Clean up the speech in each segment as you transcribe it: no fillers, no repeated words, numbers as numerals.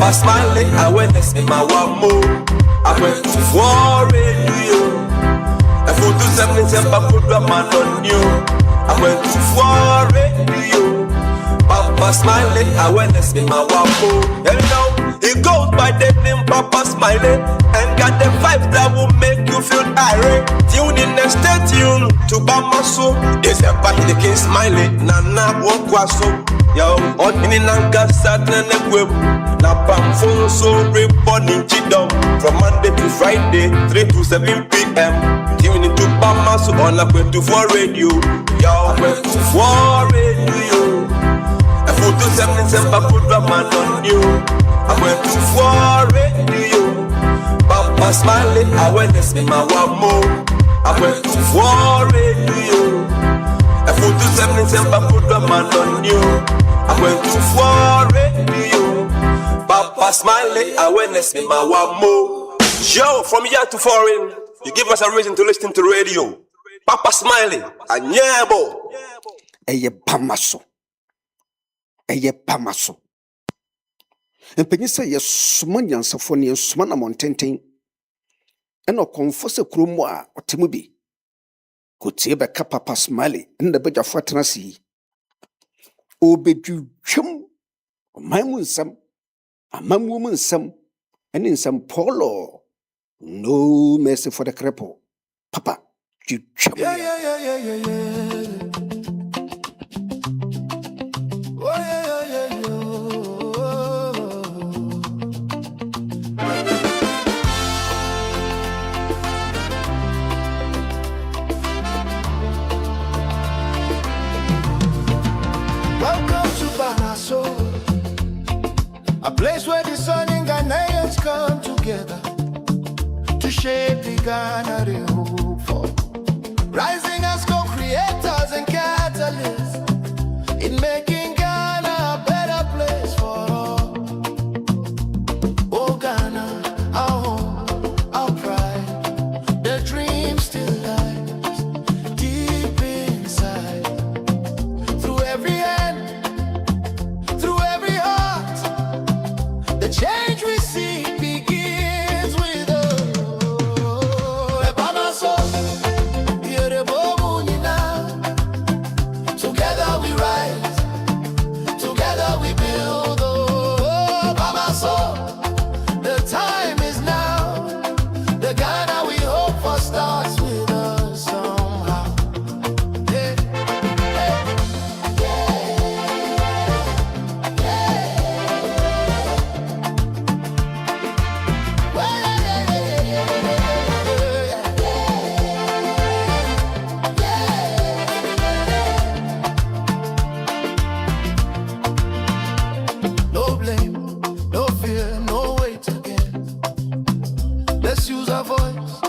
Papa smiling, awareness in my one more. I went to foreign you. I put to 77 program on you. I went to foreign you. Papa smiling, awareness in my one more. And now he goes by the name Papa smiling, and got the vibe that will make you feel irate. Tune in and stay tuned to Bamaso. It's a party the king smiling. Nana walk so. Yo, on in Nanka Saturn and Web. Na Pam phone so reporting Chidom from Monday to Friday, 3 to 7 p.m. Tune into Bamaso on a 24 radio. Yo, 24 radio. I put to 77 program on you. I went to 4 radio. Papa smiling, awareness in my one more. I went to 4 radio. I put to 77 program on you. I went to 4 radio. Papa smiling, awareness in my one more. Yo, from here to foreign, you give us a reason to listen to radio. Papa smiling, a nyabo. Eye pamaso. Eye pamaso. Mpenyi sɛ yɛsoma nyansafo ne yɛsoma na mɔntenten ɛna ɔkɔmfo sɛ kurom a ɔte mu bi kotie bɛka Papa Smiley nna bɛgyafo atena se yi ɔbɛdwudwam ɔman mu nsɛm amammuo mu nsɛm ɛne nsɛm pɔlɔ no mercy for the cripple. Papa dwudwam a place where the sun and Ghanaians come together to shape the Ghana they hope for. Rising as co-creators and catalysts in making Ghana a better place for all. Oh Ghana, our home, our pride, the dream still lies deep inside. Through every hand, through every heart, the change we see begins with us. Together we rise, together we build. Oh, Bamaso, the time is now. The Ghana we hope for starts with us somehow. Hey, hey, no blame, no fear, no weight again. Let's use our voice,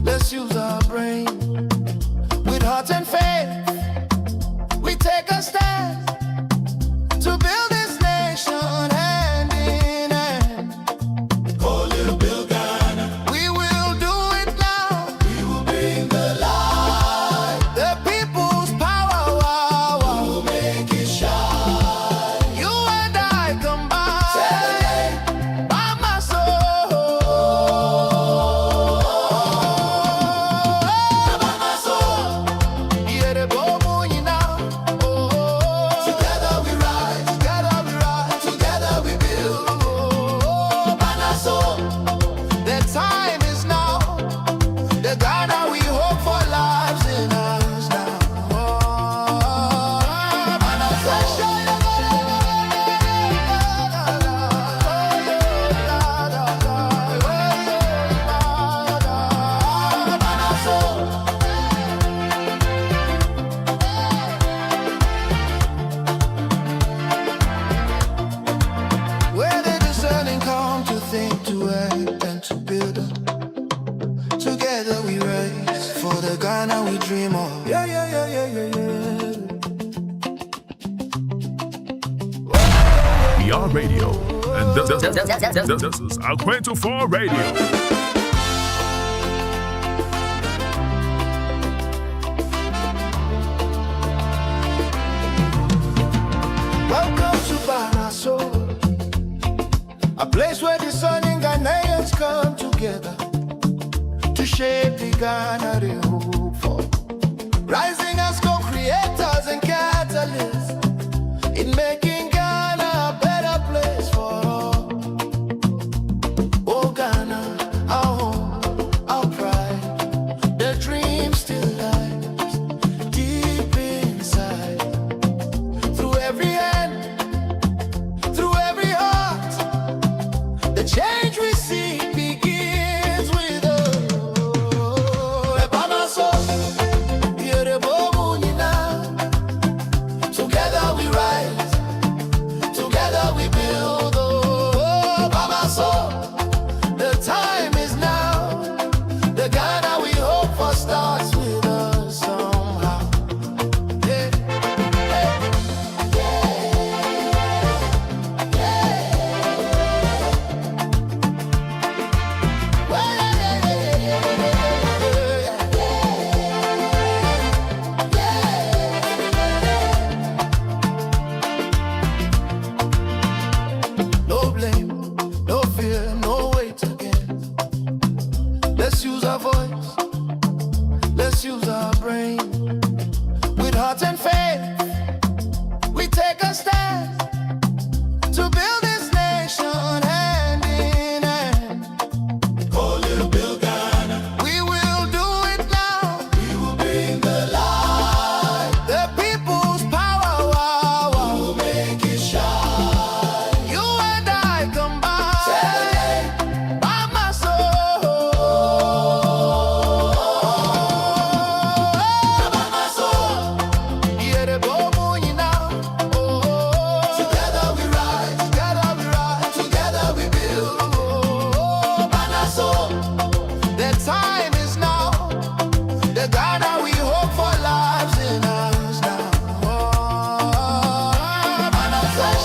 let's use our brain. With heart and faith, we take a stand to build this nation hand in hand. Oh, little Bill Ghana, we will do it now. We will bring the light, the people's power. Wow, wow. We will make it shine. You and I combine. Celebrate by my soul. By my soul. Yeah, the boom, you know. Together we rise, together we build. Oh, by my soul. The time is now. The Ghana we hope for lives in us now. Oh, by my soul. Where the discerning come to think, to act, and to build up. Together we rise for the Ghana we dream of. Yeah, yeah, yeah, yeah, yeah, yeah. We are radio, and this is our 24 radio. Welcome to Banaso, A place where the sun and Ghanaians come together to shape the Ghana they hope for. Rising as co-creators and catalysts in making Ghana a better place for all. Oh Ghana, our home, our pride, the dream still lies deep inside. Through every hand, through every heart, the change we see begins with us. Together we rise, together we build. Oh, Baba, so the time is now. The Ghana we hope for starts with us somehow. Yeah, yeah, yeah, yeah. Well, yeah, yeah, yeah, no blame, no fear, no wait again. Let's use our voice, let's use our brain. With heart and faith, we take a stand to build this nation hand in hand. Oh, little Bill Ghana, we will do it now. We will bring the light, the people's power. Wow, wow. We will make it shine. You and I combine, celebrate by my soul. By my soul. Yeah, the bobo, you know. Together we rise, together we build. By my soul. The time is now. The Ghana we hope for lives in us now. By my soul.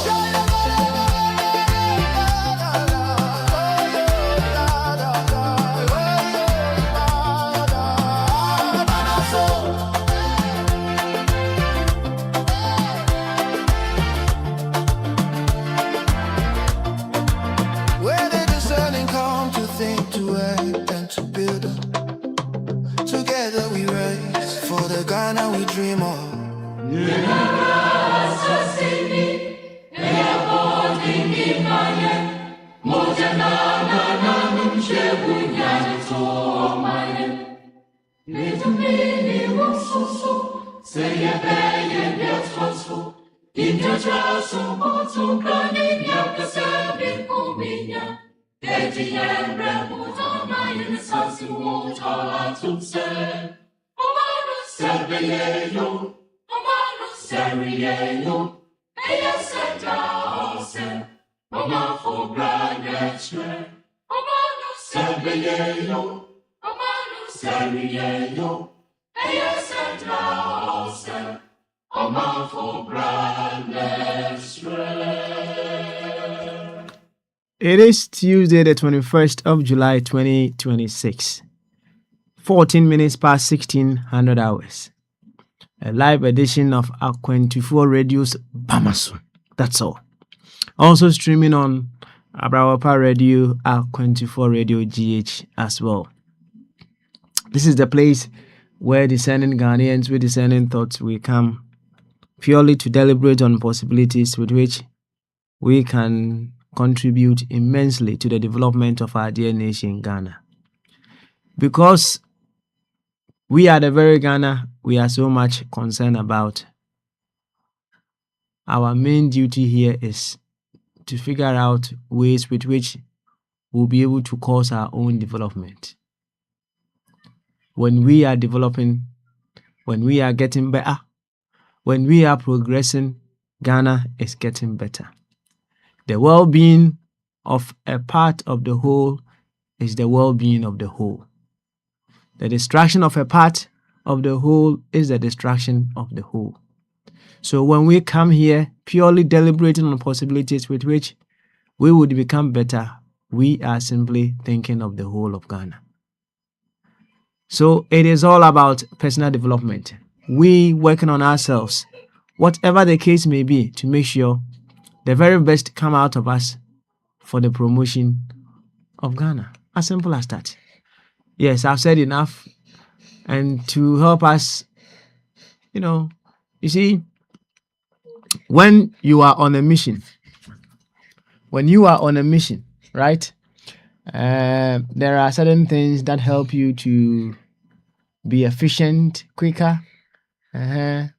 Where the discerning come to think, to act, and to build up. Together we rise for the Ghana we dream of. It is Tuesday, the 21st of July, 2026. 14 minutes past 1600 hours. A live edition of Aqu24 Radio's Bamasu. That's all. Also streaming on Abrawapa Radio, Aqu24 Radio GH as well. This is the place where discerning Ghanaians with discerning thoughts will come purely to deliberate on possibilities with which we can contribute immensely to the development of our dear nation, Ghana. Because we are the very Ghana we are so much concerned about, our main duty here is to figure out ways with which we'll be able to cause our own development. When we are developing, when we are getting better, when we are progressing, Ghana is getting better. The well-being of a part of the whole is the well-being of the whole. The destruction of a part of the whole is the destruction of the whole. So when we come here purely deliberating on possibilities with which we would become better, we are simply thinking of the whole of Ghana. So it is all about personal development. We working on ourselves, whatever the case may be, to make sure the very best come out of us for the promotion of Ghana. As simple as that. Yes, I've said enough. And to help us, you see, when you are on a mission, right? There are certain things that help you to be efficient, quicker on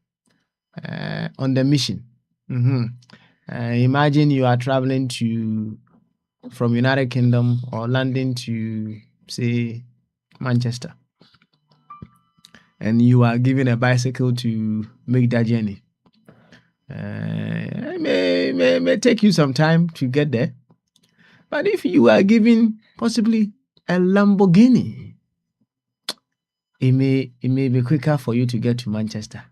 the mission. Imagine you are traveling from United Kingdom or London to, say, Manchester, and you are given a bicycle to make that journey. It may take you some time to get there, but if you are given possibly a Lamborghini, it may be quicker for you to get to Manchester,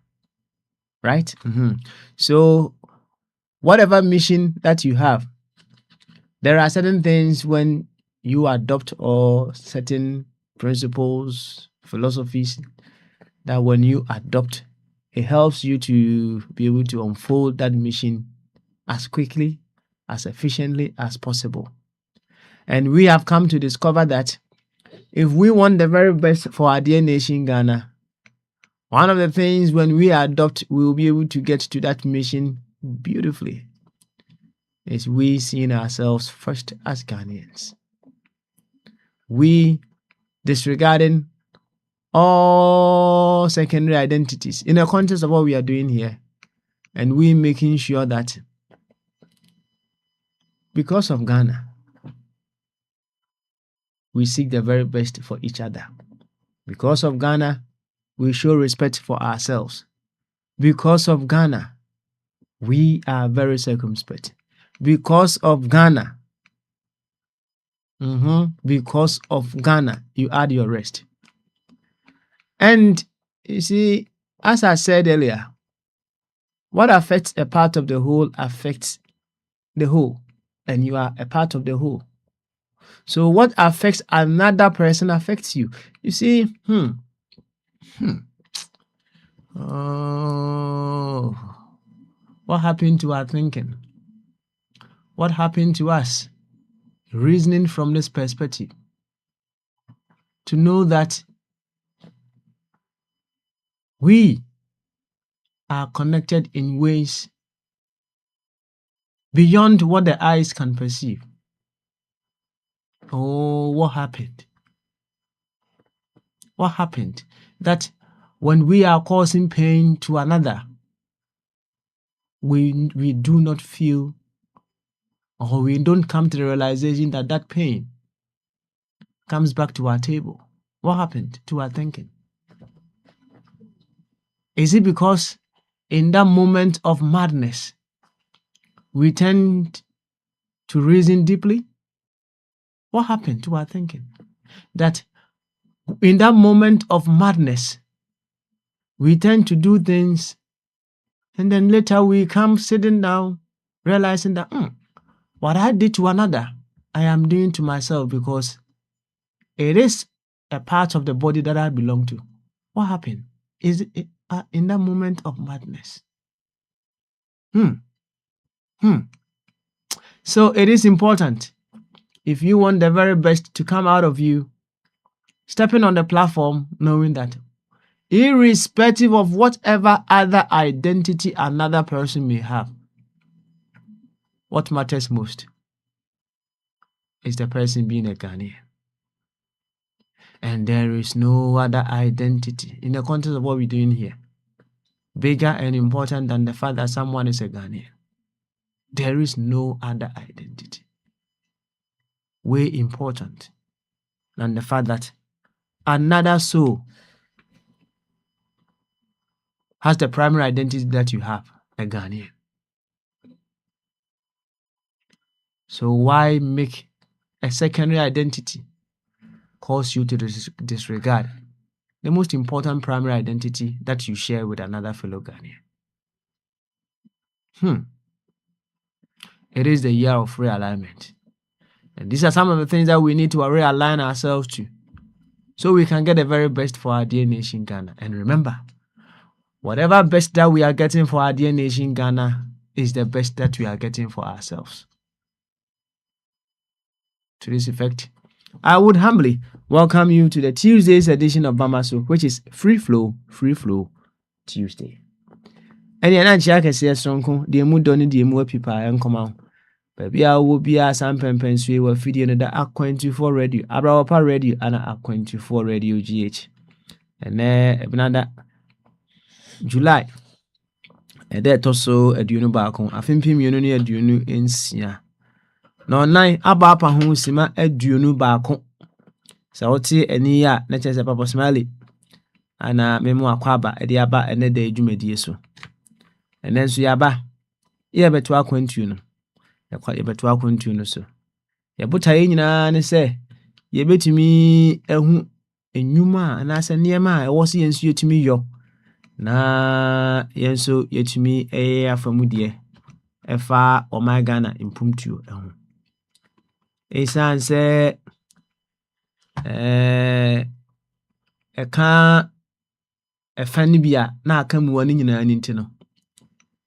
right? So whatever mission that you have, there are certain things when you adopt or certain principles, philosophies that when you adopt, it helps you to be able to unfold that mission as quickly, as efficiently as possible. And we have come to discover that if we want the very best for our dear nation, Ghana, one of the things when we adopt, we will be able to get to that mission beautifully, is we seeing ourselves first as Ghanaians. We disregarding all secondary identities in the context of what we are doing here, and we making sure that because of Ghana, we seek the very best for each other. Because of Ghana, we show respect for ourselves. Because of Ghana, we are very circumspect. Because of Ghana, because of Ghana, you add your rest. And you see, as I said earlier, what affects a part of the whole affects the whole, and you are a part of the whole. So what affects another person affects you. You see, Oh, what happened to our thinking? What happened to us reasoning from this perspective? To know that we are connected in ways beyond what the eyes can perceive. Oh, what happened? What happened? That when we are causing pain to another, we do not feel, or we don't come to the realization that that pain comes back to our table. What happened to our thinking? Is it because in that moment of madness, we tend to reason deeply? What happened to our thinking? That in that moment of madness, we tend to do things, and then later we come sitting down, realizing that what I did to another, I am doing to myself because it is a part of the body that I belong to. What happened? Is it in that moment of madness? So it is important, if you want the very best to come out of you, stepping on the platform, knowing that irrespective of whatever other identity another person may have, what matters most is the person being a Ghanaian. And there is no other identity in the context of what we're doing here bigger and important than the fact that someone is a Ghanaian. There is no other identity way important than the fact that another soul has the primary identity that you have, a Ghanaian. So why make a secondary identity cause you to disregard the most important primary identity that you share with another fellow Ghanaian? It is the year of realignment. And these are some of the things that we need to realign ourselves to, so we can get the very best for our dear nation Ghana. And remember, whatever best that we are getting for our dear nation Ghana is the best that we are getting for ourselves. to this effect, I would humbly welcome you to the Tuesday's edition of Bamaso, which is Free Flow Tuesday. And you're not Jack as yes, Uncle, the Mudoni, the Mua Pipa, and come out. Baby, I will be a Sam Pempens, we were feeding the Aqu24 radio, Abrawapa radio, and Aqu24 radio GH. And another July. A debt also a duno barcon, a fimpim unity a duno in Sia. No nine abapa who sima a duno barcon. Sauti any ya, not as a papa smiley. And a memoir quaba at the abba and a day jumedieso. And then so yaba, ye bet to Aqu20. Ya quite a bet to Aqu20, so. Ya put a in and say, ye bet me a who a numa and as a near my was yen you to me yo. Na yenso yetumi afamudie efa my Ghana impunctual eho esan se eka efani bia na aka muwa ni nyina ni ntino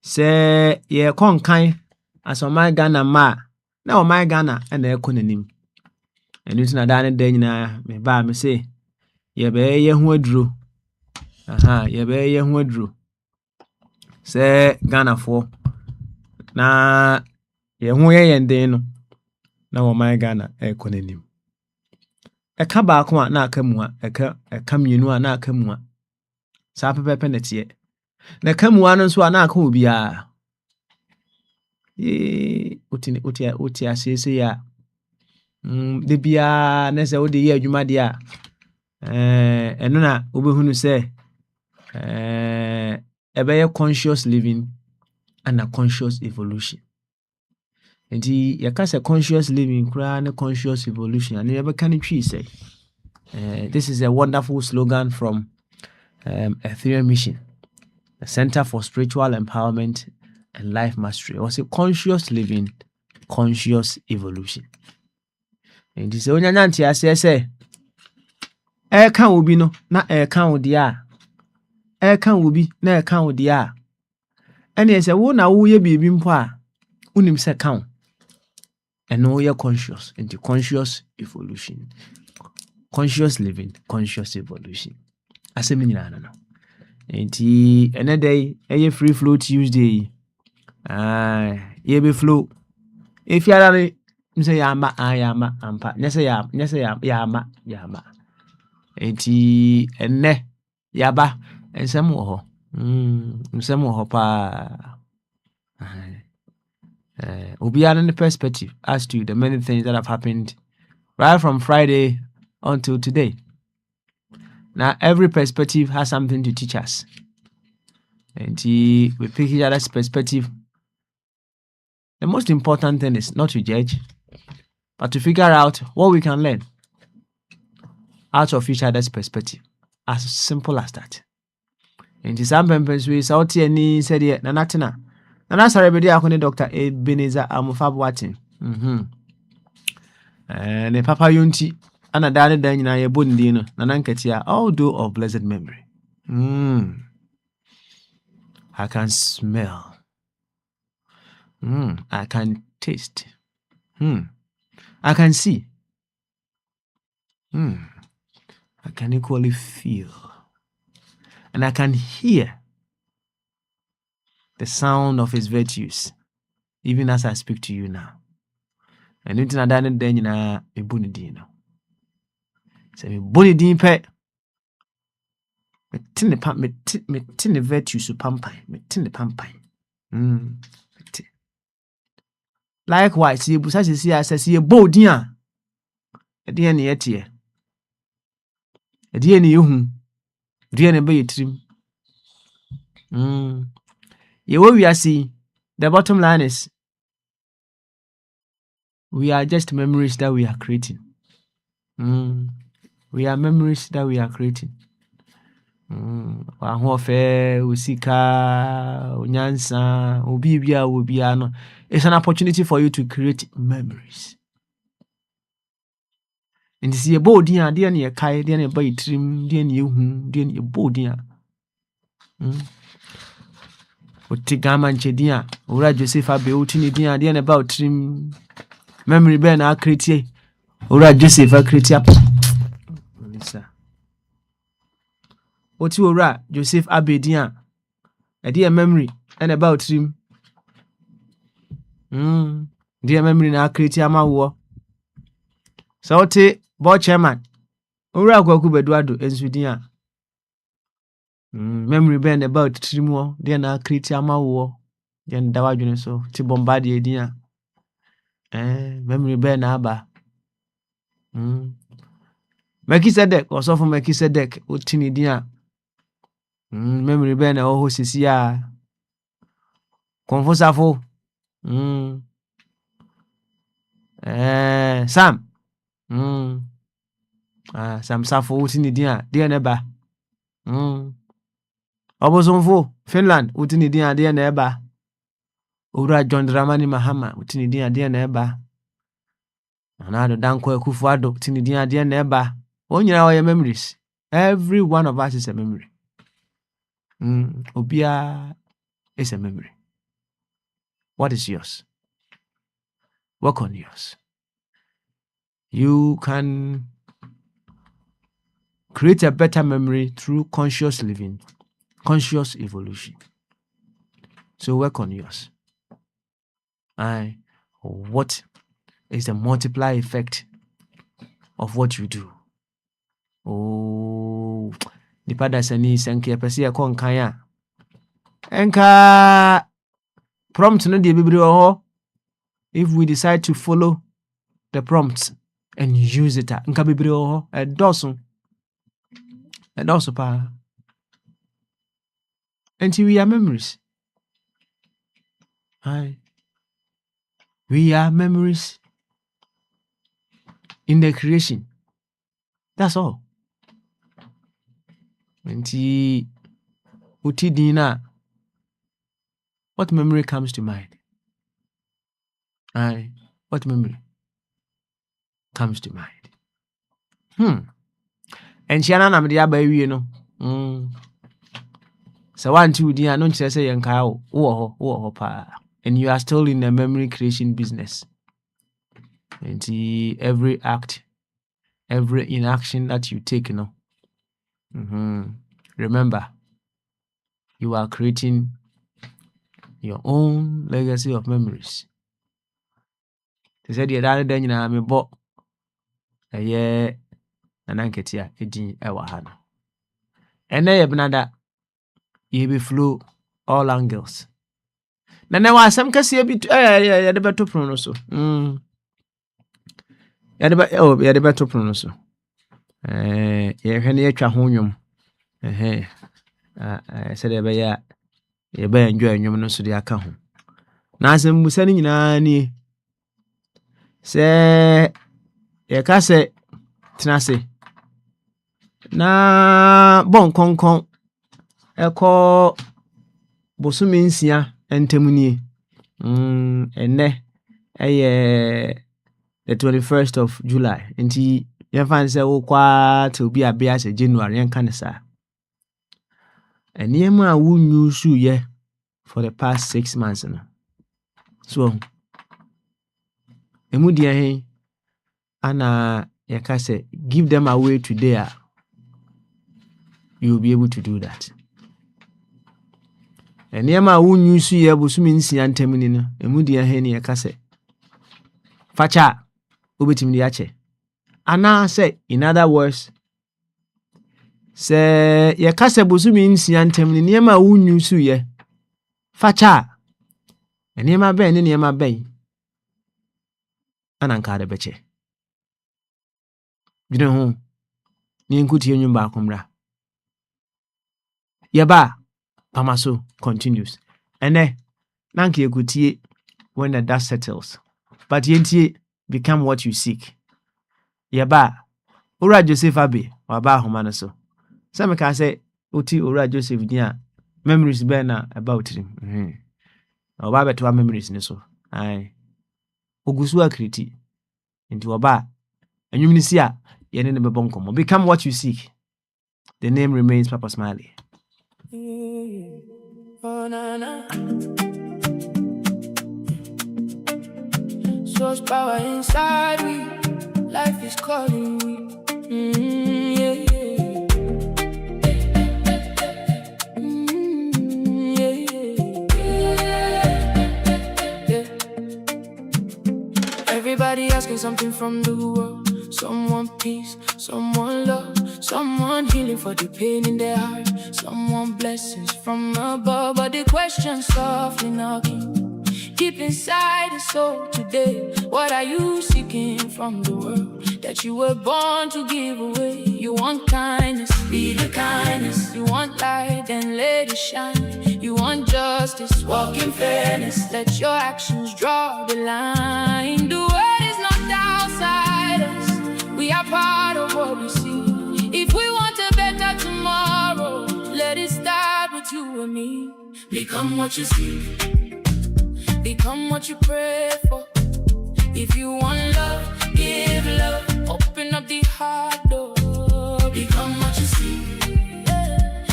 se ye konkan my Ghana ma na my Ghana na ekonanim enu tina da ne da nyina me ba me se ye be ye ho aduro ye be ye ho aduro se Ghana fo na ye ho ye yenden no na my Ghana ekonanim eka ba ko na aka muwa eka mienu a na aka muwa sa pepepe na tie na aka muwa no so na aka obi a uti asese ya de bia na se wo de ye adwuma de a eno na obehunu se a conscious living and a conscious evolution. And you can say conscious living, and conscious evolution. And you ever can say this is a wonderful slogan from Ethereum Mission, the Center for Spiritual Empowerment and Life Mastery. It was a conscious living, conscious evolution. And this is only nanti say can will be no, not can will dia. Can will be na can will dia. And yes, wo na wo ye bibi mpo a unim se kan. And no you're conscious into conscious evolution. Conscious living, conscious evolution. Asemi nyina no. Enti ene day eye free flow Tuesday. Ye be flow. If you are say yama ayama ampa. Nyese yama. Enti ene yaba ensem wo ho. Nsem wo ho pa. We'll in the perspective as to the many things that have happened right from Friday until today. Now, every perspective has something to teach us. And we pick each other's perspective. The most important thing is not to judge, but to figure out what we can learn out of each other's perspective. As simple as that. And some members we saw any said yet, Nanatina. And that's already a Dr. Ebenezer Amufabwatin. And a Papa Yunti, and a daddy dan in a bundino, Nanankatia, all do of blessed memory. I can smell. I can taste. I can see. I can equally feel. And I can hear the sound of his virtues, even as I speak to you now. And into that then you know a bunidino. Say me bunidin pe. Me tin the virtues pampai. Me tin the pampai. Likewise, you busa see as I see a bodian. A dear near tear. A dear near you. Dear near bay trim. We are seeing the bottom line is we are just memories that we are creating. We are memories that we are creating. It's an opportunity for you to create memories. And see a body, dear near Kai, dear near by trim, dear near body. Otigama nchedia ora Joseph abeutini dia about trim memory ben a create Ora Joseph akritia. Lisa. Oti ora Joseph Abedian. A dear memory and about him. Dear memory na akritia ma wo. So oti board chairman. Ora kwaku beduado ensudian. Memory bend about Trimo, dear na kritia ma wo. Yen dawadwene so ti bombardie edian. Memory bend na aba. Melchizedek also from Melchizedek utini dia. Memory bend na oho sisi ya. Konfosafo. Sam. Sam Safo utini dia neba. Obosonfo Finland utini dia neba. Ura John Dramani Mahama utini dia neba. Anado Danko Ekufuado utini dia neba. Onyina our memories. Every one of us is a memory. Obia is a memory. What is yours? Work on yours. You can create a better memory through conscious living, conscious evolution. So work on yours. What is the multiply effect of what you do? The padasani sanke pesi akon kaya. Enka prompt no de bibiri ho. If we decide to follow the prompts and use it, enka bibiri ho e dosun pa. Until we are memories. We are memories in the creation. That's all. Until uti dina, what memory comes to mind? What memory comes to mind? And Shiana Namadia by you know. So 1 2 dia no chese say yanka wo pa. And you are still in the memory creation business. And every act, every inaction that you take, remember, you are creating your own legacy of memories. They said the other day, me bought a year and anketia edin ewa hano. And then benada you be flow all angles. Na ne wa some kasi bit ya de beto prono so. Ya de beto prono so. Ye hwe ne atwa ho nwom. Said ye be enjoy nwom no so de aka ho. Na asem musa ni nyina ni se ye ka se tenase na bon konkon eko bosumi nsia entemuni enne the 21st of July nti ye fan se wo kwa te obi abia se January en kanisa enema wu nyusu ye for the past 6 months no so emudia he ana ye ka se give them away today you will be able to do that. Enema wu nyusu ye bosumi nsia ntemuni no emudia he ne ye ka se facha obetimi de ache ana say in other words say ye ka se bosumi nsia ntemuni enema wu nyusu ye facha enema ben ne enema ben ana nka de beche dwene ho ni nkuti enwum ba akomra yeba pamaso continues ene nanka ekutie when the dust settles but yentie become what you seek yeba ora Joseph Abe waba homa no so some can say oti ora Joseph dia memories be na about him oba beto memories ni so ogusu akriti nti oba enwum ni sia ye ne be bonkomo become what you seek. The name remains Papa Smiley. Source power inside me. life is calling me. Everybody asking something from the world. Someone peace, someone love, someone healing for the pain in their heart, someone blessings from above. But the question softly knocking deep inside the soul today. What are you seeking from the world that you were born to give away? You want kindness, be the kindness. You want light, then let it shine. You want justice, walk in fairness. Let your actions draw the line. The world is not outside us, we are part of what we see. If we want a better tomorrow, let it start with you and me. Become what you see, become what you pray for. If you want love, give love. Open up the heart door. Become what you see,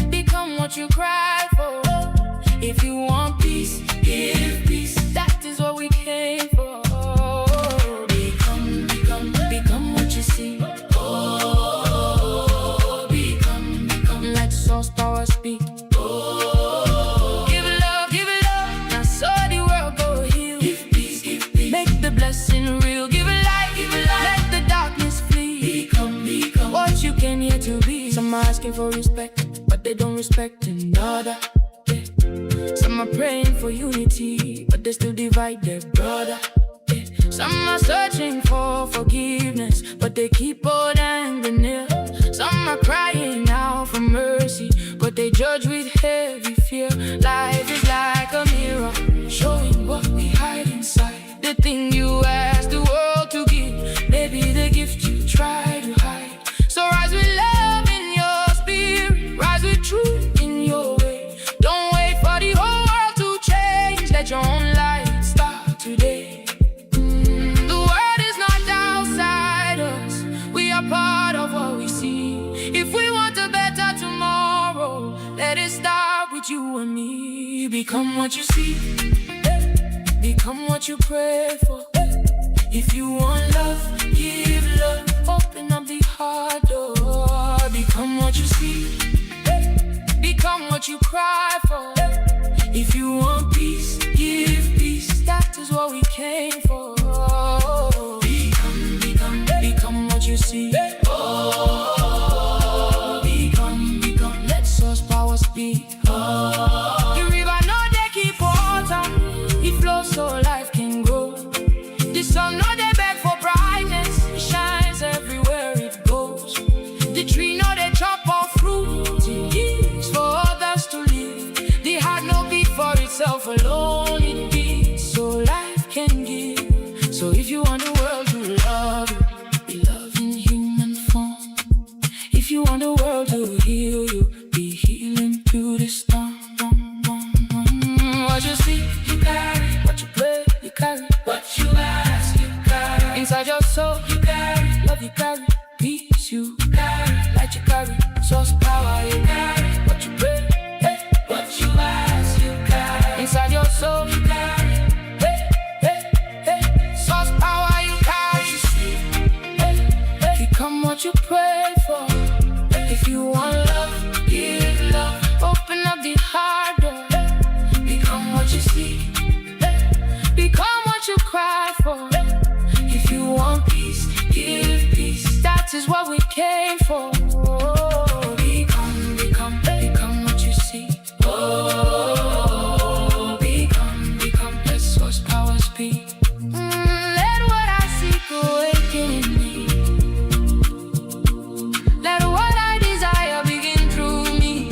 become what you cry for. If you want peace, give peace. That is what we came for. Become what you see. Oh, become. Let source power speak. Give love. Now so the world go heal. Give peace. Make the blessing real. Give light. Let the darkness flee. Become what you came here to be. Some are asking for respect, but they don't respect another. Some are praying for unity, but they still divide their brother. Some are searching for forgiveness, but they keep old anger near. Some are crying out for mercy, but they judge with heavy fear. Life is like a mirror, showing what we hide inside. The thing you ask the world to give, maybe the gift you try to hide. So rise with love in your spirit, rise with truth in your way. Don't wait for the whole world to change, let your own light start today. The world is not outside us, we are part of what we see. If we want a better tomorrow, let it start with you and me. Become what you see, become what you pray for. If you want love, give love. Open up the heart door. Become what you see, become what you cry for. If you want peace, give peace. That is what we came for. Become what you see. Oh, become. Let source power speak. The river no they keep water, it flows so life can grow. The sun no they beg for brightness, it shines everywhere it goes. The tree no they chop off fruit, it gives for others to live. The heart no beat for itself alone, it beats so life can give. So if you want the world to love you, be love in human form. If you want the world to heal you, be healing through the storm. What you see, you carry. What you play, you carry. What you ask, you carry. Inside your soul, you carry. Love you carry. Peace you carry. Light you carry. Source power you carry. What you pray, hey. What you ask, you carry. Inside your soul, you carry. Source power you carry. What you see, become what you pray for. If you want love, give love. Open up the heart door. Become what you see, become what you cry for. If you want peace, give peace. That is what we came for. Become what you see. Oh, become. Let source power speak. Let what I seek awaken in me. Let what I desire begin through me.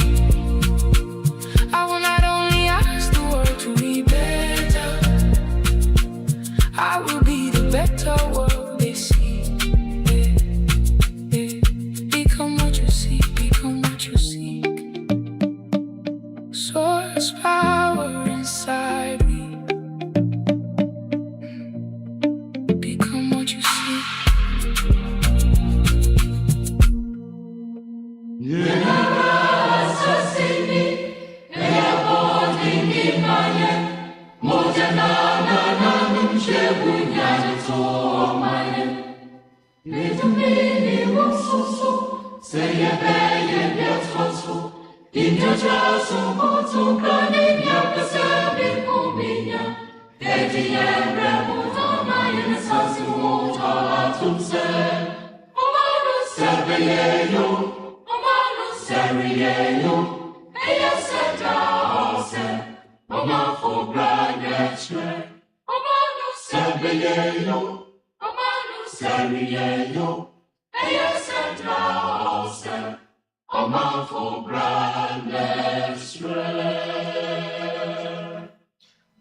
I will not only ask the world to be better, I will be the better world they see. Become what you see, become what you seek. Source power inside me. Become what you see.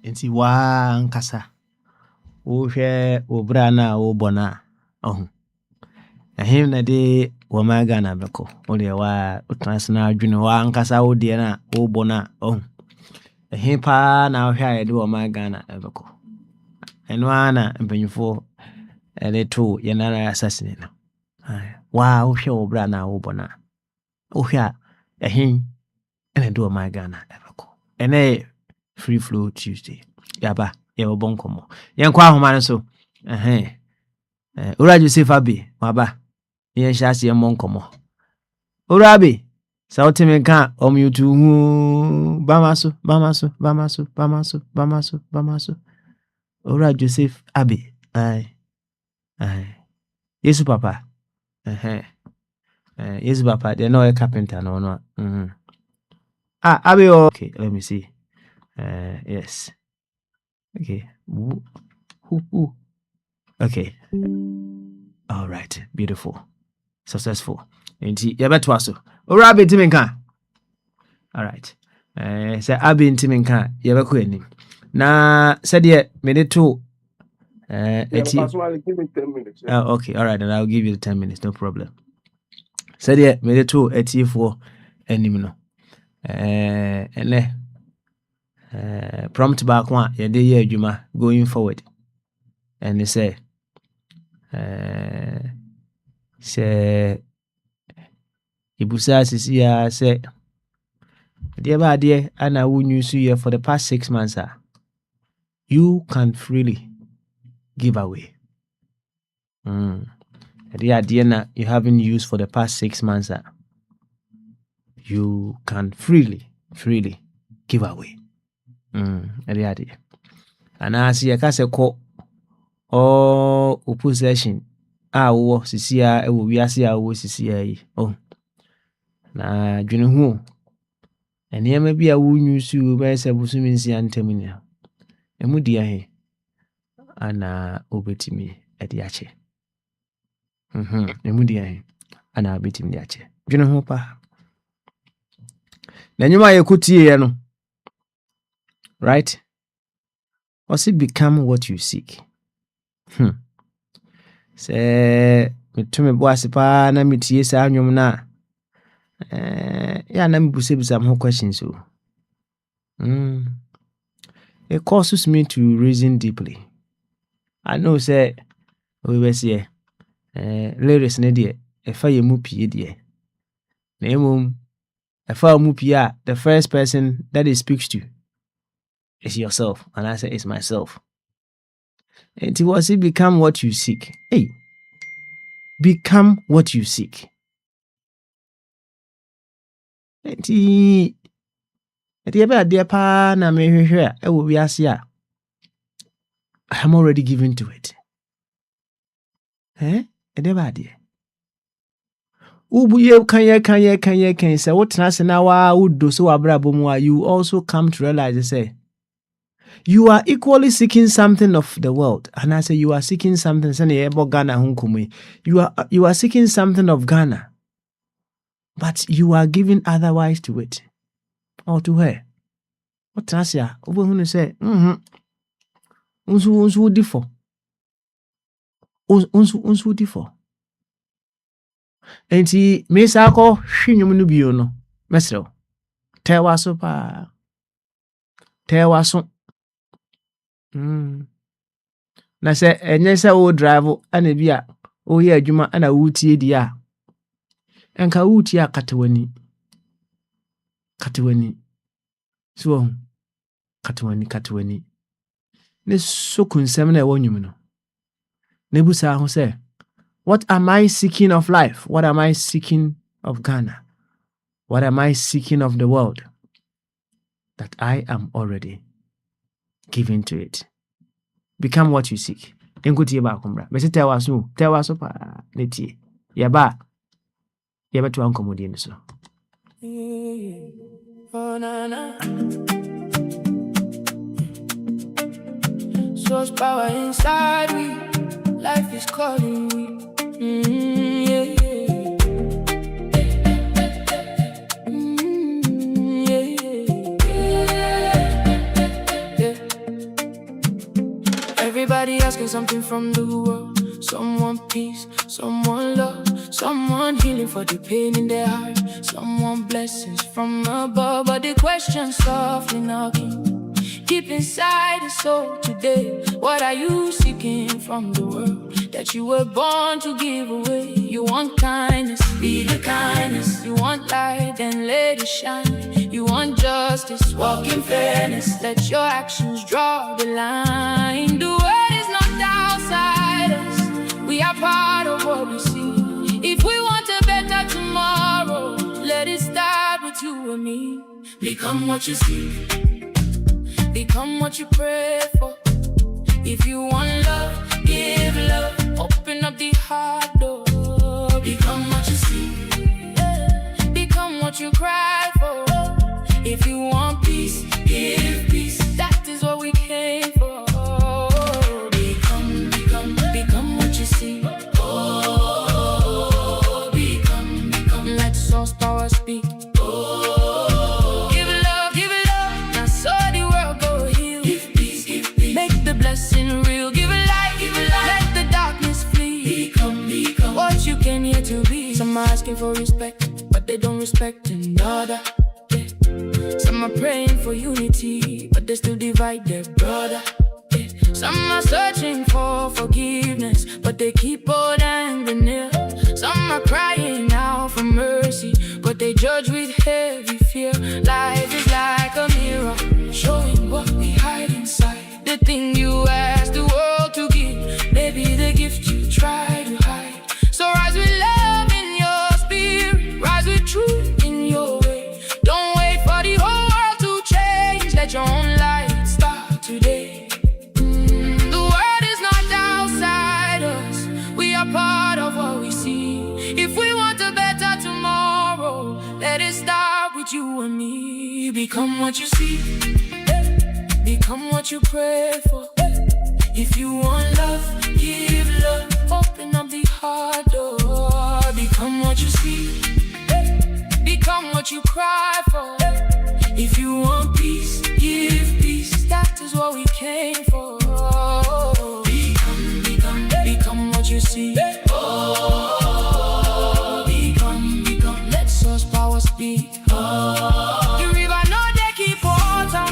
Nti waa nkasa wohwɛ obra na wobɔ na ɛhem na de wɔma Ghana bɛkɔ wodeɛ waa wotena adwene waa nkasa wodeɛ na wobɔ na ɛhe paa na wohwɛ a yɛde wɔma Ghana bɛkɔ ɛno ara na mpanyinfoɔ ɛde to yɛnara assassin no waa wohwɛ obra na wobɔ na wohwɛ a ɛhe ɛna de wɔma Ghana bɛkɔ ɛnɛ Free Flow Tuesday yaba yɛbɛbɔ nkɔmmɔ yɛnkɔ ahoma no so Ura Joseph Abi waba yɛnhyɛ ase yɛmmɔ nkɔmmɔ Ura Abi sɛ woteme ka ɔmyutu bamaso Ura Joseph Abi Yesu papa Yesu papa deɛ na ɔyɛ carpenter no no Abi okay, let me see. Yes. Okay. Who? Okay. All right. Beautiful. Successful. Inti yabeto aso. Ora Abi ntimenka. All right. Say Abi ntimenka yabeko anim. Na said ye me de to Give me 10 minutes. Yeah. okay. All right. Then I'll give you the 10 minutes. No problem. Said ye me de to for anim no. Prompt back one yɛde yɛ adwuma going forward and they say ibusa sisi ya say deɛ ba deɛ ana wo nyusu yɛ for the past 6 months you can freely give away deɛ na you haven't used for the past 6 months you can freely give away and as you can say ko possession wo sisi a wo wiase a wo sisi a yi na dwene hu enema bi a wo nyusu ba se busumi nsia ntam ni emu dia he ana obetimi ade ache emu dia he ana obetimi de ache dwene hu pa na nyuma ye kutie no right? Or become what you seek. Say me to me boss pa na me tie sa anwom na ya na me busebisa mo questions so. It causes me to reason deeply. I know say we were say lyrics ne de e fa ye mu pie de. Na emom e fa mu pie the first person that it speaks to is yourself, and I say it's myself. It was become what you seek. Hey, become what you seek. Enti ebe ade pa na me hwehwe a ewo wiase a I'm already given to it. Ede ba ade. Ubuye kan say what na se na wa udo so abrabo mu a you also come to realize say you are equally seeking something of the world. And I say you are seeking something. You are seeking something of Ghana. But you are giving otherwise to it. Or to her. What Tasia? Over who say, Unsu differ. Unsu differ. And he may sako shinyumunubiano. Mesro. Tewaso pa. Tewaso. Na se enye se o drive ana bia o ye adwuma ana wutie di a enka wutie akatewani so katewani ne so kunsem na e wonwum no ne busa ho se What am I seeking of life? What am I seeking of Ghana? What am I seeking of the world? That I am already giving to it. Become what you seek. Enkuti yeba akumbra. Besi tewa so pa neti. Yeba tu ankomodi niso. Oh, na, na. Source power inside me. Life is calling me. Everybody asking something from the world. Someone peace, someone love, someone healing for the pain in their heart, someone blessings from above. But the question softly knocking, deep inside the soul today. What are you seeking from the world that you were born to give away? You want kindness, be the kindness. You want light, then let it shine. You want justice, walk in fairness. Let your actions draw the line. The world is not outside us. We are part of what we see. If we want a better tomorrow, let it start with you and me. Become what you see. Become what you pray for. If you want love, give love. Open up the heart door. Become what you see. Become what you cry for. If you want peace, give peace. That is what we came for. Become what you see. Oh, become. Let source power speak. Give love. Now so the world go heal. Give peace. Make the blessing real. Give light. Let the darkness flee. Become what you came here to be. Some are asking for respect, but they don't respect another. Some are praying for unity, but they still divide their brother. Some are searching for forgiveness, but they keep old anger near. Some are crying out for mercy, but they judge with heavy fear. Life is like a mirror, showing what we hide inside. The thing you ask the world to give, maybe the gift you try to hide. So rise with love in your spirit, rise with truth in your way. Don't wait for the whole world to change. Let your own light start today. The world is not outside us. We are part of what we see. If we want a better tomorrow, let it start with you and me. Become what you see. Become what you pray for. If you want love, give love. Open up the heart door. Become what you see. Become what you cry for. If you want peace, give peace. That is what we came for. Become what you see. Oh, become. Let source power speak. The river no they keep water.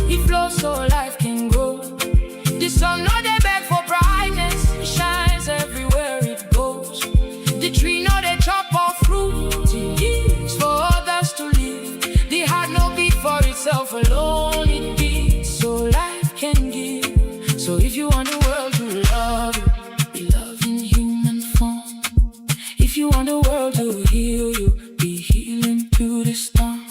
It flows so life can grow. The sun no they beg for brightness. It shines everywhere it goes. The tree no they chop off fruit. It's for others to live. The heart no beat for itself alone. It beats so life can give. So if you want the world to love you, be love in human form. If you want the world to heal you, be healing through the storm.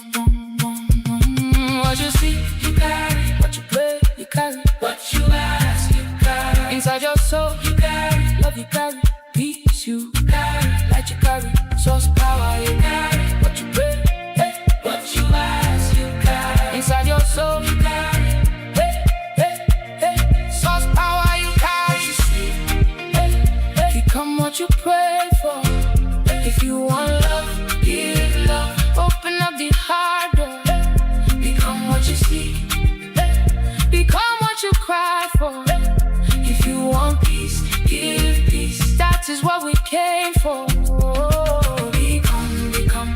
What you see, you carry. What you pray, you carry. What you ask, you carry. Inside your soul, you carry. Love you carry. Peace you carry. Light you carry. Source power you carry. What you pray, what you ask, you carry. Inside your soul, you carry. Source power you carry. Become what you pray for. If you want love, give love. Open up the heart door. Become what you see. Become what you cry for. If you want peace, give peace. That is what we came for.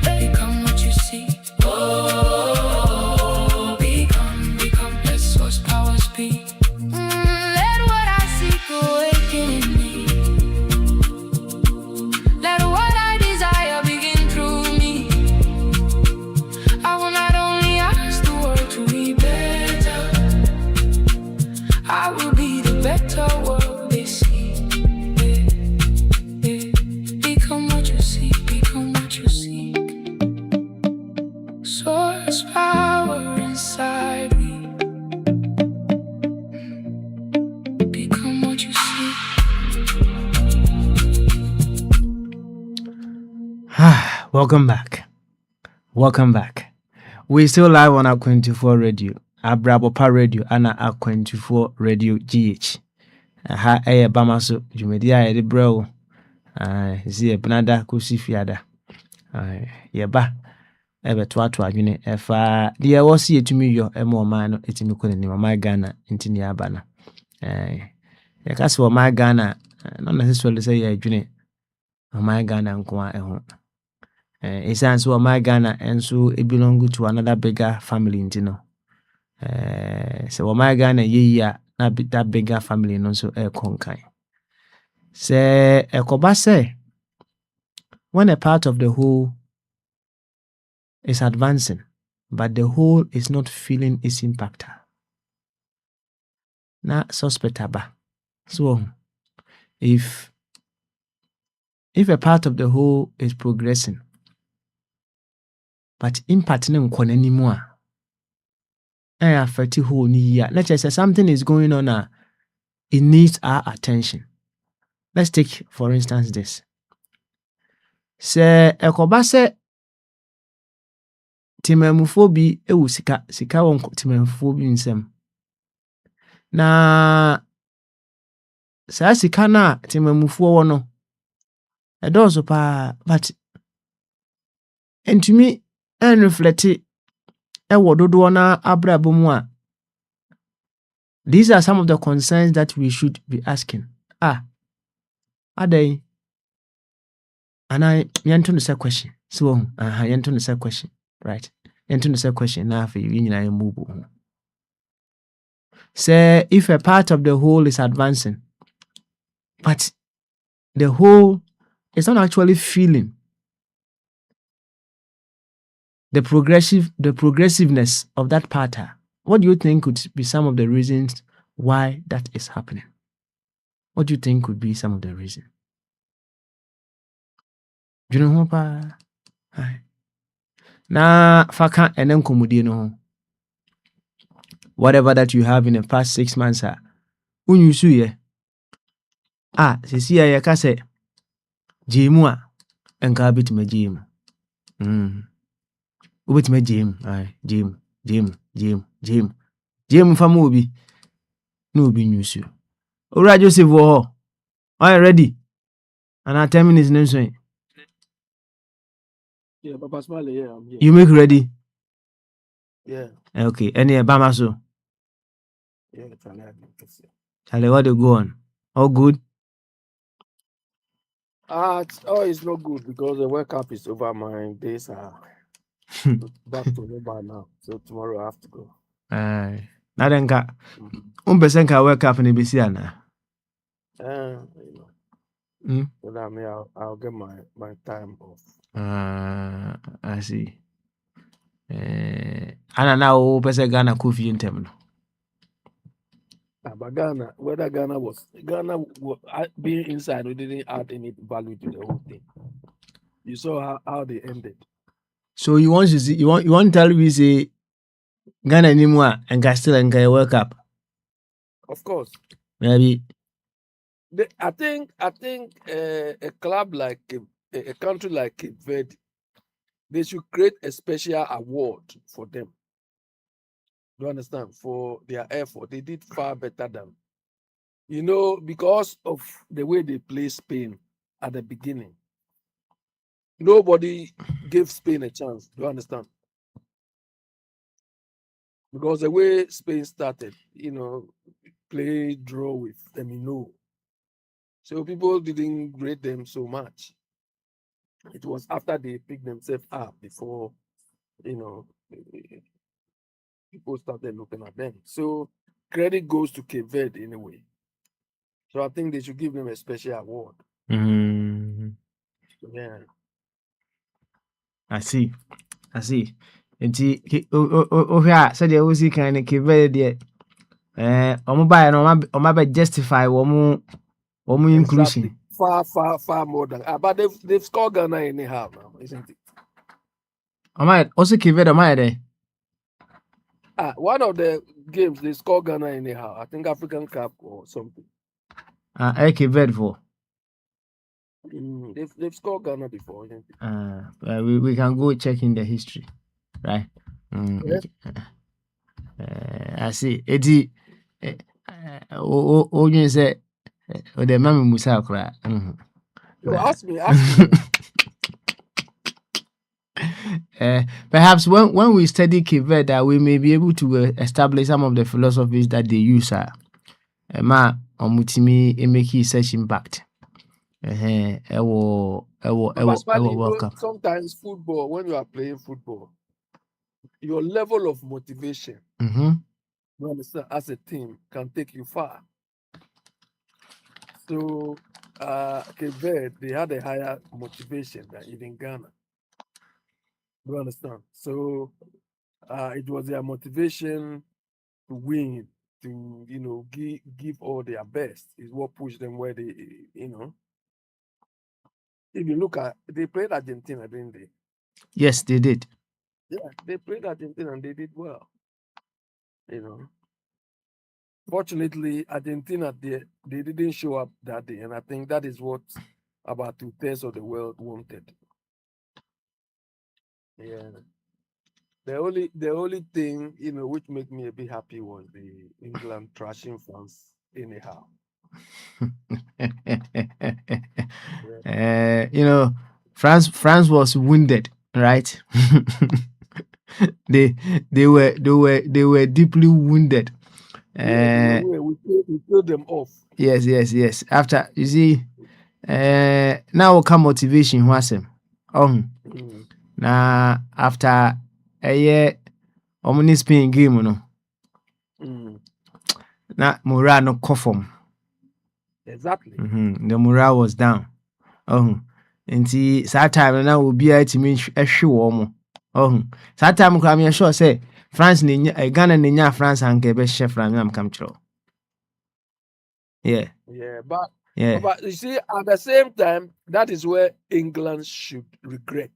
Become what you see. Oh, become. Let source power speak. Let what I seek awaken in me. Welcome back. Welcome back. We still live on our 24 radio, Abrabopa radio, and our 24 radio GH. Ha eye bama so dwumadi a yɛde brɛ wo. Si ebnada kosi fiada. Yɛba ɛbɛtoato adwene ɛfa deɛ ɛwɔ se yɛtumi yɔ ɛma ɔman no ɛtumi kɔ n'anim ɔman Ghana nti ne aba no. Yɛka sɛ ɔman Ghana not necessarily sɛ yɛadwene ɔman Ghana nko a ɛho. Ɛsiane sɛ ɔman Ghana nso belong to another bigger family nti no. Sɛ ɔman Ghana yɛyi a na that bigger family no nso ɛkɔ nkan. Sɛ ɛkɔba sɛ when a part of the whole is advancing, but the whole is not feeling its impact. Na suspect aba. So if a part of the whole is progressing, but impact ne nkɔ n'anim a affect the whole ni yia. Let's just say something is going on it needs our attention. Let's take for instance this. Sɛ ɛkɔba sɛ timamufoɔ bi ɛwɔ sika wɔ timamufoɔ bi nsɛm. Na saa sika na timamufoɔ wɔ no ɛdɔɔso paa, but entumi ɛnreflɛte ɛwɔ dodoɔ na abrabɔ mu a. These are some of the concerns that we should be asking. Adai and I yɛnto no sɛ question. So yɛnto no sɛ question, right? Yɛnto no sɛ question na afei yɛn nyinaa move ho. Say if a part of the whole is advancing, but the whole is not actually feeling the progressiveness of that part. What do you think could be some of the reasons why that is happening? What do you think could be some of the reasons? Do you know pa? Na faka enen komudie no. Whatever that you have in the past 6 months unyusu ye. Sisi ya ka se jemu a enka bitima jemu. Ubitima jemu. Jemu fama obi. No obi nyusu. Ora Joseph wo. Are you ready? And 10 minutes nso. Yeah, Papa Smiley, yeah, I'm here. You make ready? Yeah. Okay. Any Bama so? Yeah, Charlie, what do go on? All good? It's not good because the World Cup is over. My days are back to normal now. So tomorrow I have to go. Na denka. Umbesenka World Cup ni bisi ana. So that me, I'll get my time off. I see. Ana na o pese Ghana Kofi intem no. But Ghana being inside, we didn't add any value to the whole thing. You saw how they ended. So you want to see, you want to tell me say Ghana anymore and still and World Cup? Of course. Maybe. I think a club like a country like Cape Verde, they should create a special award for them. Do you understand? For their effort. They did far better than, because of the way they play Spain at the beginning. Nobody gave Spain a chance. Do you understand? Because the way Spain started, play, draw with them, So people didn't rate them so much. It was after they picked themselves up before, people started looking at them. So credit goes to Cape Verde anyway. So I think they should give them a special award. Yeah. I see. Nti ohia said the ozi kan ne Cape Verde omo buy no omo be justify omo inclusion. Exactly. Far more than but they've scored Ghana anyhow now, isn't it? Also Cape Verde there. One of the games they scored Ghana anyhow. I think African Cup or something. Cape Verde for. They've scored Ghana before. Isn't it? We can go check in the history, right? Yeah. I see. Eti, you say, the mammy musa cry. So ask me. Now. Perhaps when we study Cape Verde, we may be able to establish some of the philosophies that they use. Ma omutimi make such impact. Welcome. Sometimes football, when you are playing football, your level of motivation, you understand, as a team, can take you far. So, Cape Verde, they had a higher motivation than even Ghana. You understand? So, it was their motivation to win, to give all their best, is what pushed them where they. If you look at, they played Argentina, didn't they? Yes, they did. Yeah, they played Argentina and they did well. Fortunately, Argentina, they didn't show up that day, and I think that is what about 2/3 of the world wanted. Yeah. The only thing which made me a bit happy was the England trashing France anyhow. France was wounded, right? they were deeply wounded. We killed them off. Yes. After, you see, now will come motivation. Now after a year, omni Spain game, na morale no conform. Exactly. The morale was down. Nti that time na will be to me a show. That time I'm sure say France Ghana ninya France and Quebec chef from come true. Yeah, but you see, at the same time, that is where England should regret.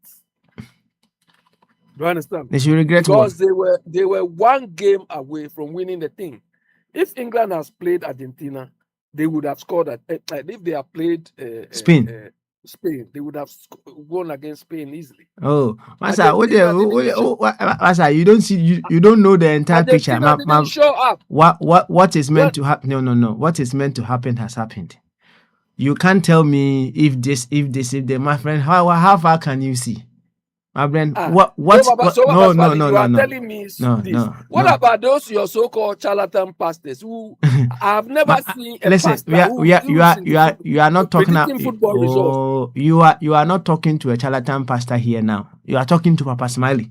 Do you understand? They should regret because they were one game away from winning the thing. If England has played Argentina, they would have scored at. If they have played Spain. Spain, they would have won against Spain easily. Oh, Masa, you don't see, you don't know the entire picture. Didn't show up. What is meant to happen? No. What is meant to happen has happened. You can't tell me if my friend. How far can you see? My friend, what? No. You are telling me this. What about those your so-called charlatan pastors who I've never seen a pastor you are not talking about football results. You are not talking to a charlatan pastor here now. You are talking to Papa Smiley.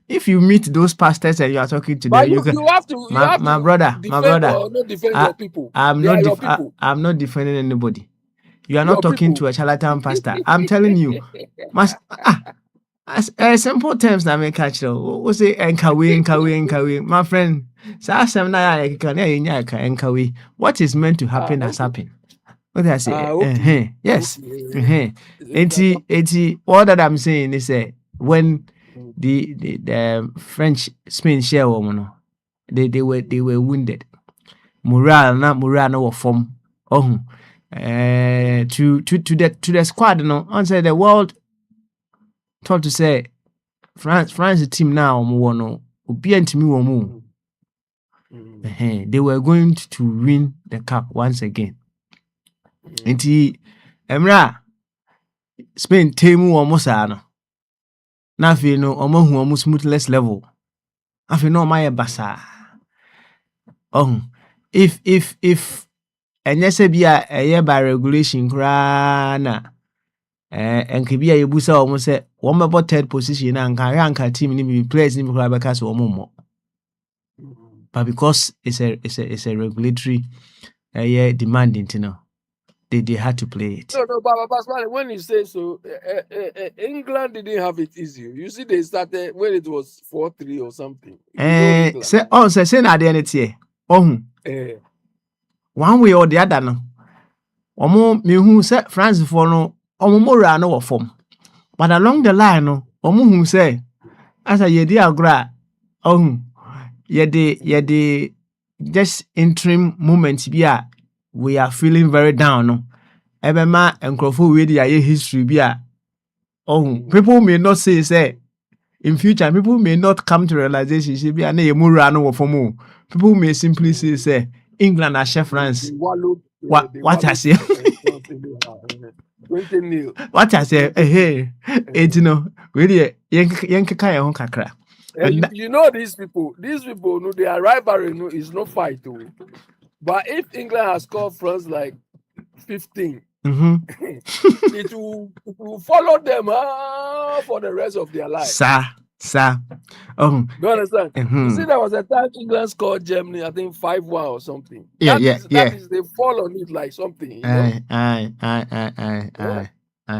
If you meet those pastors and you are talking to them, you have to my brother, or not defend your people. I'm not defending anybody. You are not talking to a charlatan pastor. I'm telling you, as simple terms that make catch we say enkawe, my friend. What is meant to happen has happened. What did I say? Yes. All that I'm saying is when the French Spain share they were wounded. Morale no form. To the squad, answer the world. Told to say France team now they were going to win the cup once again. Nti Emra Spain team almost na fi no omo smoothness level. Afi no my basa. If enye se bia eye by regulation kra na and could be a busa almost say one about third position and rank team in players in because or more. But because it's a regulatory demanding, they had to play it. No, but when you say so, England didn't have it easy. You see, they started when it was 4-3 or something. Say na the end one way or the other no. Omo me who say France for no Omomora no form. But along the line, who say, as a yedi agra, yedi just interim moments, we are feeling very down. ebema nkrofo we dey aye history bi a people may not say in future people may not come to realization say bi na yemura no wo form. People may simply say England are chef France. What I say? 20 nil. What I say? Hey, you know, really, yankeka ye ho kakra. You know these people no, their rivalry no, is no fight though. But if England has scored France like 15, it will follow them for the rest of their life. Sir. Do you understand? You see, there was a time England scored Germany, I think 5-1 or something. That is they fall on it like something, you know. Aye.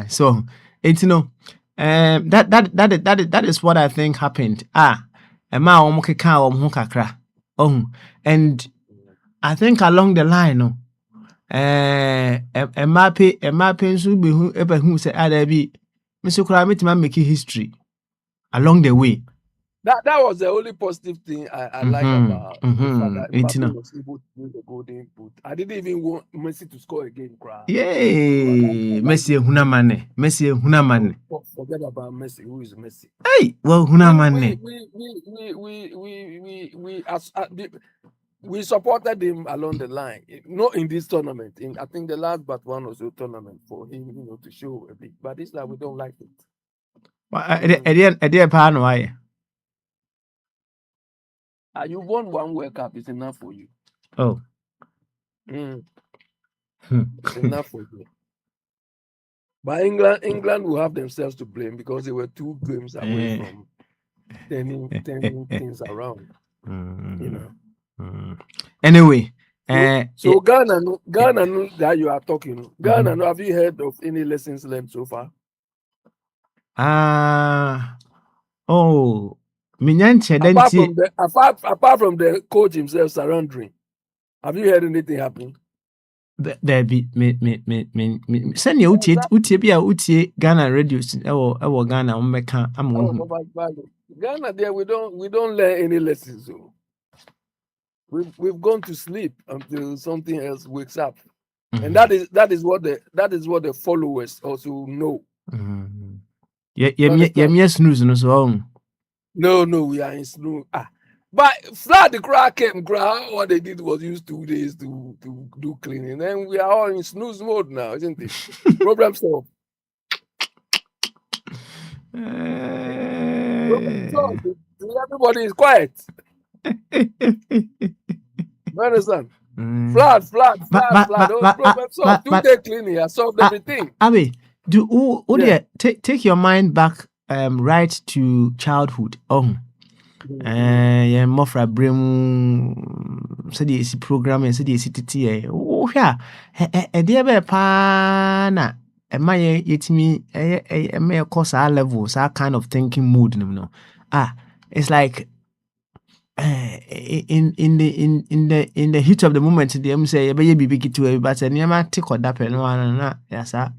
So, it's you know, that is what I think happened. Emma omukeka omhu kakra. And I think along the line, no. Emma nso be hu ebe hu say there be Mr. Metima make history along the way. That was the only positive thing I like about that Mbappe was able to win the golden boot. I didn't even want Messi to score again. Yay! Messi hunamane. Forget about Messi. Who is Messi? Hey, well, hunamane. We supported him along the line. Not in this tournament. I think the last but one or so tournament for him, you know, to show a bit. But this time we don't like it. Why? You won one World Cup, it's enough for you. Oh. It's enough for you. But England will have themselves to blame because they were 2 games away from turning things around. You know. Anyway. So Ghana that you are talking. Ghana, have you heard of any lessons learned so far? Apart from the coach himself surrendering, have you heard anything happen? There be send you utie bi a utie Ghana radio ewo Ghana ummeka am Ghana there we don't learn any lessons. So we've gone to sleep until something else wakes up. And that is what the followers also know. Snooze no so. No, we are in snooze. But flat the crack came, what they did was use 2 days to do cleaning. And we are all in snooze mode now, isn't it? Problem solved. Everybody is quiet. You understand? Flat. Problem solved. 2 day cleaning has solved everything. Abi, take your mind back right to childhood. Mofra brim said the program said the city. Oh, yeah, a dear bear pana. My yetimi a may course our levels, our kind of thinking mood, no. It's like in the heat of the moment, them say, baby, big to a but and yama tick or dap and one. Yes, sir.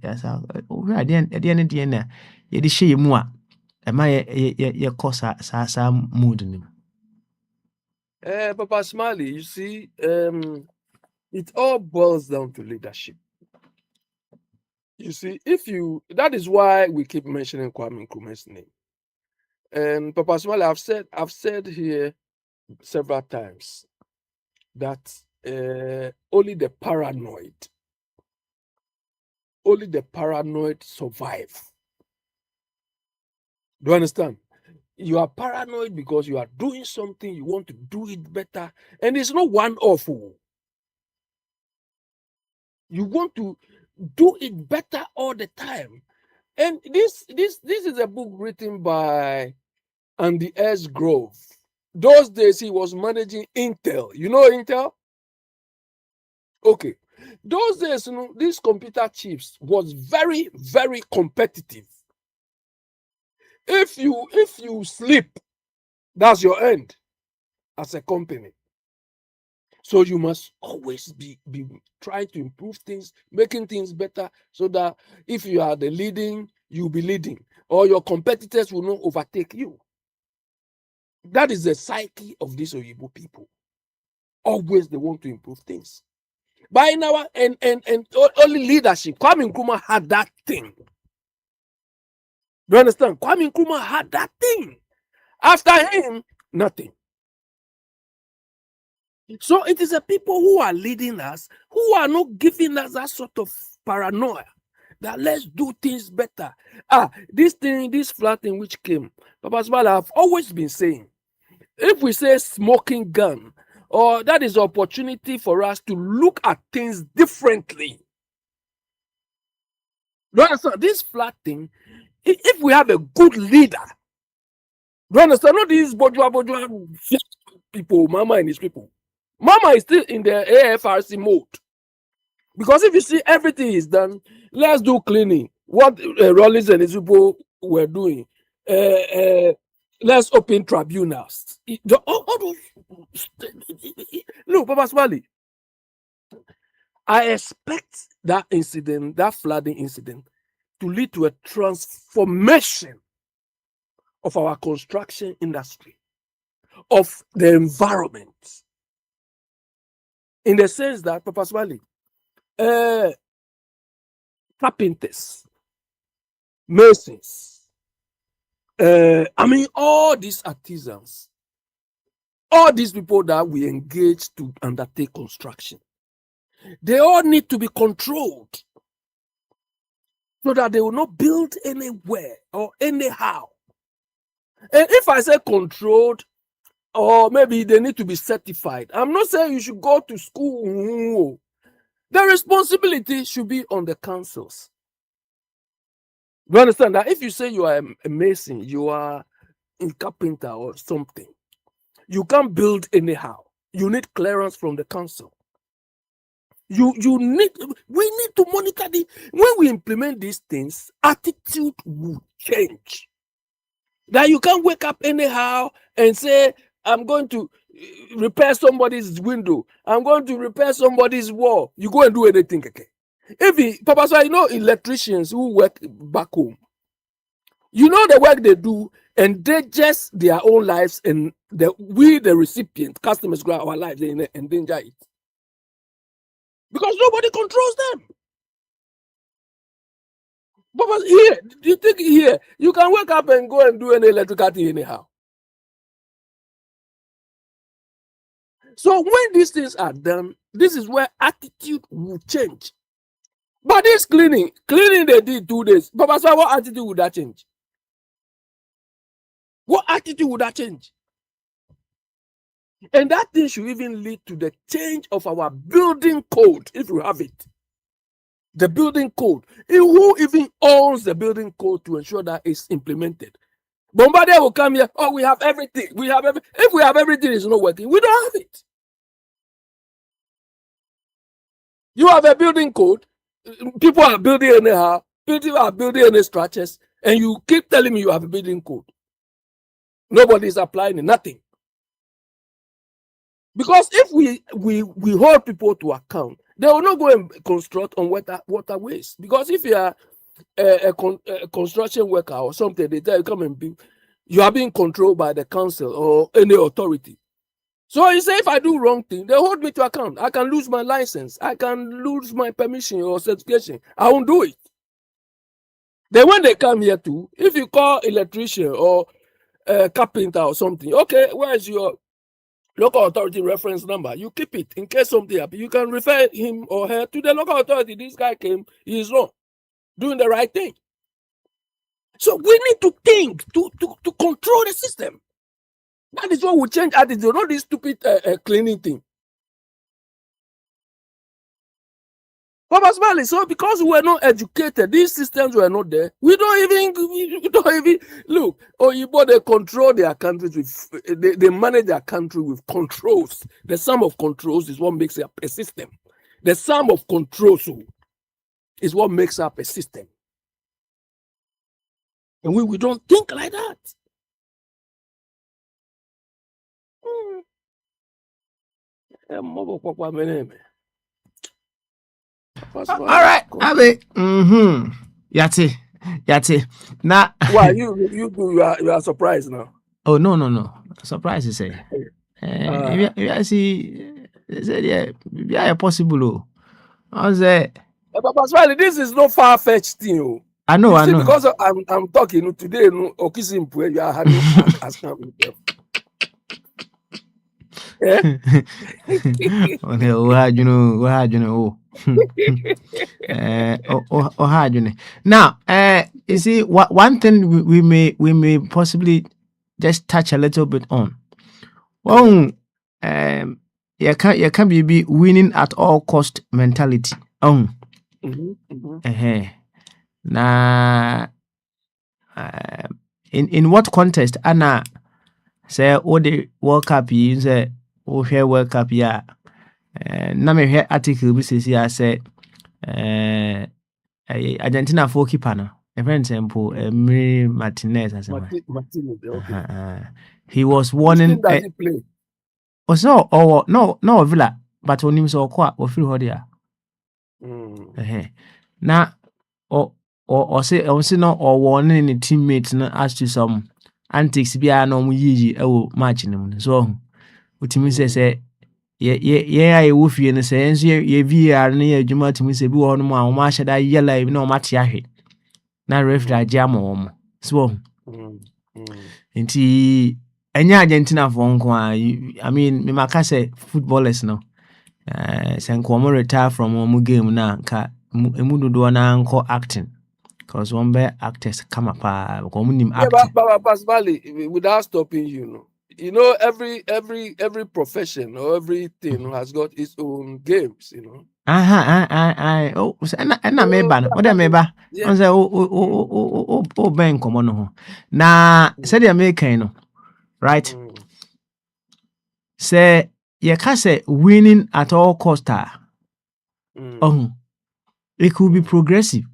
Oh, at the end of the end, ye she more. Am I your course some mood in him? Papa Smiley, you see, it all boils down to leadership. You see, that is why we keep mentioning Kwame Nkrumah's name. And Papa Smiley, I've said here several times that only the paranoid survive. Do you understand? You are paranoid because you are doing something, you want to do it better, and it's not one-off. You want to do it better all the time. And this is a book written by Andy S. Grove. Those days he was managing Intel. You know Intel? Okay. Those days, these computer chips was very, very competitive. If you sleep, that's your end as a company. So you must always be trying to improve things, making things better, so that if you are the leading, you'll be leading, or your competitors will not overtake you. That is the psyche of these Oyibo people. Always they want to improve things. By now, and only leadership. Kwame Nkrumah had that thing. Do you understand? Kwame Nkrumah had that thing. After him, nothing. So it is the people who are leading us who are not giving us that sort of paranoia that let's do things better. This flat thing which came, Papa Smile, I've always been saying, if we say smoking gun, or that is opportunity for us to look at things differently. Do you understand? This flat thing, if we have a good leader, do you understand? Not these bojua people, Mama and his people. Mama is still in the AFRC mode. Because if you see everything is done, let's do cleaning. What Rollins and his people were doing. Let's open tribunals. Look, Papa Smiley, I expect that incident, that flooding incident, to lead to a transformation of our construction industry, of the environment. In the sense that, Papa Smiley, carpenters, masons, all these artisans, all these people that we engage to undertake construction, they all need to be controlled so that they will not build anywhere or anyhow. And if I say controlled, or maybe they need to be certified, I'm not saying you should go to school. The responsibility should be on the councils. You understand that if you say you are a mason, you are a carpenter or something, you can't build anyhow. You need clearance from the council. We need to monitor when we implement these things, attitude will change. That you can't wake up anyhow and say, I'm going to repair somebody's window, I'm going to repair somebody's wall. You go and do anything, okay? Papa, so electricians who work back home, you know the work they do, and they just their own lives, and the recipient, customers, grow our lives, they endanger it. Because nobody controls them. Papa, here, do you think here, you can wake up and go and do any electrical thing anyhow? So when these things are done, this is where attitude will change. But this cleaning they did 2 days. Papa, so what attitude would that change? What attitude would that change? And that thing should even lead to the change of our building code, if you have it. The building code. Who even owns the building code to ensure that it's implemented? Bombardier will come here. Oh, we have everything. If we have everything, it's not working. We don't have it. You have a building code. People are building anyhow. People are building any structures, and you keep telling me you have a building code. Nobody is applying it. Nothing. Because if we hold people to account, they will not go and construct on waterways. Because if you are a construction worker or something, they tell you come and build, you are being controlled by the council or any authority. So you say if I do wrong thing, they hold me to account. I can lose my license. I can lose my permission or certification. I won't do it. Then when they come here too, if you call electrician or carpenter or something, okay, where is your local authority reference number? You keep it in case something happens. You can refer him or her to the local authority. This guy came, he is wrong, doing the right thing. So we need to think to control the system. That is what will change attitude, not this stupid cleaning thing. Papa Smiley, so because we were not educated, these systems were not there. We don't even look. They control their countries with, they manage their country with controls. The sum of controls is what makes up a system. The sum of controls is what makes up a system. And we don't think like that. All right, Abe. Yati. Now, why you are surprised now? Oh no. Surprise, you say. I see. Yeah, possible. I say, Papa Smiley, this is no far-fetched thing. Oh. I know, You I see, know. because I'm talking today, no, Okisimpu, you are having as Eh? Okay, you know. Hard, you know. Now, you see, one thing we may possibly just touch a little bit on. Oh, you can be winning at all cost mentality. Oh, na in what context? Anna say, all the World Cup yi say, oh, share World Cup ya. Na me hwɛ article bi sisi a sɛ Argentina fo keeper no ɛfrɛ no sɛ mpo Emiri Martinez asɛm a. Martinez, okay. He was Which warning team does he play? ɔsɛ ɔwɔ na ɔ Villa but onim sɛ ɔkɔ a ɔfiri hɔ de a na ɔse na ɔwɔ ne teammate no as to some antics biara na ɔmo yiyi ɛwɔ match no mu no so ɔho wotumi sɛ yɛn a yɛwɔ fie no sɛ yɛn nso yɛ VAR no yɛ adwuma tumi sɛ bi wɔ hɔ nom a wɔn ahyɛ da yɛ live na wɔn ate ahwɛ na referee agye ama wɔn so wɔn nti ɛnyɛ Argentina fo nko a I mean me maka sɛ footballers no sɛ nka wɔn retire from wɔn game na nka emu dodoɔ na nkɔ acting because wɔn bɛ actors kama paa because wɔn nim acting. But Pasmali, without stopping you know, every profession or everything has got its own games, you know. Oh, ɛna meba no wode meba ɔn sɛ o bɛn nkɔmmɔ no ho na sɛdeɛ mekan no right sɛ yɛka sɛ winning at all cost a ɔho it could be progressive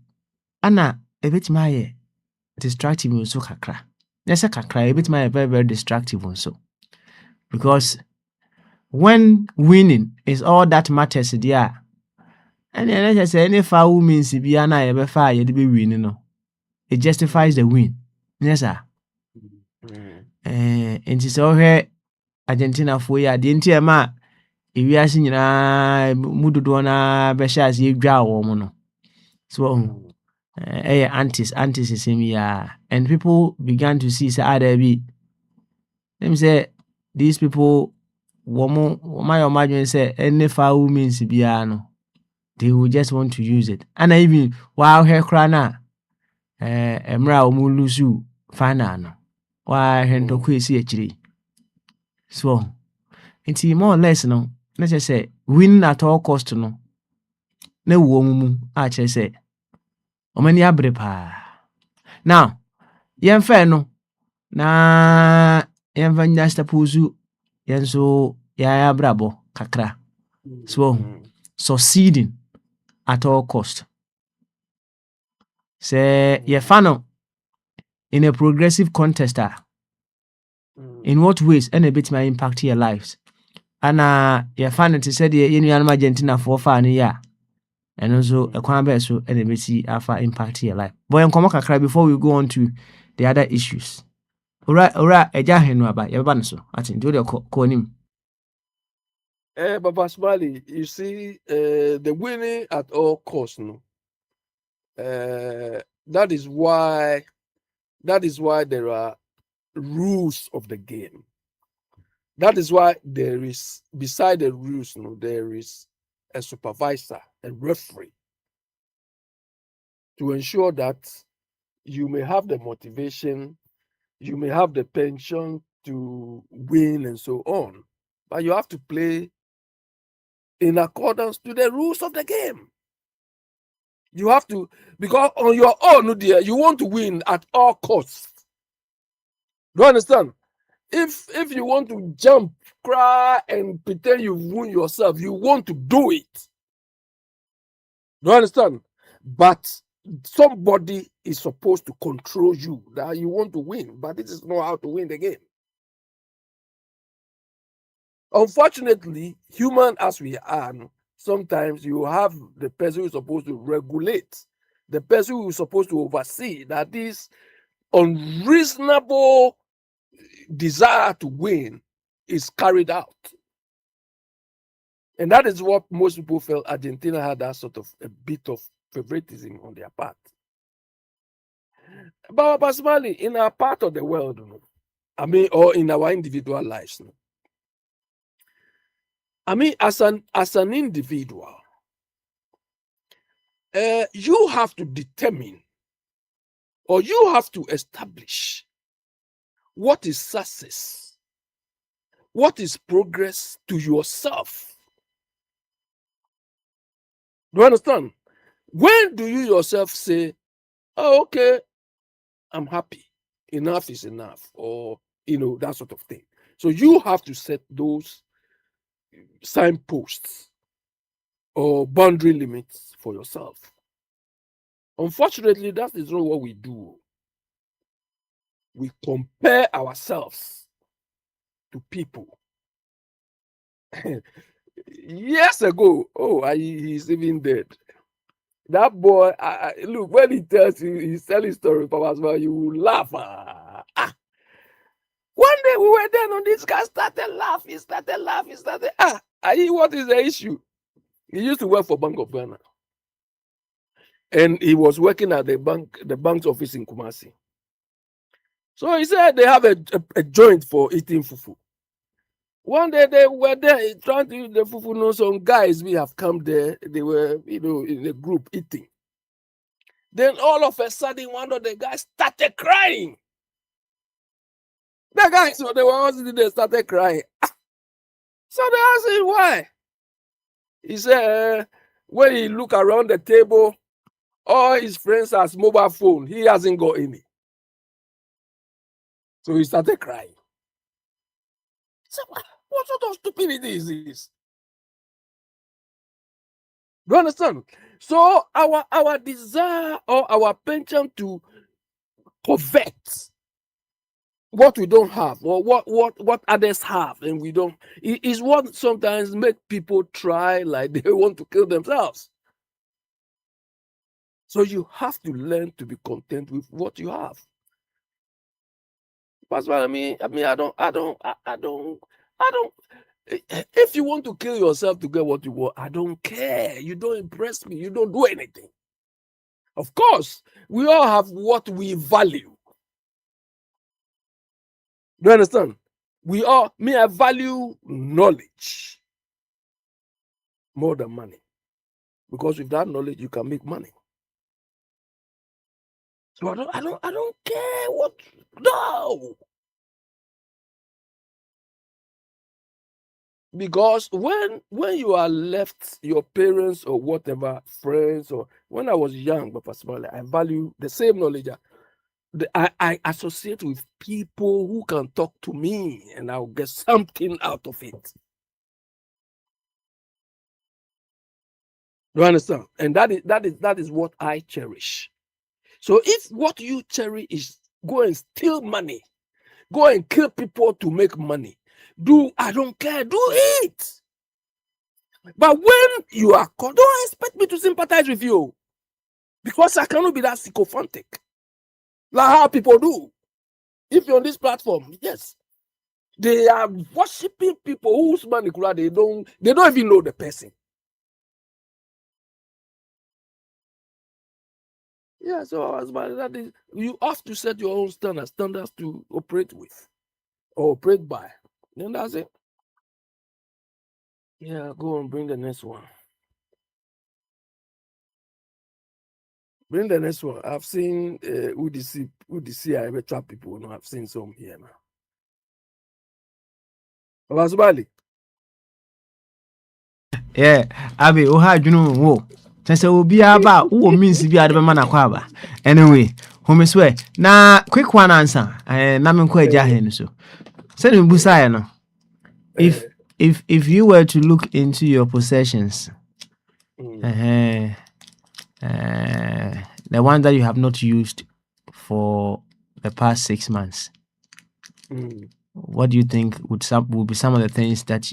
ana ɛbɛtumi ayɛ destructive nso kakra nyɛ sɛ kakra ɛbɛtumi ayɛ very very destructive nso because when winning is all that matters deɛ and then I say any foul means if you are not ever fire, you'd be winning. No, it justifies the win. Yes, sir. And it's all here Argentina for ya. The entire ma if you are seeing Mududona Beshas, you draw woman. So, antis is him, yeah. And people began to see, say, there be. Let me say, these people, woman, my imagine say, any foul means biano. They will just want to use it. And even while her crana, Emra Mulusu, Fanano, why Hento Quisi actually. So, it's more or less, no, let's just say, win at all cost, no. No woman, I just say, O many abrepa. Now, yen fair no, na yen vanyasta puzu, yen so ya brabo, kakra. So, succeeding at all cost. Say your funnel in a progressive contest. In what ways and a bit may impact your lives? And your funnel to say the Indian Argentina for fun, yeah. And also a quambe so and a bit see alpha impact your life. Boy, and come cry before we go on to the other issues. Alright, a jahen about your banso. I think do the call him. Papa Smiley, you see, the winning at all costs, no. That is why there are rules of the game. That is why there is, beside the rules, no, there is a supervisor, a referee, to ensure that you may have the motivation, you may have the pension to win and so on, but you have to play in accordance to the rules of the game. You have to, because on your own, dear, you want to win at all costs. Do you understand? If you want to jump, cry, and pretend you won yourself, you want to do it. Do you understand? But somebody is supposed to control you. That you want to win, but this is not how to win the game. Unfortunately, human as we are, sometimes you have the person who is supposed to regulate, the person who is supposed to oversee that this unreasonable desire to win is carried out. And that is what most people felt Argentina had that sort of a bit of favoritism on their part. But personally, in our part of the world, I mean, or in our individual lives, I mean, as an individual, you have to determine or you have to establish what is success, what is progress to yourself. Do you understand? When do you yourself say, oh, okay, I'm happy, enough is enough, or that sort of thing? So you have to set those signposts or boundary limits for yourself. Unfortunately, that is not what we do. We compare ourselves to people. Years ago, he's even dead. That boy, look, when he tells you, he's telling story, Papa, you will laugh. One day we were there, and this guy started laughing. What is the issue? He used to work for Bank of Ghana. And he was working at the bank's office in Kumasi. So he said they have a joint for eating fufu. One day they were there trying to eat the fufu. No, some guys we have come there. They were, in a group eating. Then all of a sudden, one of the guys started crying. The guys, so they were all sitting there, started crying. So they asked him why. He said, when he look around the table, all his friends has mobile phone. He hasn't got any. So he started crying. So what sort of stupidity is this? Do you understand? So our desire or our penchant to covet what we don't have or what others have and we don't is what sometimes make people try like they want to kill themselves. So you have to learn to be content with what you have. That's what I mean. I don't. If you want to kill yourself to get what you want, I don't care. You don't impress me. You don't do anything. Of course, we all have what we value. Do you understand? I value knowledge more than money. Because with that knowledge, you can make money. So I don't care what. No. Because when you are left, your parents or whatever, friends, or when I was young, but personally, I value the same knowledge. I associate with people who can talk to me and I'll get something out of it. You understand? And that is what I cherish. So if what you cherish is go and steal money, go and kill people to make money, I don't care, do it. But when you are caught, don't expect me to sympathize with you. Because I cannot be that sycophantic. Like how people do. If you're on this platform, yes. They are worshiping people whose money they don't even know the person. Yeah, so as that is, you have to set your own standards to operate with or operate by. Then that's it. Yeah, go on, bring the next one. Bring the next one. I've seen UDC, I ever trap people. No, I've seen some here now. Abasubali. Yeah, Abi, oha adwunu wo. Sense obi aba wo means bi ade be mana kwa aba. Anyway, home swear. Na quick one answer. Na me kwa agya hen so. Say me busa no. If you were to look into your possessions, the one that you have not used for the past 6 months, what do you think would be some of the things that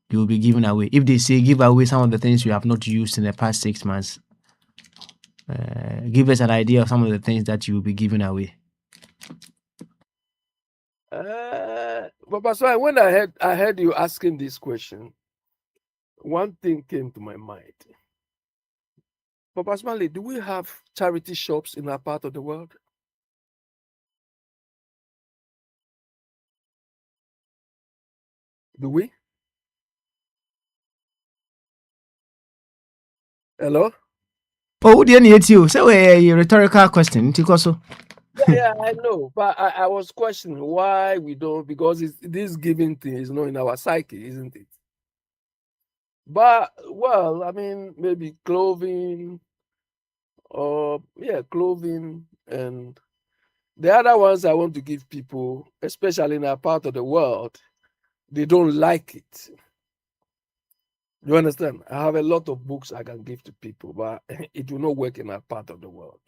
you will be giving away? If they say give away some of the things you have not used in the past 6 months, give us an idea of some of the things that you will be giving away. But so when I heard you asking this question, one thing came to my mind. Papa Smiley, do we have charity shops in our part of the world? Do we? Hello? Oh, dear, you say a rhetorical question. Tikoso. Yeah, I know, but I was questioning why we don't, because this giving thing is not in our psyche, isn't it? But well, I mean, maybe clothing, or yeah, clothing, and the other ones I want to give people, especially in our part of the world, they don't like it. You understand? I have a lot of books I can give to people, but it will not work in our part of the world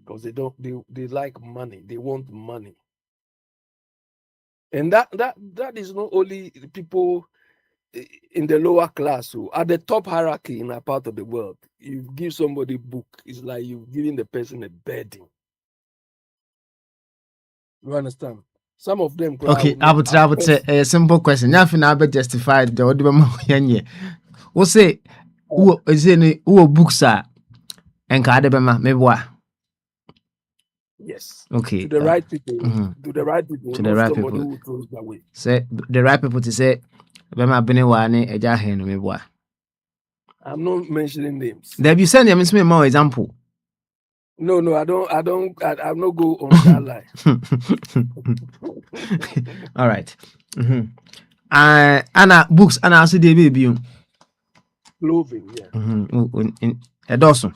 because they like money. They want money, and that is not only the people in the lower class. So at the top hierarchy in our part of the world, you give somebody a book, it's like you're giving the person a burden. You understand? Some of them cry. Okay, I would say a simple question. Nothing now be justified the order. We'll say, who is any who books are and Kadabema, maybe what? Yes. Okay. To the right people. mhm. To the right people. To Not the right somebody people. who throws it away. Say the right people to say, Bema Benewane, a jahen, maybe what? I'm not mentioning names. There be send me more example. No, I'm not go on that line. All right. Anna books and I see the baby. Clothing, yeah. A dozen.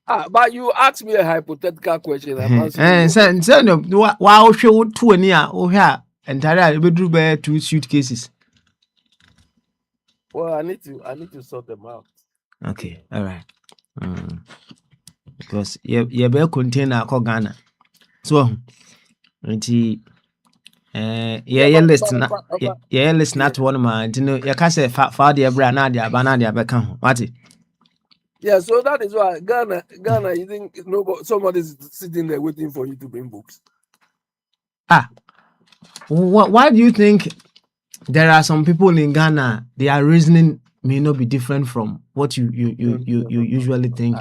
But you asked me a hypothetical question. I'm And answering. send wow, show 2 near oh here entirely bedroom bear 2 suitcases. Well, I need to sort them out. Okay, all right. Because you bear contain a Ghana. So, yeah, listen, yeah, listen to one man. You know, you can't say far the brand, Nadia, Banadia, Beckham. What it? Yeah, so that is why Ghana, you think somebody's sitting there waiting for you to bring books. Why do you think there are some people in Ghana, their reasoning may not be different from what you usually think?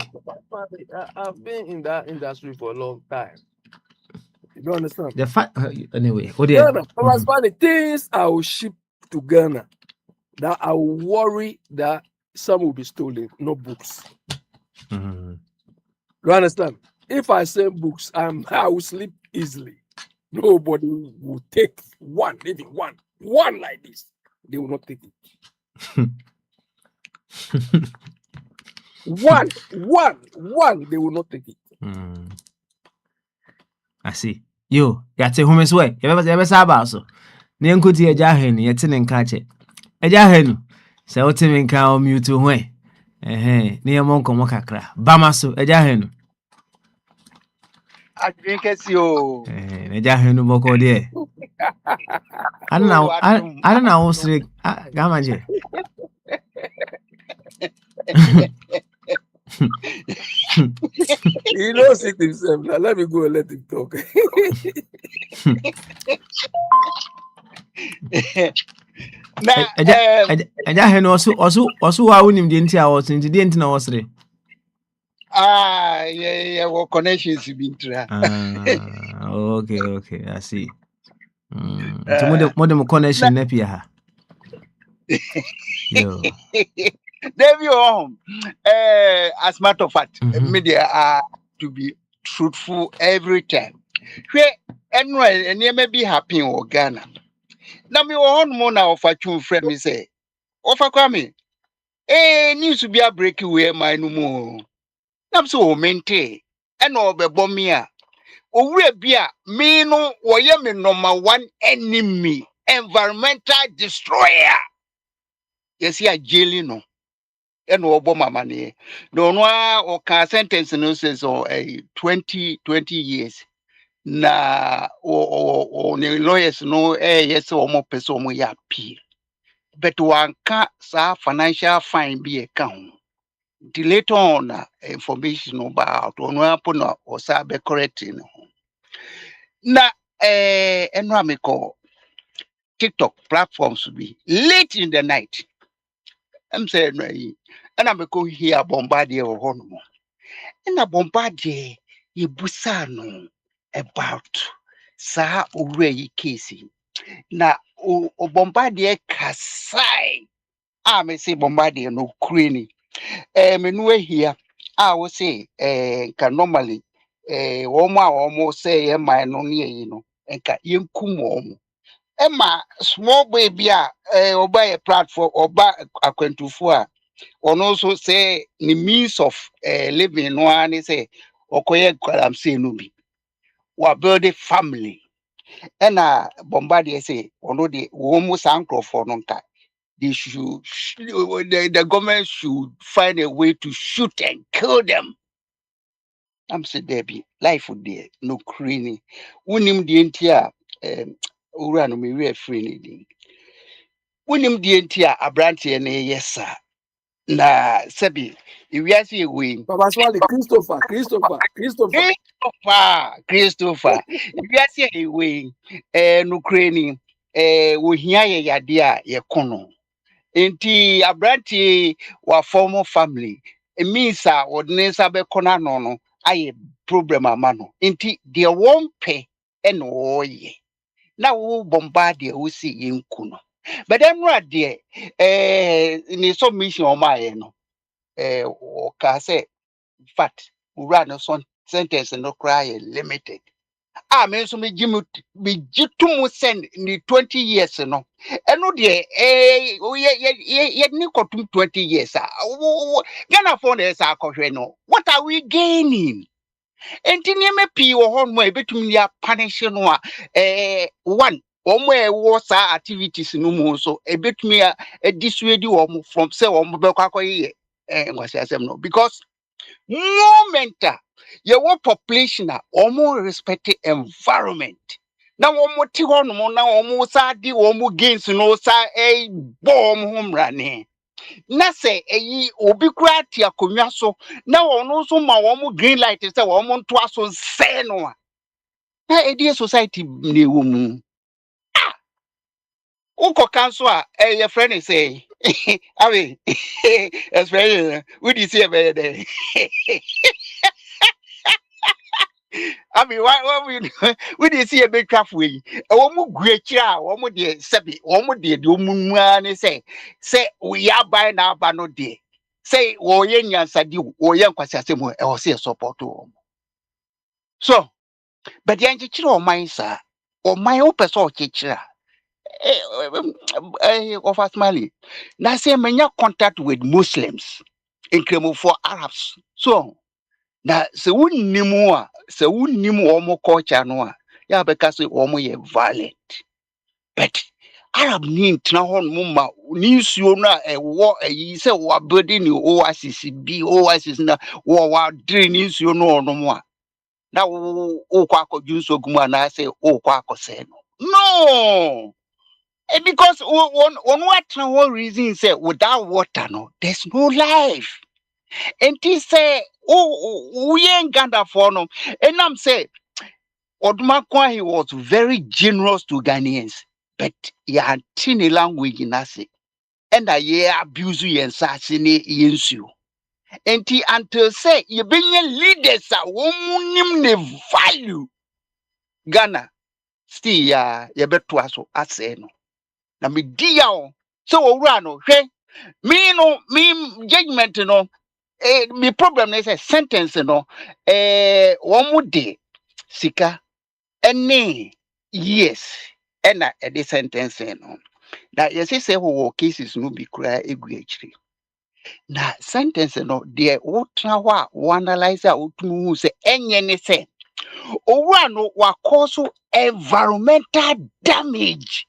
I've been in that industry for a long time. You don't understand? The fact, anyway, oh dear. Ghana, the things I will ship to Ghana that I will worry that some will be stolen, no books. You understand? If I send books, I will sleep easily. Nobody will take one, even one like this. They will not take it. one, they will not take it. I see. You got to home as well. You ever say about so? Name could be a jahen, yet in catch it. A jahen. So, Tim cow mute to way. Near Monko Mokakra. Bamaso, a jahen. I drink as you. A jahen boko dear. I don't know, what's the Gamaje. He knows it himself. Now let me go and let him talk. Jahen also, I wouldn't be into our since the didn't know what's there. Yeah, what connections you been to? Okay, I see. Modern connection, Nepia. There you are. As a matter of fact, media are to be truthful every time. Anyway, and you may be happy in Ghana. Now, me one more now of a true friend, me say, offer coming. News to be a breakaway, my no more. I'm so maintain. And all the bombia. Oh, we be a me no, or me number one enemy, environmental destroyer. Yes, ya jailing no. And obo money. No one or can sentence no says or a 20 years. Na or lawyers no yes or more person we appeal. But one can't sa financial fine be account. The later on information about on one or sabe correcting. Na enramiko TikTok platforms will be late in the night. I'm saying, and I'm going here bombardier or honor. And a bombardier, you busano about Sa Ure Casey. Na o bombardier kasai. May say bombardier no creamy. Meanwhile here, I will say, can normally, almost say, my no near, and can you come Emma, small baby, or buy a platform or buy a quentufour, or also say the means of living one say, or quiet, I'm saying, Nubi, or build a family. And Bombardier say, or no, the almost uncle for nonka. They should, the government should find a way to shoot and kill them. I'm saying, Debbie, life would be no creamy. Unim the entire, Urano, me free. Wonim die nti a abrante na yes sir na sabi iwiase ewe Papa Swale, Christopher. Christopher iwiase ewe nukreni wohia ye yade a ye kono enti abrante wa former family it means a wodne sa be kona no aye problem amano enti de wonpe eno oye na wo bombard wo si yenku no. But then right there, in the submission on my no, can say fat, run some sentence and no cry limited. I mean, so me Jimmy be jitum send in the 20 years, no, and no dear, yet Nico 20 years. Gonna phone us, no. What are we gaining? Enti nneɛma pii wɔ hɔ nom a ebetumi ya punish no a one wɔn a ɛwɔ saa activities no mu nso ebetumi a dissuade wɔn from sɛ wɔn bɛkɔ akɔyɛ nwasi asɛm no because moment a yɛwɔ population a wɔn respect environment na wɔn te hɔ nom na wɔn saa di wɔn gains no saa bɔ wɔn ho mmrane. Na say obi kura ti akonwa so na wono so ma wo mu green light say wo mu nto aso say no a na edi society na ewo mu uko kanso a your friend say awe especially we dey see about there I mean, why we dey see a big craft way. A woman great child, woman dear, Sabi, woman dear, do moon say we are buying our bano dear. Say, or yan sadi, or young Quasasimo, or say a support to him. So, but the anti-chill mine, sir, or my open soul teacher. Of us, Mali. Now, say, many contact with Muslims in Kremo for Arabs. So, na se wonni mu a se wonni mu omo culture no a ya beka se omo ye violent but Arab ni ntena ho no ma ni nsuo no a ewo ayi se wa body ni oasis na wa dre ni nsuo no no mu a na wo kwa akọju nsuo gumu na se wo kwa akọse no because one atena ho reason say without water no there's no life. And he say, we ain't Ganda for no. And I'm say, Odumakwa, he was very generous to Ghanaians, but he had tiny language in us. And I abuse you and assassinate you. And he until say, you bring your leaders a woman the value. Ghana, still you bet to us as no. Na me dia so run okay. Me judgment no. My problem is a sentence no one more day sika any yes and a sentence no that you say who cases no be cry actually na sentence no there what now analyze out who say any say over no wa cause environmental damage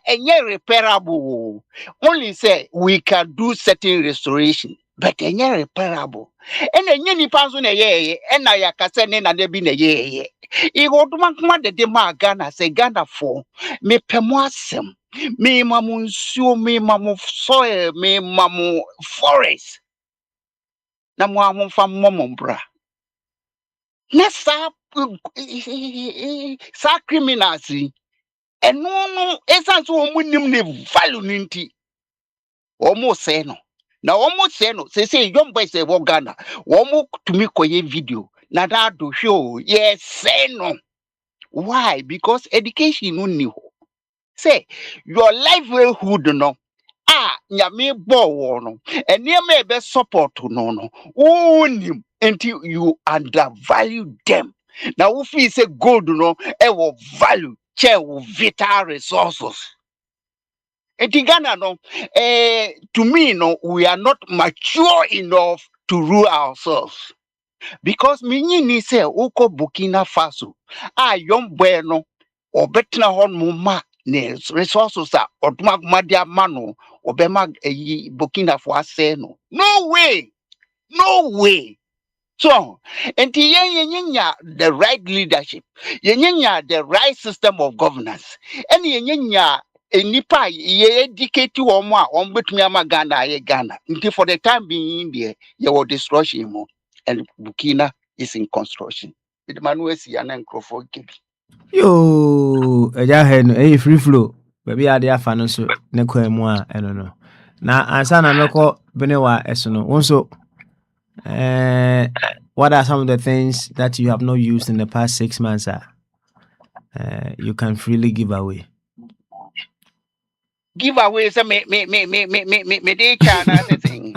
and repairable only say we can do certain restoration but repairable and any person and I can say na de bi na ye e go do man kuma de ma Ghana say Ghana for me pemo asem me mamu nsuo me mamu soil me mamu forest na mo amfa momombra na sa criminals And no, essence woman value ninety. Almost say no. Now almost say no. Say young boy say what Ghana. Almost to me koye video. Now that do show. Yes, say no. Why? Because education no new. Say your livelihood no. Nyame bo no. And near me be support no. Unim until you undervalue them. Now if we say gold no, will value share vital resources. And Ghana no, to me no, we are not mature enough to rule ourselves. Because ni say oko Burkina Faso, young boy no, or better hon muma ne resources are or madia mano or bema Burkina Faso no. No way, no way. So, and the right leadership, the right system of governance, and nipa ye educate you on between Ghana Ghana. Until for the time being there, you will destroy him, and Burkina is in construction. It manuals yana microphone kebi. Yo, eja he no, free flow. Baby ade afa no so ne kwa mu a eno no. Na ansa na meko bene wa eso no. Wonso what are some of the things that you have not used in the past 6 months you can freely give away? Give away some me de chana thing.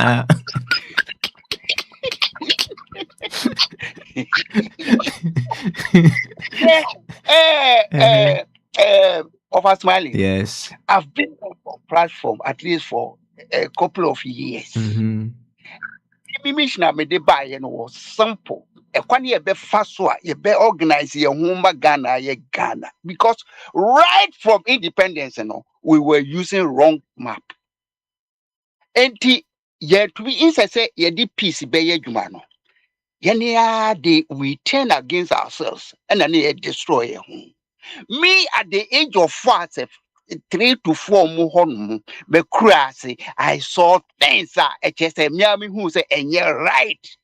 Of us smiling. Yes. I've been on the platform at least for a couple of years. Mm-hmm. Me de buy and was simple. A one year be fast you be organize your home Ghana, Ghana. Because right from independence, we were using wrong map. And yet we say ye di peace be ye jumano. We turn against ourselves and then they destroy home. Me at the age of 4, 3 to 4 more but crazy. I saw things that just a miami who say and you're right.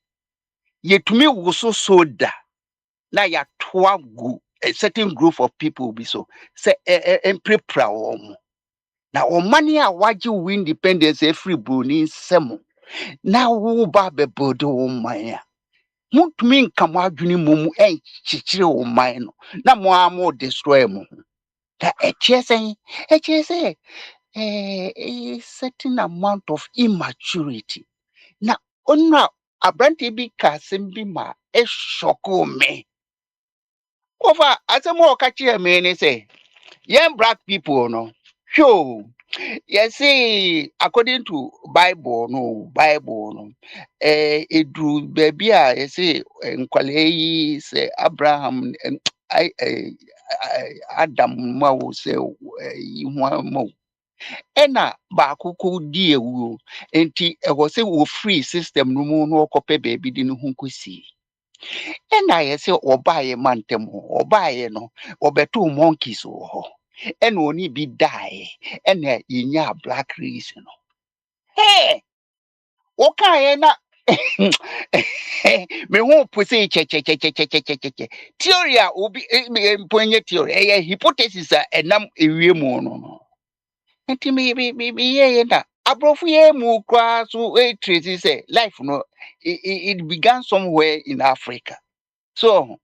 Yet to me was so that now you're 12 a certain group of people will be so say and prepare now on money I watch you independence every Bruni semo. Now who babe bodo my Muntumi nka mo adwene mom enchichire wo man no na mo amo destroy mo ta echiese a certain amount of immaturity na onna abrante bi ka bi ma e shoko me over asemo ka kire me ni say young black people no show. Yes, see, according to Bible, Edru baby, I say, Nkwale say Abraham, Adam, Mao say, Mo. Ena bakuku die wu enti was a free system no mu no kope baby di no hunkusi. Ena ye say obaye mantem obaye no obeto monkeys wo. And only be die and in your black reason. Hey, okay, na me won't say theory will be point theory, a hypothesis and num a remono. And to me, yeah, above ye move class who tracy say life no, it began somewhere in Africa. So,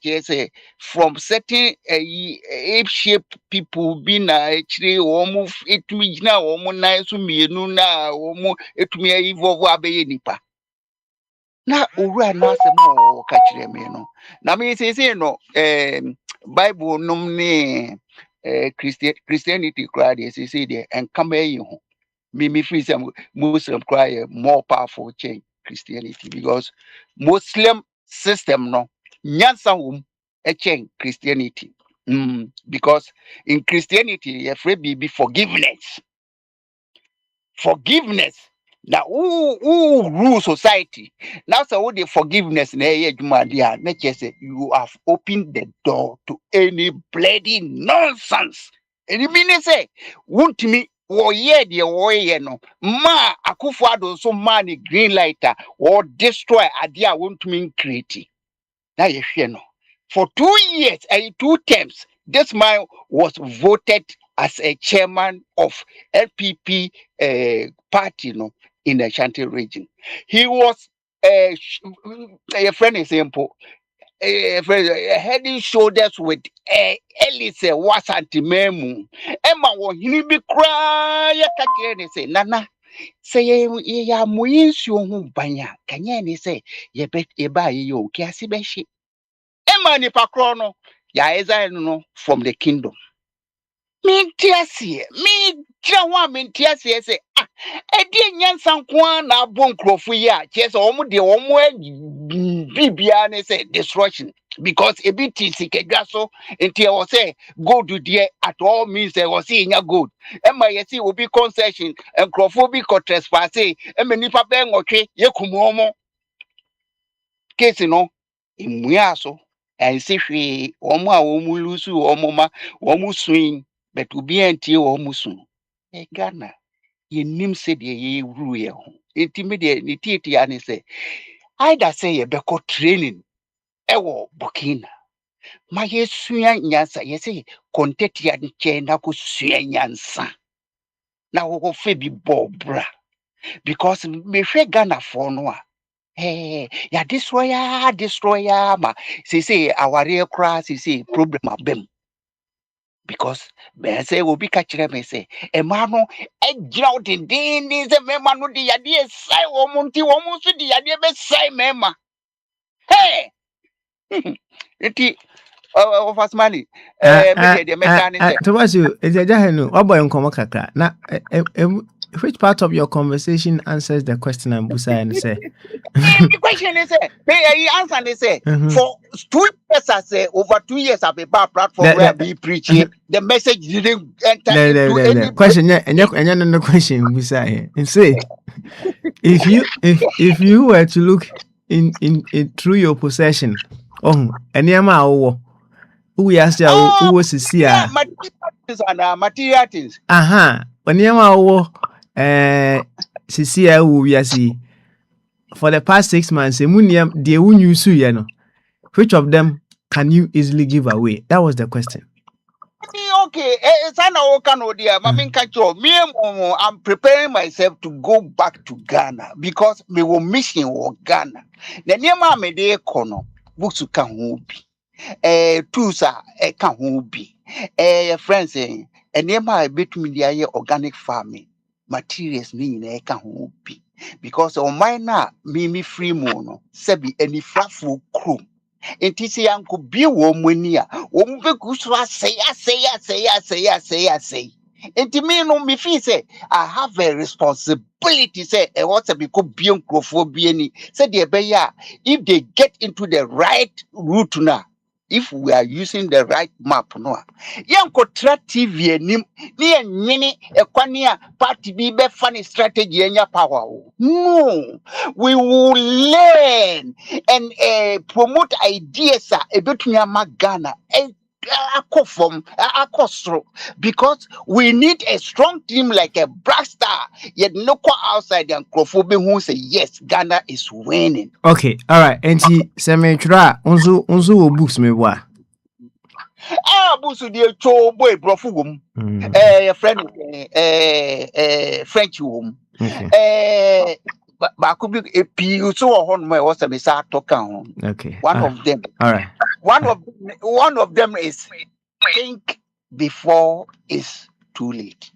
just say from certain ape-shape people being actually almost it means now almost nice to me, no, now almost it me evolve abe nipa. Na ura na se mo catch them, Na me say no, Bible num ne Christianity cry they say there and come here me free some Muslim cry more powerful change Christianity because Muslim system no nyansa wom change Christianity because in Christianity you free be forgiveness now who rule society now so the forgiveness na dia na say you have opened the door to any bloody nonsense and it mean say won't me ye the warrior no ma akufo so man green lighter or destroy idea won't mean create. Now you hear no. For 2 years and 2 terms, this man was voted as a chairman of LPP party, in the Ashanti region. He was a friend example. Head and shoulders with Elise Wasanti Memu. Emma won he be cry and say, Nana, say ya muins you banya. Can ye say ye bet ye buy you Cassie Beshi? Emma nipa chrono, ya eza no from the kingdom. Me tiasie, me jawa me tiasie say ah e nyansan kwa na bon krofo ya chese omo de omo bibia ne say destruction because e bi tisikadwa so enti e wo say gold there at all means e wo say nya gold e ma ye see obi concession en krofo bi ko trespass e me nipa be nwotwe ye kumu omo case no imua so en se hwe omo a omo lusu omo ma omo swing but obi antie omo so e Ghana ye nim se de ye ru ye ho enti me de ni tieti ya ne se either say ye beko training e wo Burkina ma ye sua nyansa ye se konteti ya nche na ko sua nyansa na wo fe bi bobra because me hwe Ghana for no a ya destroyer ma say aware kra say problem abem because me say obi ka kire me say e ma no e gira odin say me ma no de yade sai wo mo nti wo mo so de yade be sai me ma hey enti first money me de me ka ne say Thomas, you is a jahenu. What boy unkomo kakra? Na which part of your conversation answers the question and Busa and say? The question is, he answer and say, for 2 years, I say, over 2 years, I've been back platform where I be preaching. The message didn't enter into any question. And the question Busa here and say, if you were to look in through your possession, any amount who we asked who was here, material things. When you are Sisia who we see for the past 6 months, they won't use you. Which of them can you easily give away? That was the question. Okay, it's an okano dear. I'm preparing myself to go back to Ghana because me will mission or Ghana. The name me de kono books can be. Tusa can be. Friends and name I bit me the organic farming materials mean can be because on mine now me free mono sebi any flafu crew. Enti se yanko bi wo mani a wo mbeku so asey. Enti me no me feel say I have a responsibility say e what be ko bi nkrofo bi ani say de be ya if they get into the right route now. If we are using the right map no yanko tra TV anim ni enwene ekwani a party bi be funny strategy enya power no we will learn and promote ideas ebetumi amagana because we need a strong team like a Black Star. Yet no go outside and Crawford who say yes, Ghana is winning. Okay, all right. And see, Semetra, unzo books me wa. Books the cho boy brofugum. Friend, French womb. But could be a pew so on my was a start talking. Okay. One of them. All right. One of them is think before it's too late.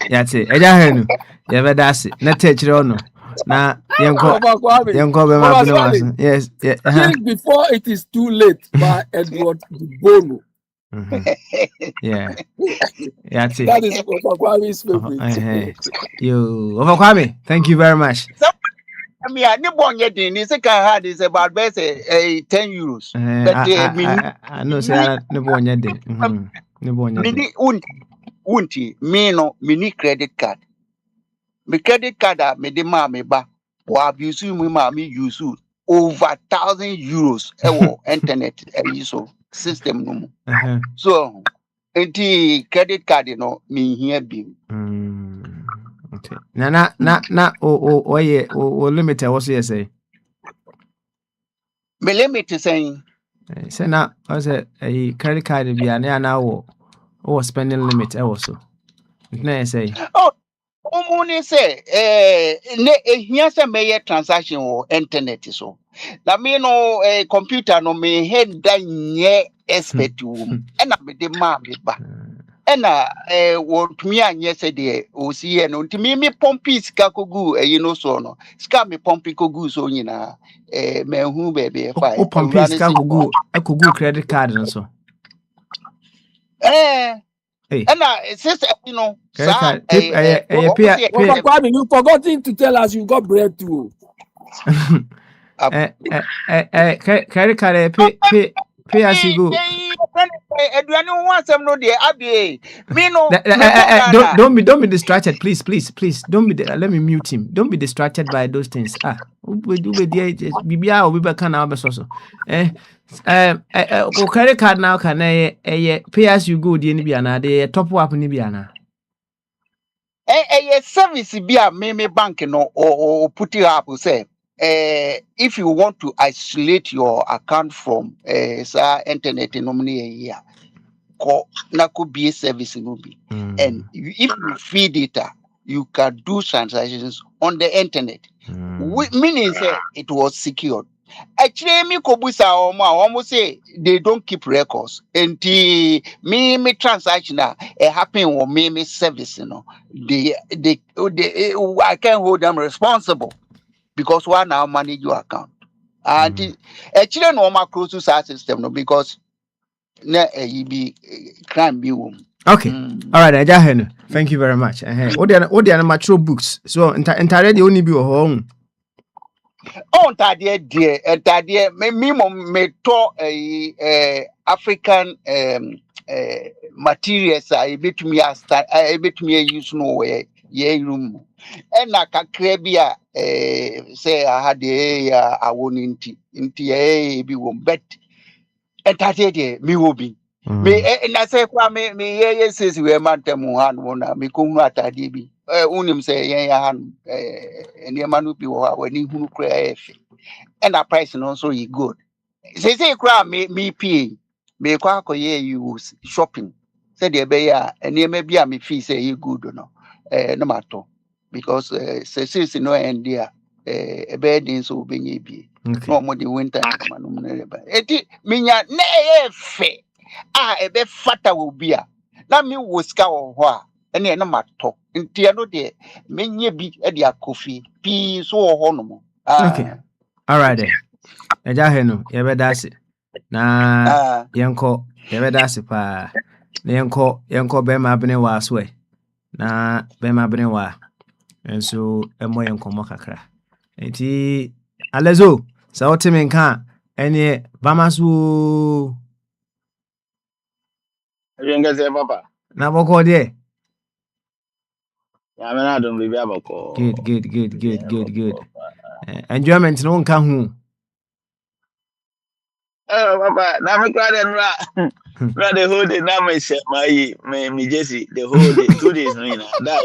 That's it. Ejahenu. Yeva that's it. Na techre ono. Na yenko be yes. Think before it is too late by Edward Bono. Yeah. That's it. That is Kwami's favorite. Kwame, thank you very much. I mean, I never get in. The second hand is about best 10 euros. But I know say I never get it. Unti me no mini credit card. My credit card me de ma me ba. Wa abuse me ma me use over 1,000 euros internet so system no. So credit card no me here be. Okay. Na limit was say. Me limit saying Say now, I say a credit card be an now or spending limit also. No, say. Oh, Omuni say, here say may transaction or internet so. That mean no computer no me head danye expert room. And I be the man be ba. And what me and yesterday o see no to me pompi ska kogu you know so no. Ska me pompi kogu so nyina me hu baby O fine. pumping ska could go credit card and so. Hey, And sister, you know, credit sir, card tip a almost here. Papa Kwame, you forgotten to tell us you got bread too. credit card pay as you go. Eduane wants some no dear Abby. Me no, me pogana. Don't be distracted, please. Don't be. Let me mute him. Don't be distracted by those things. We do with the BBA or we back on our so. Credit card now can pay as you go. The Nibiana, the top up Nibiana. Service be a me bank no or put it up say. If you want to isolate your account from internet nominee na could be a service no be. And if you feed data, you can do transactions on the internet. Meaning say it was secured. Actually, me kobusa almost say they don't keep records. And me transaction happen or me service, you know. They I can hold them responsible because one now manage your account. And actually no more close to that system no because na be crime be wom. Okay. All right, Ajaheno. Thank you very much. What are mature books? So entirely the only be home. Oh, Tadia, me to African materials I bit me use no way ye room. And I can crabia say I had I won't inti be won bet. And Tadia, me will be. Me and I say, me ye says we are Mantamuhan, one, me come at Adibi. Unim say, yan, and your man will be when you cry. And that price also is good. Say me pay me kwa you shopping. Say the be and may be a me fee say you good or no no matter because say no end there a bed in so be no more the winter man minya na fe e be fata will be a na me wo ska wo ho a ene no matter ntia no de menye bi e de akofi pi so wo ho no mo Okay. All right then. Ajaheno, yebedasi. Na yenko yebedasi pa. Na yenko bema abene wa aswe. Na bema abene wa. Enso emo yenko mo kakra. Enti alezo, sa otime nka enye bamasu Yengeze papa. na boko de. Ya me na dum bibi abako. Good. Enjoyment no nka hu. Papa, na me cry den ra. Ra the whole day na me share my Jesse the whole day 2 days no ina. Da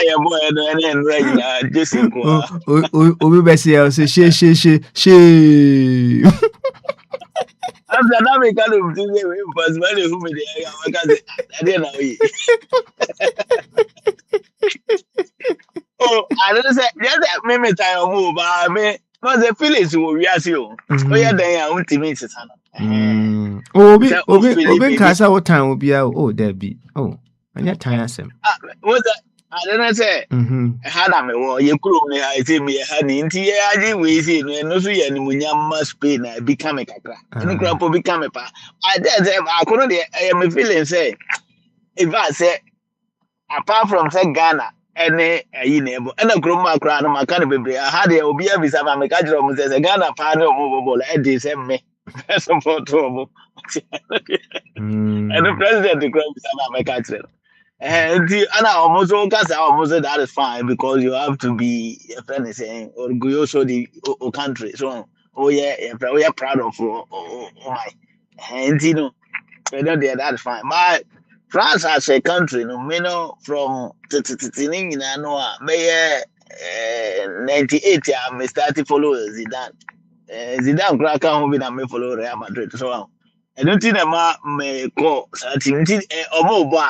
ye boy no ene ra ina Jesse ko. Obi besi e say she. After na me kind of thing we pass when who me dey I can say dey na we. Oh, I don't say just me time move ba me no the feelings wo wi ase o. O ye dan ya untimi sesa no. Obi kasa what time obi a oh there be. Oh, anya time asem. What I don't say. Had me wo ye kuro me I say me ha ni nti ye age we say no so ye ni munyam Spain na become kakra. Ni kura po become pa. I say akono de me feeling say if I say apart from say Ghana any ayi na ebo na kuro ma kura no maka no bebre ha de obi a bisa ma me ka jiro mo say Ghana pa no mo bobolo e dey say me support mo. And the president the kura bisa ma me ka jiro. And almost that is fine because you have to be a friend saying or go also the country. So we are proud of my and that is fine. My France as a country, from 98 I started following Zidane. Zidane kura ka ho bi na me follow Real Madrid so I don't think ma me call team omo bo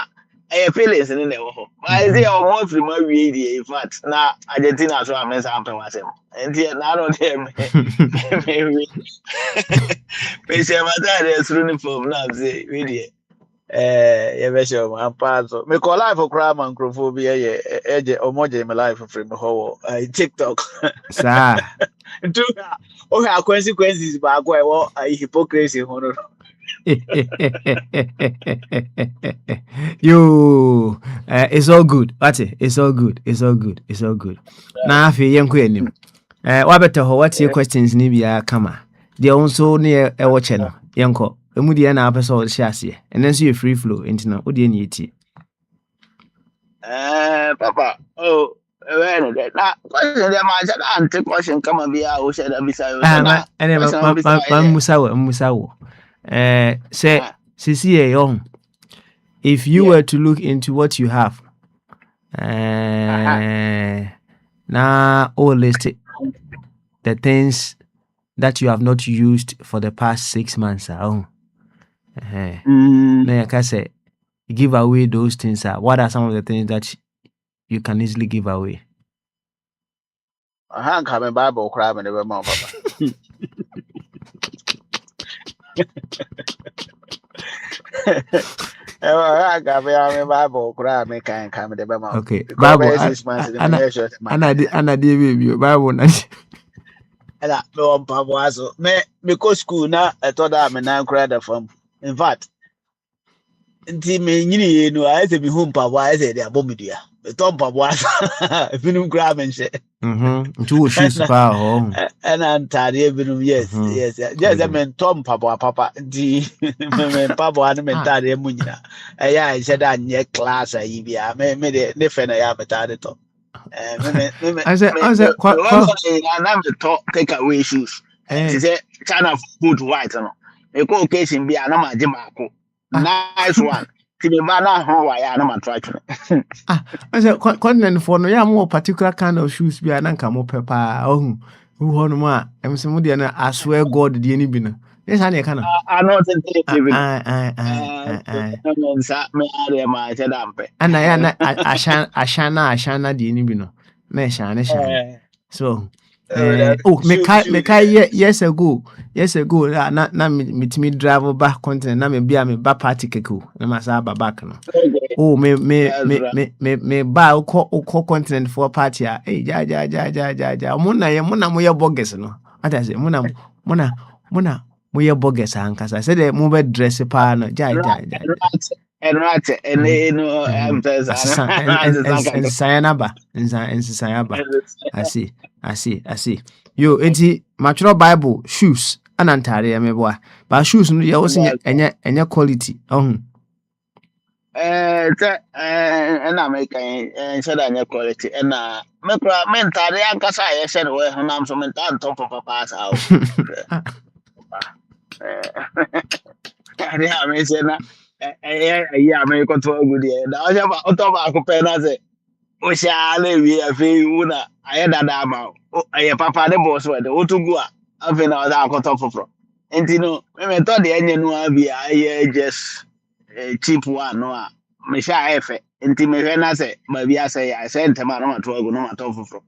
a feelings in the ho I say omo free ma wie di in fact na Argentina so am say am pe wasem enti na no dey me me say ma that is running from now say we dey you be sure man pass me call life for crime and microphobia eje omo je me life free me ho TikTok Sir. ntu o have consequences ba go e wo hypocrisy ho no. Yo, it's all good. What's it? It's all good. It's all good. It's all good. Now, if you young what better? What's your questions? Nibia, come on. They also near a watch channel. Yanko, a moody and episode chassis, and then see a free flow into no. What do you need? Papa, oh, well, that question them answer and question come and be out said beside Ah, and then Musawo. Say, Sisi, young. If you were to look into what you have, now all listed the things that you have not used for the past 6 months. Now you can say give away those things. What are some of the things that you can easily give away? I can't come in Bible crab and never more, Papa. I got me Bible crab, me can't come in the Bama. Okay, Bible. Anna, baby, Bible. And I know Papa, so me go school now. I thought I'm a 9 grade from. In fact, nti me nyini ye no I say be home Papa, I say they are bombia. The top Papa, if you grab and say. Two shoes power home. And I'm tired, yes. Yes, I mean Tom Papa, the Papa, and mentality munina. I said I near class, I made it different. I have a tired. I said, I'm the top take away shoes. She said, China food white. A co occasion be an amajimako. Nice one. To be banana, how I am attraction. I said, continent for no more particular kind of shoes be an uncle pepper. Oh, who on ma? I'm somebody and I swear God, the any binner. Yes, I can. I know and I shana the any binner. Me shana. So, years ago, na me travel back continent, na me be a me back party keku, na masaba back no. Oh, me ba uko continent for party. Hey, ja. Muna moya bogus no. What I say, muna moya bogus ankasa. I said the move dress pa no. Ja. And you know, I'm Sayana. I see. Yo, enti natural Bible shoes anantare me boa. But shoes no you also enya quality. And I make said I quality and make mentally ankasa I said we honam so mental top of papa's house. I mean say na yeah me ko to good here. Na o jaba o to ba ko pe na say o sha na wi afi una aye dada ma o aye papa de boss we de o to go afi na o da ko to foforo. Enti no me to de enye no abi aye just cheap one no a me sha efe enti me hwe na say ma bi ase I say ntema no ma to go no ma to foforo.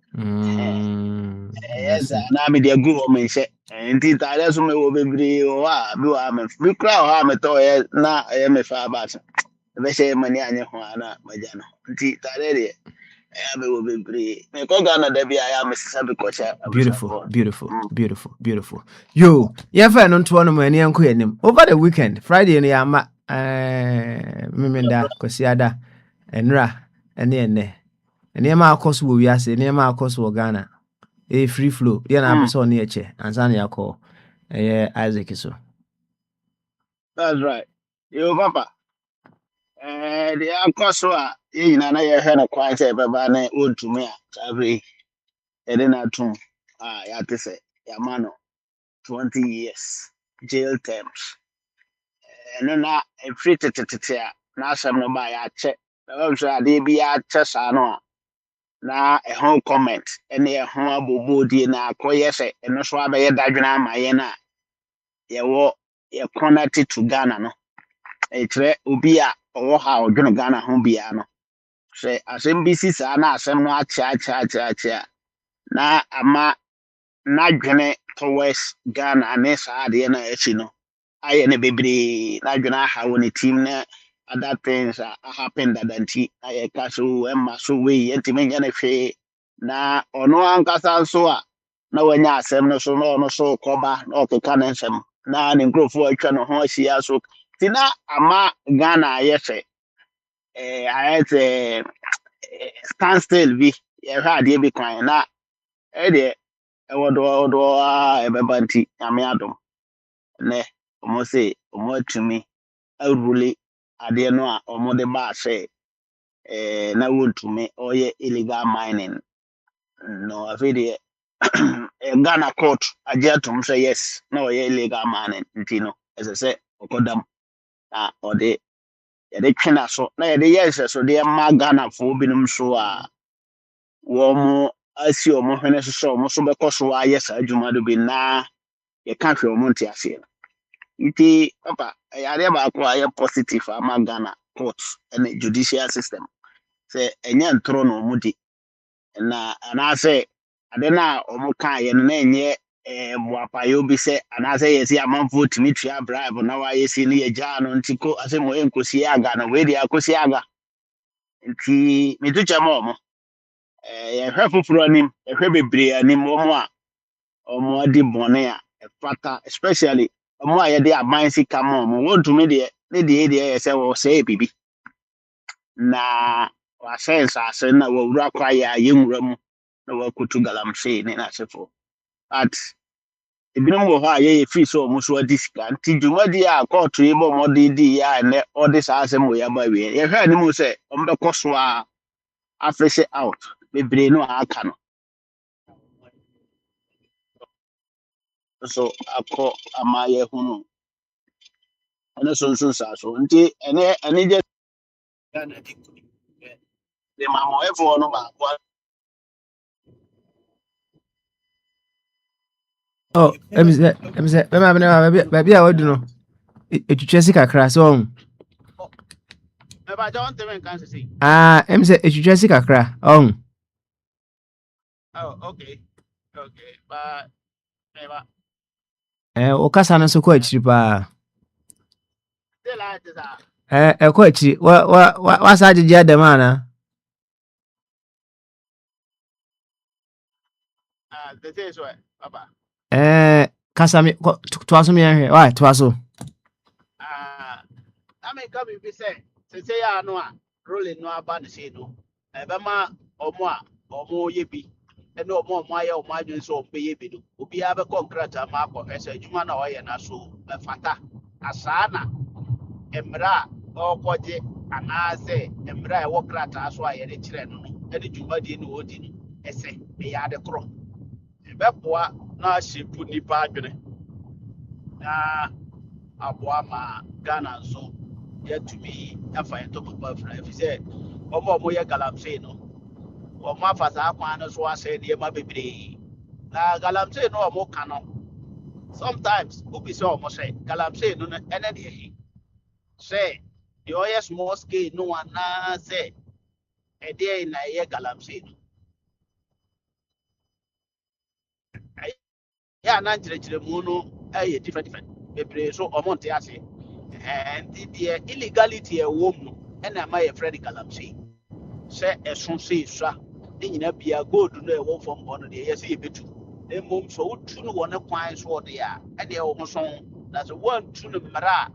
Yes, na me de go o me she enti tare so me wo bebre o a bi wa me bi kra o ha me to ye na ye me fa ba so be she mani anye ho ana maja no nti tare de ya me wo bebre me ko ga na da bi ya me sisa bi ko cha. Beautiful. Yo, yeah, fa no to no mani anko yanim over the weekend Friday no ya ma memenda kwasiada enra ene ma akoso wo wiase ene ma akoso wo Ghana. A free flow. Yeah, na person near che. And Zani Yako. Isaac so. That's right. You papa. The ankoswa ye na ye he na kwan say baba na wontumi a every e dey na tun ya te say ya mano 20 years jail terms. And na e free tete a na asem no ba ya che. Na ba so ade bi ya che sa no a na ɛho comment ɛne ɛho abobodie na akɔyɛ sɛ ɛno so abɛyɛ dadwene ama yɛn a yɛwɔ yɛ connected to Ghana no ɛkyerɛ obi a ɔwɔ ha a ɔdwene Ghana ho biara no sɛ asɛm bi si saa na asɛm no akyeakyeakyeakyea na ama n'adwene towards Ghana ne saa adeɛ no a ɛsi no ayɛ no bebree n'adwene aha wɔ ne team na other things happen dada nti na yɛka so ɛma so wei yɛntumi nyɛ no hwee na ɔno ankasa nso a na wanya asɛm no so na ɔno so kɔba na ɔkeka ne nsɛm na ne nkurɔfoɔ atwa ne ho ahyia so nti na ama Ghana ayɛ sɛ ayɛ sɛ standstill bi yɛhwɛ adeɛ bi kwan na ɛdeɛ ɛwɔ dɔɔdɔɔ a ɛbɛba nti nyame adom nɛ ɔmo se ɔmo atumi awurule adeɛ no a ɔmo de baa sɛ na wɔntumi ɔyɛ illegal mining no afei deɛ Ghana court agye atom sɛ yes na ɔyɛ illegal mining nti no ɛsɛ sɛ ɔkɔdam na ɔde yɛde twe na so na yɛde yɛ nsɛsodeɛ ma Ghanafoɔ binom so a wɔn asi wɔn hwene so sɛ wɔn so bɛkɔ so ayɛ saa adwuma do bi na yɛka hwɛ wɔn nte aseɛ no nti papa ɛyɛ adeɛ baako a ɛyɛ positive ama Ghana court ɛne judicial system sɛ ɛnyɛ ntoro na wɔn di na anaasɛ ade no a wɔn kaa yɛ no na ɛnyɛ boapaeɛ bi sɛ anaasɛ yɛsi amanfoɔ tumi tua bribe na wayɛ si no yɛgyaa no nti ko asɛm wɔyɛ nkosi aga na wei deɛ akosi aga nti metu kyɛ ma wɔn yɛhwɛ foforɔ anim yɛhwɛ bebree anim wɔn a wɔn adi bɔne a ɛfata especially wɔn a yɛde aban sika ma wɔn wɔntumi deɛ ne deɛ yɛ sɛ wɔsɛe bibi na wahyɛ nsase na wɔwura kwaeɛ a yɛnwura mu na wɔakoto galamsey ne n'asefoɔ but ebinom wɔ hɔ a yɛyɛ firi sɛ wɔn so adi sika nti dwumadi a kɔɔto yi bɔ wɔn di yɛ a ɛnɛ ɔde saa asɛm wɔ yaba wie yɛhwɛ anim sɛ wɔn bɛkɔ so a afresh out bebree no a aka no so akɔ ama yɛhunu ɛno so nso saa so nti ɛne gye Ghana di de ma mɔɛfoɔ no baako Oh, emise baabi a wadu no etwitwa si kakra sɛ ɔn mɛba gya wɔn tɛmɛ nkan sisi emise etwitwa si kakra ɔn oh okay ba mɛba wo kasa no so kɔ akyiri paa still I just ɛkɔ akyiri wasa agyegye adam ana the thing is what papa kasa mi toa so mi ahwɛ why toa so I mean come be say ya no a rolling no aba ne say no ɛbɛma ɔmo a ɔmo yɛ bi ɛne ɔmo ayɛ ɔmo adwene sɛ ɔmo bɛyɛ bi no obiara bɛkɔ nkrataa ma akɔ ɛsɛ adwuma na ɔyɛ na so ɛfata asaa na mmara a ɔkɔgye anaasɛ mmara a ɛwɔ krataa so a yɛde kyerɛ no ɛne dwumadie no ɔdi no ɛsɛ ɛyɛ ade korɔ ɛbɛboa na ahyɛ pu nipa adwene na aboa ma Ghana nso yɛtumi afa yɛn tɔpɔpɔ afira ɛfiri sɛ ɔmo a ɔmo yɛ galamsey no ɔmo afa saa kwan no so asɛ nneɛma bebree na galamsey no ɔmo ka no sometimes obi sɛ ɔmo sɛ galamsey no ɛne deɛ hi sɛ deɛ ɔyɛ small scale no anaasɛ ɛdeɛ na ɛyɛ galamsey no yɛ anan kyerɛkyerɛmu no ɛyɛ different bebree so ɔmo nte ase nti deɛ illegality ɛwɔ mu no ɛna ama yɛfrɛ no galamsey sɛ ɛso sɛ esua ne nyinaa bia gold no ɛwɔ fam hɔ no deɛ ɛyɛ sɛ yɛbɛtu na mmom sɛ wotu no wɔ ne kwan so ɔde a ɛdeɛ ɛwɔ ho so na sɛ woantu no mmara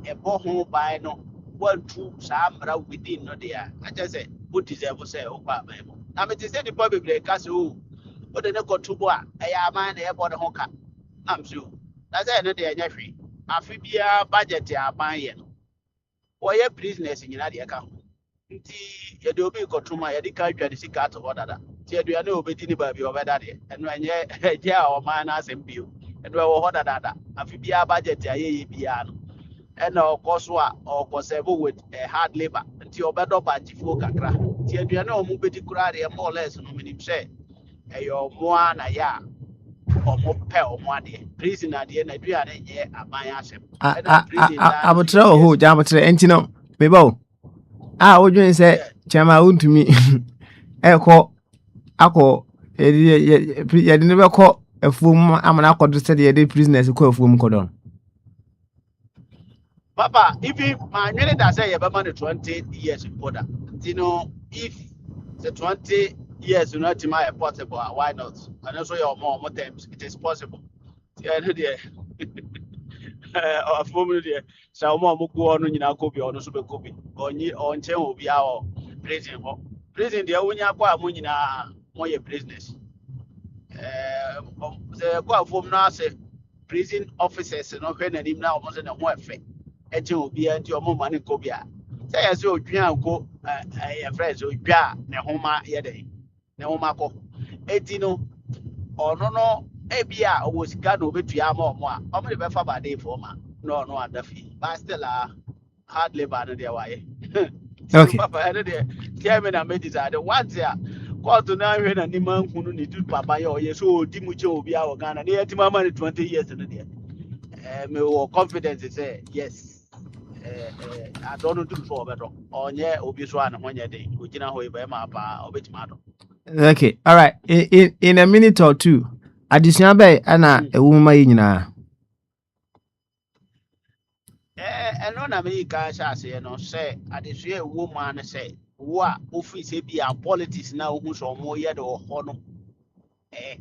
a ɛbɔ ho ban no woantu saa mmara within no deɛ a akyɛ sɛ wo deserve sɛ wokɔ aban mu na mete sɛ nnipa bebree ka sɛ o wode ne kɔto bo a ɛyɛ aman na ɛbɔ ne ho ka nam so na sɛ ɛno deɛ ɛnyɛ hwee afe biara budget a aban yɛ no wɔyɛ business nyinaa deɛ ɛka ho nti yɛde obi kɔtom a yɛde ka atwa ne sika ato hɔ dada nti aduane a obɛdi ne baabi ɔbɛda deɛ ɛno ɛnyɛ ɛgye a ɔman no asɛm bio ɛno ɛwɔ hɔ dadaada afe biara budget a yɛyɛ biara no ɛna ɔkɔ so a ɔkɔ sɛbo with hard labor nti ɔbɛdɔ bankyefoɔ kakra Ti aduane a ɔmo bɛdi koraa deɛ more or less no menim sɛ ɛyɛ ɔmo a na yɛ a ɔmo pɛ ɔmo adeɛ. Prison adeɛ na aduane nyɛ aban asɛm. Ɛna prison daa no abotre wɔ hɔ gya abotre ɛnti no meba o wodwen sɛ kyɛma wontumi ɛkɔ akɔ yɛde ne bɛkɔ afuom amana akɔdo sɛdeɛ yɛde prisoners kɔ afuom kɔdɔ. Papa, even my minute I say about money 20 years in border. You know, if the 20 years you not my possible, why not? And also your more times it is possible. Yeah, of moment there. So more go on in our copy or super copy. On chain will be our prison. Prison the only aqua munina more business. The go from now say prison officers and not when him now almost in a more effect. Eche obi anti omo mane ko bia say yes odwan ko eh friends odwa ne homa ye den ne homa ko eti no ono no ebia owo sika no betua ma omo a omo de befa ba dey for ma no adafi but still hard labor no dey why Okay. papa ene dey tell me na me decide once ya court na hwe na ni man hunu ni du papa ye oye so odi mu che obi a wo Ghana na yeti mama ni 20 years no dey me wo confidence say yes I don't do so better. On yeah, Obiswan, when you're day, which now we buy my pa, or bit matter. Okay, all right. In a minute or two, additional bay ana a woman in na. And on America, say, no, say, I just hear a woman say, what office be our politics now, who's or more yet or honor.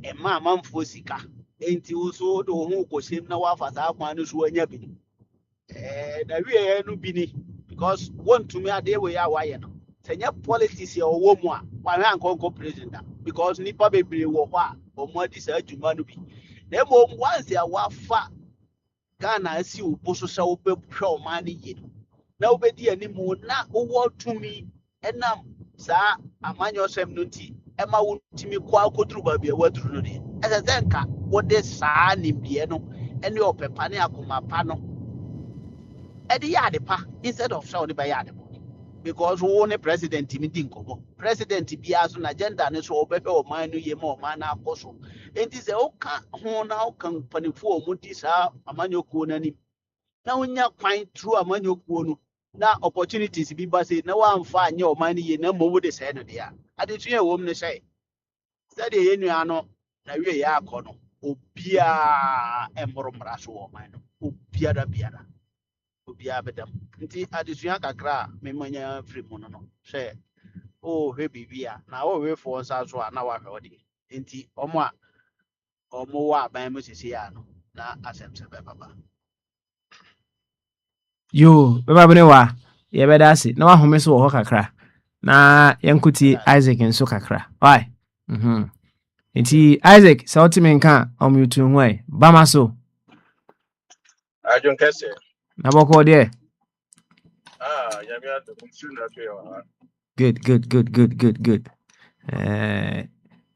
A man for Sika, ain't you so do who was him now for that man who's when you're been. Na we no bini because want to me ade we ya why no senya politics ya owo mu a wa han konko president because nipa bebre wo ho a omo adi sa adwuma no bi na mo once ya wa fa Ghana asi wo so sɛ wo be hwɛ o man ye na wo bedi anim na wo tumi enam saa amanyo sem no nti ema wo tumi kwa akoduru ba bia waduru no de ɛsɛ sɛ nka wo de saa nimbie no ɛne opepa ne akoma pa no Eddie Yadepa instead of Saudi by Yadepa. Because who own a president in Dinko. President Bias on agenda and so better or mine ye more man also. And this oka who now company for Mutisa Amanyo Kunani. Now when you're quite true Amanyo Kunu. Now opportunities be based no one find your money ye no more the same there. I did hear a woman say. Study in Yano, na we ya kono. Obia emoromraso or mine. Obia da biara. Obia bedam nti adesua kakra me manya free mu no hwe o hwe bibia na o we for nsa so na wa hwe odi nti omo wa ban mu sisi ya no na asemse be baba Yo, beba bene wa ye beda ase na wa home so wo hɔ kakra na yankuti Isaac nso kakra. Why? Nti Isaac sɛ otime nka omutu ho ai bama so Ajon kese. na bɔkɔ de. Yamia to kunsu na to Good.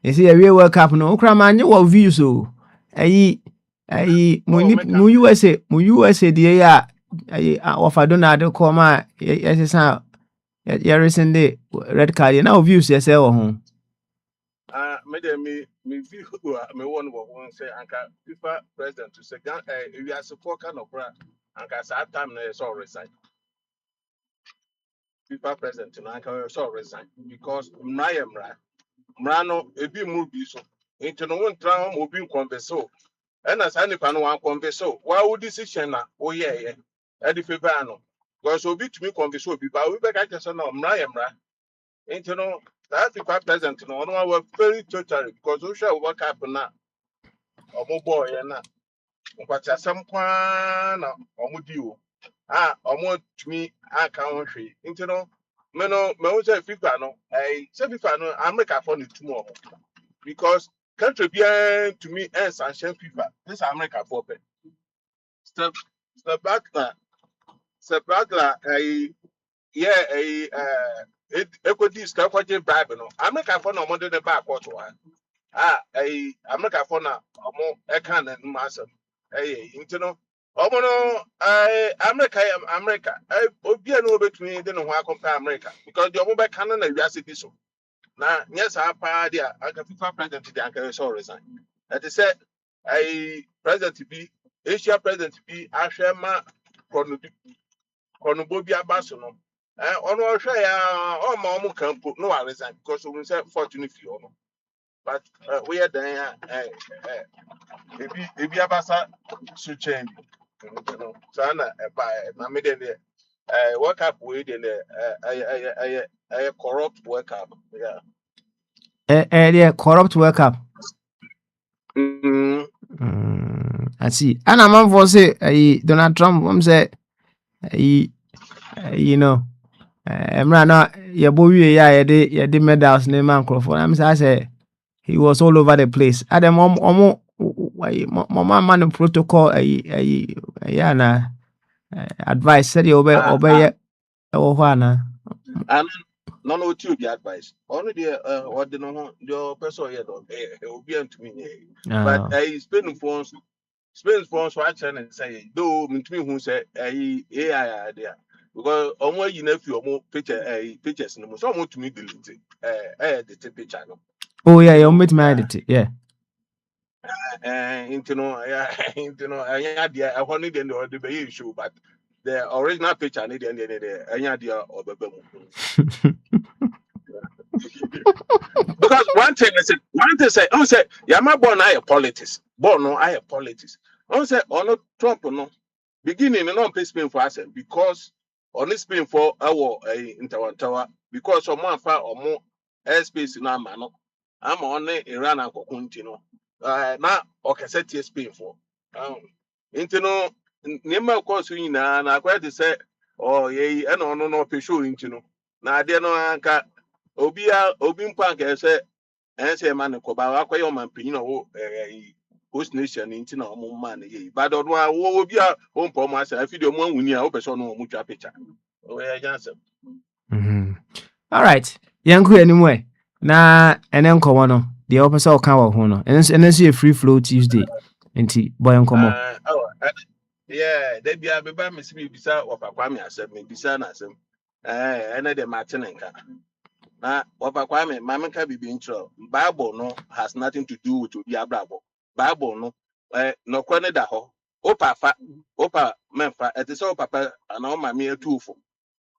You see, a real World Cup no okra man you what views so. Ayi mu USA the ya offer Donald Koma yes ya recently red card now views yes ho. Me view me one say anka FIFA president to say we are support kind of brand anka sa time na so resign. FIFA president na anka so resign because mrano ebi mu bi so into no one try mo bi converse and as any pan one converse why would decision na oh yeah e di favor no because obi to me converse obi ba we be ka say no mra into no that FIFA president no one was very totally because we share work up na omo boy na nkwati asem kwa na omo di o omo to me aka ho hwe into no me say FIFA no say FIFA no America for the tomorrow because country bien to me and sanction FIFA this America for be step back na equity step for the bribe no America for no more than the back what one America for na omo e kan na masem you know Omono America. Obi no between the no compare America because the omo be kan na wiase bi so. Na yes apa dia aka FIFA president dia aka so resign. That is say president bi Asia president bi ahwe ma kono bobi abaso no. Ono hwe ya o ma omo campo no wa resign because we say fortunate fi ono. But we are there ebi abasa so change. So na na me dey work up we dey corrupt work up. Yeah. Yeah, corrupt workup. I see. And I'm on for say, Donald Trump, say, you know, Emrana, your boy, yeah, the medals, name microphone. I say, he was all over the place. At the moment, my man protocol, yeah, na advice said you obey, Ohana. And no to the advice. Only the what the person here don't will be to me. But Spain phones watch and say, do me to me who say AI idea. Because almost you know if you more pictures no so want to me delete the picture no. Oh yeah, you meet my edit, yeah. Into no, yeah, into no, I wanted the issue, but the original picture need any idea of the because one thing say, I say, yeah, my born I politics, born no I politics. I say, oh no, Trump no, beginning no pay Spain for us because on this Spain for our interwantawa because someone far or more airspace in our man. I'm on Iran and Kokuntino. Now, okay, set your Spain for. Into no, Nima course we na quite to say, oh, yea, and no, show into no. Now, I dare no anchor. Obin Park, I say, and say, man, Koba, Aqua, man, Pino, host nation into no man, but don't want what be our home for myself. If you don't want, we need a person no much picture. Oh, yeah, Johnson. All right, Yanku anyway. Na enen komo no de opese o kan wo ho no enen so free flow Tuesday enti boy enkomo yeah they be abeba me sibi bisa wapakwa me asem me bisa na asem ene de matene nka na wapakwa me mama ka bibi intro Bible no has nothing to do with obi abrabo Bible no no kwene da ho opa memfa etese opapa na o ma me atufo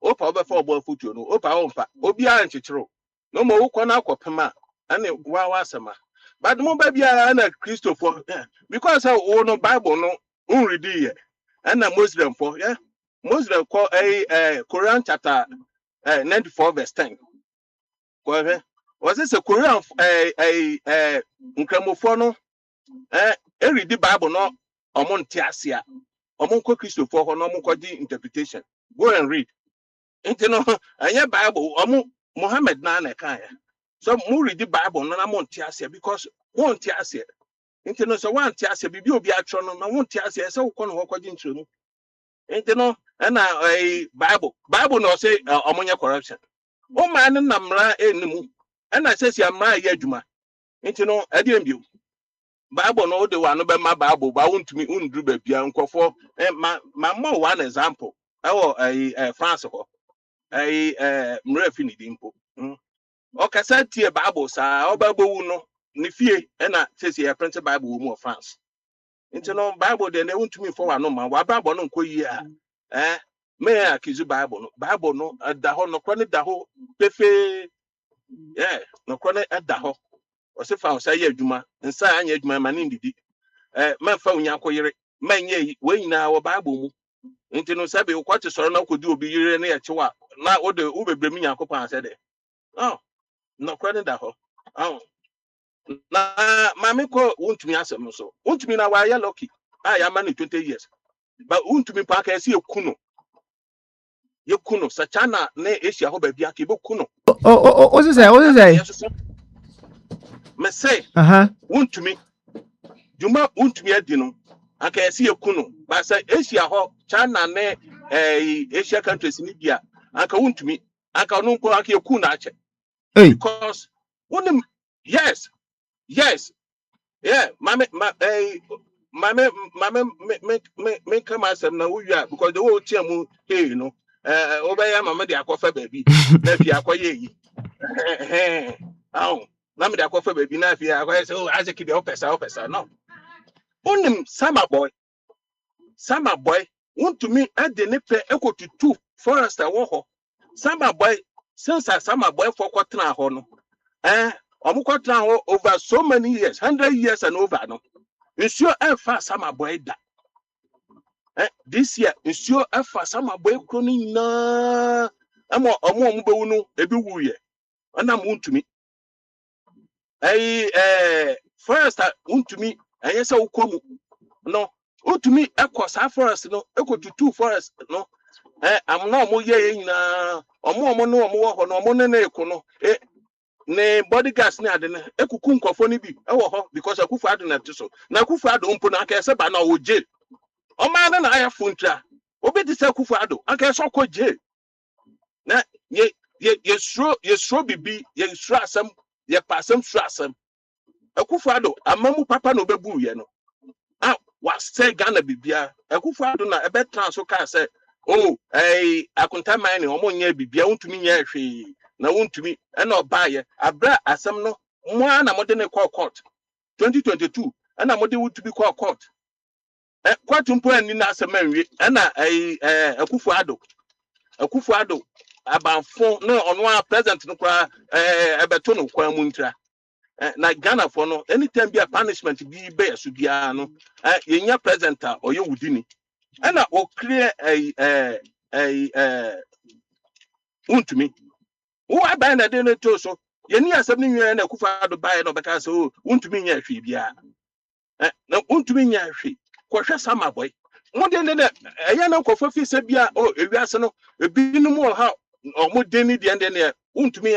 opa obefa obo futuo no opa omfa obi a nchichiro no mo ukọ na akọpema ane wa asema but mo ba bia na Christopher because o no Bible no unread here and Muslim for yeah Muslim call Quran chapter 94 verse 10 was this a Quran nkramofo no read the Bible no omonte asia omonko Christopher ho no omonko di interpretation go and read into no anya Bible Muhammad na kan so mu read the Bible no na monte asia because won't asia into no so want asia bibi obi atro no na won't asia so ko no hokoji ntremu into no na Bible no say omonye corruption o man na mra enimu na say si amra ye adwuma into no ade mbio Bible no de wa no be ma Bible ba wontumi undru ba bia nkofo ma one example France ho mra fi ni dimpo okay say tie Bible sa obagbowu no ne fie na say e print Bible mu of France into no Bible de na wontumi fo wa no ma wa Bible no nkoyi me akizu Bible no da ho no kro da ho pefe no kro da ho o se fa o say adwuma nsa anya adwuma ma ne ndidi ma fa unya koyere ma nye we nyina wo Bible mu into no sabe o kwate soro na kodi obi yire na ye chewa na o de ubebrem nyankopon ase de no credit da ho na mama ko wontumi asem so wontumi na wa ya lucky ya man 20 years but wontumi pa ka ese ekuno sachana na Asia ho ba bia ka be kuno o say me say wontumi juma wontumi adi no aka ese ekuno ba say Asia ho China na Asia countries ni bia aka wontumi aka no nko aka ekuno ache because yes yeah mama me come as na who you are because the whole team hey you know over here mama dey akwafa baby na fi akwaye yi oh na me dey akwafa baby na fi akwaye say oh Isaac dey opesa no unim Summer boy want to me at the nepe equal to 2 forest wo Summer boy since Summer boy for kwatena ho no kwatena ho over so many years 100 years and over no nsuo efa Summer boy da this year nsuo efa Summer boy kro ni nyina omo bewu no ebi wuye ana mo ntumi forest ntumi ayesa ukomu no utumi ekosa forest no ekotu 2 forest no am na omo ye nyina omo no omo wo ho no omo ne eko no ne bodyguards ne ade ne ekuku nkofo ni bi ewo ho because akufu ado na to so na akufu ado mpo na aka se ba na o jail o ma na aya funtra obi ti se akufu ado aka so ko jail na ye sro bibi ye sro asem ye pasem sro asem akufu ado amamu papa no bebu ye no was say Ghana bibia akufu ado na ebe transfer ka say oh akunta mine omo nya bibia untumi nya hwe na untumi na obaye abra asem no mo na mo de ne court 2022 na mo de untumi court court mpo ani na asem anwie na akufu ado abanfo no ono a president no kwa ebeto no kwa mu ntra na Ghana for no anytime be a punishment be so bia no yenya presenter oye wudini na o clear untumi wo aban na de no to so yeni asem ni nwe na kufa do bae no beka so untumi nya hwe bia na untumi nya hwe kohwe Summer boy mo de ne eya na kofa fi se bia ewiase no ebinum o ha omo deni de ne untumi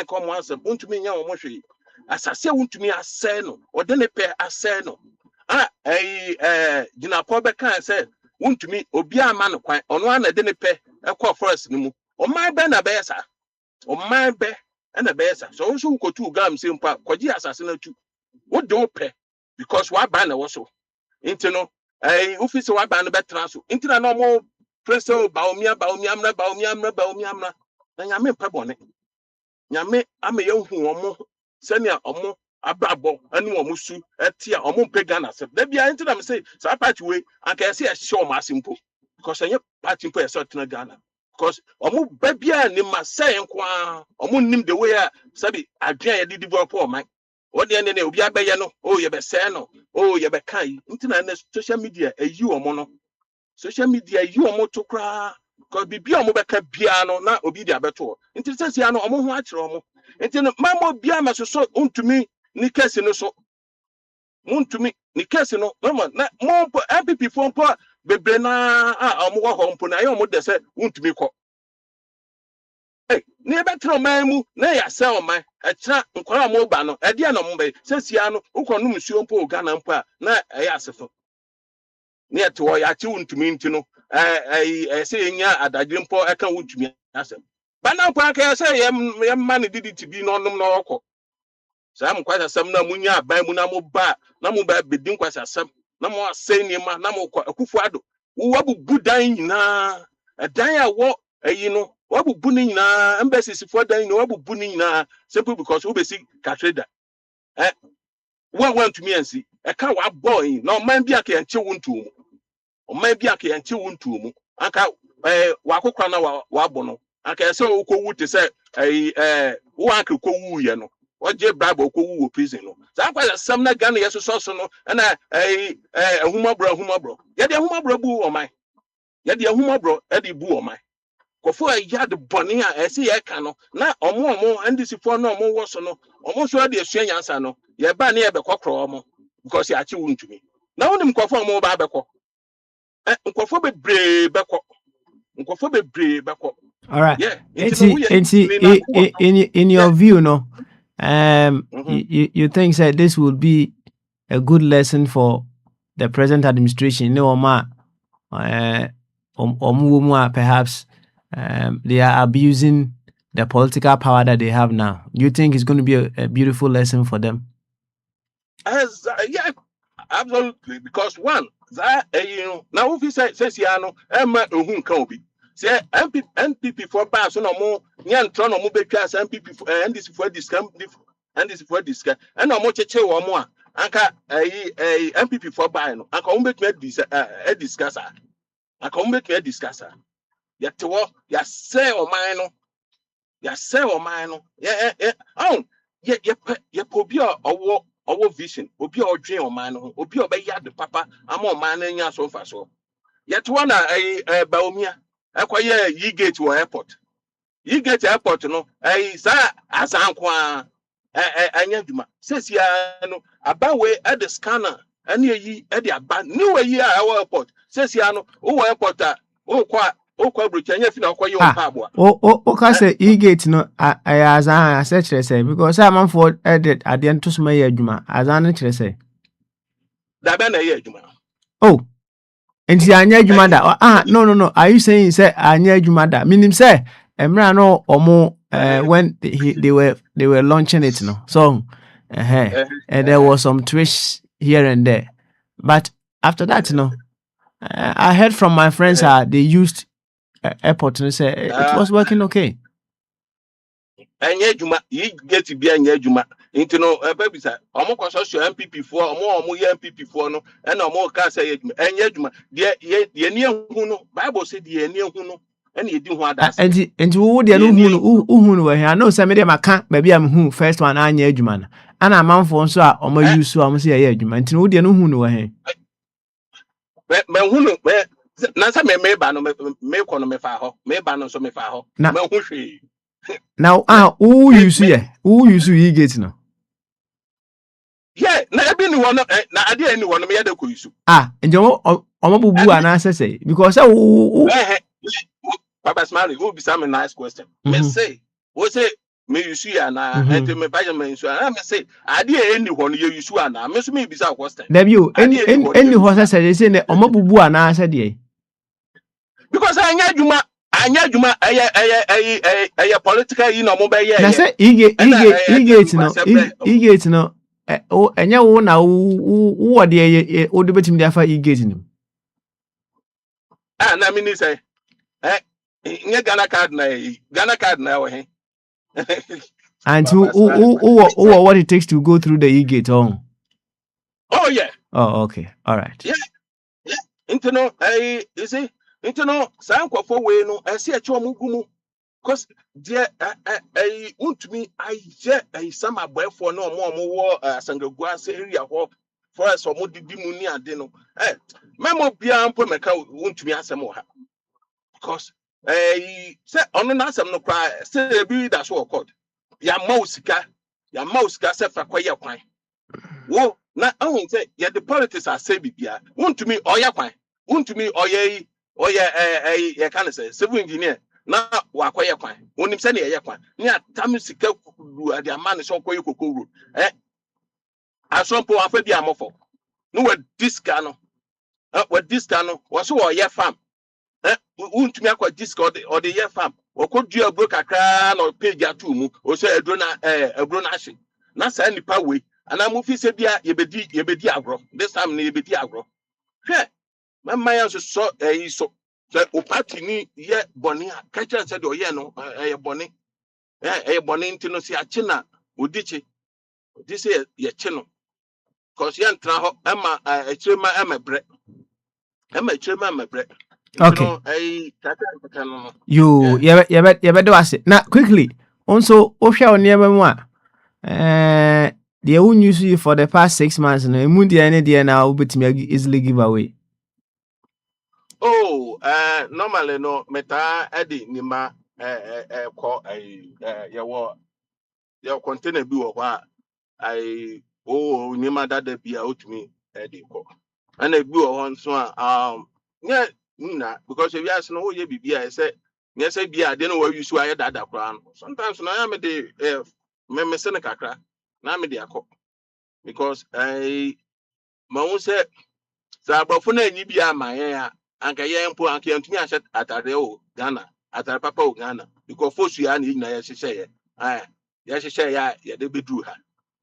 come asem untumi nya omo hwe asase untumi asɛ no ode ne pe asɛ no ginapo be kan say untumi obi ama no kwan ono ana de ne pe ekɔ forest no mu oman be na be yesa oman be na be yesa so so kotu gam se mpa koji asase na tu wo de wo pe because wa ban na wo so nti no office wa ban no be transo nti na no mo preso baomia na nyame mpa bone nyame ame yehu omo senia omo ababo ani omo su etia omo mpe Ghana se da bia nti na me say sa party we anka se e show ma simple because enye party mpo e so tena Ghana because omo ba bia ni ma say nkwa omo nim the way sabi adwan ye develop o man o de ne obi abaye no ye be say no ye be kai nti na social media eyi omo no social media eyi omo to kra because bibia omo be ka bia no na obi dia beto nti sese no omo ho a kire omo nti no mamo bia masoso untumi ni case no so untumi ni case no mama na mo MPP fo mpo bebre na omo ho mpo na ye omo de se untumi ko ni ebe tro man mu na ya se oman e kira nkora mo ba no e dia no mo be sesia no ukonu msuo mpo Ghana mpo a na e ya asefo ni eto ya chi untumi nti no se yenya adagire mpo e kan untumi asem bana mpo aka se ye man didi tibi no nom no okọ sam kwasa sam na munya aban mu na mo ba bedin kwasa sam na mo asɛ niema na mo akufu ado wo wabubu dan nyina dan a wo ayi no wabubu ni nyina embassy for dan no wabubu ni nyina simply because wo besi katreda one want to me and see e ka wa boy no man bi aka enche wontu mu o man bi aka enche wontu mu aka wa kokra na wa bo no aka se wo ko wuti se wo aka ko wu ye no oje bible ko wu prison no sa kwa sam na Ghana yeso so no na ahumabro ye de ahumabro bu o man ye de ahumabro e de bu o man kofo ya de boni a ese ye ka no na omo ndisifo no omo wo so no omo so de asua nyansa no ye ba na ye be kokro omo because ya chi wuntumi na wonim kofo omo ba be ko nkofo bebre beko. All right. Yeah. In your view, no, you think that this would be a good lesson for the present administration? No, perhaps they are abusing the political power that they have now. Do you think it's going to be a beautiful lesson for them? Yeah, absolutely, because one that now if you say siano emma ohun kan obi say NPP for ba so no mo nya ntro no mo betwa as NPP for NDC for discount NDC for discount and no mo cheche wo mo a anka NPP for ba no anka mo betwa discuss anka mo betwa discuss yete wo ya say o man no ya say o man no oh ye obi owo vision obi odwen o man no obi obeya de papa ama o man nya so fa so yet one baomia ekwaye Yigate wo airport Yigate airport no sa asanko anya dwuma sesia no abawe at the scanner ane yi e de aba new yi a airport sesia no wo airport a wo kwa brochanya fi na akwaye o pa abo o ka say Yigate no azan ase kire say because am for edit ade nto so maye adwuma azan no kire say da be na ye adwuma oh enti anya adwuma da no are you saying say anya adwuma da meaning say emra no omo when they were launching it no so and there was some twists here and there but after that I heard from my friends they used airport and say it was working okay. Anya adwuma Yigate bi anya adwuma nti no babisa omo kwaso MPP for omo ye MPP for no e na omo ka say anya adwuma de ni ehunu no Bible say de ni ehunu no e na edi ho adase enti wo de no hu no we no say me de maka ba bia me hu first one anya adwuma na ana amanfo nso a omo use omo say ye adwuma enti wo de no hu no we me hu no na say me ba no me ko no me fa ho me ba no so me fa ho me hu hwe now who use Yigate no yeah na ebi ni wono na ade ni wono me ya de ko use njo omo bubu ana say because Papa Smiley who be some nice question me say wo say me use ya na ente me ba me use na me say ade ni wono ye use na me so me be say question Debut any horse say na omo bubu ana say de because anya adwuma aya political no mo be ye na say Yigate no enya wo na wo de o de betim de afa Yigate no na me ni say nye Ghana card na wo he and who what it takes to go through the Yigate oh yeah okay all right yeah intino you see intino san kwafo we no ese e che omugumu cause there untumi aye some aboyfo no omo wo asangagu ase area ho for us omo didi mu ni ade no memo bia mpo meka untumi asem wo ha because say ono na asem no kra say bi da so record ya mausika say fa kwaye kwan wo na ahun say ya the politics are say bibia untumi oya kwan untumi oye ya kan say civil engineer na wakoye kwan onim se na ye kwan ni atam sika du ade amane so koye kokoro asompo afa bi amofo no we diska no wo so wo ye farm untumi akwa diska or the ye farm okodu abro kakra na page atu mu o so abro na ahye na sa nipa we ana mu fi se bia yebedi agro this time na yebedi agro hwe mama ya so so o party ni ye boni a kacha se de oye no ye boni boni ntino si ache na odiche odise ye che no cause ye ntra ho ema echirema emebre okay tata no you do ase na quickly also ohwa oniema mu a they won't use you for the past 6 months no emu de any de na obetimi easily give away oh normally no meta edi nima ko ye container bi wo ho a nima dada bi a otumi edi ko ana bi wo ho nso a nye nna because we ask no ye bibia say nye say bia de no wa use aye dada kra no sometimes na ya me de me se ne kakra na me de akọ because ma won say sa abrofo na anyi bia ma ye ya anka ye mpo anka yantumi ahye atare o Ghana atare papa o Ghana because fosu ya na nyina ye hyehyɛ ye ye hyehyɛ ya ye de beduru ha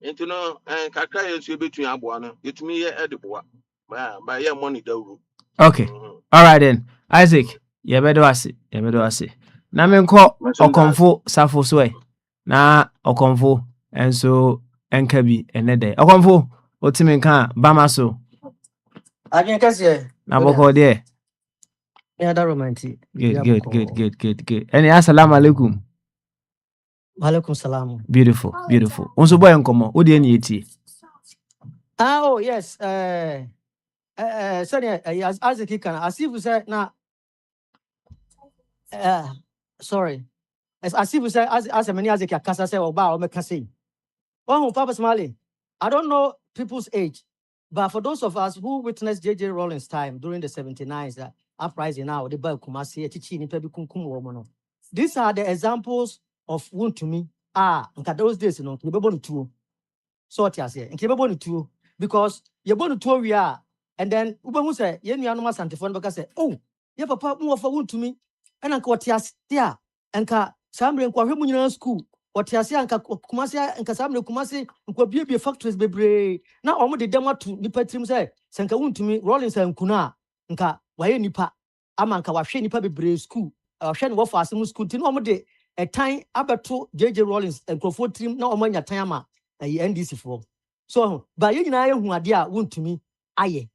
Into no and kakra is between Abuana. It me edible. By your money do. Okay. All right then. Isaac, you better ase. You better ase. Na me nko okonfo safo so e. Na okonfo enso enka bi enede. Okonfo otimi nka bama so. I can say, Na boko de. yeah, that romantic. Good. Any assalamu alaikum. Walaikum salam. Beautiful. Unso boy nkomo. Wo de ni eti. Oh, yes. Sorry, as a kicker, as if we say, now, sorry. As if we say, as a many as a kasa say, or bow, make say. Oh, Papa Smiley, I don't know people's age, but for those of us who witnessed J.J. Rollins' time during the 79s, that uprising now, the Bel Kumasi, Chichi, Pebikum woman. These are the examples of wound to me. Those days, you know, you're born to sort as here, and you're born to because you're born to we are, and then Ubamu say, Yen Yanuma Santifon, because say, oh, you have a part more of a wound to me, and Uncle Tias, yeah, and Ka Samri and Kwahumunian school. What you say, Uncle Kumasi and Casamre Kumasi, could be factories be now almost the demo to Nipa Trim say, Sanka wound to me, Rollins and Kuna, Nka, why Nipa, Amanka, Washi Nipa be school, or Shan Wafa school, Tino a time abato J.J. Rollins and Crawford Trim, no among time, a NDC for. So, by you and I who are dear wound to me, aye.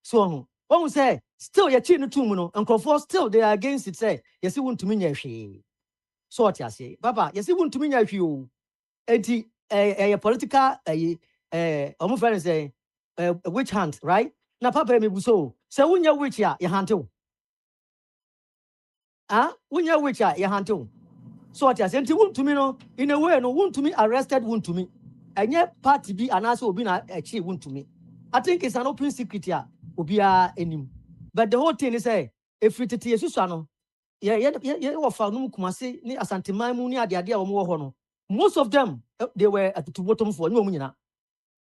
So, one will say, still your chin to Muno, and Crawford still they are against it, say, yes, you want to mean she. So what you say, Papa, yes, you want to mean you. A political, almost friends say, a witch hunt, right? Now, Papa, maybe so. So, when you're witch, ya, you hunt too. When you're witch, ya, you hunt too. So what you say, want to me, no, in a way, no, want to me, arrested, want to me. And yet, party be an answer will be achieved, want to me. I think it's an open secret here, will be any. But the whole thing is, if it is Susano, yeah, offer no Kumasi, ni Asante Maimu, ni idea or more honor. Most of them, they were at the bottom for no munina.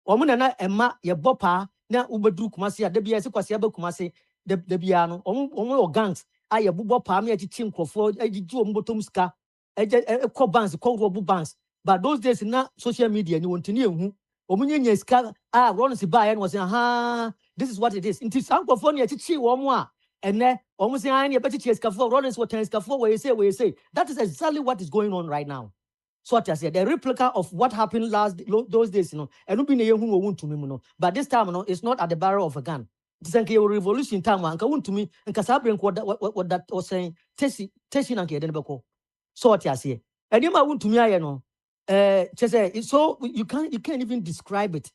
Omunana, Emma, your bopa, na Ubadru Kumasi, the BS Kwasiaba Kumasi, the Biano, or gangs, I a bubopa, me at the team Crawford, I did you bottom ska, a co bands, co bands. But those days, not social media, you want to know who. Omunya ska, Ronald Sibayan was in, this is what it is. Into Sankophone, Chichi, one more. And then almost saying I better chase for Rollins what tennis for where you say. That is exactly what is going on right now. So what I said, the replica of what happened those days, you know, and not being a who won't to me, you know. But this time, you know, it's not at the barrel of a gun. It's like a revolution time, and come to me, and Casabrin what that was saying, Tessie and Kedebako. So what I say. And you might want to me, I know. So you can't even describe it.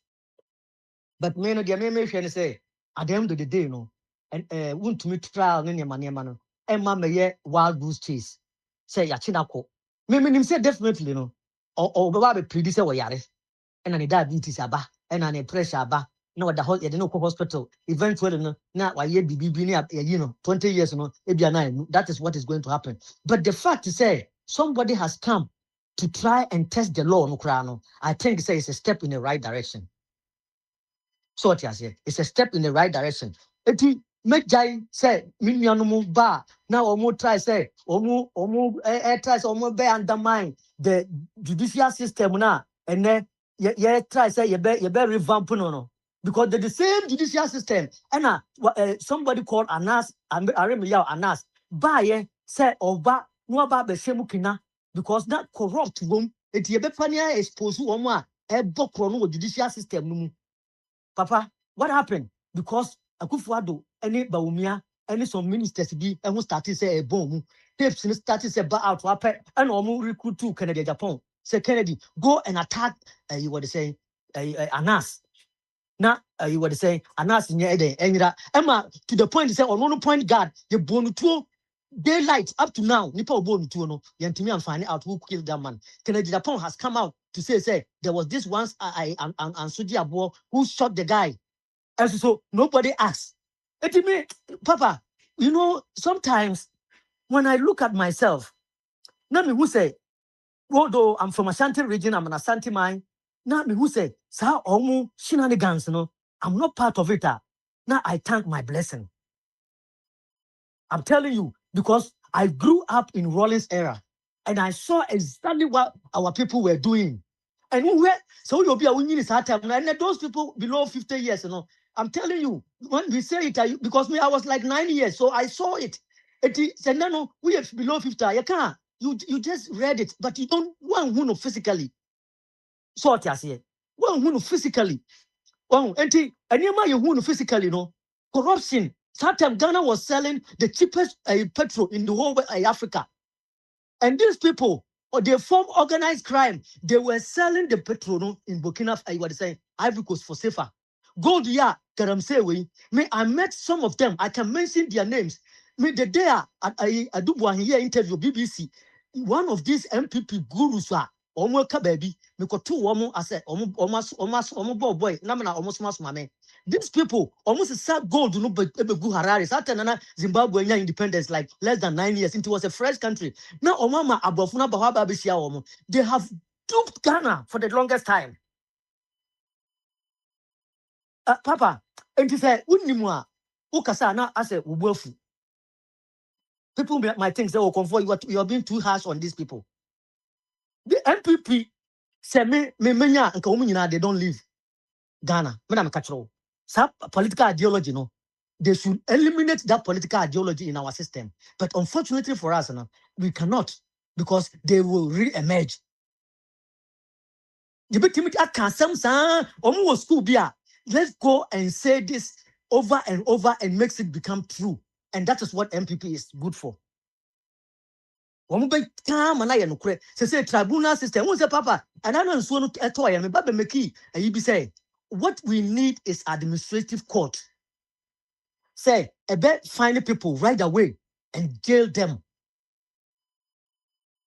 But men of the American say, at the end of the day, you know, and want to meet trial in your money, man. And mamma, yeah, wild goose chase. Say, Yachinako. Maybe say definitely, no. Or Baba producer or Yaris. And an diabetes aba, and an pressure aba. No, the whole, no hospital. Eventually, no, now, why ye be, you know, 20 years, no, that is what is going to happen. But the fact is, say, somebody has come to try and test the law, no, Krano. I think it's a step in the right direction. So what you say? It's a step in the right direction. Eti make jai say minyanumu ba now omo try say omo try say omo be undermine the judicial system now and then try say you be revamp no because the same judicial system and somebody called Anas Anas ba ye say oba no ba be shemu kina because that corrupt room eti ye be pania expose omo a e bokro no judicial system no mu. Papa, what happened? Because Akufo-Addo, any Bawumia, any some ministers be and who started say a bomb. Tapes started say ba out to and almost recruit to Kennedy Japan. Say Kennedy, go and attack you were saying Anas. Now you were saying Anas in your day. Emma to the point say on one point guard, you born to daylight up to now. Nipa born to no, Yantimi and find out who killed that man. Kennedy Japan has come out to say there was this once and Sudi Abo who shot the guy. And so nobody asks. It me, Papa, you know, sometimes when I look at myself, now me who say, although I'm from Ashanti region, I'm an Ashanti mine. Now me who say, sa omu shenanigans, no, I'm not part of it. Now I thank my blessing. I'm telling you, because I grew up in Rollins era and I saw exactly what our people were doing. And where so you'll be a winning hard time. And those people below 50 years, I'm telling you, when we say it, because me, I was like 9 years, so I saw it. It said, no, we are below 50. You can't. You just read it, but you don't want who physically. So what I say, one who physically. Wow, and you who physically, corruption. Sometimes Ghana was selling the cheapest petrol in the whole Africa. And these people, they form organized crime. They were selling the petrol in Burkina Faso, what they say, Ivory Coast for safer. Gold, yeah, Karamsewe. Me, I met some of them. I can mention their names. Me, the day I do one here interview BBC. One of these MPP gurus are Omo baby. Me ko two woman I said Omo boy. Namana almost mas mame. These people almost sell gold no be go Harare. Satanana Zimbabwe independence like less than 9 years. It was a fresh country. Now Omama Abofuna Bahaba Bisia Omo. They have duped Ghana for the longest time. Papa, and he said, Unimwa, Ukasana, I said, Ubofu. People might think, oh, comfort, you are being too harsh on these people. The MPP say, me, and Kaumina, they don't leave Ghana. Madam Kachro. Some political ideology, they should eliminate that political ideology in our system. But unfortunately for us, we cannot because they will re-emerge. The big team at Kansam, almost school beer. Let's go and say this over and over and makes it become true. And that is what MPP is good for. Say tribunal system. What's the papa? And I don't want to toy. I'm about to make it. And you be say, what we need is administrative court. Say, a bet find people right away and jail them.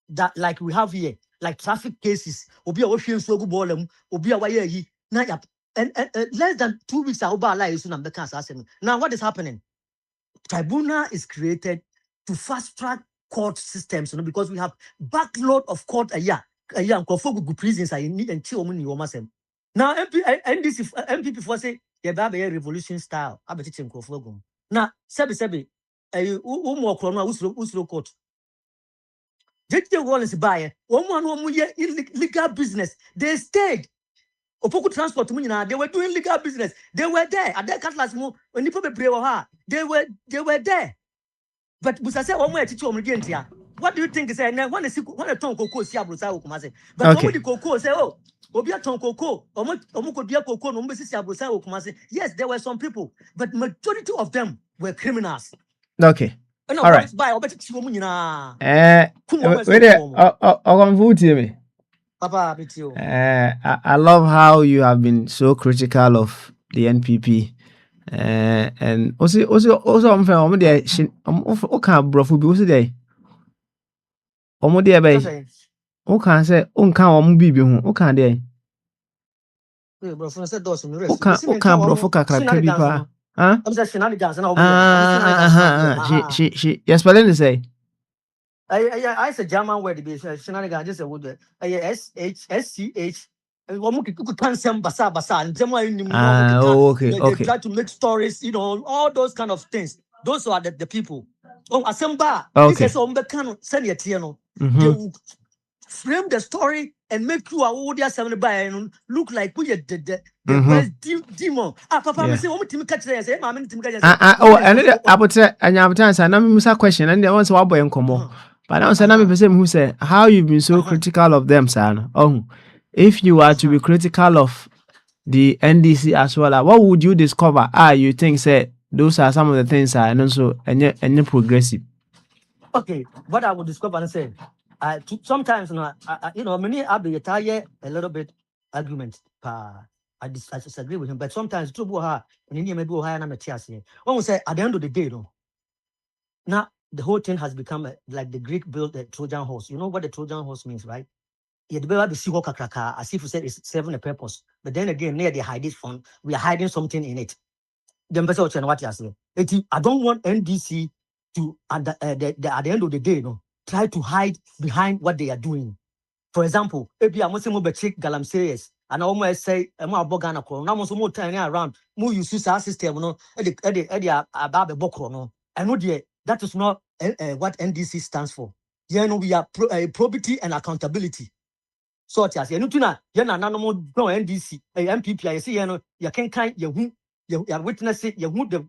That like we have here, like traffic cases. Obi a ocean so good ball Obi a wire ye. And less than 2 weeks, I'll buy now, what is happening? Tribunal is created to fast track court systems, because we have backload of court a year. And prisons I need and chill woman. Now, MPP for say, the Baba revolution style. I bet it's now, Sebi, more chrono, Uslo court. Did the one is buyer? One illegal business. They stayed. Opoku transport they were doing legal business. They were there at that Catlas Mo when they were there. But Busa said, one way to what do you think is a one is one a tongue cocoa siabrusa kumase. But nobody cocoa say, oh, Obia tongue cocoa, Omuko dia cocoa, no siabrusa kumase. Yes, there were some people, but majority of them were criminals. Okay. All right. Papa, I love how you have been so critical of the NPP. And also I'm from there. Okay, bro, for be there. There bay. Okay, say unka bibi hu. Okay there. Okay, bro, for kakra bi pa. Huh? I'm just shenanigans. She yes, but then say. I said German word be shenanigans. Just a word. SHSCH. Okay. They try to make stories, all those kind of things. Those are the people. Asemba. Okay. They will frame the story and make you a and look like we the demon. Papa, me say, and I'm question, and there was one boy in Como. But I was who say how you've been so critical of them, son. Oh, if you are to be critical of the NDC as well, what would you discover? You think say those are some of the things and also and progressive. Okay, what I would discover and say, sometimes many I'll be tired a little bit argument. I disagree with him, but sometimes trouble her and India may be higher than a tears here. One will say at the end of the day, now the whole thing has become like the Greek built the Trojan horse. You know what the Trojan horse means, right? Yeah, the baby see what as if you said it's serving a purpose. But then again, near they hide it from we are hiding something in it. Then what you say. I don't want NDC to at the end of the day, try to hide behind what they are doing. For example, if you are Muslim check galamseyes, and I almost say more bogana cron, now more turning around, more use our system, about the bokro, I know that is not what NDC stands for. We are probity and accountability. So what you say? No tuna. You na no more no NDC, MPP. I see you know. You can kind you witness it. You the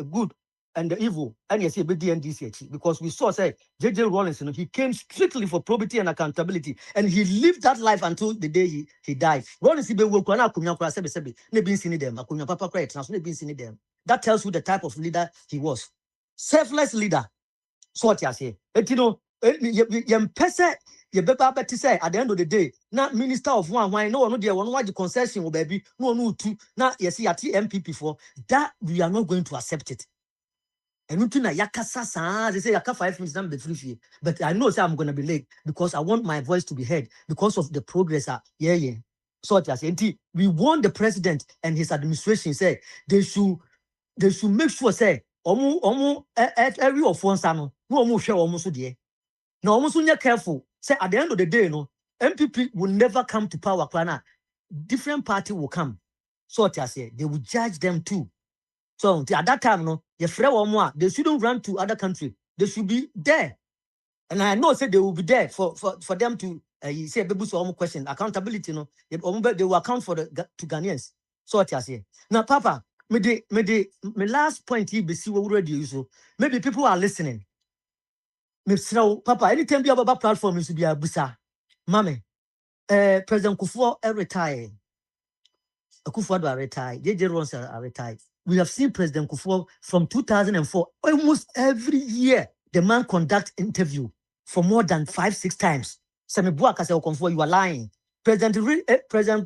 good and the evil. And you see the NDC because we saw say JJ Rawlings. You know, he came strictly for probity and accountability, and he lived that life until the day he died. Rawlings be work na akunya kura sebe. Ne bin sini dem. Akunya papa kura etina so ne bin sini dem. That tells you the type of leader he was. Selfless leader. So what you say? You know, you pese you better say at the end of the day, not minister of one why no one there one the concession baby no two now you see at MPP for that we are not going to accept it. And until yakasa they say yaka 5 minutes I'm free. But I know say I'm gonna be late because I want my voice to be heard because of the progress. Yeah. So what you say? We want the president and his administration say they should make sure say every of one son no almost share almost there. Now almost when you're careful, say at the end of the day, no MPP will never come to power. Different party will come. So what I say, they will judge them too. So at that time, no, they shouldn't run to other country. They should be there. And I know say they will be there for them to say baby so question accountability. No, they will account for to Ghanaians. So what I say. Now, Papa, my last point here be see what radio so maybe people are listening. Papa, anytime you have a platform, you should be a busa. Mame, President Kufuor retired. Kufuor retired. JJ Rawlings retired. We have seen President Kufuor from 2004. Almost every year, the man conduct interview for more than 5-6 times. Sami Buaka say Kufuor, you are lying. President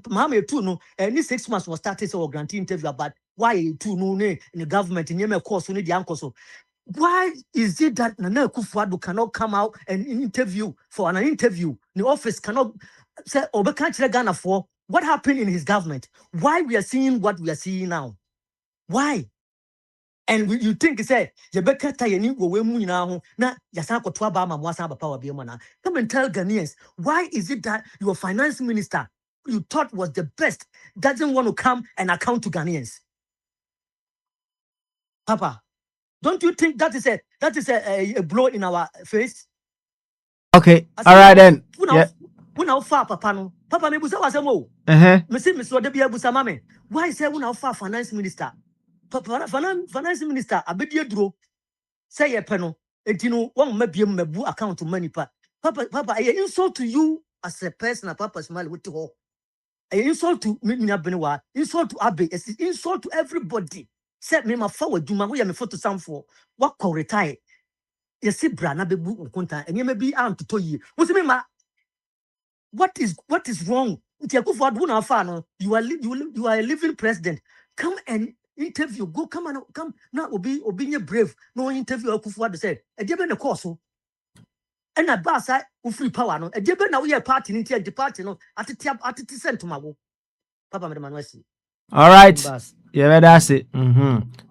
Mahame too no. Any 6 months was started so granting interview about why too no in the government in Yemen course only the uncle so. Why is it that Nana Akufo-Addo cannot come out and interview for an interview? The office cannot say, "Obeka Ghana for what happened in his government? Why we are seeing what we are seeing now? Why?" And you think say Jebeka Tayeni we mu nyina na yasan koto aba ma mwasa aba power be na. Come and tell Ghanaians why is it that your finance minister you thought was the best doesn't want to come and account to Ghanaians? Papa. Don't you think that is a blow in our face? Okay, all right then. Yeah. When I far Papa no, Papa me busa wasem o. Me say me so de bia busa mame. Why say when I far finance minister? Papa finance minister abedie duro. Say ye pe no. Enti no won mabiem mabu account money pa. Papa I insult to you as a person Papa smile with ho. I insult to me Benewa, insult to Abe, insult to everybody. Set me my forward do my way me photo some for what call retire. You see brana bebu unkonta and you may be armed to tell you. What's me ma? What is wrong? You are a living president. Come and interview. Go come now be brave. No interview Akufo-Addo said. A debe the course. And a bass I free power no. A debe now we are party in the party no at the sent to my wo. Papa Madam. All right. Yeah, that's it.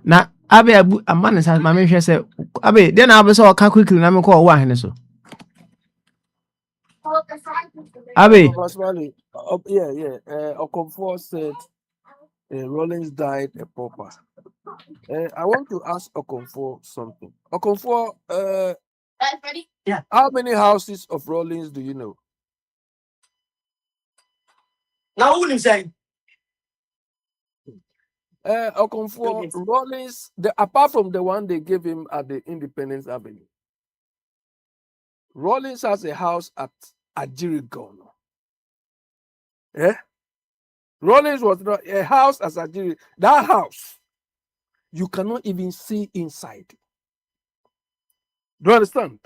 Now, Abe a man is my mention say, Abe, then I was all quickly. I'm call one so. Abe, Okomfo said Rawlings died a pauper. I want to ask Okomfo something. Okomfo, yeah. How many houses of Rawlings do you know? Now who is saying? Okomfo, Rawlings, apart from the one they gave him at the Independence Avenue, Rawlings has a house at Ajirigon. Rawlings was not a house as Ajiri. That house, you cannot even see inside. Do you understand?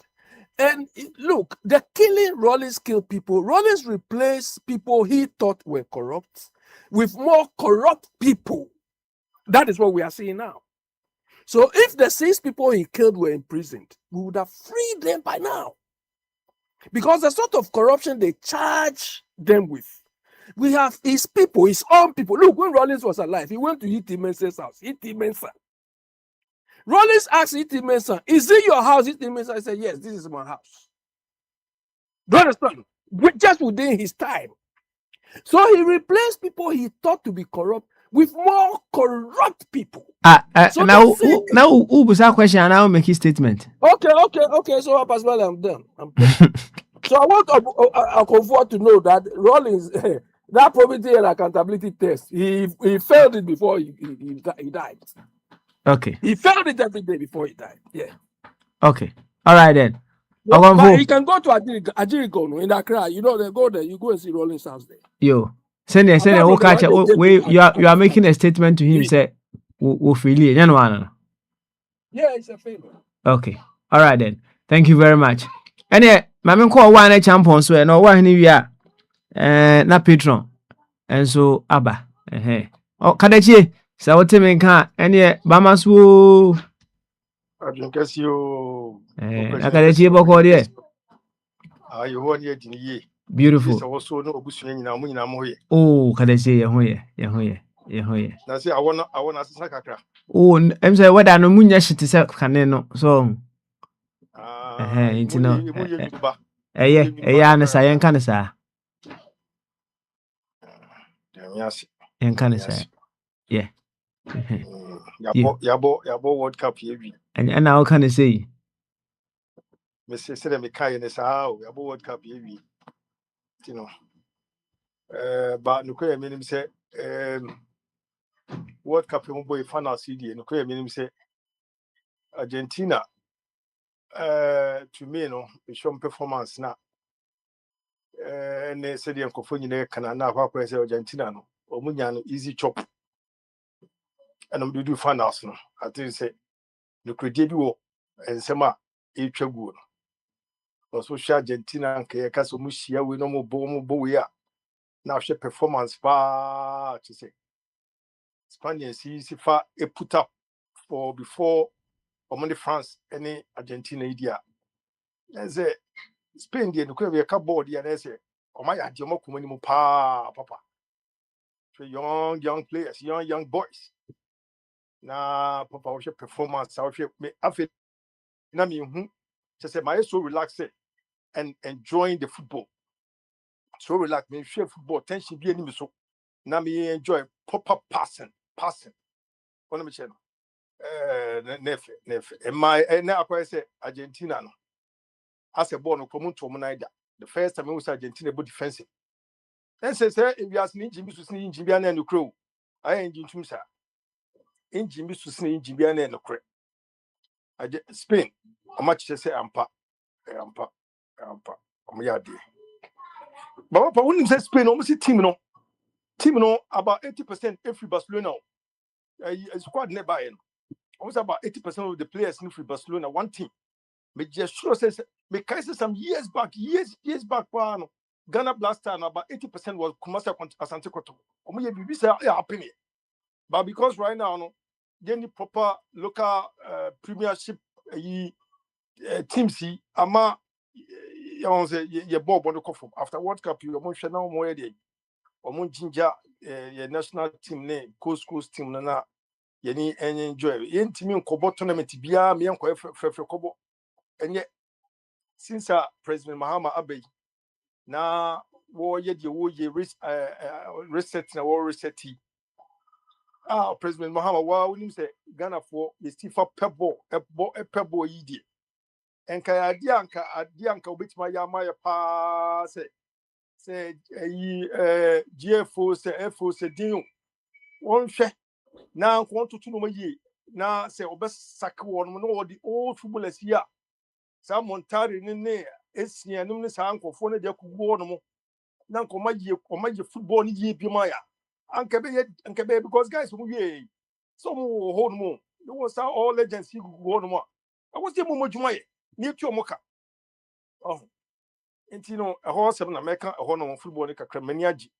And look, the killing Rawlings killed people. Rawlings replaced people he thought were corrupt with more corrupt people. That is what we are seeing now. So if the 6 people he killed were imprisoned, we would have freed them by now. Because the sort of corruption they charge them with. We have his people, his own people. Look, when Rawlings was alive, he went to Iti Mensah's house. Iti Mensah. Rawlings asked Iti Mensah, "Is it your house?" Iti Mensah said, "Yes, this is my house." Do you understand? Just within his time. So he replaced people he thought to be corrupt with more corrupt people. So now who was that question and I will make his statement. Okay. So Pastor, I'm done. So I want Okofor to know that Rollins, that probity and accountability test, he failed it before he died. Okay. He failed it every day before he died. Yeah. Okay. All right then. Well, but he can go to Ajirico in Accra. You know, they go there. You go and see Rollins house there. Yo. Send it. You are making a statement to him. Say, we feel it. Yeah, it's a favor. Okay. All right then. Thank you very much. And yeah, my call one champion so no one here. Na patron. And so Abba. Oh, Kadachi. So what me can and yeah, Bamasu. I drink as you. Kadachi boko there. You want yet in ye. Beautiful. Also no good swinging now. Oh, Kadachi, Yahoye. That's it. I want to Sakakra. Oh, I'm saying what I know Munya shit is up caneno. So, it's no. Yes, I am kind of sir. Yes. And kind of say, yeah. Yabo World Cup here. And now can I say, Mr. Sedem Kayan is how Yabo World Cup here. You know, but no clear meaning say, World Cup boy final CD, no clear meaning say, Argentina, to me, no, show performance now. And they said, the Uncle Funny can now say Argentina, no, or Munyan easy chop. And I'm do finals no. I think say the credit you and Sama each good. Also, Argentina and Kayaka Mushia, we no more boya. Now, she performance far to say. Spaniards see far a put up for before Omani France, any Argentina idea. And say Spain, the Nuclear cupboard, and I say, oh my, Jomo papa. For young players, young boys. Na papa worship performance I worship me after na me just say my so relaxed and enjoying the football so relax me share football tension be any so na me enjoy proper passing on me channel nefe and my na akwa say Argentina no as a ball no come to Omunida the first time we was Argentina but defensive then say if you ask me engine be so engine be na no crow I engine tum sa engine be so engine be na no crow Spain, how much they say ampa. But when you say Spain, almost team no about 80% every Barcelona. Squad nearby. Almost about 80% of the players in free Barcelona one team. But just sure says me some years back, Ghana Blaster about 80% was Kumasi Asante Koto. We say happen. But because right now no, any proper local premiership teams ama you say your bob on the coffin after World Cup you almost now more there almost ginger your national team name coast team na you enjoy yen team in kobo tournament bia me enko frefre kobo and yet since President Mahama Abbey na wo ye reset na wo reset President Mahama wa unim say Ghana for the stifa pebble yidi enka adianka obetima ya maya pa say GFO say FO say din won hwe na nko tutu no mayi na say obesake won no the old footballers here sa montari ne esianum ne sa nkofo ne de kugu won mo na nko mayi football ni ye bi maya anka be because guys who ye some hold mo you was all legends you go no mo I was the mo jumaye ni tu omoka oh enti no ho sem na meka ho no football ni kakra mani agi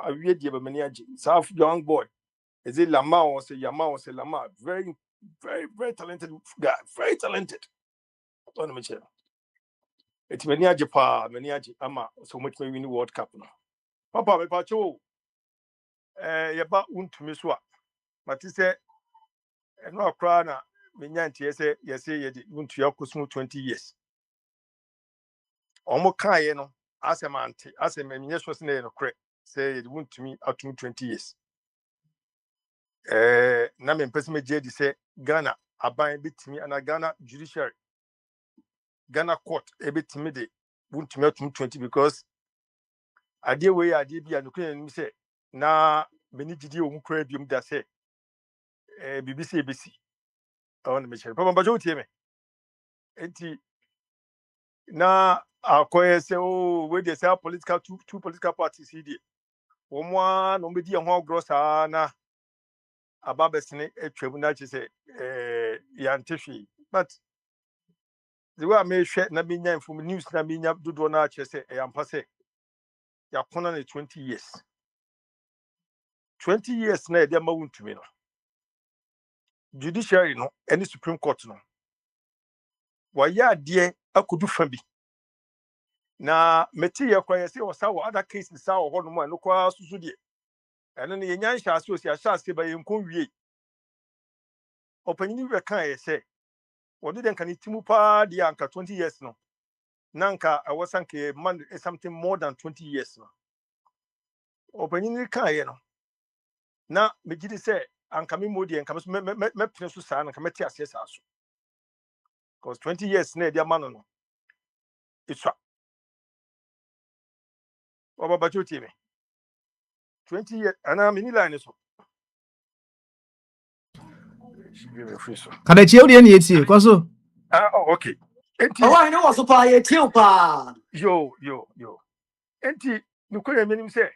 awie die be mani agi sa young boy is it Lama or say Lama very talented guy very talented on me chair it's mani agi ama so much me win the World Cup no papa me pa cho ye ba untumi so a mati say no akra na menya ntie say ye di untua kosun 20 years omo kae no asemante menya so se na no kre say ye di untumi atum 20 years na me pese me je di say Ghana aban bitimi ana Ghana judiciary Ghana court ebitimi de won't me 20 because idea way idea be and you say na many did you crave him that say BBC ABC on Michelle. Papa Bajo Tieme. Enti na akoye say oh where they say political two political parties here. One no be di ho gross na ababesene atwam na say yantehwe but the way I may share na minya from news na minya dodo na say yampa say yakona na 20 years 20 years na dey ma wuntumi no judiciary no any supreme court no waya ade akodu fa bi na meti ye kwaye say osa wo other cases sa wo no mo no kwa susu de ene ne yenya nhya ase osi ahya ase ba yenkon wie opanyini we kan ye say wodi den kan timu pa de anka 20 years no nanka awasanke man something more than 20 years no opanyini kan ye no na megidi say anka me modi anka me pene so sa anka meti ase sa so because 20 years na de amano no itwa obaba choti me 20 years ana mini line so Kadachi odi eni etie kwaso. oh okay enti Oh, I know what's up, I tell pa. yo enti nukoye menim say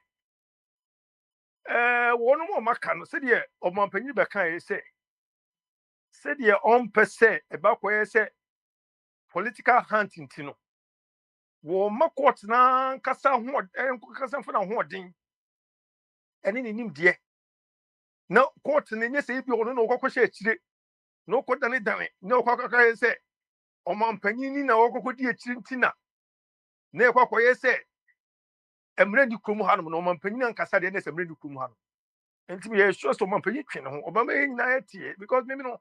wonu mo maka no se de omampanyi be kan say se de on pese e ba koye say political hunting tino wo makot na kasa ho kasa fo na ho den ene ni nim de na court ne nye se bi ono na okokoshe akire na okodane dane na okokaka say omampanyi ni na okokodi akire ntina na ekokoye say emre ni krom hanom na omampanyi na nkasa de na se emre ni krom hanom enti me ye sure so omampanyi twe ne ho obama ye nyina etie because me no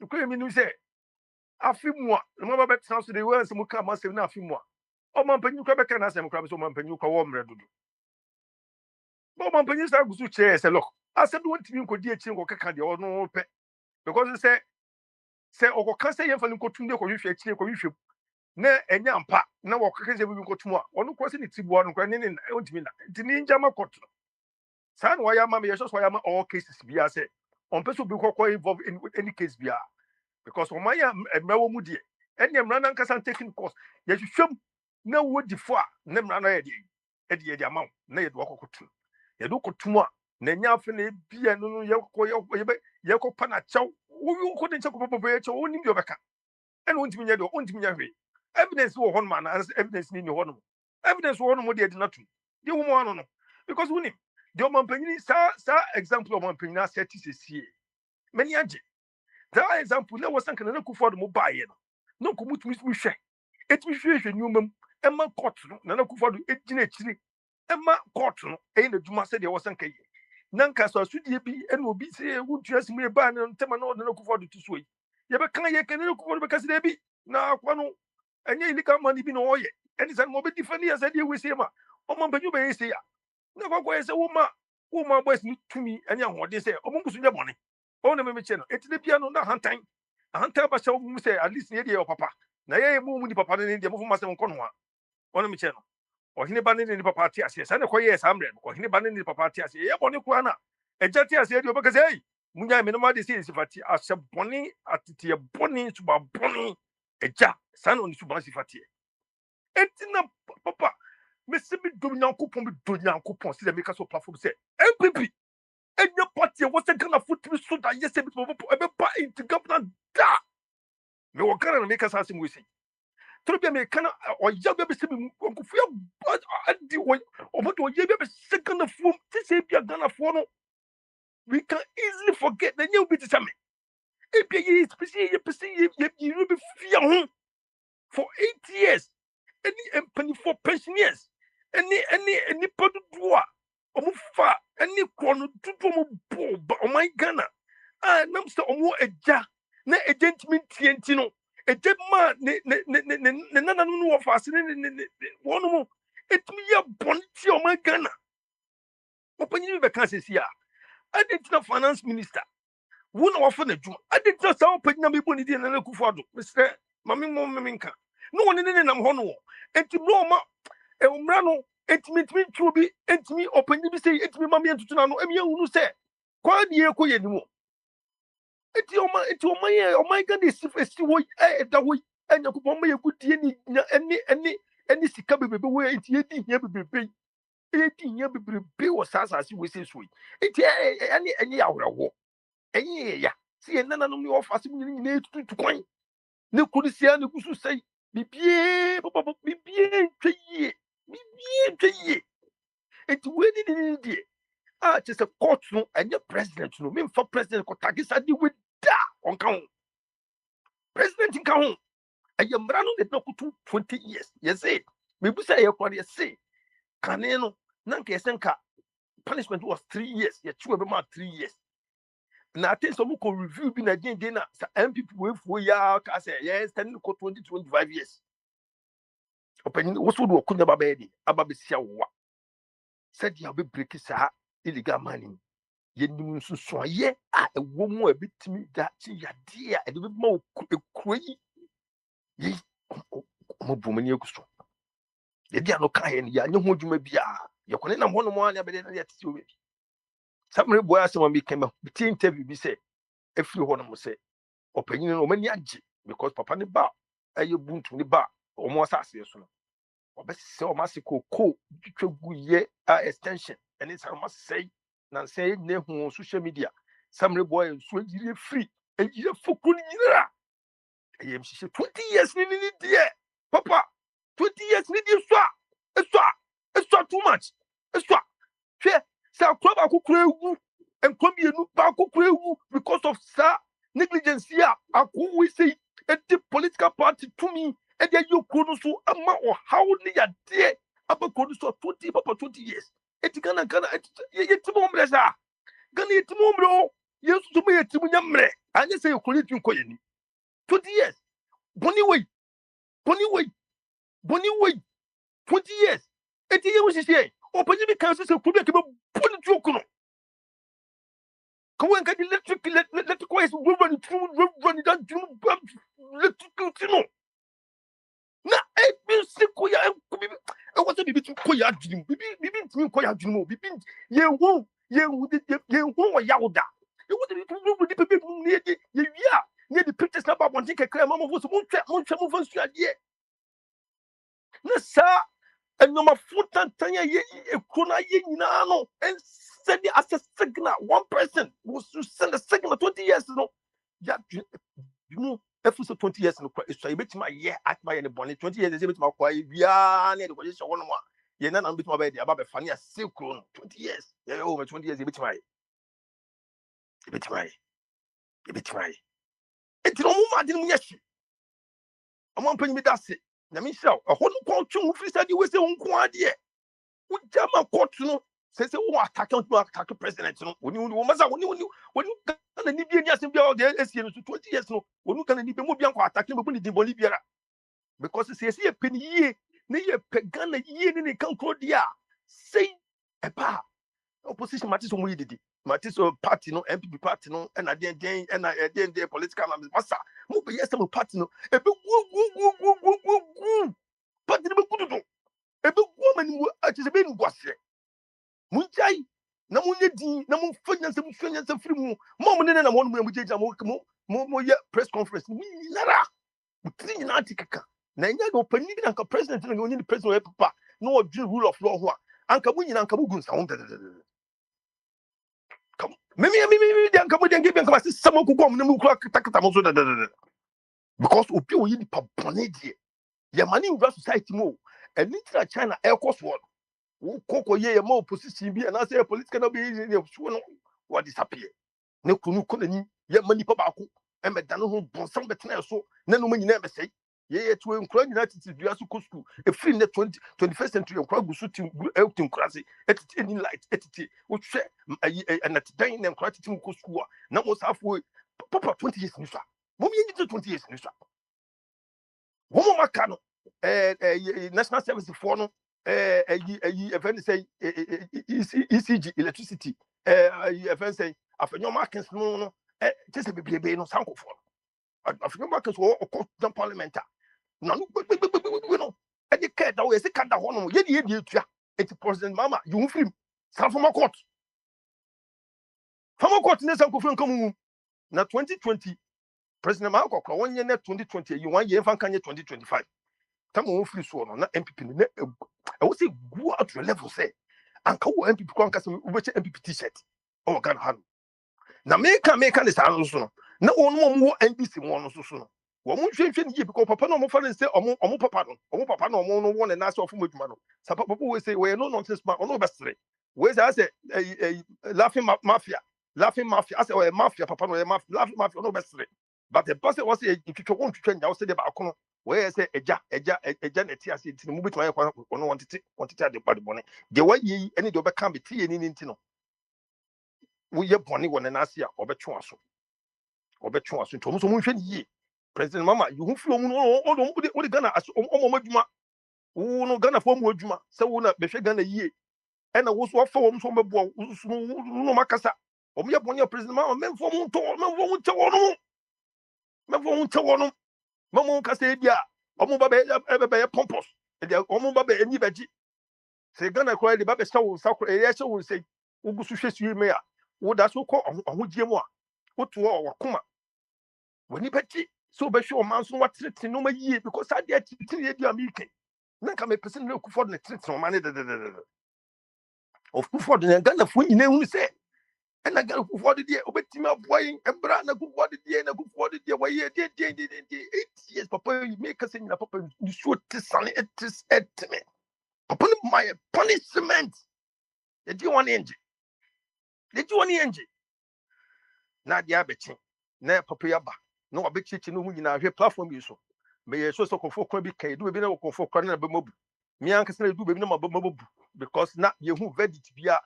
ukwe me no say afimu a no ma ba betra so de we ansem ka ma sem na afimu a omampanyi kwa beka na asem kwa so omampanyi kwa wo mre dodo bo omampanyi sa gusu che se look asem do ntimi nkodi akire nko kaka de ono pe because say okoka say yemfa nko tunde ko hwehwe akire ko hwehwe na enya mpa na wokaka say bi nko tumu a ono ko se ni tibuo no kwa ne ntimi na ntini njama koto san wa ya ma me yeso so ya ma all cases bia say on person be ko involve in any case bia because o man ya emrawo mu die ene emra na nkasa taking course ye hwehwem na wodi fo a na emra na ye de amount na ye do kokotu ye do kotum a na nya afi na bia no ye ko pa na chaw wo ko de chaw ko popo ye chaw oni bi obeka ene ontimi nya de ontimi nya hwe evidence wo hon man evidence ni hon mo evidence wo hon mo de na tu de wo mo ano no because woni the omampanyi sa example omampanyi na set sie many age that example na was sanka na Akufo-Addo mo baye no ko mutumi hwe etumi hwe nyumam ema court no na Akufo-Addo ejina ekiri ema court no e na dwuma se de was sanka ye na nka so asudie bi ena obi se wuntu asimu e ba na ntema na Akufo-Addo tuso yi ye be kan ye kan na Akufo-Addo be kasi de bi na akwa no enye ilika man bi no oye eni san mo be defend ya se de we se ma omampanyi be ye se ya na kwa ye se wo ma boys ni tumi anya hode se omumbusu nya bone o na me che no etile bia no na hantan ba sha mu se at least ye de your papa na ye mu di papa ne de mo fuma se nko no a o na me che no o hine ba ne ni papa ti ase sa ne ko ye sa mre o hine ba ne ni papa ti ase ye bone ko na eja ti ase de o be ka se hey munya me no ma de se sifati ase bone atete ye bone suba bone eja sa no ni suba sifati etina papa me se bi do nyankopon bi do nyankopon se de me ka so platform se MPP enya party was a Ghana football so that yes be ba into government da me wo Ghana na me ka sa sim we say to be me kana o ya be se me ko fu ya adi o mo to ye be se Ghana fu ti se bi Ghana fu no we can easily forget the new bit me e bi ye spesi ye be fear ho for 8 years any penny for pensioners any podu a omufa any krono tutu mo bo o my Ghana nam se omo eja na agentment tienti no eje ma ne nana no wo fa se ne wono mo etimi ya bonti o my Ghana opanyi be kan sesi a identity finance minister wo na wo fa na dwuma identity sa opanyi na me boni di na Akufo-Addo Mr. mami mo me nka no woni ne nam ho no enti no ma e umra no entimi chubi entimi opanyi bi say entimi ma me entutu na no emi ehunu say kwa die ko ye nimu enti oma ye oma ga de esi wo da wo enya ko ma ye gudie ni eni sika bebebe wo enti edi hia bebebe edi hia bebebe wo sasase wo se so enti eni awrewo enyi ya si ye nana no mi ofase mu nyina etutu kwan ne kodisia ne gusu sei bibie papa bibie ntweye enti weni ni die just a court no enye president no me for president ko tagisa di we da on kan president nka ho eye mra no de no kutu 20 years yes it me busa ye kwa ye say kane no na nka yesenka punishment was 3 years ye chuwe be ma 3 years na think some ko review bi na den na MPP we fo ya ka say yes stand ko 20-25 years open wo so do okunya baba ye di aba be sia wo said you be break sa illegal money yenim nsusuaye a ewo mu a bitimi da chi yade a ede be ma ekuro yi mo bu mani ekuso ye dia no ka ye ya nye ho dwuma bia ye kone na mo no mo anya be de na ye tisi obi samre boy asema bi kema bi interview bi say efiri ho no mo say opanyin no mani age because papa ne ba aye buntu ne ba o mo asase so no obese o masiko ko twegu ye extension and it's almost say na say ne hu social media samre boy so yire free e yire fokuru yira e yem sise 20 years ni die papa 20 years ni die so too much so hwe sa kwa ba kokura ewu enkomienu ba kokura ewu because of sa negligence ya akwu say a political party to me and then you could so ama or how ni ya de abakodu so 20 years etikana kana yetimo mreza gana yetimo mro yesu to me yetimo nyamre anya say okori tun koyeni 20 years boni way 20 years eti ye wusisi opanyi bi kan so kubi ke boni tuokuno ko wen ka di electric wires run that electric no na ebisi ko ya kubi e waso bibi tu ko ya adwum bibi ntimi ko ya adwum bibi ye hu wo yawda e wo de tu di pepe ni ye wia ni di pictures na ba bontin kekere ma mo fo so mo fo su ade na sa enoma futantan ye ekuna ye nyina no and send as a signal one person was to send a signal 20 years no ya you know efu so 20 years no kwa so ebetima ye atma ye ne boni 20 years ebetima kwa bia na de ko je so no ye na na betima ba de aba be fane a sekro no 20 years ye over 20 years ebetima ye enti no mu ma de mu yeshi amon panyi mi dase na mi hira ho no kwa twu free study we se ho nko ade wo jama court no se wo attack president no oni masa oni kana ni bia ni asem bia o de esie no 20 years no onu kana ni be mo bia kwa attack no be ni dimboli biara because se ye peni yie ne ye pegana yie ni kan kro dia sei epa opposition matiso mo yididi matiso party no MPP party no na den political masa mo be yes mo party no e be gu party no be kududo e be gu mani mo ati se be ngwase munjai na munye din na mun fanya se firi mu mo ne na mo no mo jeja mo ye press conference mi lara mutri na atikaka na nya go pani bi na ka president na onye president e papa no odwi rule of law ho anka mu nyina anka mu gun sa ho come me de anka mu de ngi bi anka se samo kukom na mu kura takata mo so because obi o yi ni pabone die ya mani ura society mo eni tra China e cost word koko ye ma opposition bi na say political no be so no what disappear ne kunu ko nani ye mani pa ba ko e meda no ho bonsam betena so na no nyina be sei ye to enkura nyina titi dua so school e free ne 21st century enkura gusu tim enkura se etiti any light etiti wo hwe na tidan ne enkura titi ko school na mo safo papa 20 years ni so mo mi nyi 20 years ni so wo mo maka no national service for no event say ECG electricity event say afenyo markets no just a bebe no sanko for afenyo markets wo ko parliament na no the care that we say can't one ye it's President Mama, you film. Some from a court. From a court, Nessa Kufun come. Now 2020, President Mako, 1 year 2020, you 1 year, 2025. Come on, free sworn, not MPP. I would say go out to a level, say, and come MPP conquer some MPP t-shirt. Oh, God, now make this answer. No one more NBC one also soon. One more change because Papa no more fan say Omo Papa no more one and ask of Mujmano. Some people will say, well, no nonsense, man, no best. Where's I say a laughing mafia? I say, oh, mafia, Papa no laughing mafia, no best. But the person was if you want to change, I'll say about where I say a janet, I said, to move it to my one wanted to tell the body bonnet. The way ye any do become be tea and in Tino. We have bonny one and Asia or Bechuaso. Or Bechuaso to Musun ye. President Mama, you who flow what Ghana as Omojuma. Who no Ghana for Mojuma, so will not be Gana ye. And I was what for from a boy, no Macasa. Or me upon your President Mama, men for Monto, men won't tell one. Mamma Casadia, Omoba Pompos, and the Omoba and Nibaji. Say Ghana cry the Babba Soul, Sacre, so will say, Ugusus, you may. What that's what call on Wujima. What to our Kuma. When you bet so be sure man so what treat no year because I did 3 years American. Then come a person look for the treat no money of for the Ghana for you know say. And I got for the year, obey me up boy, and brother good for the year, and a good for the year, why you did 8 years, Papa, you make us in a papa, you shoot this son, it is at me. Upon my punishment, did you want engine? Did you want engine? Not the abbot, never papa, no, I bet you know who you know, here platform you so. May I so for Kobe K, do a bit of for corner mob. Me uncle say do baby no mob because not you who ready to be a.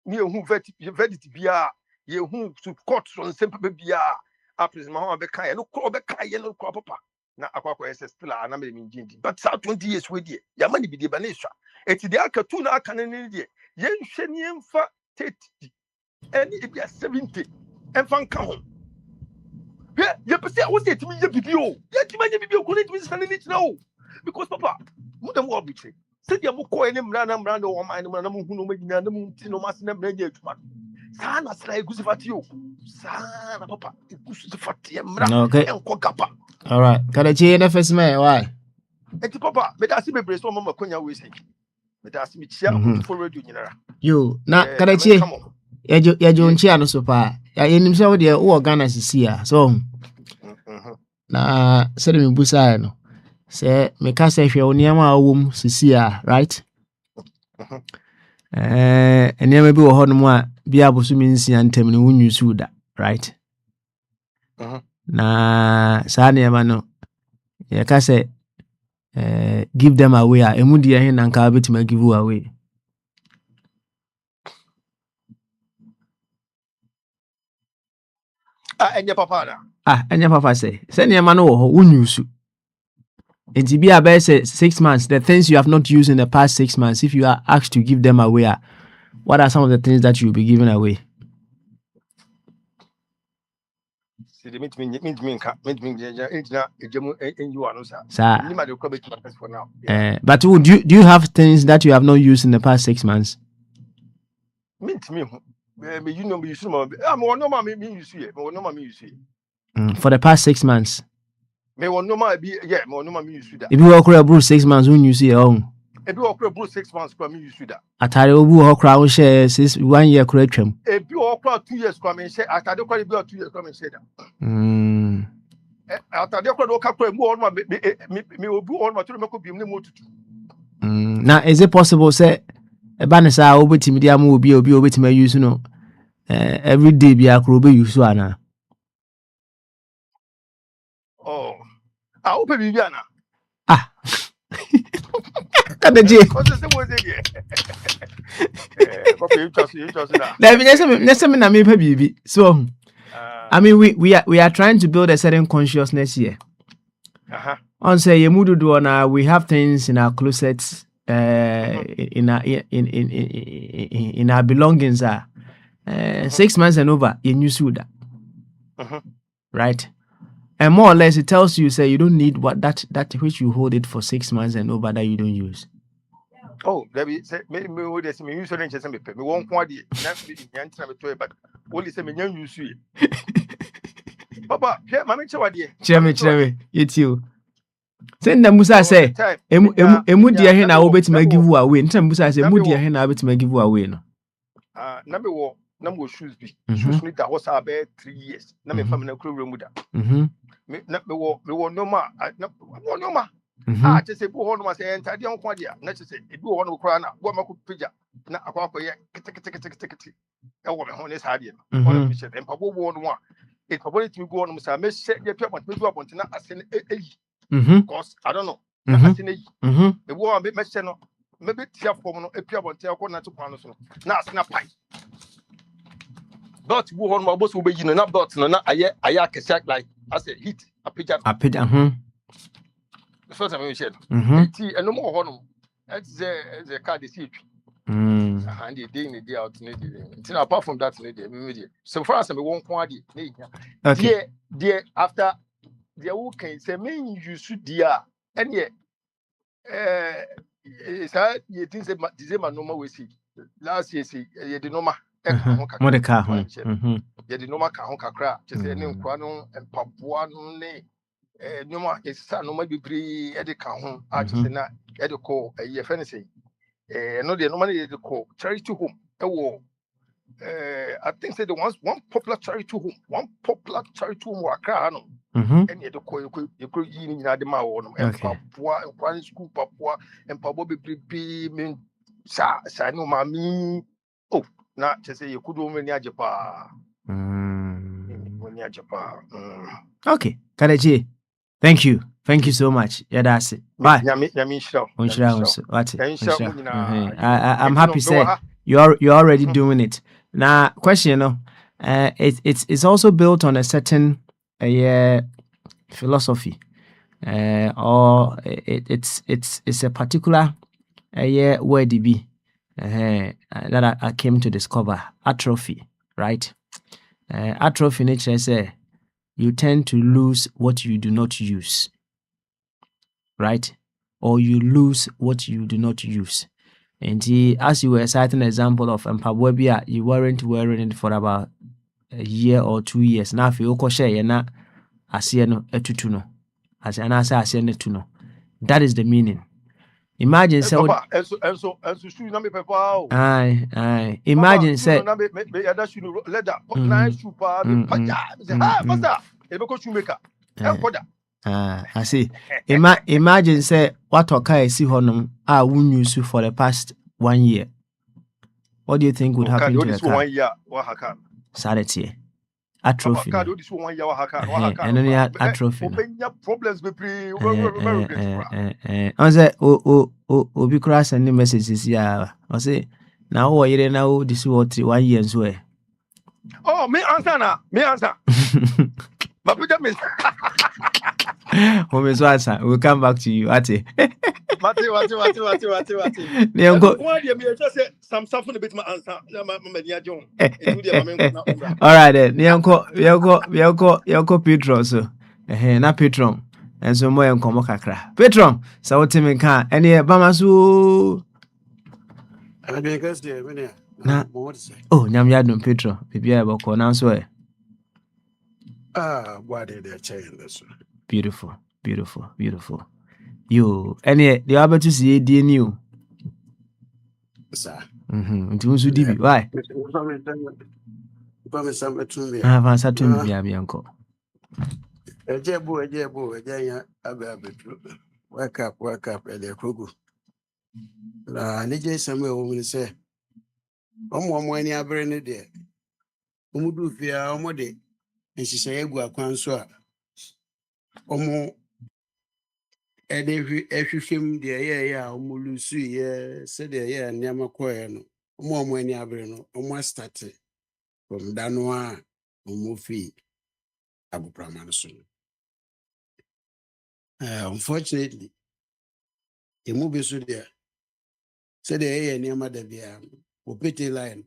Near who vetted to be a ye who to court on simple be a prison Becca, no crop Becca, no crop papa. Now, Aqua is still an American, but 20 years with ye, Yamani be the Banisha. It's the Alcatuna canon in the Yen Shenian fa 30 and it be a 70 and fan come. Yeah, you perceive what it to me, you yet you might be good to sending it now because Papa, what the war betray. Said you go any random or mine who no make no mass never yet. Sana say good for you. Sana papa, good for you. Okay. And Kokapa. All right. Can I change the first man? Why? And papa, but I see me brace on Mama Konya we say. But I see me cheer for radio. You now can I change? Yeah, John Chiano so far. Yeah, in himself, the Ghana is here. So, na said me busa no. Say me ka say hwe oniama awom sisia right eniama bi wo ho no mu a bia boso mi nsia ntem ne wunyu suda right na sa niama no ye ka say give them away a emu dia hin na nka betima give away Enya papa na enya papa say niama no wo ho wunyu su. It will be about 6 months. The things you have not used in the past 6 months, if you are asked to give them away, what are some of the things that you will be giving away? But do you have things that you have not used in the past 6 months? For the past 6 months. Me won no ma be yeah me won no ma me use that. If you work for 6 months when you see your own. If you work for 6 months me use that. Atare obu ho kra wo share 1 year kra twam. If you work for 2 years me share atare kra be 2 years me share that. Atare kra do ka kra mu on me obu on ma to me ko bi me motutu. Now is it possible say e ba ne sa obetimi dia ma obi obetimi use no every day bi akro be use ana. Oh. I hope you are now. Kadaji. Na me pa bibi. So I mean we are trying to build a certain consciousness here. On say yemudu do na we have things in our closets in our belongings 6 months and over you suda. Right? And more or less, it tells you, say, you don't need what that which you hold it for 6 months and over that you don't use. Oh, there be say me would say me use so nche say me pɛ me won ko ade na me nyantra me to but only say me nyan use yi. Papa, hwɛ ma me che wade. Cheme, it's you. Send them Musa say, emu dia he na wo betima give away. Ntem Musa say, emu dia he na betima give away no. Na me wo shoes bi. Shoes ni da was about 3 years. Na me fam na kuro mu da. Me wo no ma, no ma. Just say bo hono ma say entade on kwa dia. Na say ebi wo hono kura na wo ma ko pija na akwa ye kete. E wo me ho ne sa de no. Wo picture dem pa bo no a. It probably to go on Musa me say dey pia but me do abonte na ase because I don't know. Na ase na yi. E wo me say no. Maybe tia form no e pia bonte akọ na to kwano so. Na ase na pai. But wo hono ma bo so be yi no na but no na aye akese like as a hit a pija. So time we said. Ti eno mo hono. It's the card is it. And the day in the day out in apart from that media. So far as me won ko ade na yeah. There after the who can say me you should dear and yeah you think say December normal we see last year see you the normal Modeka you the normal ka ho kakra just say ne nkwa no empaboa no ne normal is normal bibri e de ka ho a just na e de ko e fe ne say no they normally they call charity home. I think say the one popular charity home Accra no. And you call you could in the mouth and Papua and primary school Papua and Pabo be mean sa no mami. Oh, not to say you could do many ajapa. Okay, Kalechi. Thank you so much. Yeah, that's it. Bye. I'm happy say you're already doing it. Now, question, it's also built on a certain philosophy, or it's a particular word it be that I came to discover. Atrophy, right? Atrophy nature say you tend to lose what you do not use, right? Or you lose what you do not use. And as you were citing an example of Mpabwebia, you weren't wearing it for about a year or 2 years. Now, if you share, you're not asieno etutuno, as an asa asieno tuno. That is the meaning. Imagine say, aye. Imagine say, I see. Imagine say what occur see honum won't use you for the past 1 year. What do you think would happen to the car? 1 year, what haka? Sanity. Atrophy. And then you had atrophy. Problems be I say, Obi cross and the messages. Yeah, I say, now, you know, this is 1 year as well. Oh, me answer now. But put them in. We'll come back to you. Ate. Mate. Some stuff on the bit my answer. All right then. Yoko Petron so. Na Petron. And so more enkomo kakra. Petron, so what me kan any bamasu. Na. Oh, nyam yadum Petron. Bibia boko na so e. Why did they change this? Beautiful. You, any the able to see new. Sir. Until DB. Why? Avança to me, Bianco. A jaya, wake up, and they're Krugu. Nije somewhere woman say, when you are burning there. Umudu fear, Omode, and she say, Gua Quanswa. And if you film the Mulusu, said the year, Yamakoyano, when you are burning, almost started from Danoa, Umufi, Abu Pramanson. Unfortunately, a movie so there said the air near Madabia, or petty line.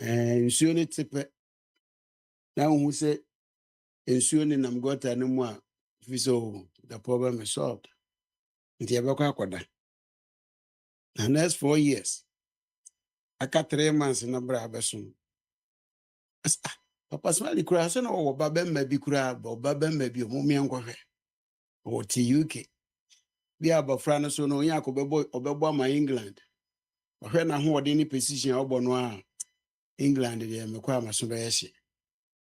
And soon it's a pet. Now, who said, ensuing nam gota no mu a so the problem is solved. Nti ebekwa akoda. The next 4 years. Aka 3 months na bra abeso. Papa smile kura so na wo baba mma bi kura baba mma bi o mu enkohwe. O ti UK. Bi abafra no so no nya obebo ma England. Ohwe na ho ode ni position obo no a England de mekwa amaso be yehye.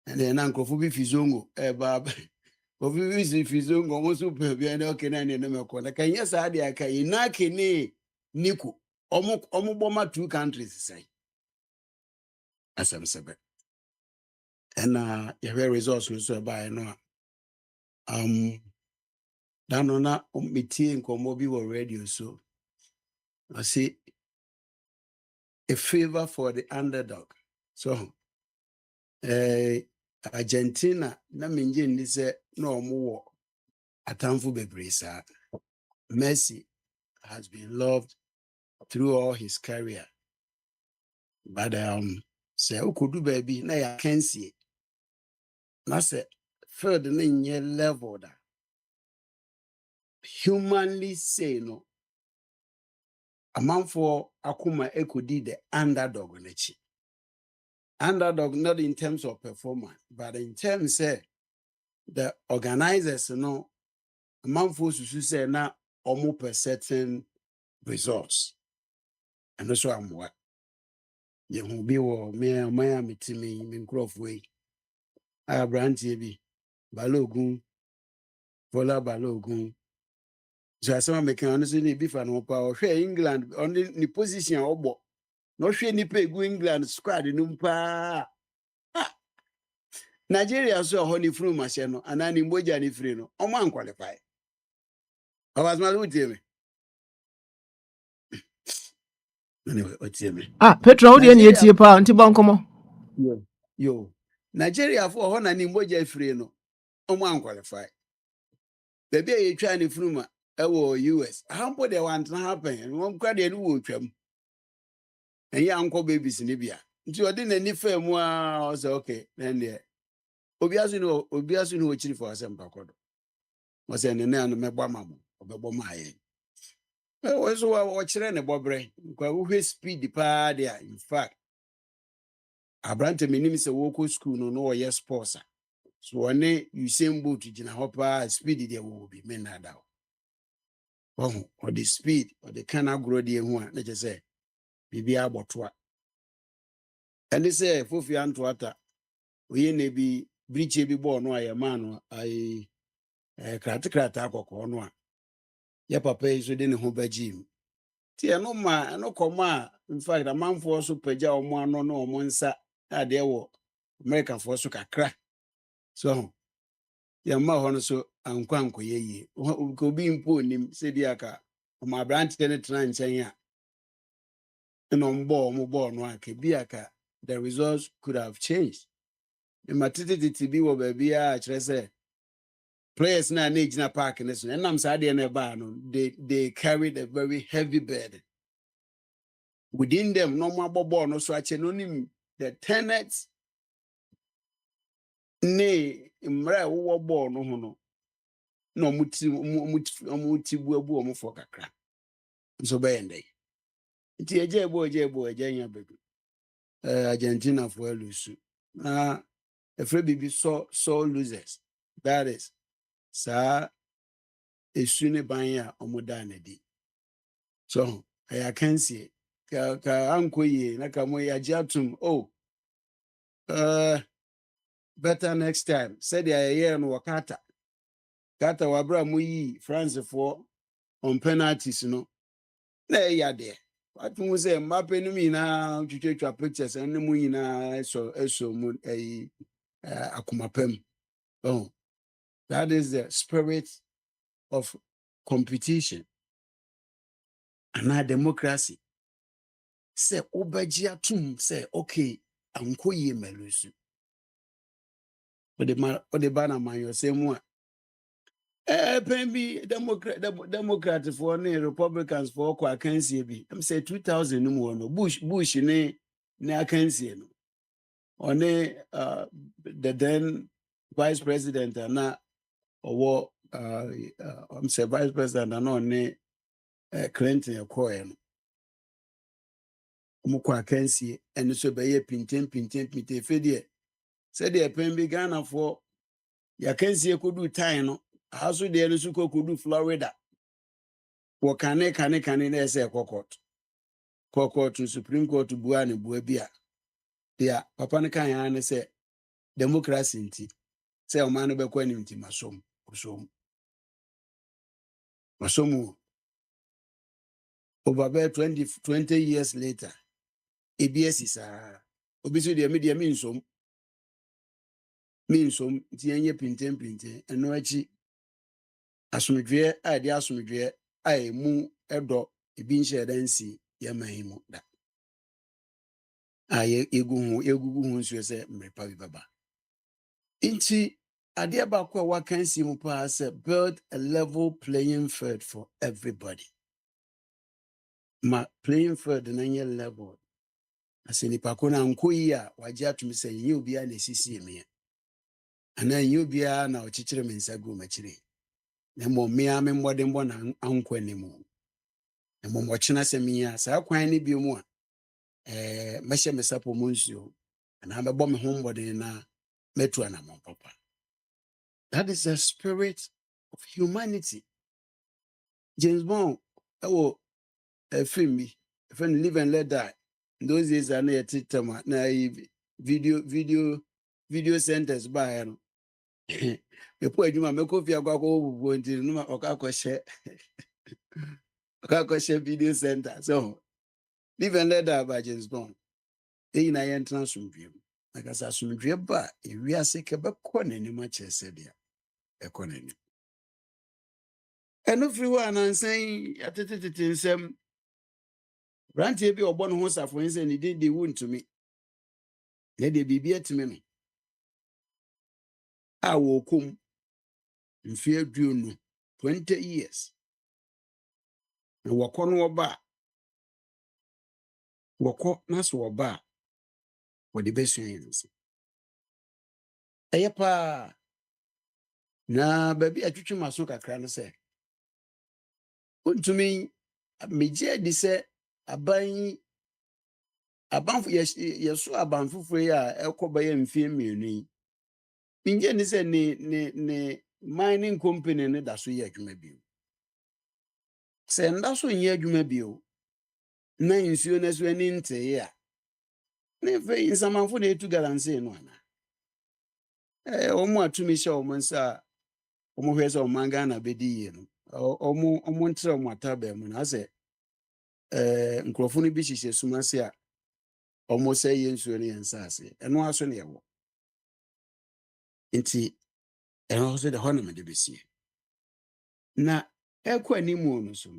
And then nkrofo bi fizongo baba obi bi fizongo mo so pe bi na okay na ne mekwa na kan yes ade aka ina kene niku omo boma 2 countries say asem sebe. And your results so by no dano na meeting nkomo bi were radio so I see a favor for the underdog. So Argentina na menje ni se no mo atamfo bebresa. Messi has been loved through all his career. But say ukudu baby na ya kensie. Na say third na nye level da. Humanly say no. Amanfo akuma ekodi the underdog nechi. Underdog not in terms of performance, but in terms the organizers no amanfo susu say na omo per certain results. And that's why I'm what. You will be me Miami team in Crawford. I have brand TV, Balogun, Vola Balogun. So I saw making honestly beef and power. Share England on the position obo. No share ni pay go England squad numpa. Nigeria so honey through machine and an imboja ni free no. Oman qualify. I was my with me. Anyway, what's me? Petro, how you tie pa anti bankomo? Yo. Nigeria for hon and imboja free no. Oman qualify. Baby you try ni fruma US. How put they want to happen? And one crowd they do them. And ya uncle babies in Libya. Nti odi na ni fam wa say okay then there. Obiasu no chiri for asem pakodo. Mo say ne na no mebo amamo, obebo maaye. We so wa chire ne bobre. Kwa wo speed pa there in fact. Abrante minim say wo ko school no yes sports. So one you same boat gina hopa speed there will be men na da. Oh, or the speed or the kind of grow there ho na je say bibia abotoa. And they say fofi antoata we na bi bridge bi ball no aye man ai krata akoko no a ya papa iso de ne ho bagim ti eno ma eno koma in fact a man for so pagya omo ano no omo nsa ade wo American for so kakra so ya ma ho no so ankwanko yeye ko bi mpo nim se di aka o ma branch ne tena nchen a eno mbo no aka bi aka the results could have changed. The matiti bi wo ba bia a kire se players na age na park in this and I'm sad they carried a very heavy burden. Within them, no more ball no so actually the tenants ne mra wo ball no muti buabu for kakra. So by day. It's a jebo nya baby. Argentina for lose. A free baby so losers. That is sa esune banya omodana. So I can see ka anko ye na ka mo ya jatum better next time said ya ye no wakata kata wabra mo yi France for on penalties no na ya de watu say Mbappe no mi na twetwa pictures and mu nyina so mu akomapam. That is the spirit of competition and our democracy. Say obajia tum say okay anko ye melusu o de bana man yo say mu pen democrat for ne republicans for kwa kansie bi am say 2000 no no bush ne akansie no one the then vice president na or I'm say vice president and on Clinton Okoye no omukwa akansie ene so be ye pintem fedie said the pen be Ghana for ya kansie kodu time no aso de no so kodu Florida wo kane na say court to Supreme Court bua ne bua bia dia papa ne kan ya ne say democracy nti say o man be kwa ni nti masom over about 20 years later ABS is obi so de media minsom ti enye pintem eno achi asomdwe a de asomdwe a emu edo ebi nche dansi ya mahimu da aye egugu hu nso se mrepa bi baba inti ade ba kwa wakansi mu pa se build a level playing field for everybody ma playing field na nye level asini pa kona nkoyi a waje atumi se yin obi a na sisi eme ana yin obi a na ochichire mensa gu machire na mo mia me mbode mbo na ankwa ni mu na mo mochina se mia sa kwan ni bi mu a meshe mesapo munsuo na be bɔ me ho mbode na metu na mo papa. That is the spirit of humanity. James Bond ewo film bi film Live and Let Die. In those days I na yet tama na video centers by no me po adwuma me ko fi akwa bubu nti no ma okakɔ video center. So Live and Let Die by James Bond. Na yɛn tena asomdwe mu na kasa asomdwe ba ewiase ke bɛkɔ n'anim akyerɛ sɛ deɛ ɛkɔ n'anim ɛno firi hɔ anansan atetetete nsɛm brantie bi ɔbɔ ne ho safo nsɛ ne din de wontumi na deɛ biribi atumi no a wɔkɔm mfe aduonu 20 years na wɔkɔ no wɔkɔ na so wɔba a wɔde bɛsua yɛn nsa ɛyɛ paa na baabi atwitwi maso kakra no sɛ wontumi megye adi sɛ abanfo yɛso aban foforɔ yi a ɛkɔ bɛyɛ mfe mmienu yi megye ni sɛ ne mining company no da so yɛ adwuma bio sɛ nda so nyɛ adwuma bio na nsuo no so ani ntee a na afei nsamanfo na ɛtu galamsey no ana ɔmo atumi hyɛ ɔmo nsa a ɔmo hwɛ sɛ ɔmo Ghana bɛdi yie no ɔmo ntrɛ ɔmo atabaa mu na asɛ nkurɔfo no bi hyehyɛ sum ase a ɔmo sɛ yɛ nsuo no yɛ nsa ase ɛno aso ne yɛwɔ nti ɛno so de hɔ na mede bɛsie na ɛkɔ anim no so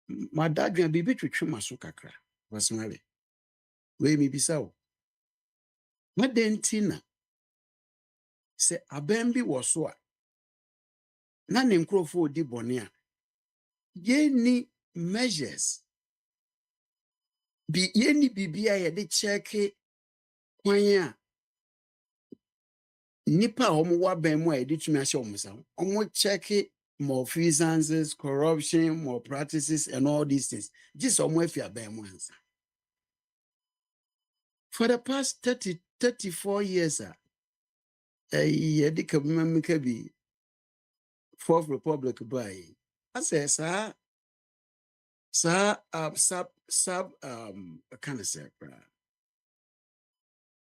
madadwena biribi twetwe ma so kakra wasemare wei mebisa wo madɛn nti na sɛ abɛn bi wɔ so a na ne nkurɔfo odi bɔne a yɛnni measures yɛnni biribi a yɛde kyɛke kwan a nipa a ɔmo wɔ abɛn mu a yɛde tumi ahyɛ ɔmo sa ɔmo kyɛke malfeasances, corruption, malpractices, and all these things. Just somewhere if you are for the past 34 years, Fourth Republic by I say, sir, kind of say,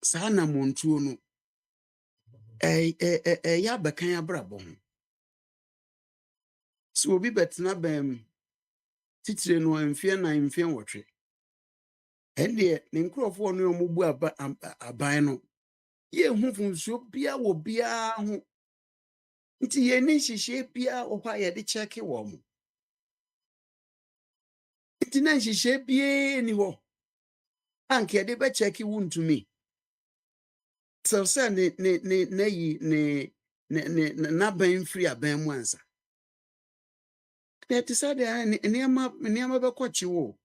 sir, na montuo no, ya bakanya brabo. So obi betena bam titire no amfie na amfie nwotwe ende ne nkrofo no omubu aban no ye hu funsuo bia wo bia ho nti ye ni hihye bia okwa ye de cheke wo mo nti na hihye bia ni ho anke de be cheke wuntumi so say ne na ban free aban mu ansa That is how they are near Bacochi.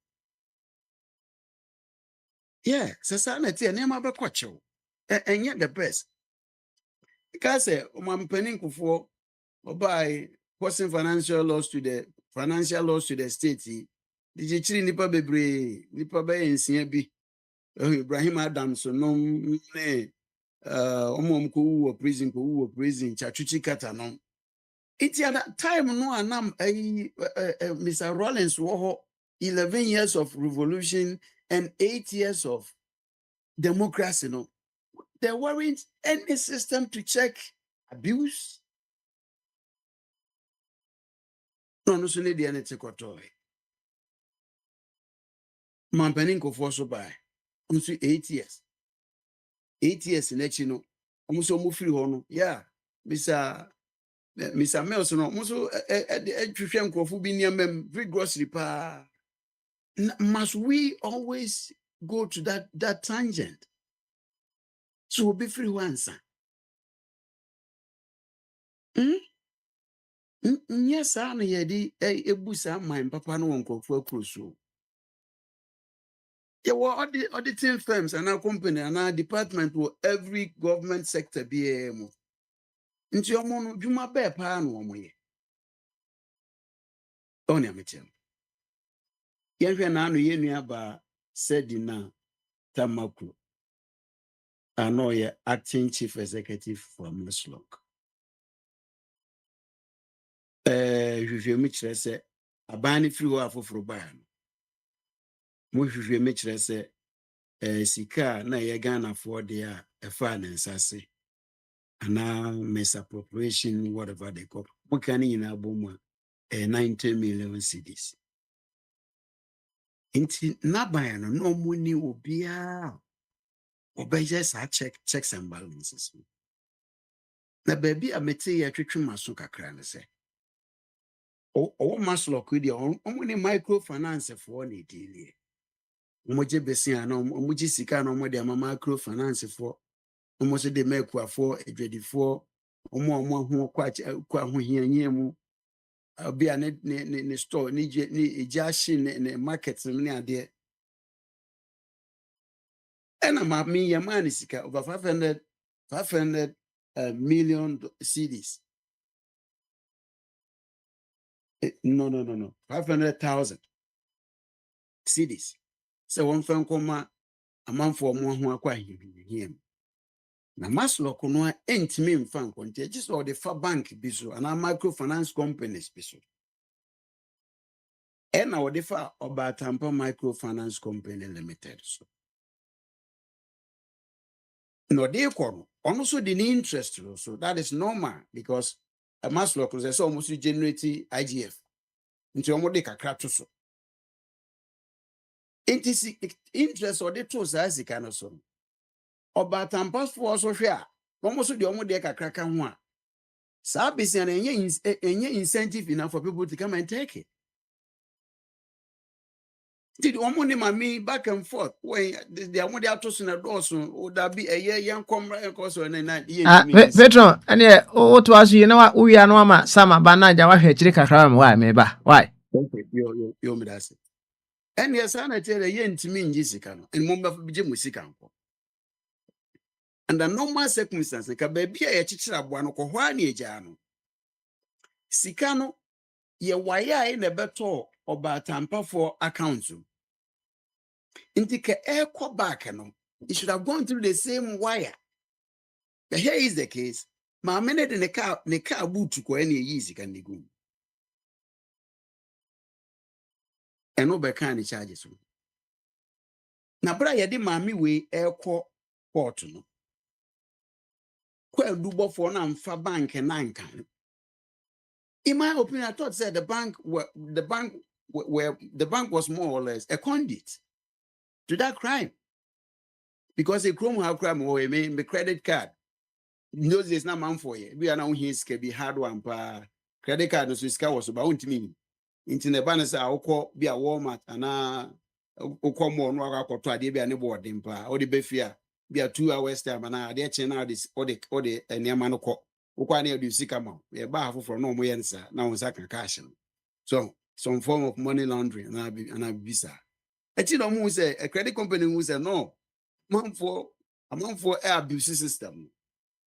Yeah, Sasanity and near Bacocho. And yet the best. Kase umampeni kufo obai posting financial loss to the state. Did chiri nipa bebre nipa be nsia bi. Ibrahim Adams no ne omom ko wo prison chachuchi kata no. It's at that time no anam Mr. Rollins wo 11 years of revolution and 8 years of democracy no. There weren't any system to check abuse. No so ne dia ne tekoto. Mampanin ko for so by. Nso 8 years. 8 years in no. Omuso mu free ho no. Yeah. Mr. Mills no. Omuso twhwehwe nkrofo bi niamem free grocery pa. Must we always go to that tangent? So we'll be free once. Yes, I know a busa mine, papa no uncle for cruise. Yeah, well, auditing firms and our company and our department will every government sector be a mo. Into your mono, you my bear pan one way. Only a meeting. Yankanano Yeniaba said in now, Tamaku. I know you're acting chief executive for Muslock. If you make sure say, a banny flew off of Roban. If you make sure say, sika na ye Ghana for their finance, I say, and now misappropriation, whatever they call. What can in a boomer 90 million cedis. Inti nabayano no money will be obey just checks and balances. Na baby a mete ya twetwe maso kakra ne se. O maslo kwidi omuni microfinance for ne dili. Omoje besia na omoje sika na omode ama microfinance for omoje de mekwa for edwedi for omo ho kwa ho hianye mu bia ne store ni ejashi ne market ne ade. Ena ma mi yamani sika over 500 million cedis. No. 500,000 cedis. So one fan koma a man for more who acquire him. Na maslo kuno entimi mfa nkonte just all the far bank biso and our microfinance companies biso. And our defa about Tampa Microfinance Company Limited. So no they kono also the interest so that is normal because a maslo is almost generate IGF. Nti omo de kakra to so. Interest or the two size kind of so. Oba tampas for so hwe almost the omo de kakra ka ho a. Sa bisi na enye incentive enough for people to come and take it. Did omo ni mami back and forth when the omo de ato so na do so o da bi eye yan komra so na Petro ene o to asu ye na wo ya no ama sama ba na ja wa hwe kire kakra ma wa me ba why okay yo me that's it. And yes ana tell ye ntimi nji sika no en mo ba bije mo sika nko. Under normal circumstances, ka baby a chichira boa no ko hwa na eja no. Sika no ye waya e na beto oba tampa for account. Inti ka echo back no, it should have gone through the same wire. But here is the case. Ma mene de ne car boot ko any easy can go. And no be can charges. Na bra ye de mami we echo port no. Kwa dubo for na mfa bank na nkan. In my opinion, I thought that the bank was more or less a conduit to that crime. Because a criminal crime or a credit card. Those days not man for you. We are now here can be hard one pa credit card no so was about me. Into the banner say I call be a Walmart and o more no akọ ade be ane board pa o de be fear be a 2 hours time and I dey now this or the enema no kọ ukwa na do sika ma e ba afọ from no mo yensa na won saka cash. So some form of money laundering and I visa. Echi no mo say a credit company who say no man for a man for abuse system.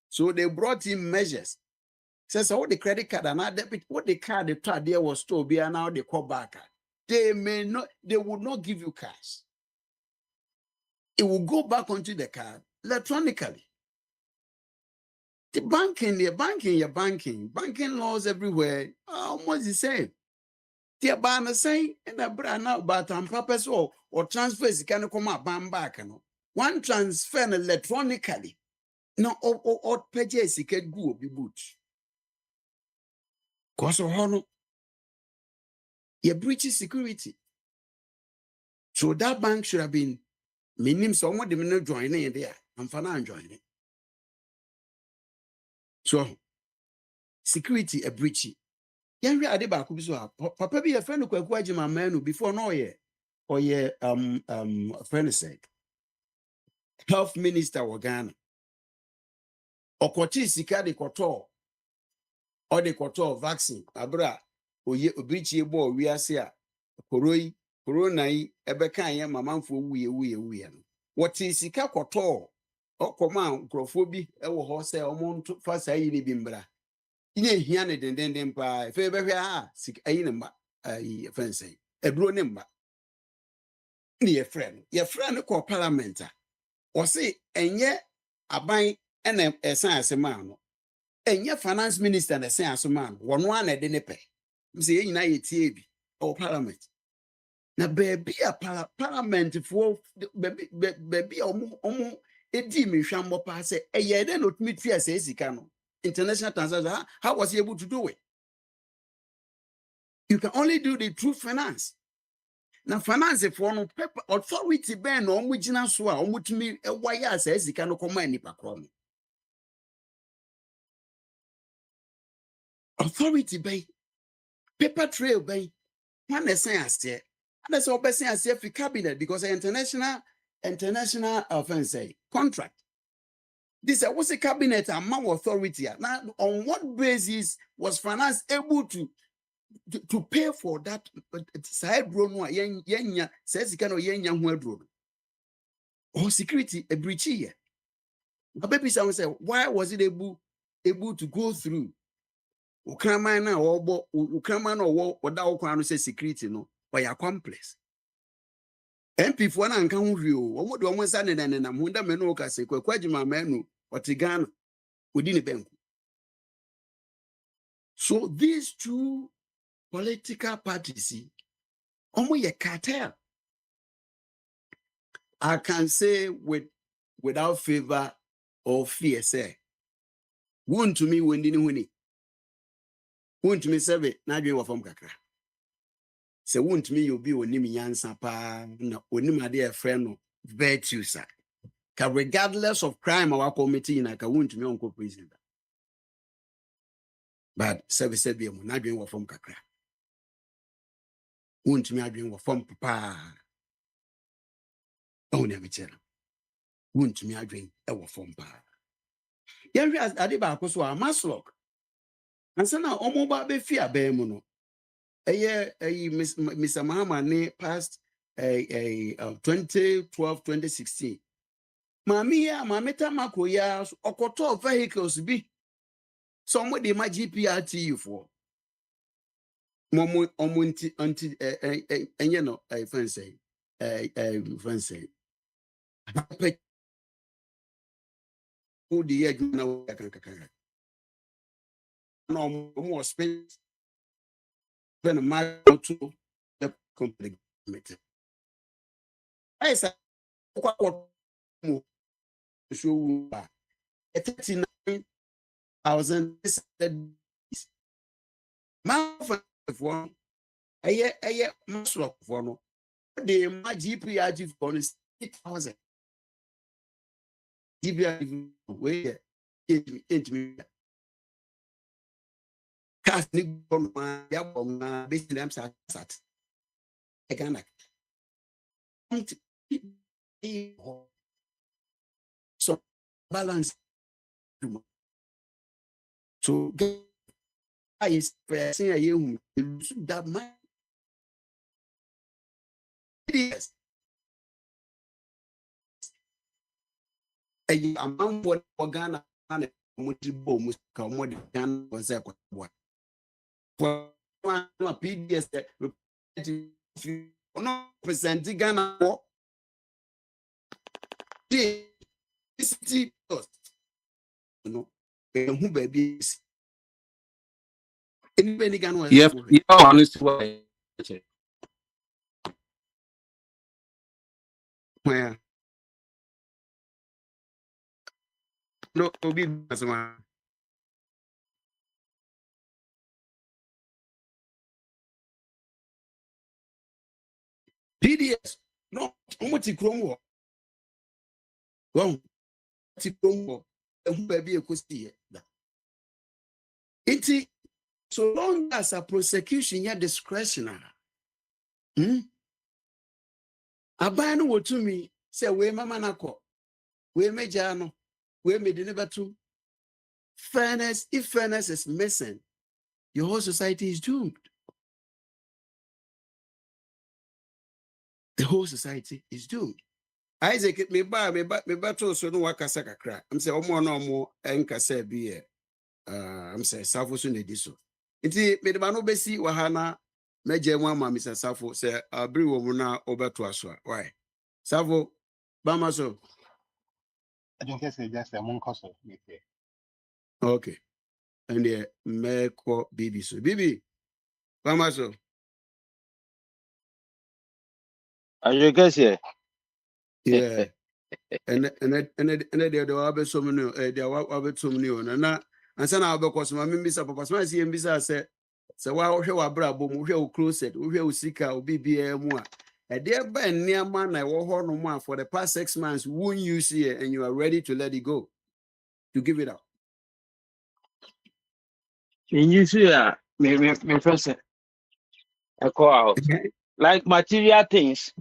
So they brought in measures. Says all the credit card and debit, what the card the card there was stored be and now they call back. They would not give you cash. It will go back onto the card electronically. The banking laws everywhere are almost the same. The banner saying and a brand now but on purpose or transfers can come up back. One transfer electronically. No or pages can go be boot. Cause of honor. You breach security. So that bank should have been minim someone the joining in there. I'm fine joining. So security a breach. Yeah, we are the back so papa be a friend who kwaji my man before no year or yeah friend said health minister wa Ghana okoti sika de koto or de koto vaccine abra oye obrichi ebo wi ase a corona yi ebeka ye mamanfo wuye no what sika koto okoma nkrofo ewo ho se omo fa sa yi ni bi mbra ine hia ne dendenden pa fe be hwa sika ayi ne ma ayi fense eduro ne mba ne ye friend ko parliament a o se enye aban ene esan asema no enye finance minister na esan asema no wono ana de ne pe mse ye nyina ye tie bi o parliament na baby a parliament for baby omo edi me hwambo pa se eye de no tumi tua se sika no international transaction how was he able to do it? You can only do the true finance. Now finance for no paper authority ben no omugina so a omutumi wire asa sika no koma nipa kro no. Authority ben paper trail ben one the sense here. And that's all best sense for cabinet because international offense contract. This was a cabinet among authority. Now on what basis was finance able to pay for that side drone yenya says you cannot yenya drone or security a breach here. A baby someone say why was it able to go through Ukraine or Ukraine or what that say security no by a complex MP for an account view what do almost and I'm wonder menoka say kwajima menu or Tigana within a bank. So these two political parties almost a cartel. I can say without favor or fear, say, won to me when didn't win it. Won to me serve not be from Kakra. Say, won to me you'll be on Nimi Yansa pa, no, when my dear friend, virtue, sir. Regardless of crime or committee, I can won to me uncle prison. But service said, be not being from Kakra. Won to me, I being from Papa. Oh, never tell. Won to me, I drink our from Pa. Yeah, I did back also a maslock. And so now, Omoba be fear bemuno. Mr. Mahama ne past 2012, 2016. Mamia, Mameta Makoya, Okoto vehicles be somebody my GPRT for. Momo omunti anti you know, I fancy. Fancy. Who the year now? No more space. When a mile to the company. I said, what show 39,000 for a year, muscle for no. The my GPRG for 8,000. GPRG way into casting from my business. Again, so balance. So guys, saying a you that man. Yes. A amount for Ghana multiple musical more than was a one. For one PDS no percent Ghana city no who baby is anybody Ghana was Yep, yeah, honestly, why? where no be as one. PDS no almost chrome one chrome who baby a question it so long as a prosecution ya discretionary aban no wo to me say we mama nako we meja no we made never to fairness. If fairness is missing, your whole society is doomed. The whole society is doomed. Isaac, me ba to so no wakasa kakra. I'm say omo no omo enkasa bi I'm say safo so na di so. Nti me de ba no besi wahana meje mu ama Mr. Safo say abri wo mu na obeto aso. Why? Safo bama so. I don't guess it's just a monk also. Okay. And the meko bibi so. Bibi bama so. I guess yeah. Yeah. And they are so many, they are so many, and sana because my members papa so see mbisa say wa hwe wa brabo mu hwe o closet hwe o sika o bibia mu a dey ba nneama na wo ho no mu for the past 6 months won't you see it and you are ready to let it go to give it up. In you see me first I call out like material things.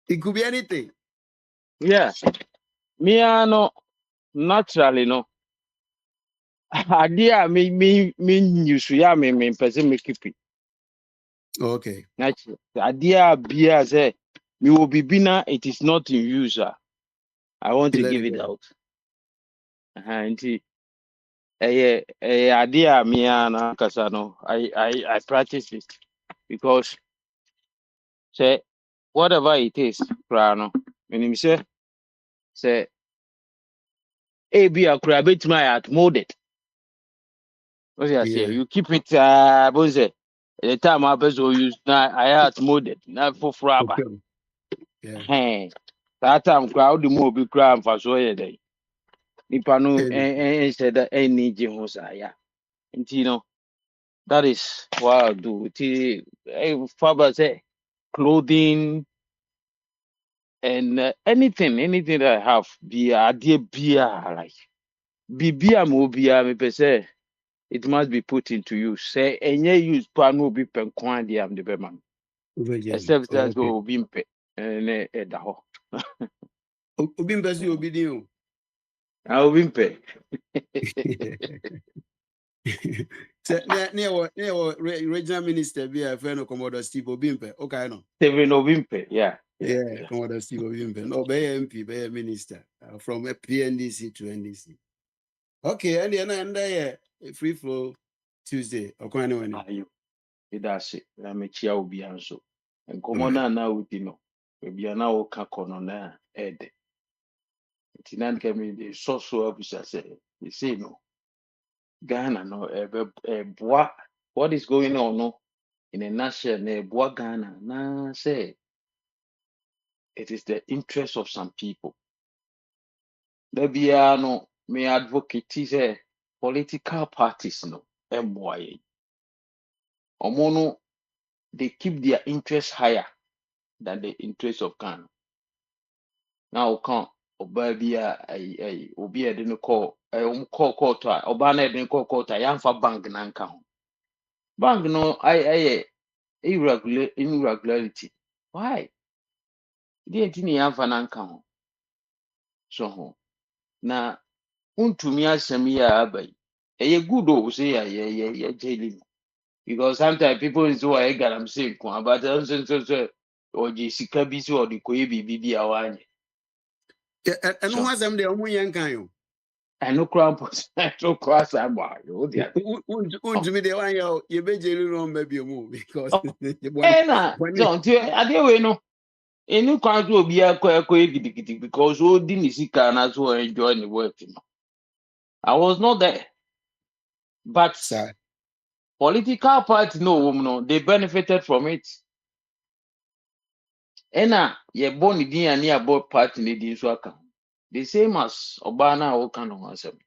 It could be anything. Yeah. Me no naturally no. Idea me use ya me person me keep it. Okay. Naturally. Idea be say me will be bina it is not in use. I want to give it out. Nti idea me na kasa no I practice it because say whatever it is no meaning say be a crabit my at molded. What I say Yeah. you keep it bonze the time I best use now I at molded now for rubber. Okay. Yeah. Hey that time crowd the more be cram for so day. Nipa no said that any jehosa yeah. And you know that is what I do. Faber say clothing and anything that I have be idea be like be mo be me per se it must be put into use. Say any use pan will be pen quantity am the beman. Except that Okay. go be pe and da ho. Obi mbesi obi din o. I will be pe. Near regional minister be a friend of Commodore Steve Obimpe. Okay, no. Steven Obimpe, yeah. Yeah, Commodore Steve Obimpe. No, be MP, be a minister from a PNDC to NDC. Okay, and free flow Tuesday. Okay, no. That's it. I'm a chia ubi anso. And common na uti no. Maybe an hour kakono na ede. Tinan kemi the social officer say, you see no. Ghana no what is going on no in a nation Ghana na say it is the interest of some people. Maybe no may advocate say political parties no MYA. Omono they keep their interest higher than the interest of Ghana. Now come Obabia obi e didn't call call to Obana didn't call Yamfa bank nanka ho. Bank no I irregularity. Why? Didn't ni Yamfa nanka ho. So ho. Na untumi asem ya abai. Eye good o say ya jailing. Because sometimes people is why I got am say kwa but so or je sika bi so or the koye bibi awanye. And who has them the Omunyan Kayo? ɛno koraa so koraa saa bɔ ayɛ o deɛ Untumi de one year you be jailing room maybe move because ɛna sɛ nti adeɛ wei no ɛni kwan so obi akɔ gidigidi because odi ne sika na so enjoy ne work no I was not there but sir. political party no wɔm no they benefited from it ɛna yɛbɔ ne din a ne yɛabɔ party ne din so aka ho the same as ɔbaa no a wɔka no ho asɛm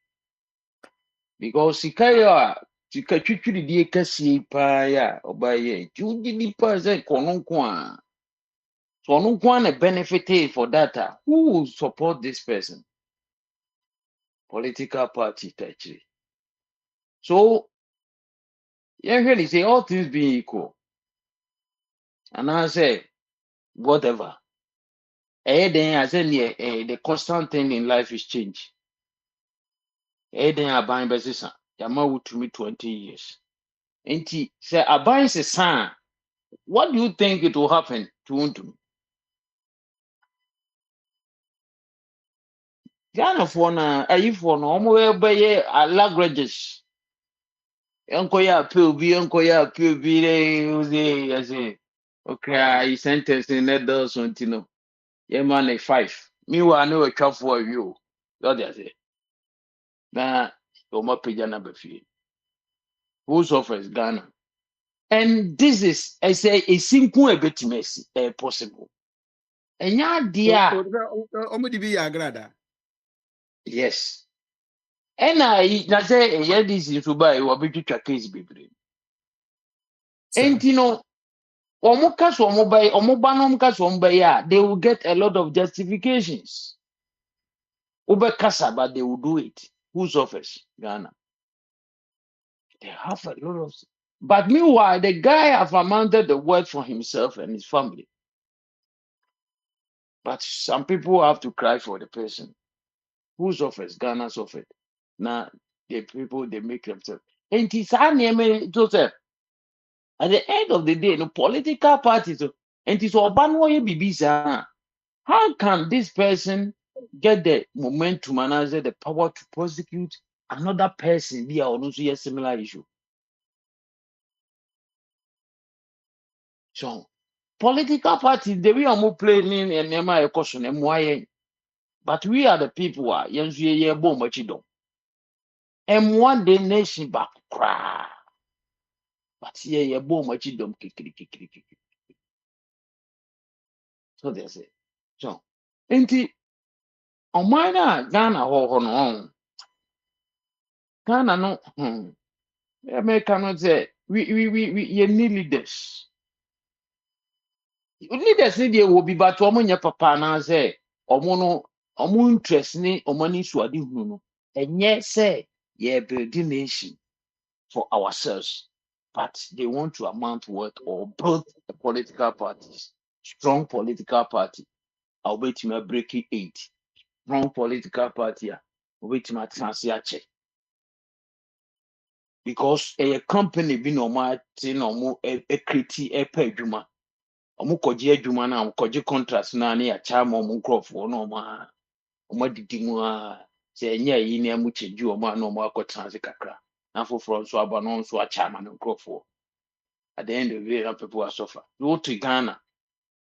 because sika yɛ a sika twitwiridie kɛseɛ paa yɛ a ɔbaa yɛ nti wogye nipa sɛ kɔno nko a so ɔno nko a na benefited for that who will support this person political party takyiri so yɛhwɛ ne say all things being equal anaasɛ whatever ɛyɛ den a sɛ neɛ the constant thing in life is change ɛyɛ den aban bɛsesa yɛama wotumi 20 years nti sɛ aban sesa a what do you think it will happen to wontumi Ghanafoɔ na ayifoɔ no ɔmo bɛyɛ lagranges yɛnkɔyɛ appeal bi dɛ yɛse okay ayi sentence ne dɔɔso nti no yɛma ne 5 meanwhile ne wɔatwafoɔ awie o yɛde ase na ɔmo apagya no aba fie who suffers Ghana and this is ɛsɛ esi nko a ɛbɛtumi asi possible ɛnyɛ adeɛ a Omudi bi agrada. yes ɛna na sɛ ɛyɛ de si nso ba ɛwɔ bɛtwitwa case bebree enti no ɔmo ka so ɔmo bɛyɛ ɔmo ba no ɔmo ka so ɔmo bɛyɛ a they will get a lot of justifications wobɛkasa but they will do it who suffers Ghana they have a lot of but meanwhile the guy have amounted the word for himself and his family but some people have to cry for the person who suffers Ghana suffered now the people they make themselves and it's Joseph at the end of the day no political parties and it's all how can this person get the momentum and as the power to prosecute another person be also a similar issue so political parties the way I'm playing and never a caution and but we are the people who are yeah bomb machido and one day nation back cry but yeah bomb machidom kikiri so that's it so enti on mine Ghana ho no Ghana no America no say we you need leaders leaders need dey will be but omo nya papa na say omo no omo interest ni omo ni suade hunu no enye say yeah building nation for ourselves but they want to amount what or build a political parties strong political party I'll bet you break eight strong political party I'll bet you check because a company be no matter no more a create a pay juma ɔmo kɔgye adwuma na ɔmo kɔgye contract na ne yɛakyɛ ama ɔmo nkurɔfoɔ na ɔmo adidi mu a sɛ ɛnyɛ ayi ne ɔmo kyɛgye ɔmo a na ɔmo akɔtena ase kakra na foforɔ nso aba na ɔno nso akyɛ ama ne nkurɔfoɔ at the end of the day na people are suffer wote Ghana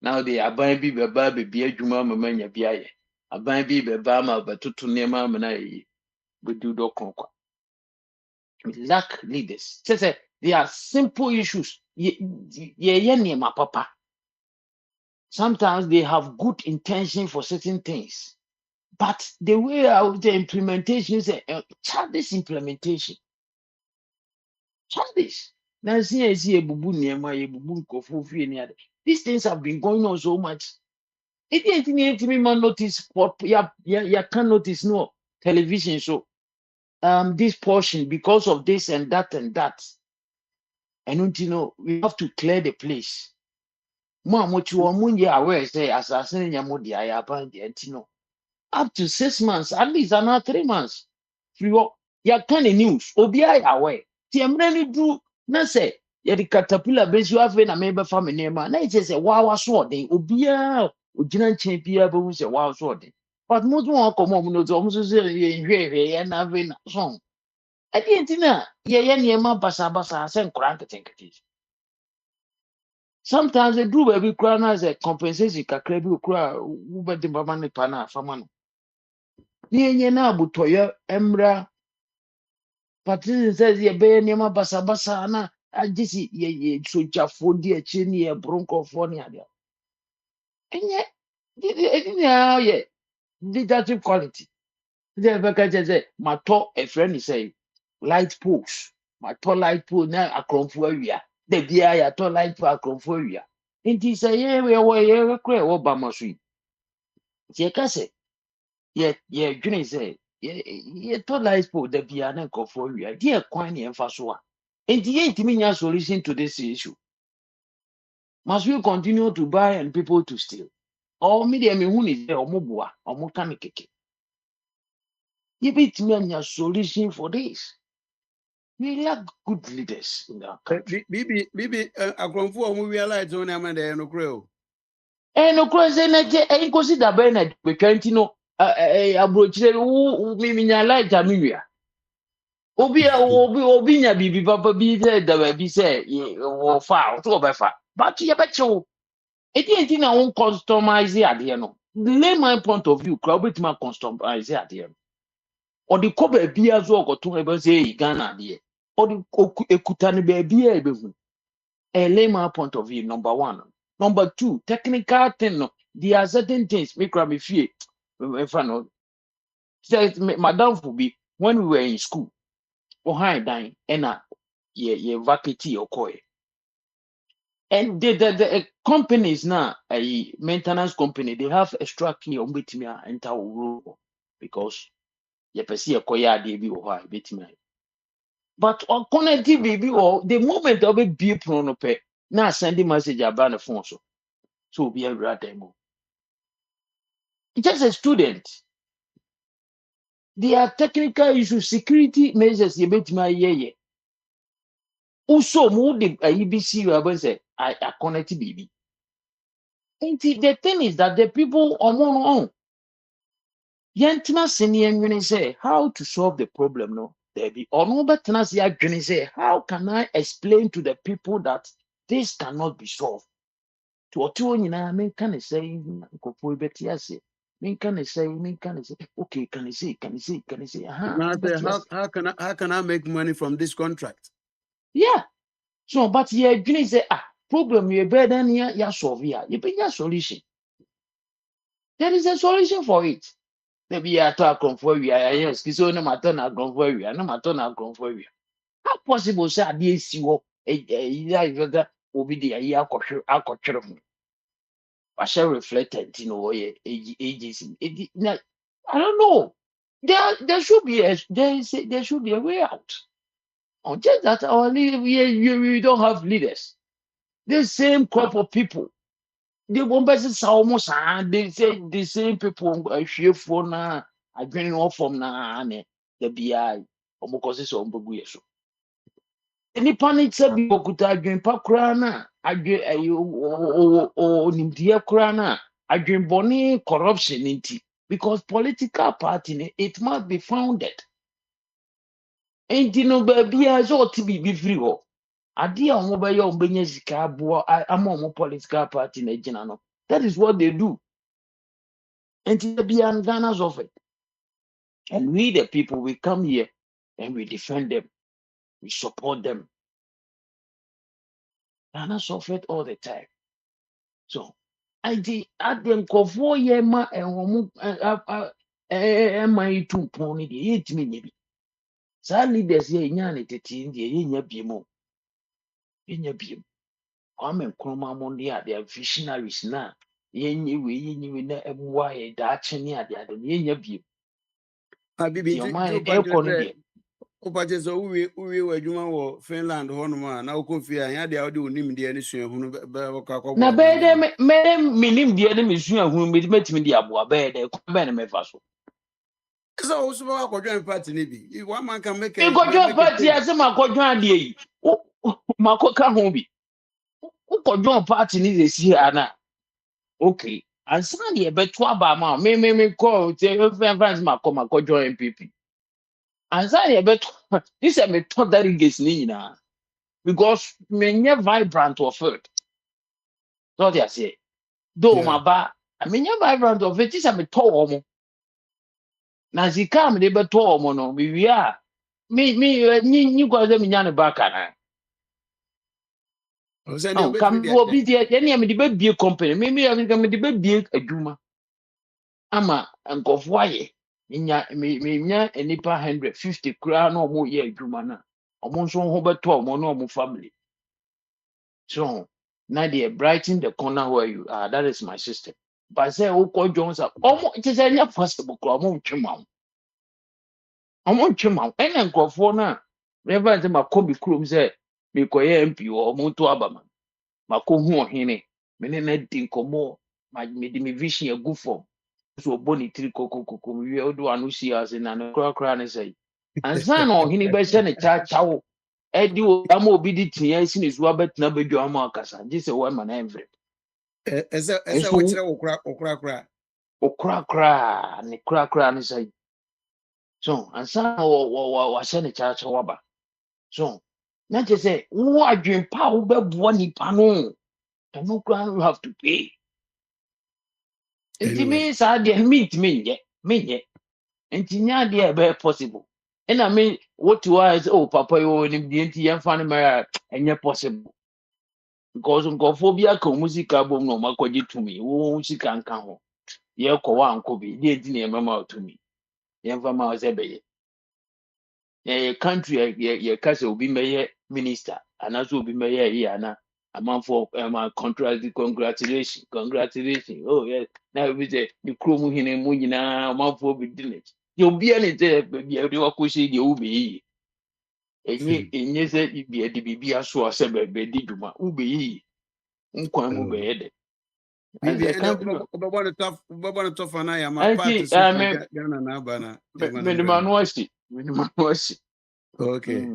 na ɔde aban bi bɛba bɛbi adwuma ama manya bi ayɛ aban bi bɛba ama bɛtoto nneɛma ama na ayɛ bɛdi dɔ kronkwa we lack leaders sɛ they are simple issues yɛyɛ nneɛma papa. Sometimes they have good intention for certain things, but the way out the implementation is a childish implementation. Childish. Now see a bubu nearby a bubu kofu any other. These things have been going on so much. It ain't me man notice what ya can notice no television so this portion because of this and that and that. And you know we have to clear the place. What you want aware say assassin yamudi ayaban the up to 6 months, at least another 3 months. You can news. Obia away. Tiamreni do na say ya the caterpillar base you have been a member family name. Na it is a wow sword. Obia Ujinan champion who say wow sword. but most one come on no to so say hwe na ve na so I didn't know ye niema basa basa say nkora nketenkete sometimes they do baby cry na as a compensation kakra bi okura wo be de mama ne pa na afama no ye na abutoye emra Patrice says ye be niema basa basa na agisi ye sojafo di echi ne ye bronkofo ne ade enye ye leadership quality they be ka say mato a friend is say light post mato light post na akromfo awia da bia ya to light post akromfo awia nti say ye kra wo ba maso yi ye ka say ye dwene say ye to light post da bia na akromfo awia die kwan ne emfa so a nti ye ntimi nya solution to this issue must we continue to buy and people to steal or media me hu ni say omoboa omoka me keke ye bitimi anya solution for this. We lack good leaders in our country. Bibi akromfo o mu realize on am dey no kro. No cross energy e consider be na betwanti no abrochire wo mi nya light amia. Obi nya bibi papa bi say da ba bi say wo fa to be fa. But ye be chew. E dey enti na won customize ade no. Lay my point of view, crowd bit ma customize ade no. Or the cover bi azo ogoto e be say Ghana ade. Or the ekuta ne ba bi e be hu. A layman point of view, number one. Number two, technical thing. No, there are certain things make me fear. If I know, says Madame Fubi, when we were in school, or high dying, and ye vacancy or koi. And the companies now, a maintenance company, they have extra key on bit me enter rule because ye perceive a koya debi or high bit me. But on connective baby or the moment of a be pronope, now sending message about the phone so be a demo. Just a student, there are technical issues, security measures. You bet my ye. Also, more the IBC say I connect baby. And the thing is that the people on one own, Yantina senior when say how to solve the problem. No, there be or no, but say how can I explain to the people that this cannot be solved? To what you know, I mean, can I say, mean can I say, okay, can I say, Now say but yes, how can I make money from this contract? yeah. So, but yeah, you say, problem you better than ya solve here. You bring a solution. There is a solution for it. Maybe you talk on for you. Yes, so no matter not grown for you, no matter not grown for you. How possible say this you a obi the year culture I shall reflected, agency. I don't know. There should be there should be a way out. On just that our we don't have leaders. The same crop of people. They won't be almost they say the same people share for na agreeing off from na the BI almost on Bugu so. Any panic said Bokuta agreeing pakrana agree o nimdia krana agreeing bonny corruption inti because political party it must be founded. Ain't no baby as ought to be free. Ade a wɔn bɛyɛ a wɔn bɛnya sika aboa ama wɔn political party na gyina no that is what they do and to be an Ghana's of it and we the people we come here and we defend them we support them Ghana's of it all the time so ade nkɔfoɔ yɛ ma wɔn ɛma yi tu mpɔn no deɛ yɛntumi nya bi saa leaders yɛ nya ne tete deɛ yɛnya biem o yɛnya biem Kwame Nkrumah mo they are visionaries na yenye na emwa e da chene ade ade yenya bi Bibi ti o ma Joe e ko no Patrick de Upache so uwe adwuma wɔ Finland hɔ nom a na wokɔ fie a nya de a wode onim de ani sua hunu bɛ wɔkɔ akɔbɔ na be de me minim de ne mesu ahu me metimi de aboa be de ko be ne mefa so so wo so ba akɔdwan party ne bi one man can make e a godwo make a party change. ase makodwo ade yi makoka ho bi ukodwo party ni de si ana okay ansa de ebeto aba ma me call te friends ma come join MPP ansa de ebeto this is me thought that against ni na because me nye vibrant of it so they say do Yeah. ma ba me nye vibrant of it is me to omo na zika me de beto omo no me wi a ni kwa ze me nya ne ba kana O say you oh bet me kam there. wo bi de ye me de be bie company me me de be adwuma ama nkɔfo ayɛ menya nipa 150 koraa na ɔmo yɛ adwuma na ɔmo nso ho bɛtɔ ɔmo na ɔmo family so na deɛ brighten the corner where you are that is my system but sɛ wokɔ jones a ɔmo te sɛ ɛnyɛ possible koraa ɔmo ntwe ma wo ɛna nkurɔfoɔ no a reverend sɛ makɔ me kurom sɛ mekɔyɛ mp wɔ ɔmo nto aba ma makɔhu ɔhene me ne no adi nkɔmmɔ mede me vision agu fam so boni tiri kokokoko wie odo anu si ase na no kra ne sei ansa na ohini be hye ne cha chawo edi o ama obi di tia si ne so abetena bedwa ama akasa je se wa ma na envre Esa wo enso kire okra. okra ne sei so ansa na wa hye ne cha chawo ba so na je se wo adwen pa wo beboa nipa no eno kra you have to pay Anyway. intimi sa de menye nti nya de e be possible and me what was papa you in the nti fan mara enye possible because nkofobia ka music album no makwaje to me wo sika nka ho ye kɔ wa anko bi de di na mama to me ye fa ma se be ye country ye kase obi meye minister anaso obi meye here na amanfo ma congratulations oh yes na we say the krom hine mu nyina amanfo bi di ne ye obi ane say be de wakoshi de ubi enye sɛ ibi ɛde biribi aso a sɛ bɛbɛ di dwuma wobɛyiyi nkwan mu Oh. bɛyɛ dɛ Bibi ɛsɛ and country obo the tough na ya ma part ɛnti so Ghana na aba na ya ma na menima brem. no ahyi Okay.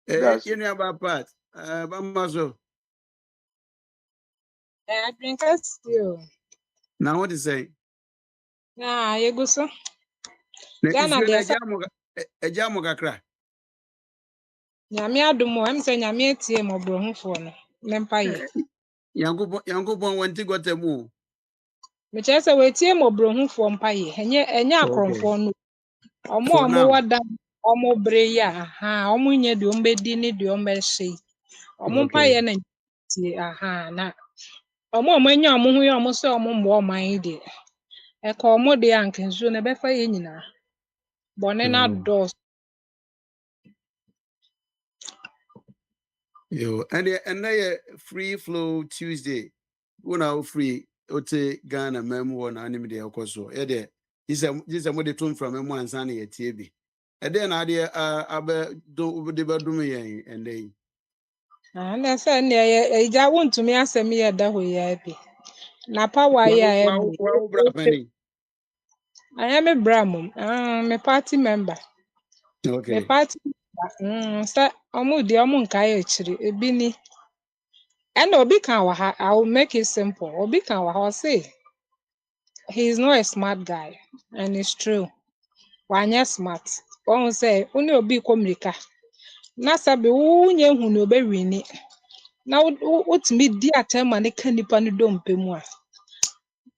that's You know about part. Ba maso. Adwene kɛseɛ o. Now what is say? Na yɛgu so. Na Ghana nsuo na deɛ sɛ eja mo kakra. Nyame adom o, ɛm sɛ Nyame atie mmɔborɔhufoɔ no. Ne mpayɛ. Yankopɔn wanti gwatemu. Mekyerɛ sɛ wɔatie mmɔborɔhufoɔ mpayɛ. Ɛnyɛ Okay. akorɔmfoɔ no. Ɔmo For a now. ɔmowɔ da ɔmo bere yi a ɔmo nyɛ deɛ ɔmo bɛdi ne deɛ ɔmo bɛhyɛ yi. Ɔmo Okay. mpayɛ na tie na ɔmo a ɔmo anya ɔmo ho yɛ ɔmo sɛ ɔmo mmoa ɔman yi deɛ. Ɛka ɔmo deɛ anka nsuo no ɛbɛfa yɛn nyinaa. Bɔne no Oh. adɔɔso. Yo, and they free flow Tuesday. When I free ote Ghana memo one anime de okoso. Ede this is what they tune from memo and sani at TB. And then idea abe do de badum yen and they Na sɛ nea agya wontumi asɛm yɛ da hɔ yi ara bi. Na power yi a ɛmu yi, wow brapani. ɛnyɛ me bra mmom. Me party member. Me Okay. party member. Sɛ ɔmo deɛ ɔmo nkae akyiri. Ebi ni. Ɛna obi ka wɔ ha, I will make it simple. Obi ka wɔ ha, ɔse he is not a smart guy. And it's true. Wanyɛ smart. Ɔhu sɛ wo ne obi kɔ mmirika. Na sɛbe wonyɛ hu ne obɛwini. Na wotumi di atɛm ma ne ka nipa no dompe mu a.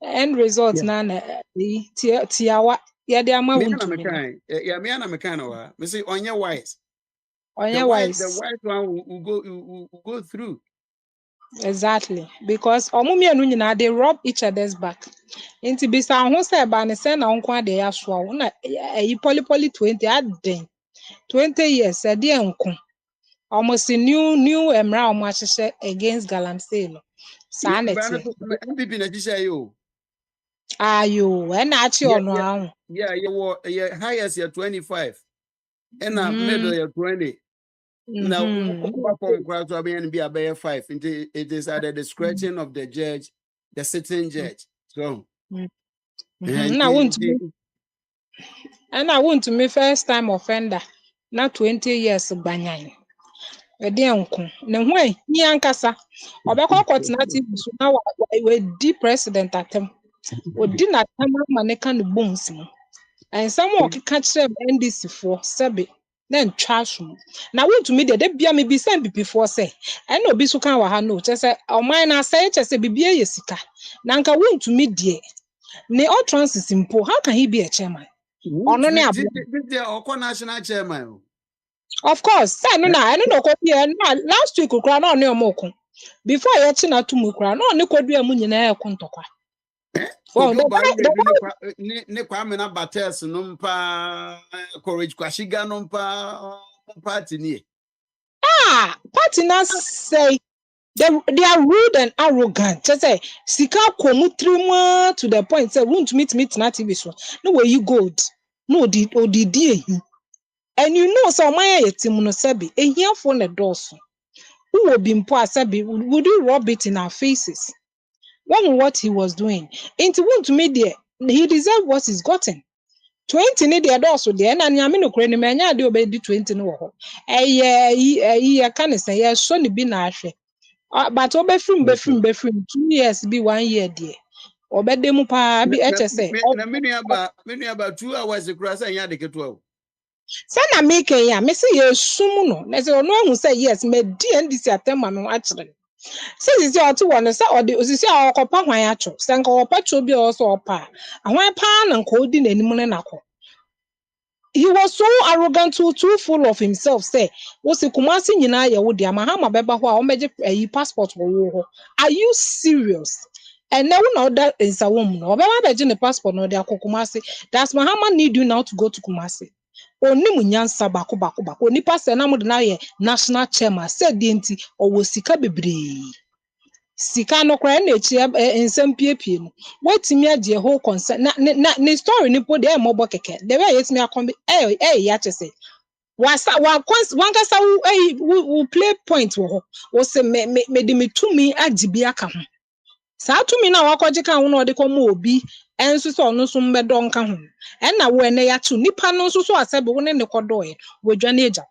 End result Yeah. na tiawa yɛde ama Me wo and ntumi no me and wa. Me say on your wise. ɔnyɛ The wise wise one will go through. exactly because ɔmo mmienu nyinaa they rub each other's back nti bisa ho sɛ ɛba ne sɛ na wo nko ade asoa wo na ɛyi pɔlipɔli 20 aden 20 years ɛde nko ɔmo si new mmara a ɔmo ahyehyɛ against galamsey no saa na ɛteɛ MPP na jisha yo. ayo ɛna akye ɔno aho Yeah, highest year 25. And middle year 20. Now, from crowd to be a 5. It is at the discretion of the judge, the sitting judge. So, and na wontumi first time offender na 20 years gbanyan ɛde nko ne ho ahia nkasa ɔbɛkɔ akɔtena TV so na wadi president atɛm odi na tamara ma ne ka no bones mu and someone catch them NDC for sebe then trash mu na wontumi de bia me bi send before say and obi so kan wa ha no che say o man na say che say bibia ye sika na nka wontumi de ne all transit simple how can he be a chairman ono ne abo This national chairman. of course say no na eno no ko bia na last week kura na ono omoko before ye chi na tumu kura na ono ko dua mu nyina e kontokwa well Ne Kwame na Bates numpa courage kwashiga numpa party ni. Party na say they are rude and arrogant. Just say sika komu trimu to the point say won't meet na TV so. No way you good. No did and you know so my team no sabi e here for the doors. Who will be impo asabi would you rub it in our faces? What he was doing. Into won't me there. He deserved what he's gotten. 20 ni de doso de na nya me no kure ni manya de obedi 20 no ho. Eye ka ne say ye so ne bi na ahwe. But obefrim 2 years be 1 year there. Obede mu pa bi eche say. Na menu about 2 hours the cross and ya de keto. Say na make ya me say ye sum no. Na say ono ahu say yes me di ndisi atema me akire. Say sisi otu won say ode osisi a okopa hwan acho. Say nka opa cho bi o so opa. Ahwan pa na nka odi nanim ne nako. He was so arrogant, too full of himself. Say, "What's the Kumasi nyina ye wo dia mahama beba ho a o meje passport wo ho. Are you serious?" And now that is a woman. Obeba beje ne passport no dia Kumasi. Does Mahama need you now to go to Kumasi? Oni munyansa bako. Oni pass na mo de na ye national chairman. Said the enti o wo sika bebre. Sika no kra na echi ensem piepie no wetimi age whole concern na story ni po de mobo keke the way yetimi akombi ya chese wa kasa we play point wo se me de metumi agibi aka ho sa tumi na wakoje kan wo na ode komo obi enso so no so mbedo nka ho en na wo ene ya tu nipa no so asebe wo ne kodo ye wo dwane eja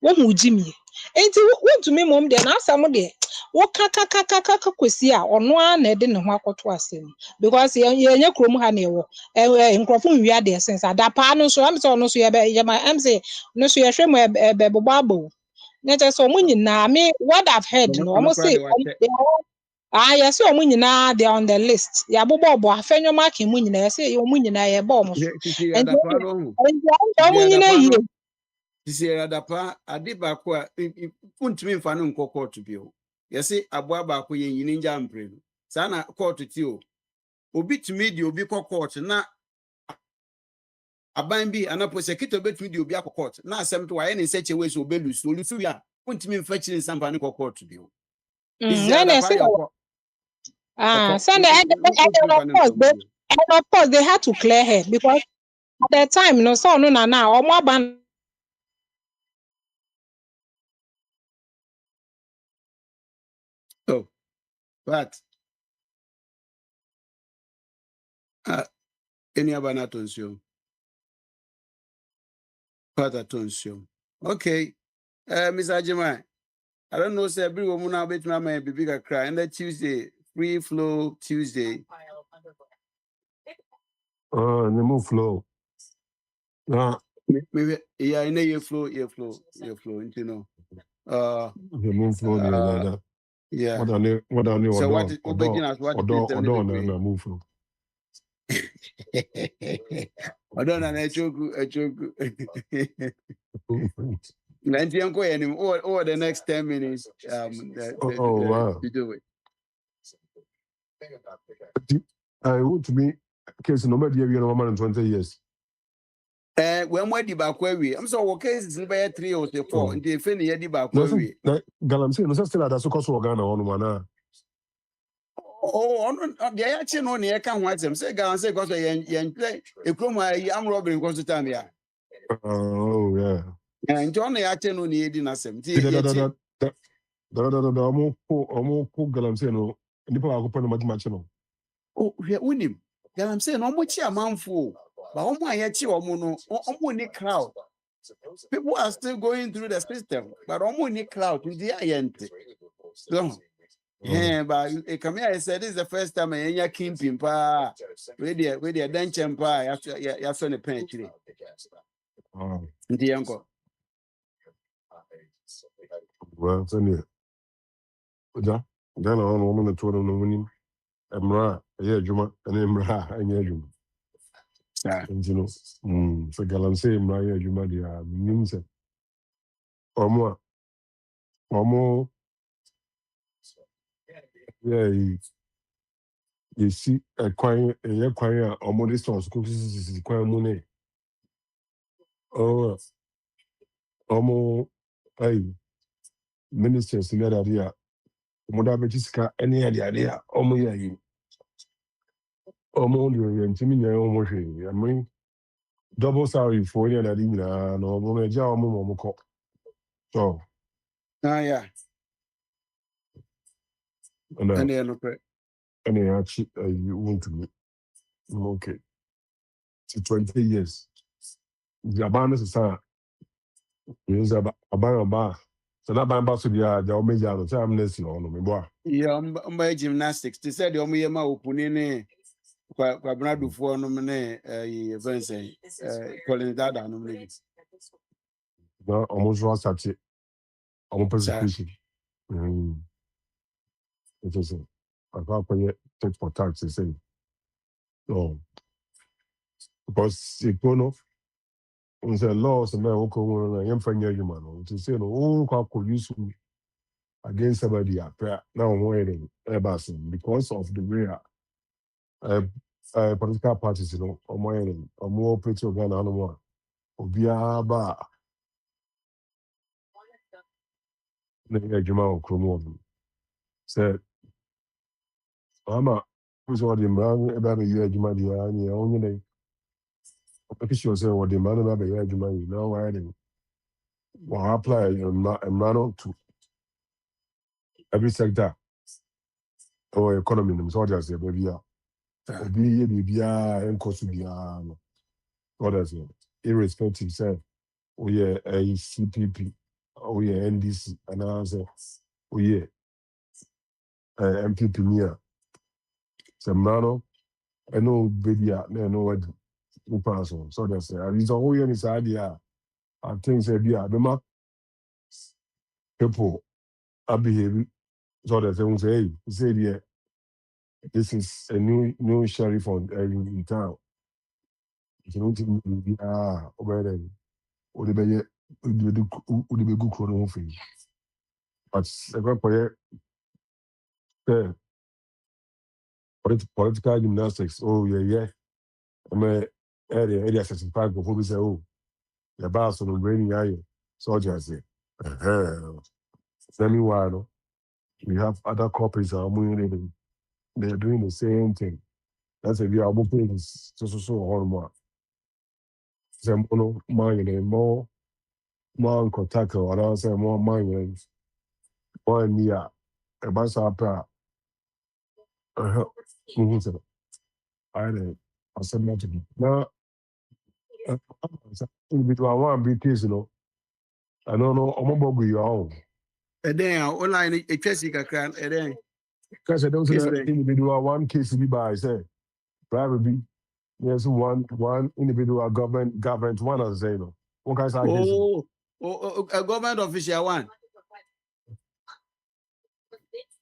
wo hu jimie enti wotumi mom de na asam de wo kaka kwesi a ono a na de ne ho akoto asem because ye krom ha na ewo nkrofo nwia de sense adapa no so am so no so ye ma am say no so ye hwem bebo na je so mo nyina me what I've heard no almost say yes so mo nyina they on the list ya bobo afenyo mark mo nyina yes yo mo nyina ye ba omo so and mo nyina yi Sisi adapa adiba kwa untimi mfa no nko court bio. Yesi aboa ba ko yen yini nja mpre no. Sa na court ti o. Obi timi di obi ko court na aban bi anapo sekito betimi di obi akọ court na asem to waye ne seche we so belusu olusu ya untimi mfa chiri nsampa no ko court bio. Sisi adapa yo. And of course they had to clear her because at that time no so no na omo ban Oh, but any abana tonsio. But atonsio. Okay. Mr. Ajimai, I don't know, say every woman now bet my be bigger cry. And that Tuesday, free flow Tuesday. The move flow. Maybe yeah, in your flow, you know. The move flow, yeah. What are you? So what is move flow. I don't know. I joke. Over the next 10 minutes, wow. You do it. I want to be case no matter you know 120 years. When we di back we, I'm so okay. It's by 3 or 4. And if any di back we, Galam say no still ada so koso Ghana on mana. Oh, the actually no near can watch them. Say Galam say because yen play a chroma. I'm robbing because time yeah. Oh yeah. And John actually no need in us. Omo Galam say no. Nipa akopɛ no match no. Oh, we unim. Galam say no much a manful. But omo ayechi omo no, omo ni crowd. People are still going through the system, but omo ni crowd with the ayente. Yeah, but come here. I said this is the first time I hear Kimping pa. With the dungeon pa. You saw the pen actually. The uncle. Well, send it. Ja, Ghana on woman the tour no winning. Emra, yeah, Juma, and Emra, and yeah, Juma. And you know, so Galan say Emra, yeah, Juma, the means it. Or more, yeah, you see a choir, or more distance, is choir money. Oh, more, hey, ministers in that area. Moda Betiska, any idea, almost yeah, almost you're intimate, almost. I mean, double salary for you and I didn't know, but I jaw more cock. So, Yeah. and then okay. and actually, you want to be okay. To 20 years. The abandoned is a bar. So that band to be a job major, the time next year on me, boy. Yeah, my gymnastics. They said the only ma opening Quabrado for no mane events calling that no minutes. No, almost lost at it. Almost persecution. It is a proper take for tax, they say. No, because it go no. On the laws and now come on, I'm finding you man. To say no, all could use against somebody now I'm waiting because of the way political parties, you know, I'm waiting. I'm more pretty organ animal. Obia ba na Juma Okromo said, Mama, who's what the man about a year Juma the only day. I sure say what the man about a year Juma, you know, writing. Well, apply and man to every sector or economy, and soldiers, baby. Be and cost to be others, irrespective, say, oh, yeah, a CPP, oh, yeah, NDC, and I say, oh, yeah, MPP near. Some man, I know, baby, I know what you pass on. So that's it. It's a whole year inside the I think, say, be a bema people are behaving. So that's it. Say, hey, say, yeah, this is a new sheriff in town. You know, be over there. Or the be good chrono thing. But the political gymnastics, oh, yeah. I mean, area 65 before we say, oh, the boss on the brain, soldiers say, meanwhile, we have other corporates are moving, they're doing the same thing. That's if you are moving so horrible. Some mind and more contact or I say more mind more near a bus opera. I said nothing. Now, individual one big case, you know. I don't know, I'm about to your own. And then online a Jessica can and then Because I don't say individual one case to be by, say, private be. There's one individual government one as say no. What kind of case? A government official one.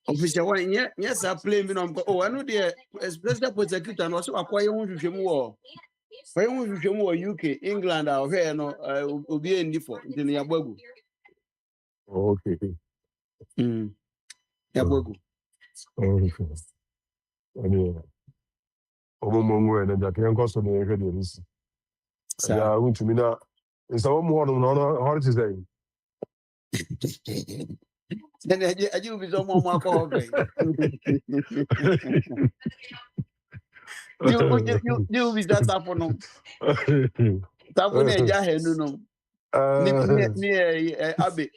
Official one, yes, I play me on. Oh, I know the special prosecutor and also acquire one to more. Why won't you more UK, England, or here, no, will be in default in the Yabogu. Okay. Yabogu. Okay. Anyway. Omo and the can cost of the academics. I want to me now. It's a more than how to say. Then I do be some more coffee. You be that Tapono. Tapone Jahenuno. Near Abbey.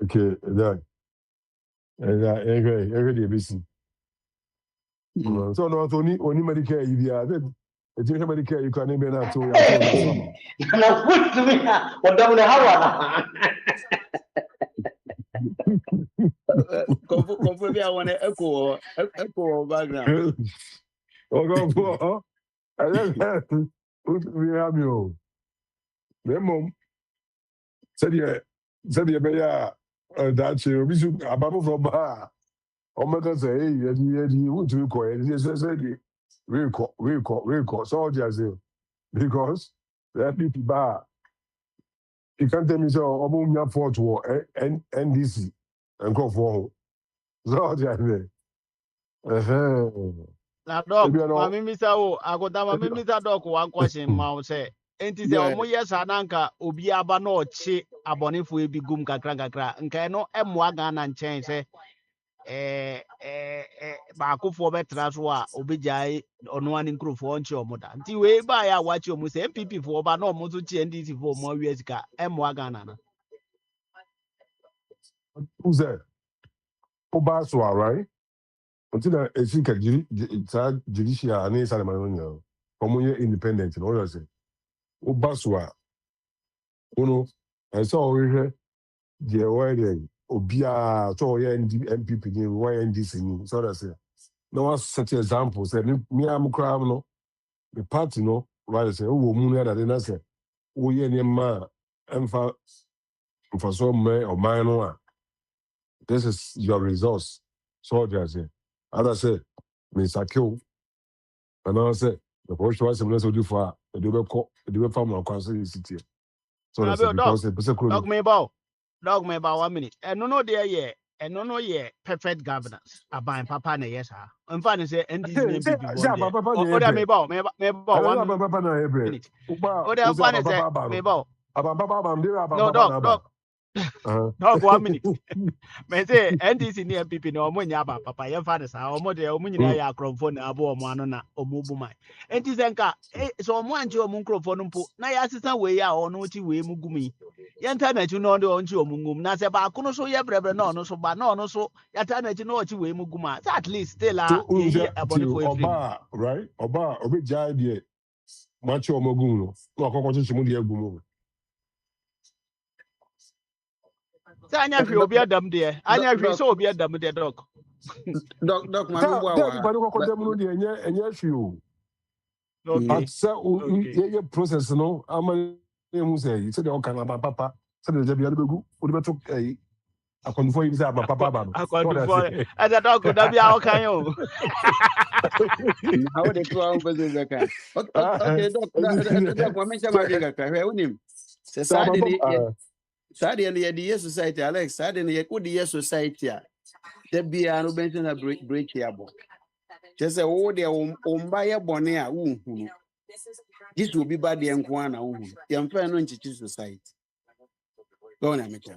Okay, that. Every busy. So no, only Medicare if you are then. If you have Medicare, you can even have to summer. Now put to me what don't have one. Confirm I want to echo background. go for. We have you. Mom said, yeah, that you should above from bar. Oh, my God, say, you would do quiet. Yes, I said, recall. So just because there are people bar. You can't tell me so, I'm on your photo or NDC and go for. So just Na dog, maybe I know. mami misa wo, agoda mami misa dog one question ma wo say. Enti se Yeah. omo yes ananka obi aba na ochi abonefo ebi gum kakra nka no emmoa Ghana nchen se baakofo betra so a obegyae ono ani nkrofo onche omoda. Nti we ba ya wachi omo se MPP fo oba na omo so chi NDC fo omo awie sika emmoa Ghana na. Who's that? Obaswa, right? Until I think a judicial and it's a community independent, you know, I say. Obaswa, I saw over the way Obia, so MPP, YNDC, so that's it. No, such example, say, me, I'm crab, no, the party, no, right? Say, oh, moon, that then I say, oh, yeah, ma, and for some may or mine, this is your resource. So that's it. As I say, Mr. Kill. And I said, the first one is do for the farm or council city. So Na that's be it because dog. the Dog me about 1 minute. And no there yeah. And no perfect governance. Aban papa na yes ha. In fact say NDC na MPP say, one there. Papa, O da me about 1 Papa, na every. minute. Uba, O da fan say me about. No dog. Dog 1 minute. Me say NDC ni MPP na omo nya ba papa ye fa ne sa omo de omo nyina ya akromfo na abo omo ano na omo bu mai. Enti se nka so omo anche omo nkrofo no mpo na ya sesa we ya ono chi we mu gumi. Ye nta na chi no de onchi omo ngum na se ba kuno so ye brebre na ono so ba na ono so ya ta na chi no chi we mu guma. So at least still ye yi abone for every. Right? Oba, obi jai die. Macho omogun. No akoko chi mu die gumu. Sa anya hwe obi adam de. Anya hwe so obi adam de dog. Doc, mami Tell mwa people ko dem no die enye hwe. Okay. But so ye process no ama you say you say the okana papa say the jabi adebegu odi beto akonfo yi say aba papa ba no. Akwandufo. Ada dog da bia o kan yo. How they go on for okay. Okay, Doc, mami chama dinga ka. He unim. Se sade ni ye society Alex, sade ni ye kudi ye society a. De bia no bench na break here bo. Just say wo de omba ye bone a unhunu. This will be bad the nkwana unhunu. Yamfa no nchichi society. Go na mecha.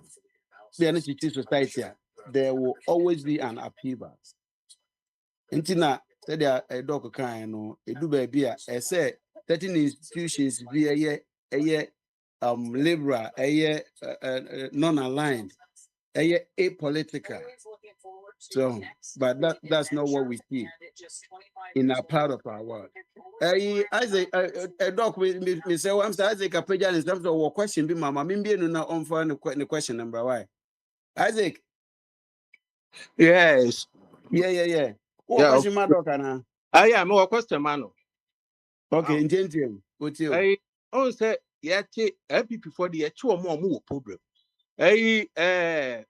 Be an nchichi society there will always be an upheaval. Intina said a dog kind no edu ba bia e say certain institutions be a liberal non-aligned apolitical. So, but that's not what we see in a part of our world. Isaac, a dog with me say, I'm sorry, Isaac, a pajan is terms of question. Be mama, maybe no now on for the question number why. Isaac. Yes. Yeah. What question, my dog? I am more question, man. Okay, intention. What's you? I on say, yet, MPP for the 2 more problem. At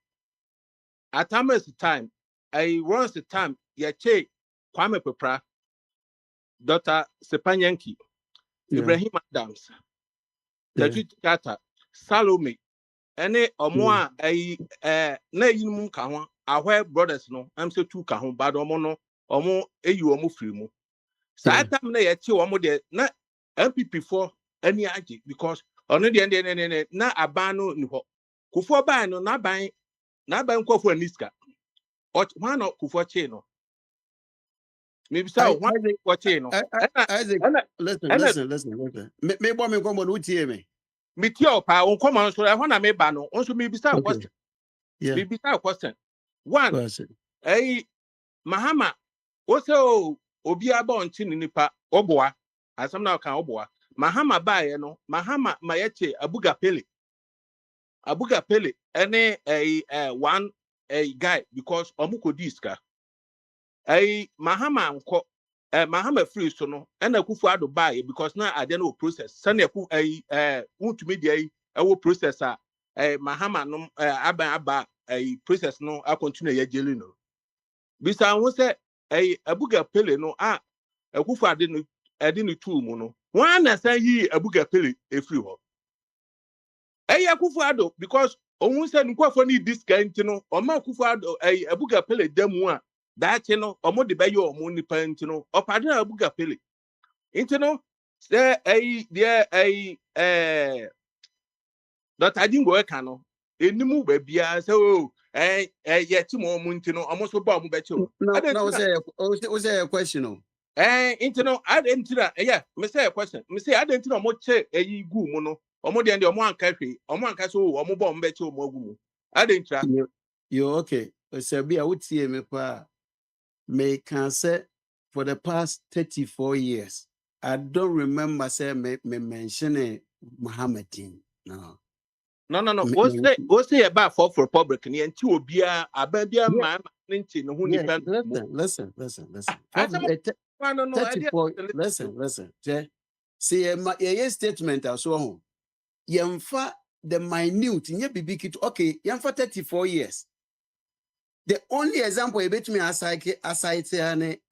time, I runs the time, Yache, Kwame Pepra, Dr. Sepanyanki, Ibrahim Adams, Tajit Kata, Salome, any or more na yinum ka ho brothers no am say 2 ka ho bad omo eyi omo free mu sa time na ye che omo de na MPP for any age because ono de na aban no ni ho kufo ban no na ban kofo aniska o one no kufo che no maybe say one kufo che no Isaac, listen. Me bo me come on utie me. Me tie pa on come on so e ho na me ba no so me bisa question. Yeah. Me bisa question. One, Mahama, also obi aba onchi ni nipa oboa asam na kan oboa Mahama bae no Mahama mayeche abuga pele ene one a guy because omuko diska. A Mahama anko Mahama free so no and a kufu ado buy because now I don't process. Sani ku want to media a processor Mahama no aba a process no I continue ye jelly no. Bisa won say abuga pele no a kufu ade no two mu no. One na say yi abuga pele e free ho. Kufu ado because ohun say nkofo ni this kind no o ma kufu ado abuga pele demu a that no omo de bayo omo nipa ntino opade abuga pele ntino say Dr. Jingo e kan no enimu ba bia say ye ti mo ntino omo so ba omo be chi o No, say a question o. Ntino adentira me say a question me say adentira omo che gu mu no omo de omo anka hwe omo anka so omo ba omo be chi omo agu mu adentira You okay? Say be a utie me pa. Me can say for the past 34 years, I don't remember say me mentioning Muhammadin. No. No. O say about for public ni enti obia ababia man nti no hu Yeah, nipa. listen. Asem no 34. Listen. See, my statement as well. Yemfa the minute nye bibi kit. Okay, yemfa 34 years. The only example you bet me aside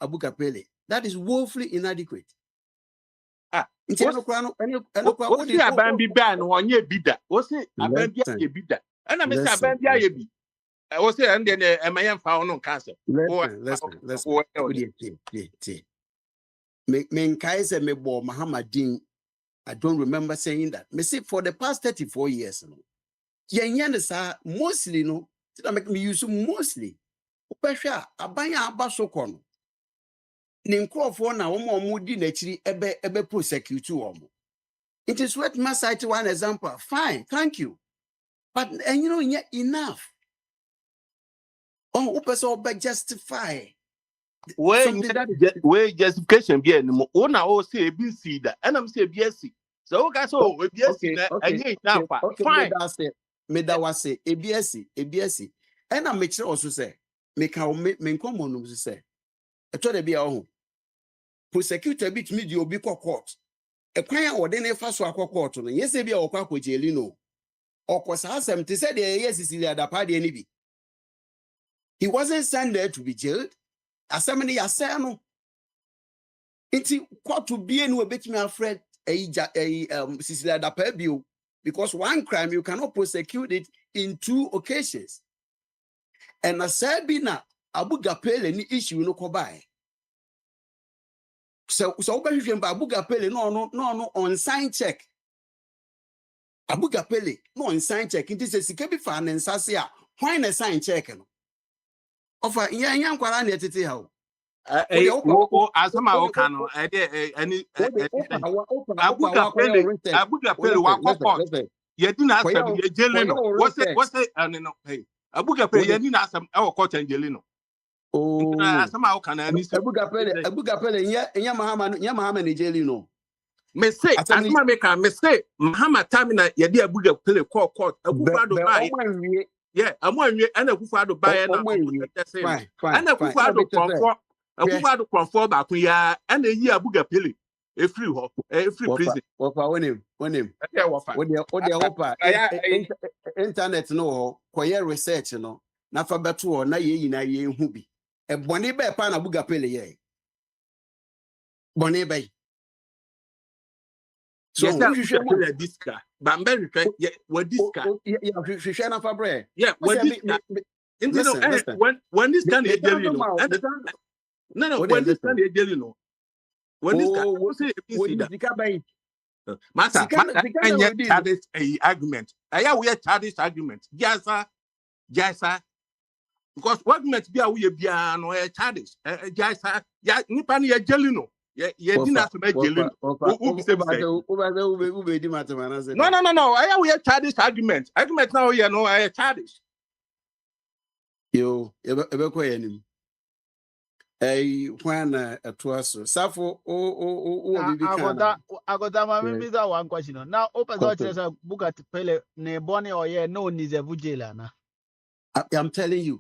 Abu Kapele. That is woefully inadequate. O say abambi ba no onye bida. O say abambi ye bida. Ana me say abambi ye bi. O say and then emayen fa ono cancer. Listen. Me kaise me bo Muhammadin. I don't remember saying that. Me say for the past 34 years, no. Yenye mostly no. That make me use mostly. Upesha abanya abaso no. Ne nkrofo na omo di na chiri ebe prosecute omo. It is what must cite one example. Fine, thank you. But and you know enough. Oh, person be justify. We justification be anymore. O na o say be see that. And I'm say BSc. So okay so we BSc na enye na fa. Fine. Me da wase ABSc. And I make sure also say me nkom no say. E to de bia ho. Prosecutor bit me di obi court. E kwan a wode na fa so court no. Yes e bia okwa akojeli no. Okosa asem te say the yes Cecilia Adapa de ni bi. He wasn't sent there to be jailed. Assembly no. It's quite to be any bit me afraid Cecilia Dapabio because one crime you cannot prosecute it in 2 occasions. And I said bina Abu Gapele any issue no ko by. So Abu Gapele no on sign check. Abu Gapele no on sign check. It is a sikabi fan and sasia. Why na sign check no? Offer yan kwara na etete ha. Asama o kanu any Abuga Pele wa court ye di na asem ye jele no what's it no hey Abuga Pele ye ni na asem e wo court jele no asama o kanu ani se Abuga Pele nya Mahama ni jele no me say asama me kan me say Mahama Tamina ye di Abuga Pele court Akufa do buy yeah amu anwe ana Akufa do buy na fine ana Akufa do comfort Akufa do comfort ba kun ya ana yi Abuga Pele e free ho e free prison wafa wonim hopa internet no ho koye research no na fa beto ho na ye yina ye hu bi e boni be pa na Abuga Pele ye boni be so we diska ba mbe retwe we diska hwehwe na fa bre yeah we diska when this can ejeli no when this can ejeli no when this can say dika bai Masa childish argument. Aya we childish argument. Jasa. Because what meant be a we be no childish. Jasa. Ya nipa ni jeli no. Ye di na so be jeli no. No. Aya we childish argument. Argument now we no aya childish. Yo, ebe ko yanim. When Tuaso Safo bibi Agoda ma me that one question. Now open so just book at Pele ne boni or ye no ni ze vujela na. I'm telling you.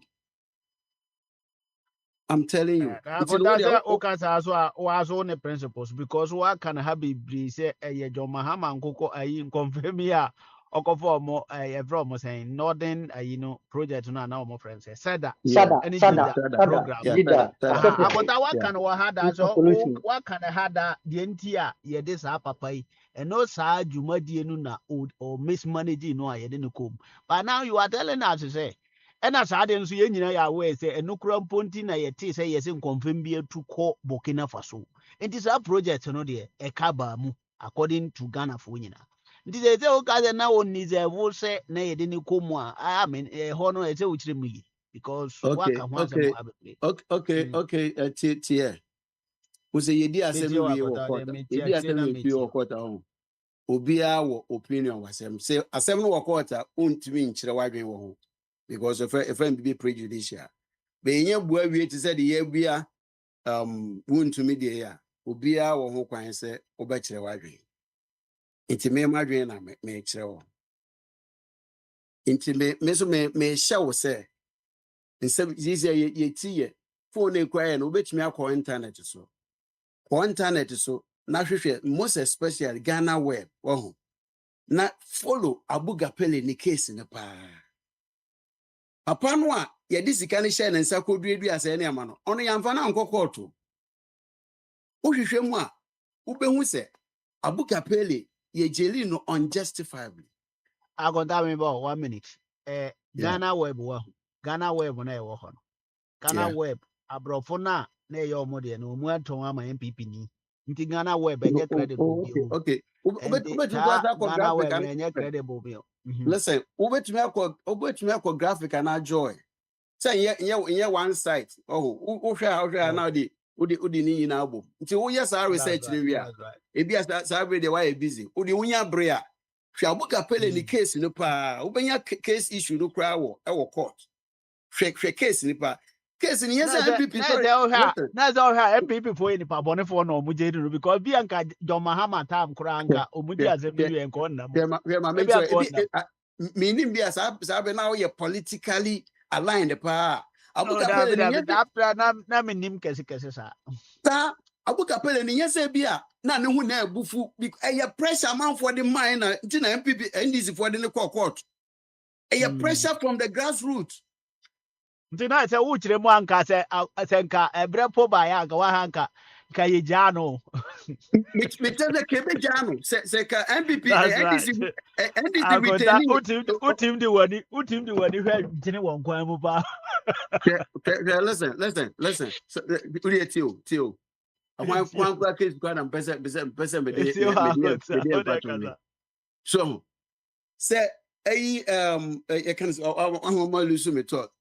I'm telling you. I It's got in what that they say are. okay also was on the principles because what can have be say John Mahama nkoko confirm here okofo mo from saying northern project no na mo friends said that Yeah. any Sada, program Yeah. Sada, aha Asoko, agota what Yeah. can we had it's as a solution. what can had that the ntia ye this papa yi and no sa dwumadie no na or mismanaging no ye no kom but now you are telling us to say ɛna saa de nso yɛn nyinaa yɛ aware sɛ ɛno kura mponti na yɛte sɛ yɛsɛ nkɔmfam bi atu kɔ Burkina Faso nti saa project no deɛ ɛka baa mu according to Ghana foɔ nyinaa nti sɛ ɛsɛ woka sɛ na ɔnisɛvo sɛ na yɛde ne kɔ mu a amen ɛhɔ no ɛsɛ wokyerɛ mu yi because Okay. waka ho asɛm Okay. abebree Okay. Tie. We say yedi metie asem wɔ wie wo akɔta deɛ quarter. metie Yedi akyire asem na wie metie wo quarter ho. Obia wo opinion wasem. Say asem no wo quarter untimi nkyere wadwen wo ho. Because if friend be prejudicial. Be nye bua wie te say the year bia untimi de ya. Obia wo ho kwan say obɛkyerɛ wadwen. Nti me madwen na me kyerɛ wo. Nti me so me hyɛ wo sɛ nsɛm yɛ yɛti yɛ phone ekura yɛ no wobɛtumi akɔ internet so. Kɔ internet so na hwehwɛ most especially Ghana web wɔho na follow Abuga Pele ne case ne paa. Papa no a yɛde sika ne hyɛ ne nsa kɔduadua asɛ ne ama no ɔno yɛmfa no ankɔ kɔɔto. Wohwehwɛ mu a wobɛhu sɛ Abuga Pele yɛgyeli no unjustifiably. akɔta me bɔ 1 minute Yeah. Ghana web wɔ ho Ghana web na ɛwɔ hɔ no Ghana Yeah. web aborɔfo no a na ɛyɛ ɔmo deɛ no ɔmo atɔn ama NPP ni nti Ghana web ɛnyɛ credible bio Okay. nti Wobɛtumi saa akɔ Ghana graphic web and ɛnyɛ credible bio listen, wobɛtumi akɔ graphic and joy. Say yeah one site. Oh, wohwɛ now the ni nyinaa bom. Nti woyɛ saa research ne wi a. that's right Ebi saa be the why busy. Wode wonya bre a. Hwɛ Abuga Pele ni case no pa. Wobɛnya case issue no kra ɛwɔ court. Hwɛ case ni pa. Case ni yes MPP sorry. na ɛsɛ ɔhwɛ NPP foɔ yɛ nipa bɔnefoɔ na ɔmo gye no because bi anka John Mahama time koraa anka ɔmo di asɛm no wie nkɔ nnam ebi akɔ nnam meaning be saa be now you're politically aligned pa. no Abuga Pele ni dabi na me nim kɛse saa ta Abuga Pele ni yɛsɛ bi a na ne ho na ebufu ɛyɛ pressure man for the mind na nti na MPP NDC for the ne court ɛyɛ pressure from the grassroots nti na sɛ wokyerɛ mu anka sɛ nka ɛbrɛ po ba yɛ anka waha nka yɛ gyaa no me tell the kebe jano se ka MPP NDC akɔta utim de wani hwɛ ntene wɔ nkwan mu pa listen tio one kwa case kwa na mpɛsɛ me so say you can lose me talk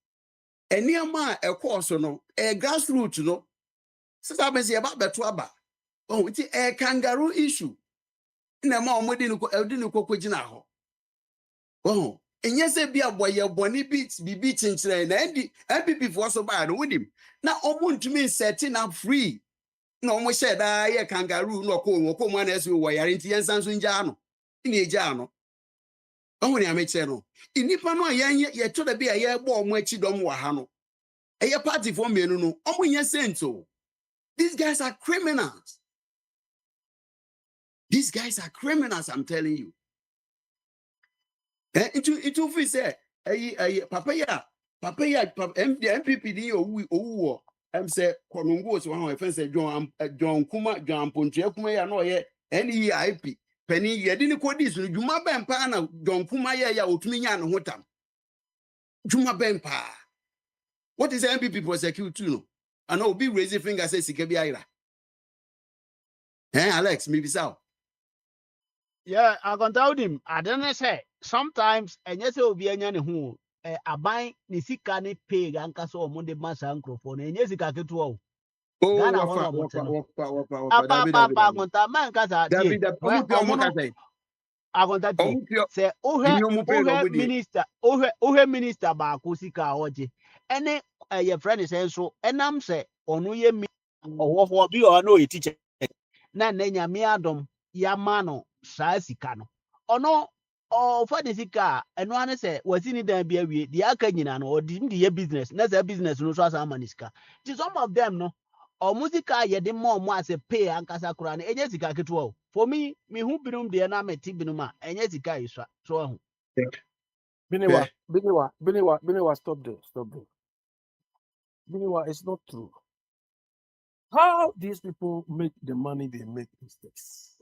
eniama ɛkɔ so no grassroots no sisa be se ba beto aba oh it's a kangaroo issue na ma omodi no kokogina ho oh enye se bia boye boni bibi chinchire na MPP for so bad wonim na omuntumi setting up free na omo share da ye kangaroo no ko mu na ese wo yare nti yensan so nja no ina eja no oh ni ameche no inipa no ye to da bia ye gbo omo achi dom wa ha no eye party for menu no omo nye sento. These guys are criminals. These guys are criminals, I'm telling you. It will be said, Papaya, MPP, say, Konungos, one of my John Kuma, John Pontia Kuma, no, NEIP, Penny, you didn't quote this, Juma Bempana, John Kuma, Utmian, Hotam. Juma Bempa. What is MPP prosecute to? I know, be raising finger, says Sikabiira. Alex, maybe so. yeah akɔta wonim ade ne sɛ sometimes ɛnyɛ sɛ obi anya ne ho aban ne sika ne pay ankasa ɔmo de ma saa nkurɔfoɔ no ɛnyɛ sika ketewa o Ghana hɔ na ɔmo te no apa akɔta ma nkasa tie ɔmo no akɔta tie sɛ wohwɛ minister baako sika a ɔgye ɛne yɛfrɛ ne sɛ nso ɛnam sɛ ɔno yɛ ɔwɔfoɔ bi ɔno ɔyɛ teacher na ne nyame adom yama no saa sika no ɔno for the sika and one say was in there be a way the akanyina or didn't the business that's a business no so as maniska some of them no or musica ye de more as a pay and kasa kura na enye sika keto for me who binum de na meti binuma enye sika iswa so Biniwa, Biniwa, stop there. Biniwa, it's not true. How these people make the money they make is this.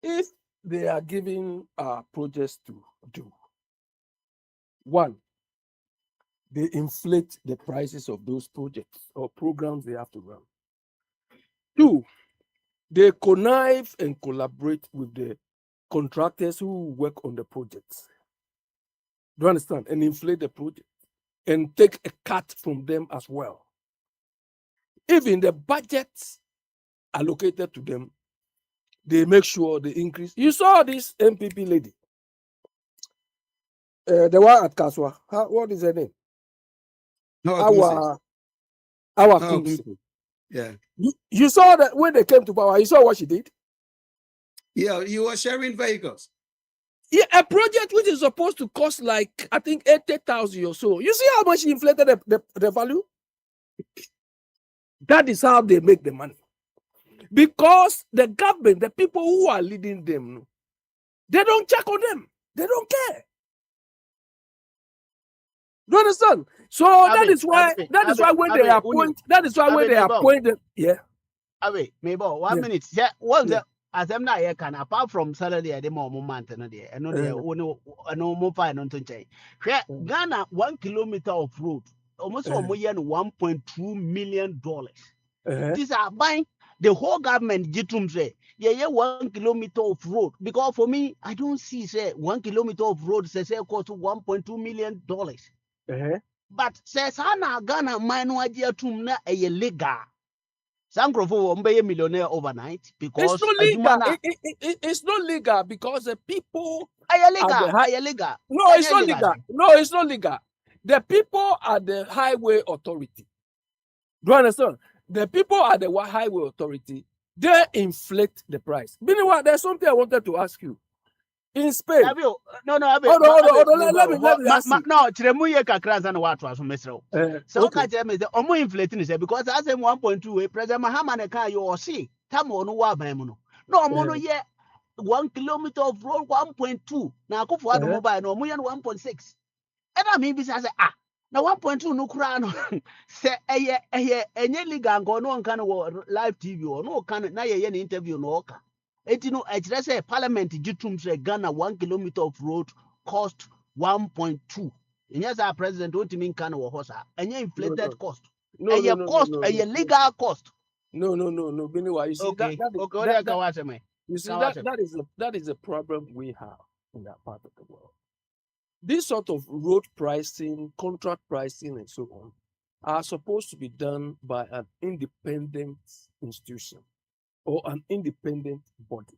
If they are giving projects to do, one, they inflate the prices of those projects or programs they have to run. Two, they connive and collaborate with the contractors who work on the projects. Do you understand? And inflate the project and take a cut from them as well. Even the budgets allocated to them, they make sure they increase. You saw this MPP lady, the one at Kaswa. What is her name? Our Queen. Yeah. You saw that when they came to power, you saw what she did? Yeah, you were sharing vehicles. Yeah, a project which is supposed to cost like, I think, 80,000 or so. You see how much she inflated the value? That is how they make the money. Because the government, the people who are leading them, they don't check on them. They don't care. Do you understand? So that is why when they appoint them, yeah. Abe, maybe 1 minute. Yeah, as I'm not here can apart from salary at the moment and there, and no more fine on to change. Ghana 1 kilometer of road, almost $1.2 million. These are buying the whole government jitum say, yeah, 1 kilometer of road. Because for me, I don't see say 1 kilometer of road says cost to $1.2 million. But says Hana Ghana mine idea to na a legal. Sankrofo will be a millionaire overnight because it's not legal. It's not legal because the people are illegal. No, it's not legal. No, it's not legal. The people are the highway authority. Do you understand? The people at the highway authority, they inflate the price. Meanwhile, there's something I wanted to ask you. In Spain. Hold on. Let me ask you. No, Chiremuye Kakras and what was Mesro. So, the Omo inflating is because as I'm 1.2, President Mahamane can you see, Tamo no Wabamuno. No, mono yet 1 kilometer of road 1.2. Now, go for mobile, no more than 1.6. And I mean, besides, now 1.2 no crown say any legal go no can live TV or no can na ye interview no ka. It no I say parliament jitum say Ghana 1 kilometer of road cost 1.2. And yes, our president don't mean can or horse and inflated cost. No, legal cost. No. Biniwa, you see that is a problem we have in that part of the world. This sort of road pricing, contract pricing, and so on are supposed to be done by an independent institution or an independent body.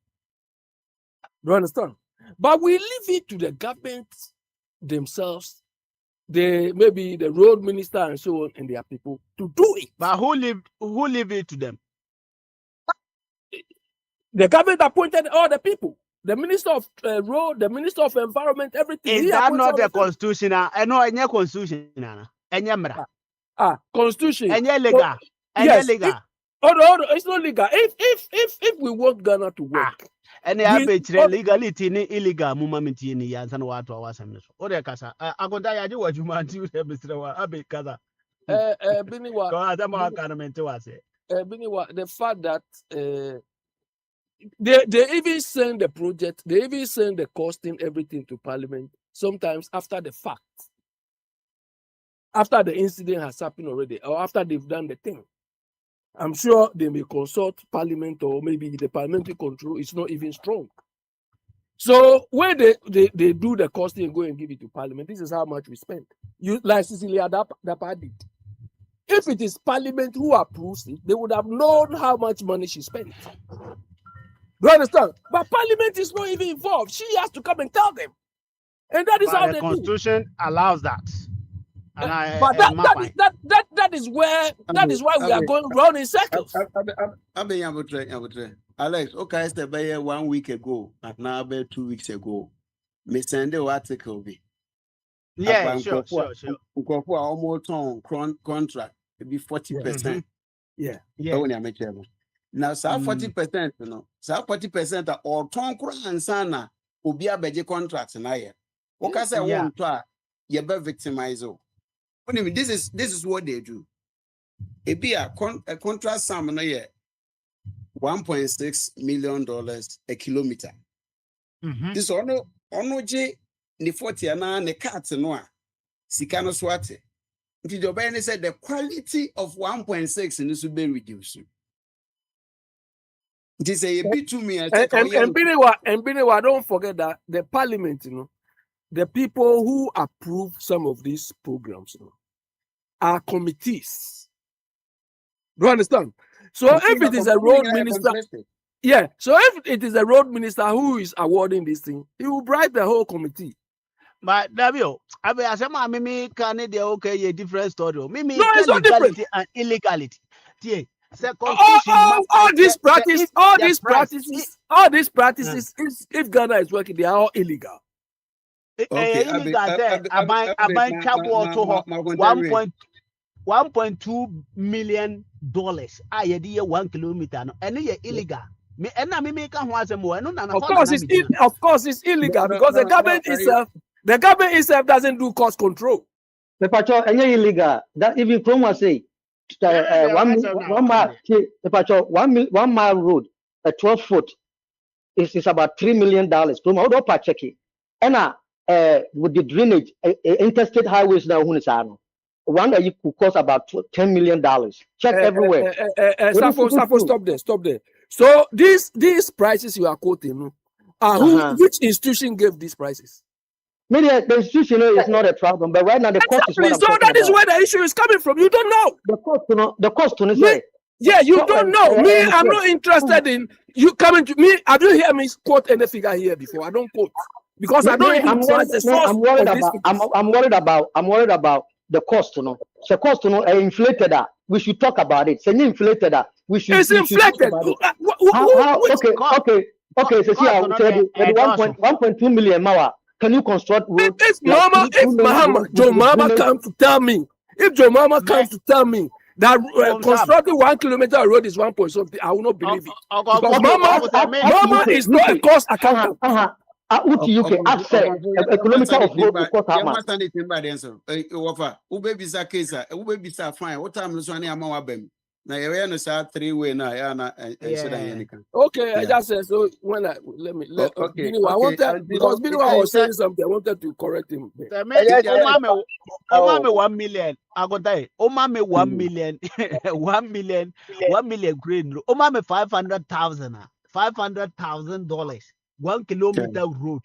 Do you understand? But we leave it to the government themselves, maybe the road minister and so on, and their people to do it. But who leave it to them? The government appointed all the people. The minister of road, the minister of environment, everything. Is that not a constitutional? I know any constitutional. Constitution. Any legal. Yes. Legal. It's not legal. If we want Ghana to work. Any legality ni illegal mumamiti ni yansan watu awasam so. Ode kasa. Agonda yaji wajuma nti Mr. Wa abe kaza. Biniwa. Ko adama kanamente wase. Biniwa, the fact that they even send the project, they even send the costing, everything to Parliament, sometimes after the fact. After the incident has happened already, or after they've done the thing. I'm sure they may consult Parliament, or maybe the parliamentary control is not even strong. So when they do the costing and go and give it to Parliament, this is how much we spend. Like Cecilia Dapa did. If it is Parliament who approves it, they would have known how much money she spent. Do you understand? But Parliament is not even involved. She has to come and tell them. And that is how the Constitution allows that. But that is why we are going round in circles. Alex, okay, it's about 1 week ago, and now about 2 weeks ago. me send the article be. Yeah, sure. Nkofo almost on contract be 40%. Yeah. Oh, yeah, make sure. Now, so 40%, no. So 40% or ton and sana will be a budget contract na ye. Okay, say one to you be victimize. This is what they do. It be a contract sum no ye $1.6 million a kilometer. This ono je ni 40 na ne cut no a sika no swate. Nti the obey said the quality of 1.6 needs to be reduced. It is a bit to me. And Biniwa, don't forget that the parliament, the people who approve some of these programs, are committees. Do you understand? So if it is a road minister, so if it is a road minister who is awarding this thing, he will bribe the whole committee. But Davio, I mean, Mimi can okay a different story. Mimi no, it's not different. And illegality. All these practices, if Ghana is working, they are all illegal. Okay, $1.2 million. I had 1 kilometer, and illegal. Of course, it's illegal because the government itself doesn't do cost control. The patrol illegal. That if you promo say 1 mile, the patrol 1 mile road, a 12 foot is about $3 million. Promo do pa check it. And with the drainage, interstate highways now one that you could cost about $10 million. Check everywhere. Stop there. So these prices you are quoting, which institution gave these prices? Maybe the institution is not a problem, but right now the cost is what I'm talking that is where the issue is coming from. You don't know the cost. You don't know. I'm not interested in you coming to me. Have you heard me quote any figure here before? I don't quote because I don't even trust the source. I'm worried about the cost. The cost, inflated. We should talk about it. It's inflated. It's inflated. Okay. So see, 1.2 million. Can you construct road? If Joe Mama comes to tell me, that constructing 1 kilometer road is 1 point something, I will not believe it. Mama is not a cost accountant. You can access a kilometer of road to cost how much? Now you say 3-way now, okay, I just said so. When I wanted because Biniwa was saying something, I wanted to correct him. 1 million. I got that. 1 million. 1 million green. $500,000. $1 kilometer road.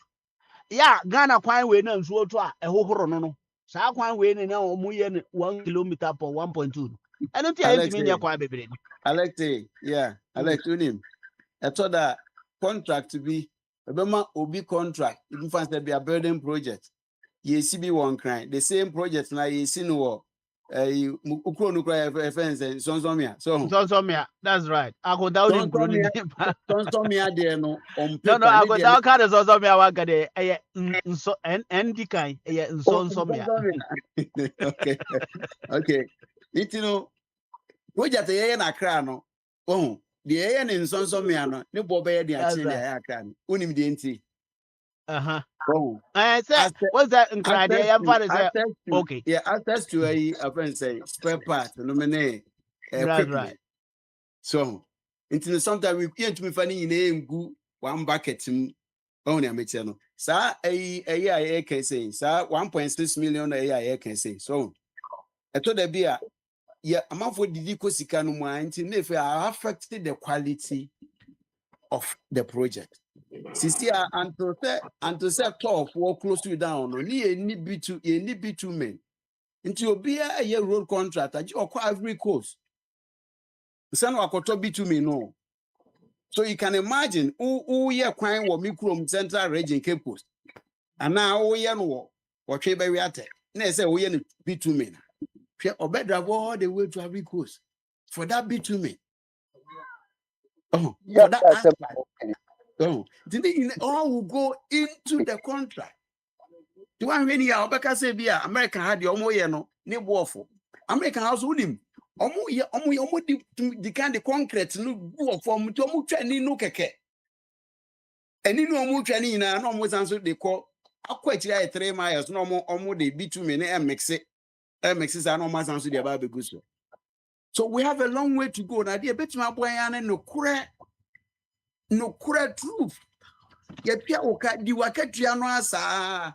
Yeah, Ghana quite way no so to a whole no. Sa quite way no 1 kilometer per 1.2. I don't think I quite baby. Alex, him. I thought that contract to be a obi contract. Even fast there be a building project. You see be one crime. The same project now you see no fence and Sonsomia. That's right. I go down in Sonsomia there no on paper. No, I go down kind of Sonsomia waka there. And the kind Sonsomia. Okay. It project na Accra no. Oh, the in Sonsomia no. Ne bobe the actually Accra. Unim the enti. Oh. I said, what's that in Accra? Okay. Yeah, access to a friend say spare part, right. So, until sometimes we can't me funny name go 1 bucket only a mechano. Sir, a can say, sir, 1.6 million a can say. So, I told the beer, yeah, amount for the Dicosicano mind, if I affected the quality of the project. Sister, and to say tough, walk close to you down, no need be two men. Into your beer a year road contract, or every course. Son of a be to me, no. So you can imagine who ye crying what micro central region Cape Coast. And now oh yeah no or trade by reate. Nay say we be two men. Or better all the way to every coast. For that be two men. Oh, for that Oh, all will go into the contract. The one when you are say American had the no ne warful. American house with him. The kind of concrete no go from to omu twani no keke. Eni no omu twani na no omu sanso de call akwa 3 miles no omu de bitume ne mix it sa no omu sanso de ba beguso. So we have a long way to go. Na de betima boyan no kure truth. Yepia oka di wakatua no asa.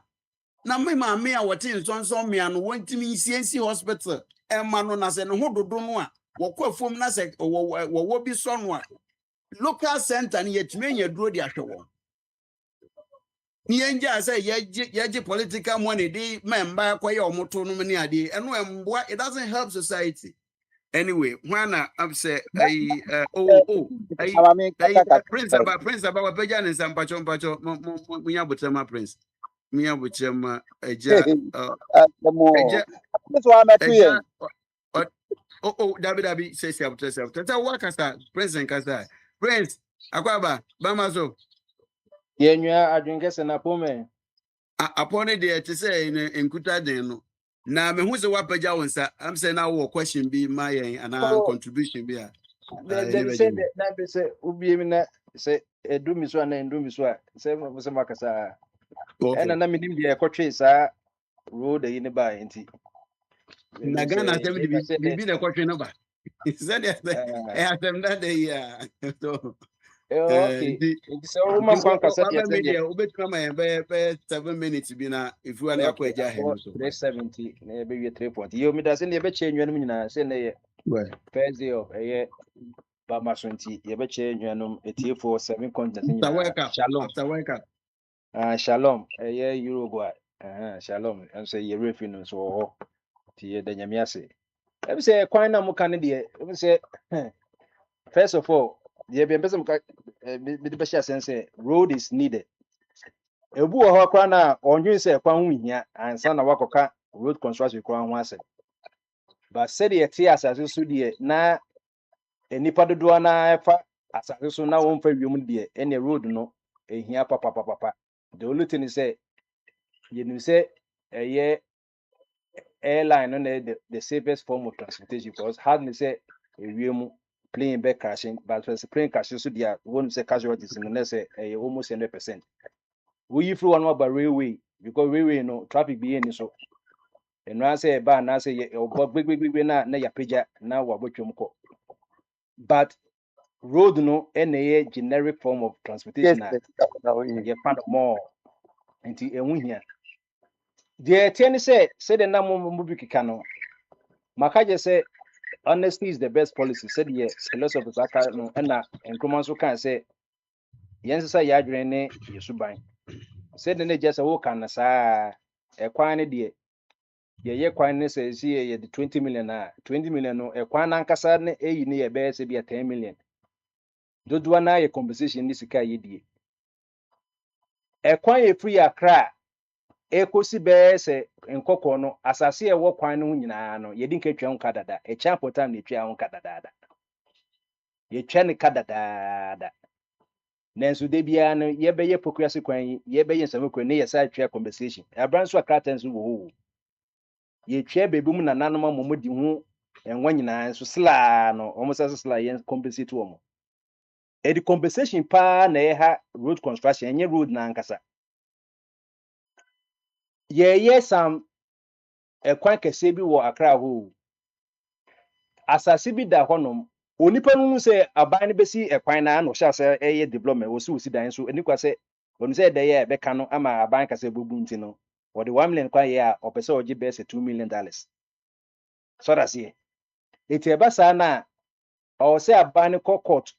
Na me maame a wote nsonso me ano wontimi CNC hospital e ma no na se no hododo no a wokɔ fom na se wo bi so no a local center ne yetime nya duro di ahwe wo ni enja say ye political money di member akoye omoto no ne ade eno emboa. It doesn't help society anyway. When I'm say prince about wapeja ne sampacho munya botema prince munya botema eja eja Dabi say self tata wakasa prince and kasa prince akwaba bamazo yenwa adwenkese na pome apone de te say in nkuta den no na me hu se wapeja wonsa am say na wo question bi ma yen ana contribution bi a they say that be say ubi mi na say edu mi so na endu mi so a say makasa ena na minim de ekotwe sa road yi ne ba enti na Ghana dem bi na ekotwe no ba said them that day so okay so man kan kasa ya media ubetuma ma be 7 minutes bi na if you are na akwa eja he so 370 na be 3.0 yo mi da se na be che nwanum nyina se na ye first day of ba masonti ye be che nwanum etiefo 7 content nyina shalom after wake up shalom Uruguay shalom and say ye refi no so ho ti ye da nyame ase e say kwan na mo kan de e say first of all ye be person ka be be share sense road is needed ebu ho kwa na onwin say kwan hu hia ansa na wakoka road construction kwan hu ase but said ye tie asase so de na enipa dodo na efa asase so na won fa wiem de ene road no ehia papa the only thing is say you know say airline no the safest form of transportation because hardly say wiem plane back crashing but for plane crashing so dia won't say casualties in the say almost 100%. We flew one about railway because railway no traffic be any so and now say ba na say big na ya peja na wabotwom ko but road no any generic form of transportation you find more into enwu hia the ten say the na mo bi kika no maka je say honesty is the best policy said ye philosophers aka no na enkroma so kan say yen say ya adwene ne yesuban said the just wo kan na saa ekwan ne de ye kwan ne say ye the 20 million 20 million no ekwan na nkasa ne eyi ne ye be say be 10 million dodo na ye compensation ni sika ye die ekwan ye free akra ekosi be say nkokọ no asase e wo kwan no nyina no ye din ka twa nka dada e chan potam ne twa nka dada ye twa ne ka dada nanso de bia no ye be ye pokrasi kwan ye be ye nsam kwan ne ye sa twa compensation abranso akrata nso wo ho ye twa bebu mu nananom amomodi ho enwa nyina nso sla no omo sa sla ye compensate wo mo e di compensation pa na ye ha road construction enye road na nkasa ye sam ekwan kese bi wo akra ho asase bi da honom onipa no se aban ne besi ekwan na no sha se eye development wo si dan so enikwa se onu se de ye be ka no ama aban kase bobu nti no wo de 1 million kwa ye a opese oji be se $2 million so that's it eba sa na o se aban court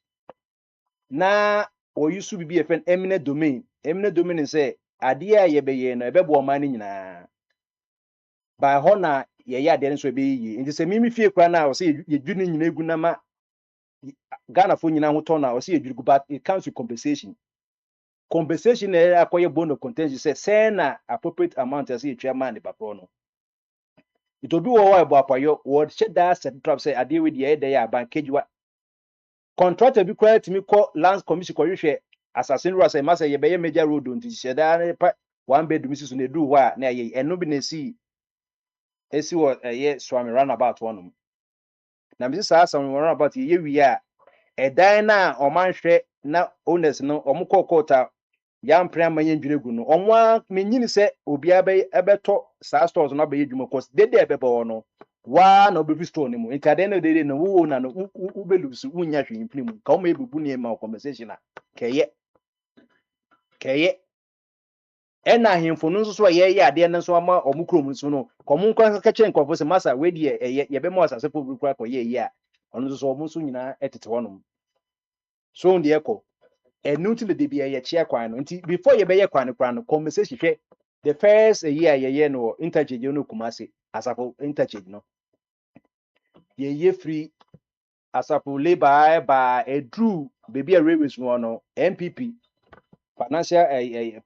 na o yusu bibi efen eminent domain se ade a ye be ye no ebe bo man nyina by ho na ye ya de nso be yi nti se mimi fie kwa na o se ye dwuni nyina egu na ma Ghana for nyina ho ton na o se ye dwugu but it comes with compensation na akoye bond of contention say na appropriate amount as ye twa man ba pro no it obi wo wa ebo apayo wo che da set trap say ade we de ya ban kejua contractor bi kwara timi ko lands commission ko hwehwe assassin was a master ye be major road unti sheda pa one bedroom sisu na do wa na ye eno bi na esi wo ye swami runabout one na me say swami runabout ye wi a edan na omanhwe na owners no omukokota yam prema yendwire gu no omwa menyini se obi abeto sa stores no abaye dwuma cause dede ebebe no wa na obefi store ni mu nti no dede no wo na no ubelusu unya hwe implim ka o ma ebubu ne ma conversation a keye ena ahemfo no nso so ye ade no nso ama omukrom nso no komo nkwa ka kire nkofo se masa we die ye be mo asase fo bukura ko ye a ono nso so omo nso nyina etete wonom so ndi eko enu ti de bia ye chia kwan no nti before ye be ye kwan no conversation hwe the first year ye no interchange no kumase asafo interchange no ye free asafo labor ba edru baby a railways no MPP financial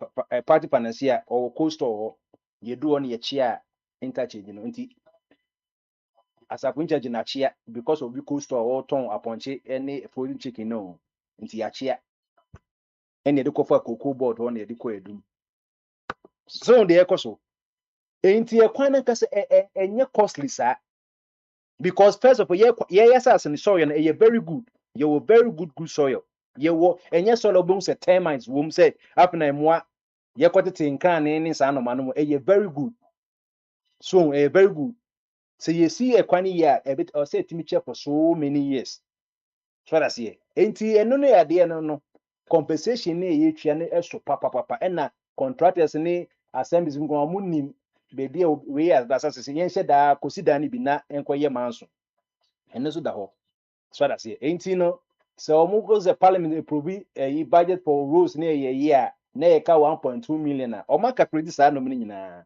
party financier or coastal ye do on ye chia interchange no nti asafo interchange na chia because of the coastal or ton aponche any frozen chicken no nti ya chia ene de kofa cocoa board on ye de ko edum so de ekoso enti e kwan nka se enye costly sa because first of all yes as in soil na very good you were very good soil you were enye soil obum se termites wom se apna emwa ye kwatete nkan ne sa no mano very good so very good so you see a kwan ya a bit or say timi check for so many years so that's here enti eno no ya de no compensation ne ye twa ne eso papa na contractors ne assemblies ngo amunim bebi we as basase yen sheda kosida ne bi na enkoye manso eno so da ho so that's here enti no so omo go the parliament approve a budget for roads ne ye year na ye ka 1.2 million na o ma calculate sa no mini nyina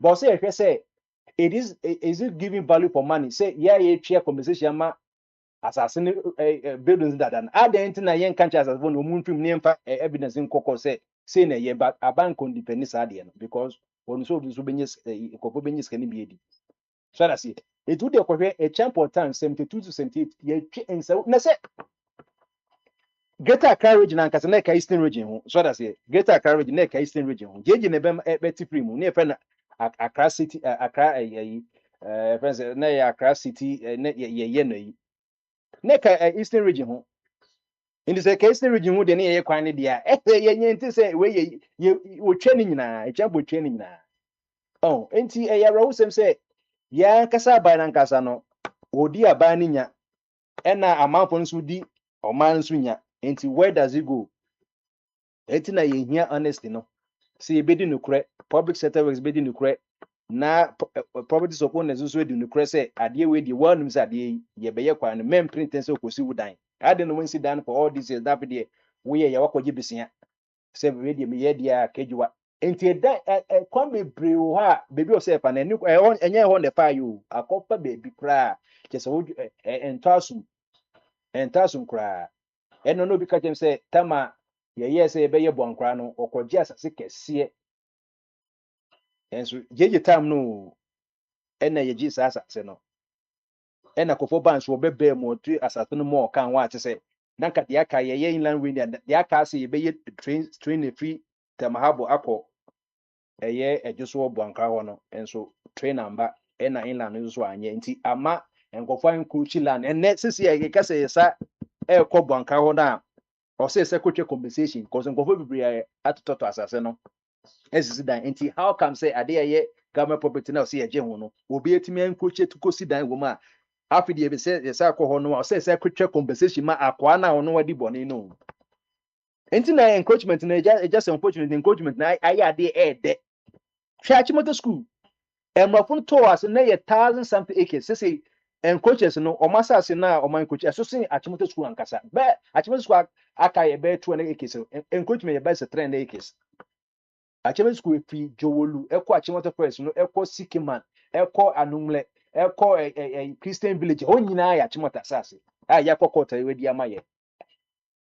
but say ehwe say is it giving value for money say yeah ye twa compensation ma assassin buildings that an adent na yen country as no muntum ne mfa evidence nkoko say na ye ba abank on depend sa de no because on so benyes nkoko benyes kan bi edi so that's it do the kwhwe a champion time 72 to 78 ye twa ensa na say Greater Accra region and Kasana Eastern region so that's it Greater Accra region na Eastern region jeje ne be tiprim ne fe na Accra city Accra friends na Accra city na ye no yi na Eastern region ho in the Eastern region ho de ne ye kwan ne dia ye nyenti say we ye wo twa ni nyina e champo twa ni nyina oh enti ya rawo sem say ya kasa ba na nkasa no odi aba ni nya na amanfo nso di oman nso nya enti where does it go enti na ye hia honesty no see ebedi nukure public sector works bedi nukure na property support na nso edi nukure say ade we di wanum say ade ye beye kwan no mem print say okosi wudan ade no wansi dan for all this is that be we ye wakoje bisia say we di me ye dia kejuwa enti da kwan bebre wo ha bebi o say pa na enye ho ne fa yo akopa bebi kra kese wo entasum kra eno no bi ka jem say tama ye say be ye bonkra no okoje asase kese enso jeje tam no ena ye ji asase no ena kofo bands wo bebe mo tri asase no mo kan wa te say nanka de aka ye inland wind de aka say ye be ye train free tamahabo akọ eye ejuso wo bonkra ho no enso train number ena inland no so anye nti ama enkofo ankuchi land enne sisi ye ka say sa ekọ bonkra ho na o say kotwe compensation cause enkofo bibiri atototo asase no esisi dan nti how come say ade ye government property na say eje ho no obi etimi enkoche to kosi dan wo ma afidi ye say akọ ho no o say kotwe compensation ma akwa na ono wadi bone no nti na encroachment na just unfortunate encroachment na ayi ade ede Chachimoto school emrafun to as na ye 1,000 something acres say encroaches no o masase na o man coach so say Achimoto school ankasa be Achimoto school aka ye be 200 acres encroachment ye be 300 acres Achimoto school fi Jowolu eko Achimoto Press no eko Sikiman eko Anumle eko Christian village o nyina ya Achimoto asase ya kokota we di amaye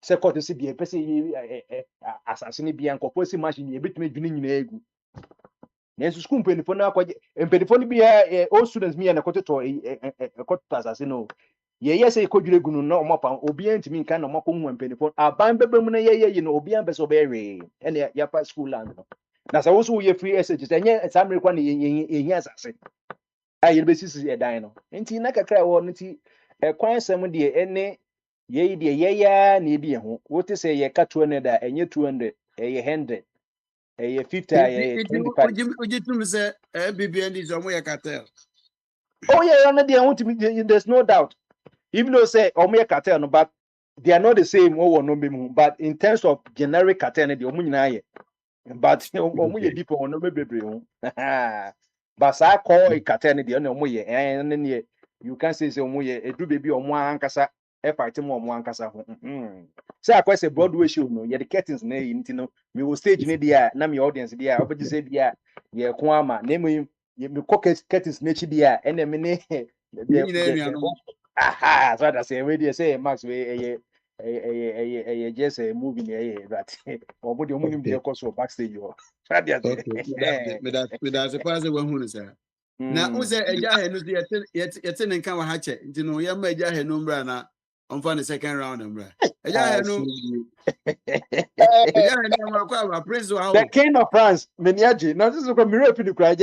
se koto si bi pese asase ni bi ankofo si machine ye betumi dwene nyina egu nenso school mpelifo na akwaje mpelifo ni bi all students mi na kototo kototo asase no yes say ko dwure gunu no mo pa obi antimi nka na mo ko hu mpanifo aban bebe mu na ye no obi an be so be we ene ya pa school land no na sa wo so ye free SH enye samre na ye asase a ye be sisi ye dan no nti na kakra wo no ti kwan sem de ene ye de ye ya na ebi ho wo te say ye ka 200 da enye 200 ye 100 ye 50 ye It 25. ujitum say BBN is omo cartel. Oh yeah, no there's no doubt. Even though say omo cartel no, but they are not the same. Oh no be mu. But in terms of generic cartel, they omo nyina ye. But omo ye Okay. deep on no be bebre ho. But sa call a cartel they no omo ye. And ye you can say omo ye edu baby omo ankasa e fight mo omo ankasa ho. Say akwa say Broadway show no, ye the curtains na yi nti no. Me wo stage ne dia na me audience dia obedi say dia ye ko ama na me me curtains na chi dia ene me ne the aha so that say we dey say Max we just a movie here that omo de omo nim de Okay. cause backstage yo so that Okay. That's the part we hu say. Na unse eja he no yete ne nka wa ha che. Nti no ye ma eja he no mbra na on for the second round mbra. Eja he no eja he no ma kwa prince wa the ho. king of France meniaji now this is from mirror pin cry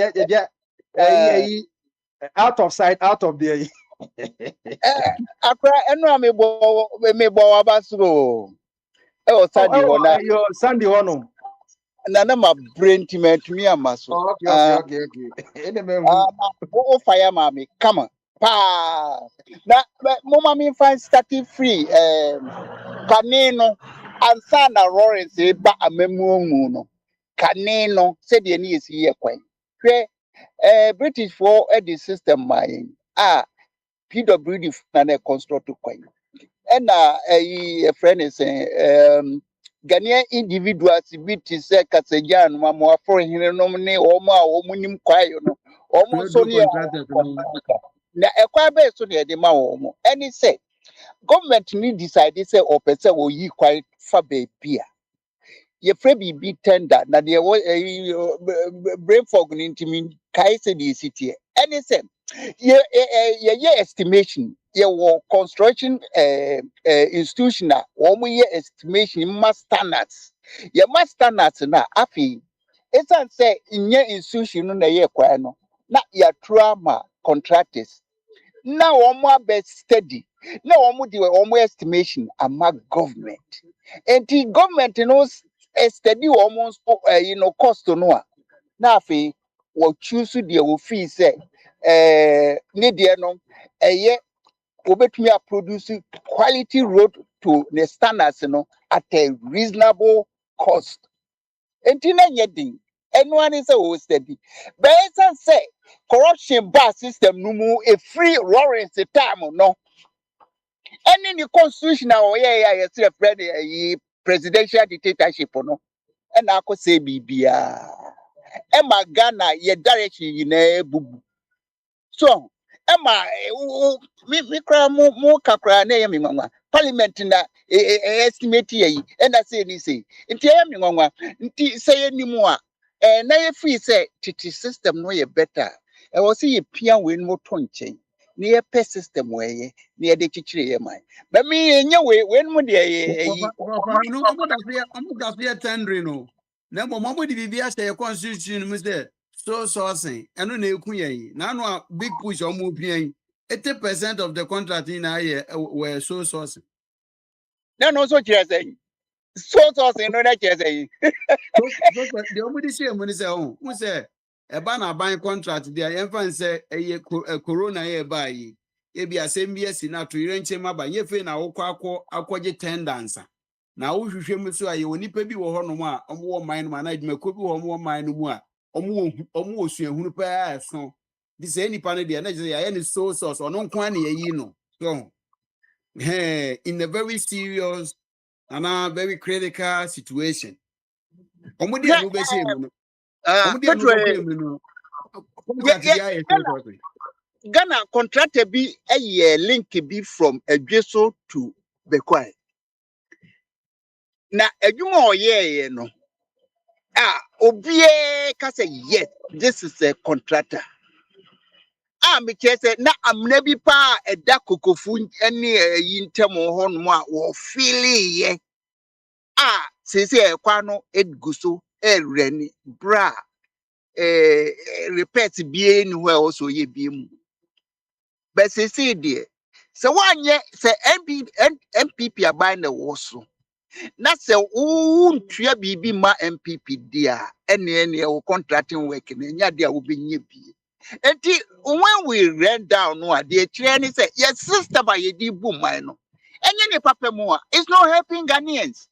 out of sight out of there. Akra eno a me bo abasro e o sadi ho na Yo Sandy Hono. na ma brain team me amaso Okay. Ene me hu. o fire mami come on pa na mo mami find starting free kanino ansa na Lawrence ba amamu no kanino said the ni esi ye kwan hwe British for the system my PWD na na construct kwan and a friend is saying Ghanaian individuals bi te sɛ Kasajan ma mo aforo hene nom ne wɔn a wɔn nim kwae no wɔn nso Do ne contractors no. na ɛkwan bɛyɛ so na yɛde ma wɔn ɛne sɛ government ni decide sɛ ɔpɛ sɛ wɔyi kwae fa baabi a yɛfrɛ biribi tender na deɛ wɔ brain fog no ntumi kae sɛ deɛ ɛsi teɛ ɛne sɛ yɛyɛ estimation yɛwɔ construction institution a wɔn yɛ estimation ma standards yɛma standards na afei ɛsiane sɛ nyɛ institution no na ɛyɛ kwan no na yɛaturo ama contractors na wɔn abɛ steady na wɔn de wɔn estimation ama government nti government no steady wɔn nso cost no a na afei wɔ choose deɛ wɔfii sɛ ne deɛ no ɛyɛ wobɛtumi a produce quality road to the standards no at a reasonable cost nti na nyɛ den ɛno ani sɛ wɔwɔ steady bɛyɛ sɛ sɛ corruption bar system no mu efiri Lawrence time no ɛne ne constitution a wɔyɛ a yɛsɛ frɛ no presidential dictatorship no ɛna akɔ sɛ biribiara ɛma Ghana yɛ direction nyinaa bubu so ɛma me kora mo kakra na ɛyɛ me nwanwa parliament na estimate yɛ ɛna sɛ ni sɛ nti ɛyɛ me nwanwa nti sɛ yɛ nimu a na yɛ free sɛ titi system no yɛ better ɛwɔ sɛ yɛ pia wei no to nkyɛn na yɛ pɛ system wɔ yɛ na yɛ de kyikyire yɛ man ba me nyɛ wei no deɛ ɛyi No, I'm not tendering no. Na mo di bibia say constitution mu say so sourcing. Eno na eku yen. Na no a big push omo pian. 80% of the contract in aye were so sourcing. na no so kyerɛ sɛ so no na kyerɛ sɛ So the omo di say mo ni say oh, who say e ba na ban contract there yen fan say corona ye ba yi. E bi asem bi asi na to irenche maba ye fe na akɔgye tendancy. Na wo hwehwɛ mu so aye onipa bi wɔ hɔ no a ɔmo wɔ man no ma na adwumako bi wɔ ɔmo wɔ man no mu a ɔmo wɔ suahunu pa ɛso di sɛ nipa no deɛ na gye yɛ ne so source ɔno nko ani yɛyi no so in a very serious and a very critical situation ɔmo deɛ no bɛhyɛ mu no ɔmo deɛ no bɛhyɛ mu no contract bi ayɛ so source Ghana contractor bi ɛyɛ link bi from Edweso to Bekwai. Na adwuma ɔyɛɛyɛ no obiara ka sɛ yes this is a contractor me say na amna bi pa eda kokofu ene yi ntem ho no a wo feeling ye se ekwa no edguso ereni bra repeat bie ni ho also ye bie mu but se de se wanye se MPP aban na wo so na se untua bibi ma MPP dia ene wo contracting work na nya dia wo benye bi enti when we ran down no ade kire ni say your sister by ye di bu man no enye ne papa mu a it's not helping Ghanaians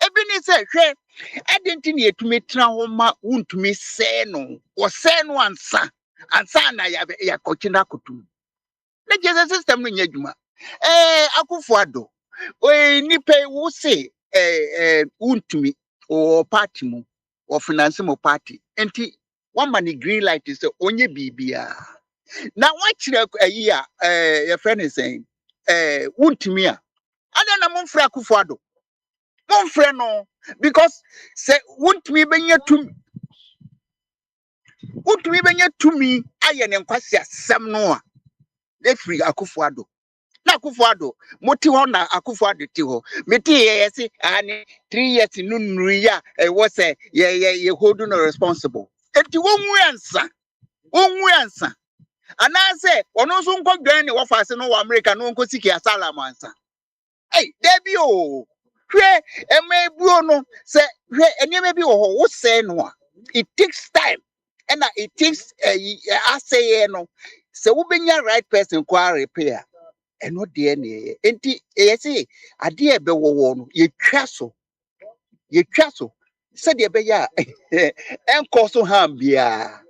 ebi ni say hwe adenti ne etumi tra ho ma untumi se no wo se no ansa na ya kochina kotum na Jesus system no nya dwuma Akufo-Addo nipa wo se untumi o party mu o finance mo party enti one man green light is onye bibia na wa kire ayi a your friend is saying untumi a ada na momfra Akufo-Addo momfra no because say untumi benya tumi aye ne nkwasi asem no a let's free Akufo-Addo na Akufo-Addo moti ho na Akufo-Addo ti ho meti yesi ani 3 years nunu ya was ye hold no responsible enti wonwu ansa anase ono so nko dwan ne wofase no wa America no nko siki asala mansa debi o hwe emebuo no se hwe eneme bi wo wo se no a it takes time and it takes asay no se wo benya right person kwa repair eno de ne enti yesi ade ebe wo no yetwa so se de be ya enko so ham bia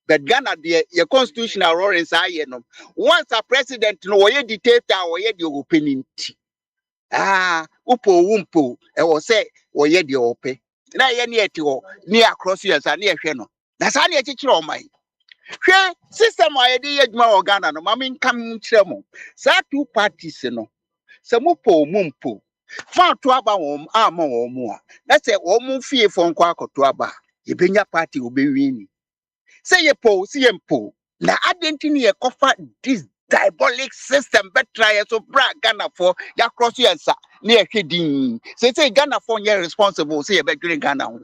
but Ghana de your constitutional rollings aye no once a president no wo ye dictator wo ye de openinti upo wumpo e wo se wo ye de ope na ye ne eti ho ni across years na ye hwe no na sa na ye chichire o man hwe system a ye de ye dwuma o Ghana no ma men kam kire mo sa two parties no se mupo mumpo fa to aba won ama won mu a na se won mu fie fo nkwa akoto aba ye benya party obewi ni se ye po se ye mpo na identity ye kofa this diabolic system betra ye so bra Ghana for ya cross yensa na ye hwedin se Ghana for ye responsible se ye be dwere Ghana ho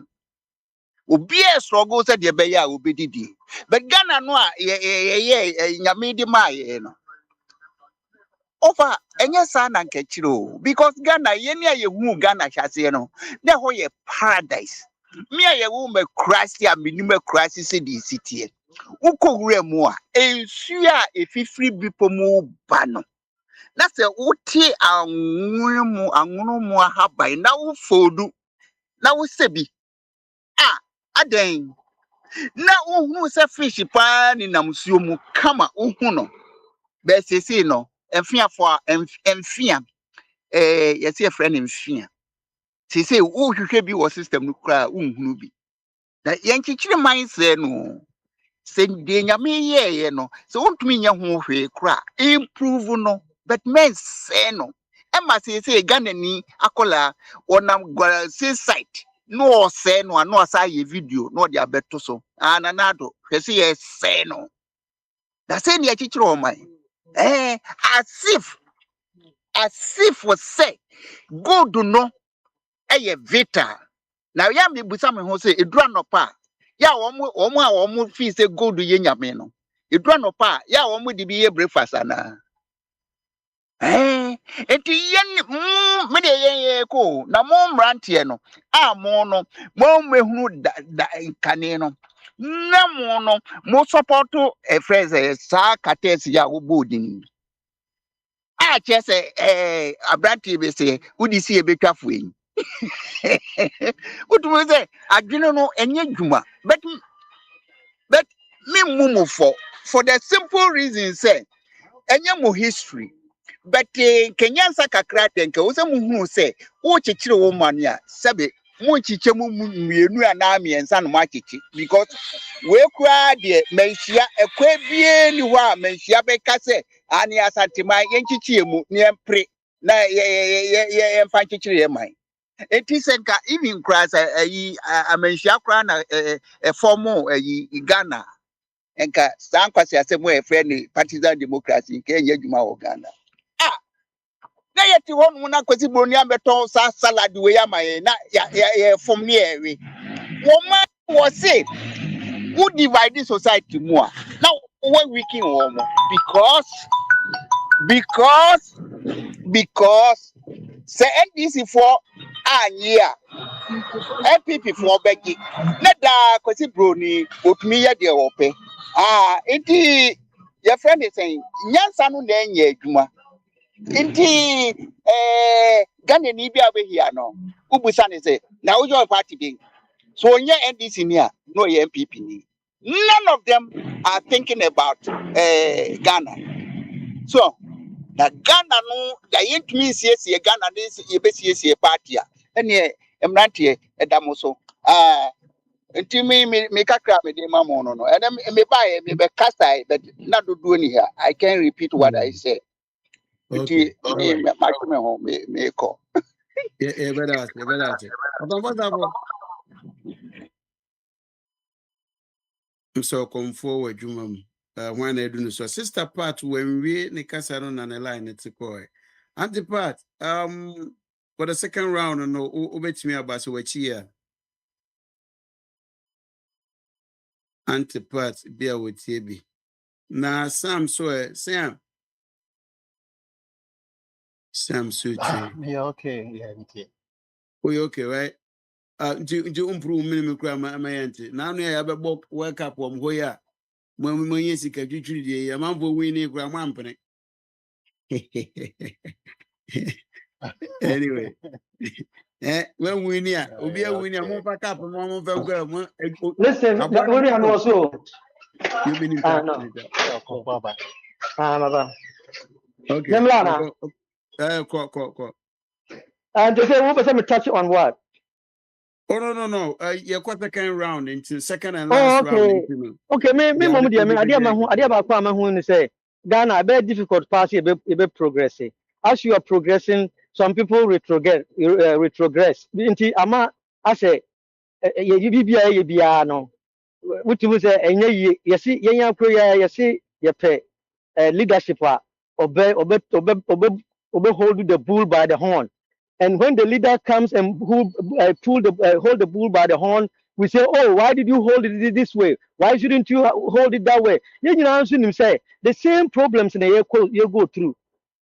obi e struggle se de be ya obedidi but Ghana no a ye nyame di ma ye no over enye sa na nkechiro because Ghana ye ne ye hu Ghana chase no na ho ye paradise me ye wu me crash ya minimum crash se di city ukowura mu a ensu a efifiri bipo mu ba no na se wuti anwunu mu ahaban na wo fodu na wo sebi aden na uhu se fish pa ni namsuo mu kama uhu no be sesi no emfiafo a emfia yesi e friend emfia sesi wo hwehwe bi wo system no kra unhunu bi na yenkichire mindset no se de nyame ye no se wontumi nya ho hwe kra improve no but men say no ema se Ghana ni akola wonam gwara say site no say no no asa ye video no de abeto so ananado hwe se ye say no da say ne achichire o man as if was say good no vital na ya me busa me ho say edura no pa ya omo fi say good ye nyame no edura no pa ya omo di bi ye breakfast ana enti yen me de ye ko na mo mrantie no mo no mo mehunu da kane no na mo no mo support friends sa katesi ya wo bodini chese abranti be say udi si ebetwafo yin utumo say adwene no enye dwuma but me mumu for the simple reason say enye mo history but kenyansa kakra tenka wo say muhunu say wo chichire wo manu a sebe mo chiche mu mienu ana miensa no ma chichi because we kura de menhia ekwa bie ni ho a menhia be ka say ani asantima yenchichie mu ne mpre na ye mfa chichire ye man etisenka even class ayi amenhia kura na formo ayi Ghana enka san kwase asem we friend partisan democracy nke enye adwuma wo Ghana ah na yeti won na kwasi broni abeton sa salad we ya maye na ya from near we woman was say who divide the society more now what weaken woman because say NDC for year MPP for begi na da kwasi broni otumi ye de ope enti your friend is saying nyansa no na enye adwuma enti Ghana ni bia be here no ubusa ne say na wo your party be so onye NDC ni no ye MPP ni none of them are thinking about Ghana so na Ghana no ya yentumi siesie Ghana ne ye be siesie party ene emrante edamo so nti me kakra me de mamo no ene me bae me be kasa but na dodo ni here I can repeat what I say nti me me ho me ko better. Papa, what's up? So come forward, Jumam. When I do so, sister part when we ne kasano na line it's a boy. Auntie part, for the second round, no, ubet me about so here. Auntie part, beer with TB. Na Sam so Sam Suchi. Yeah, okay. Yeah, okay. Oh, you okay, right? Do improve minimum grammar, my auntie. Now, I have a book, work up on Hoya. When we yes, you can do the amount winning grandma. Anyway, when we near, Obi Yeah, winning, I'm okay. on back up and one of them go. Listen, I'm one what of am them. also? You mean Ah that? no. So, Baba. Baba. Okay. Nemlana. Call. And they say what person me touch on what? Oh no. You're quite second round into second and last Oh, round okay. into Okay, me the mom other dia me adia ma individual. hu adia ba kwa ma hu ni say Ghana very difficult pass e be progressing. As you are progressing, some people retrogress. Inti ama ase ye bibia ye bia no. Wuti say enye ye yesi yenya kro ya yesi ye pe leadership a obe hold the bull by the horn. And when the leader comes and hold the bull by the horn, we say, oh, why did you hold it this way? Why shouldn't you hold it that way? You know, say the same problems in the you go through.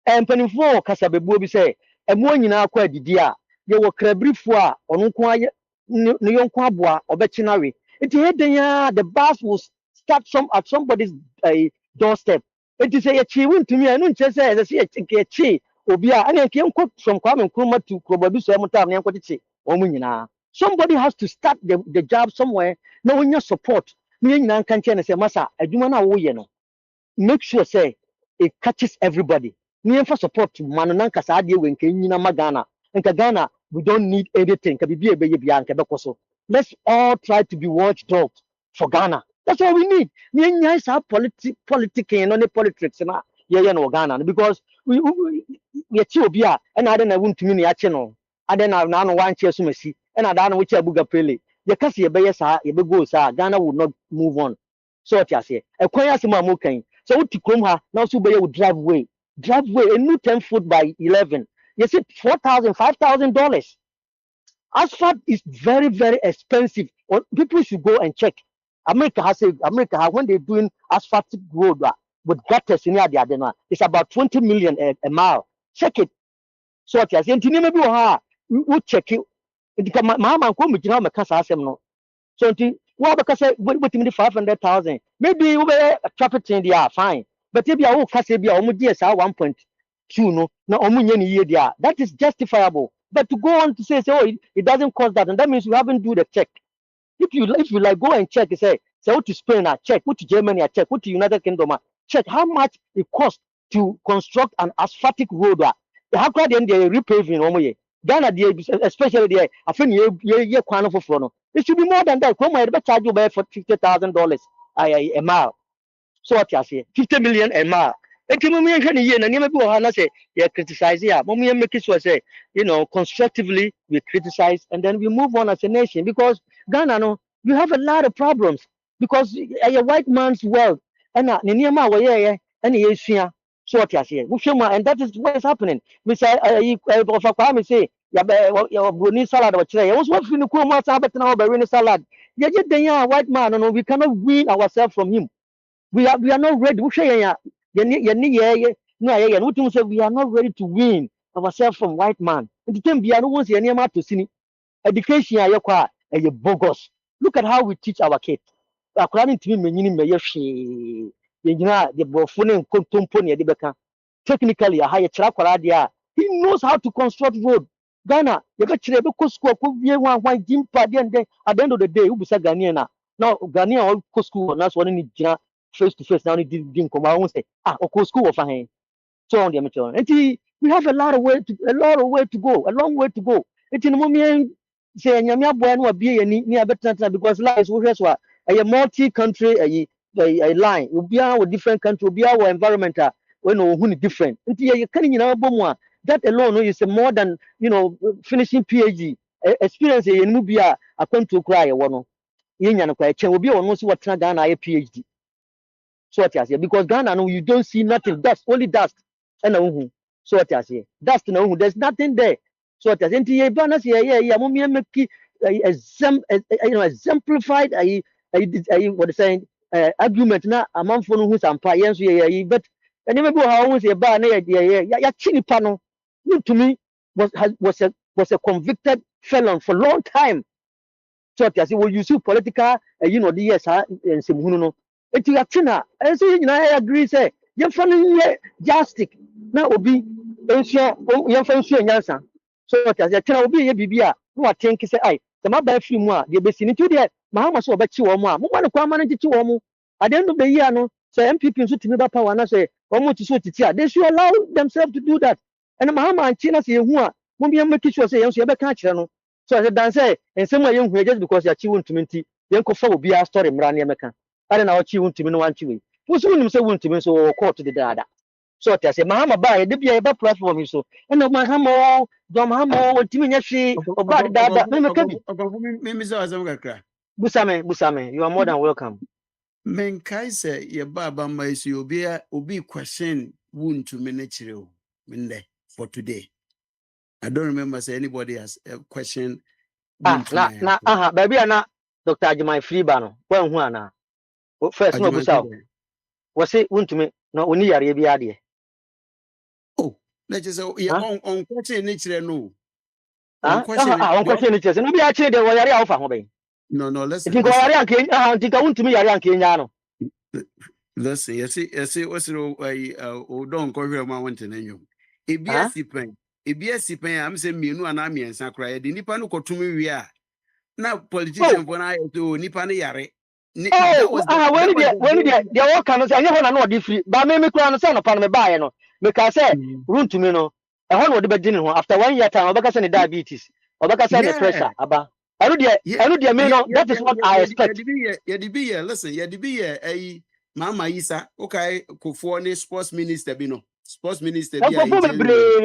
And mpanimfoɔ kasa bebuo bi sɛ ɛmoa nyinaa kɔ adidi a yɛwɔ krabrifoɔ a ɔno nko ayɛ ne yɔnko aboa ɔbɛkye no awe nti ɛdɛn a the bus will start at somebody's doorstep nti sɛ yɛkyee wontumi a ɛno nkyerɛ sɛ ɛsɛ sɛ yɛkyee obi a ɛne nka yɛnkɔ from Kwame Nkrumah to kurobadu sɛ mu tam ne yɛnkɔkyekye wɔn mu nyinaa somebody has to start the job somewhere na wonya support ne yɛn nyinaa nka nkyɛn ne sɛ masa adwuma no a woyɛ no make sure say it catches everybody. Never support manananka sadia when Kenya Magana and Kagana. We don't need anything. Let's all try to be watchdogs for Ghana. That's all we need. We have politics and only politics and no Ghana because we Ethiopia and I don't know to me channel. I don't know now one chair sumasi and I don't know which abuga pele. The Cassia Bayasa, Ghana would not move on. So what I say, a quiet Samuel so what to come here now so be driveway a new 10 foot by 11 you see $4,000 asphalt is very very expensive or people should go and check America has when they're doing asphalt road with gutters in there it's about 20 million a mile check it so what I say maybe we check it mama ko mujina me kasa asem no so what because what me 500,000 maybe we be traffic in there fine but if you are kasa be omu DS 1.2 no na omu nye ni ye there that is justifiable but to go on to say oh it doesn't cost that and that means you haven't do the check if you like go and check say what to Spain check what to Germany check what to United Kingdom check how much it costs to construct an asphaltic road how can they repaving omu ye Ghana especially there I think ye kwan for no it should be more than that come here charge you by for $50,000 a mile so what you say 50 million a mile and you me nhwe ye na name bi wo ha na say you criticize ya mo me make sure say constructively we criticize and then we move on as a nation because Ghana no you have a lot of problems because a white man's wealth and nneɛma a wɔyɛɛyɛ ɛna yɛsua so ɔte aseɛ wohwɛ mu and that is what is happening misa ɔfa kwaa say broni salad ɔkyerɛ yɛ wo so wafiri ne kurom asa abɛtena hɔ bɛwe ne salad yɛgye den a white man no we cannot wean ourselves from him we are not ready wohwɛ yɛn a yɛne yɛyɛ no a yɛyɛ no wotum sɛ we are not ready to wean ourselves from white man nti tɛm bia no wɔn sɛ yɛn nneɛma atɔ sini education a yɛkɔ a ɛyɛ bogus look at how we teach our kids akwadaa no ntumi mmɛnyini mmɛyɛ hwee yɛgyina a de borɔfo ne nkontompo ne yɛde bɛka technically aha yɛkyerɛ akwadaa deɛ a he knows how to construct road Ghana yɛbɛkyerɛ yɛbɛkɔ school akɔ wie hwan gyimpa deɛ ndɛ at the end of the day wobisa Ghanaian a na Ghanaian a ɔkɔ school na so ɔne ne gyina face to face na ɔne di nkɔmmɔ a wɔn sɛ ɔkɔ school wɔ fa hɛn so on deɛ mekyerɛ nti we have a long way to go nti no mo say nyame aboa no abie yɛni ne abɛtenatena because lives wohwɛ so a multi-country a line obiara wɔ different country obiara wɔ environment a when ohu ne different nti yɛ ka ne nyinaa bɔ mu a that alone is more than finishing PhD experience yɛ nimu bi a akwantuo koraa yɛwɔ no yɛnya no koraa kyɛn obi a wɔn nso wɔtena Ghana ayɛ PhD so what you say because Ghana no you don't see nothing dust only dust ɛna wohu so what you say dust na wohu there's nothing there so what you say nti yɛ ba na sɛ yɛ mo me make exemplified what they saying argument na amanfo no hu sampa yɛn so yɛ but ɛnɛma bi wɔ ha wɔn sɛ ba na yɛ kyi nipa no ntumi was a convicted felon for long time so what you say you see political the yes nsɛmhunu no eti yɛtena ɛnso yɛ nyinaa agree sɛ yɛmfa no yɛ jastic na obi nsua yɛmfa nsua nyansa so what you say yɛtena obi yɛ bibi a no atenke sɛ ai sɛ maba afiri mu a deɛ bɛsi ne nti deɛ mahama sɛ ɔbɛkye wɔn a momma no kwama no nkyekye wɔn at the end of the year no sɛ MPP nso tumi ba power na sɛ wɔn ti so titi a they should allow themselves to do that and mahama ankye na sɛ yɛhu a mo bi make sure sɛ yɛn nso yɛbɛka akyerɛ no so sɛ dan sɛ nsɛm a yɛhu just because yɛakye wo ntumi nti yɛnkɔfa obiara story mmra ne yɛmɛka ade na ɔkye wo ntumi no wankye wei wo so wonim sɛ wo ntumi nso wɔ court de daada so ɔte sɛ mahama ba yɛde bia yɛba platform yi so ɛna mahama dɔm mahama ɔntumi nyɛ hwee ɔba de daada memeka bi memisa wasɛm kakra busame you are more than welcome menkae sɛ yɛba abamba yi so obi question wo ntumi no kyerɛ o mendɛ for today I don't remember say anybody has a question baby ana Dr. Ajimai Freeba no wan hu ana first no busa wo say wontumi na oni yare bi ade oh let's just say on question ni kire no on question ni kire no bi a kire de wo yare a wo fa ho ben no listen think yare anke think wontumi yare anke nya no listen you see what's o don ko hwe ma wonte na nyom ebiasi pen am say mienu ana miensa kra ye de nipa no kotumi wi a na politician for na to nipa no yare when they work can say anyone na odi free ba me kura no say no pa no me baaye no me ka say run to me no e ho no odi be ho after 1 year time obeka say ne diabetes obeka say ne pressure aba anu de me no that is what I expect listen ye de be mama Isa okay kofo ne sports minister bi no sports minister bi ya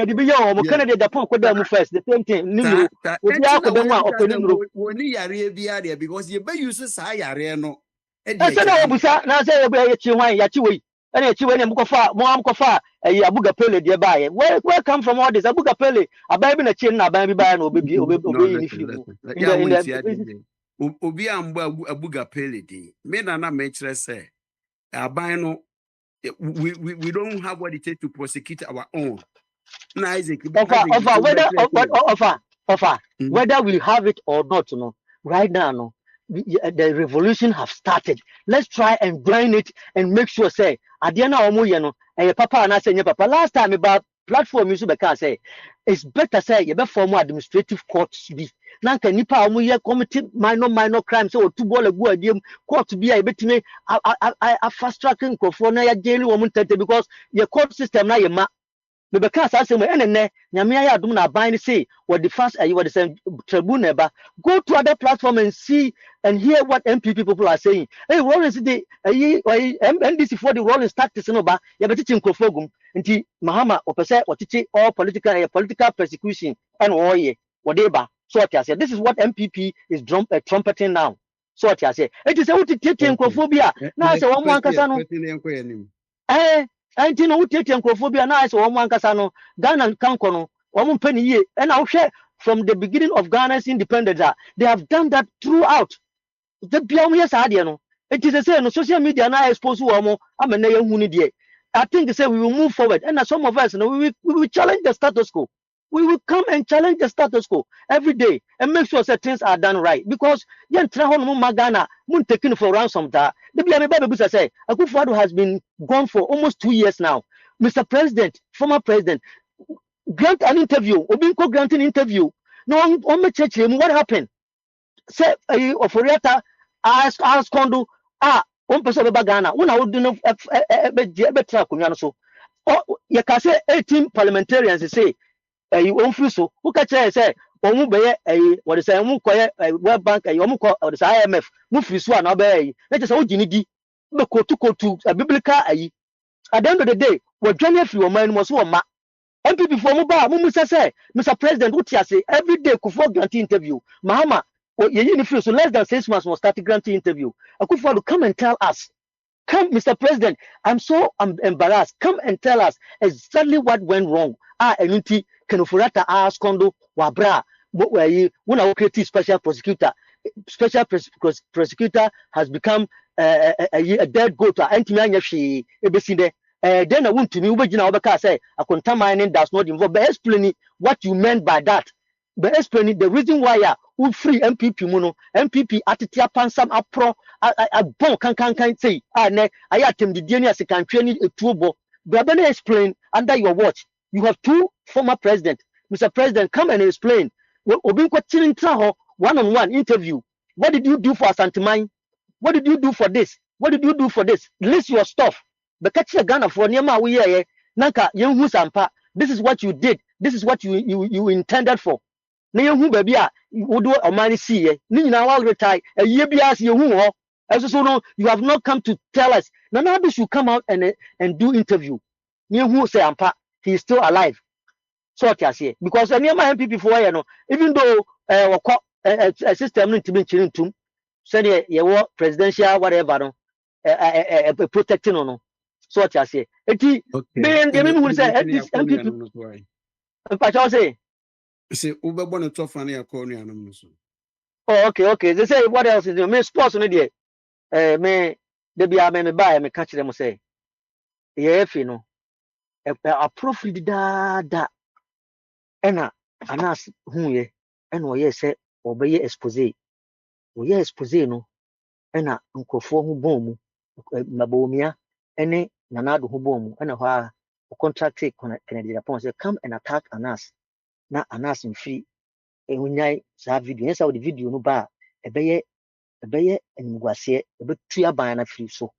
de be yo mo Canada Japan ko da mu first the same thing ni no obi akodo mu a okoni no woni yare bi ade because ye be use sa yare no e say na obusa na say ye chi hwan ya chi wei and ya chi wei ne mo am kofa abuga pele de ba ye where come from all this abuga pele abai bi na chi na abai bi ba na obi ni free obi ambo abuga pele de me na me kire say abai no we don't have what it takes to prosecute our own. Whether we have it or not, right now, no, the revolution have started. Let's try and join it and make sure say Adiana Omo papa and I say papa last time about platform you say it's better say you form administrative courts be. Nanka nipa amu ye committee minor crimes or two ball go again court to be a bit me a fast tracking for na ya jail woman because your court system na ye ma me be can say me enene nyame ya adum na ban say what the first what the same tribunal ba go to other platform and see and hear what MPP people are saying. Hey, Rollins the NDC for the Rollins tactics no ba ya be teaching krofogum nti mahama opese otiti all political persecution and all ye whatever. So this is what MPP is trumpeting now. So what you say? It is a microphobia. Now I say one man kasano. And you know what microphobia now I say one man kasano. Ghana and Kankono. One penny year. And I'll share from the beginning of Ghana's independence. They have done that throughout. The beyond yes, I know. It is the same. No social media now expose woman. I'm a name. I think they say we will move forward, and some of us, we will challenge the status quo. We will come and challenge the status quo every day and make sure that things are done right. Because yen trahon mu magana mun taken for ransom da. The baby say Akufo-Addo has been gone for almost 2 years now. Mr. President, former president, grant an interview. Obinko grant an interview. No, on me church what happened? Say Oforiata ask Kondo one person be Ghana when I would do no be track so you can say 18 parliamentarians say you won't feel so who can say omu be what is say omu koye World Bank omu ko or the IMF mu free so na be let just ojini di be kotu biblical at the end of the day we journey free o man so ma MPP for mu say Mr. President what you say every day Kufuor grant interview Mahama so less than 6 months was started granting interview. Akufo-Addo come and tell us. Come, Mr. President. I'm embarrassed. Come and tell us exactly what went wrong. Enunti Kenofurata ask Kondo Wabra. When I create special prosecutor. Special prosecutor has become a dead goat. Antimanya ebesinde. Then I want to me ubejina say a contaminating does not involve. But explain what you meant by that. But explaining the reason why we free MPP mono MPP atitia pansam apro a bon can say ne I atem the DNA as a country a tubo. But explain under your watch. You have 2 former presidents. Mr. President, come and explain. Obinko Chilintraho one-on-one interview. What did you do for Asantemine? What did you do for this? What did you do for this? List your stuff. But catch a Ghana for Niama we Nanka Young Sampa. This is what you did. This is what you intended for. Na yehu baby a wodo omani see ni nyina wa retire a year bias yehu ho so no you have not come to tell us now this should come out and do interview ni yehu say ampa he is still alive so what you say because any my MPP for you know even though a system no timi chirin tum say ye presidential whatever no protecting no so what you say eti then the people say this MPP pa say say ubebo no tofa na yakọ nuanom no so. Oh, okay. They say what else is there? Me sports no there. Me they be me buy me catch them say. Yeah, if you know. A profit da. Ena anas hu ye. Ena ye say obeye expose. Oye expose no. Ena nkofo hu bom mu. Mabomia ene nanado hu bom mu. Ena ho contract Kennedy Japan say come and attack anas. Na anas mfi ehunyai sa video yesa wo the video no ba ebeye enguase ebetu aban na free so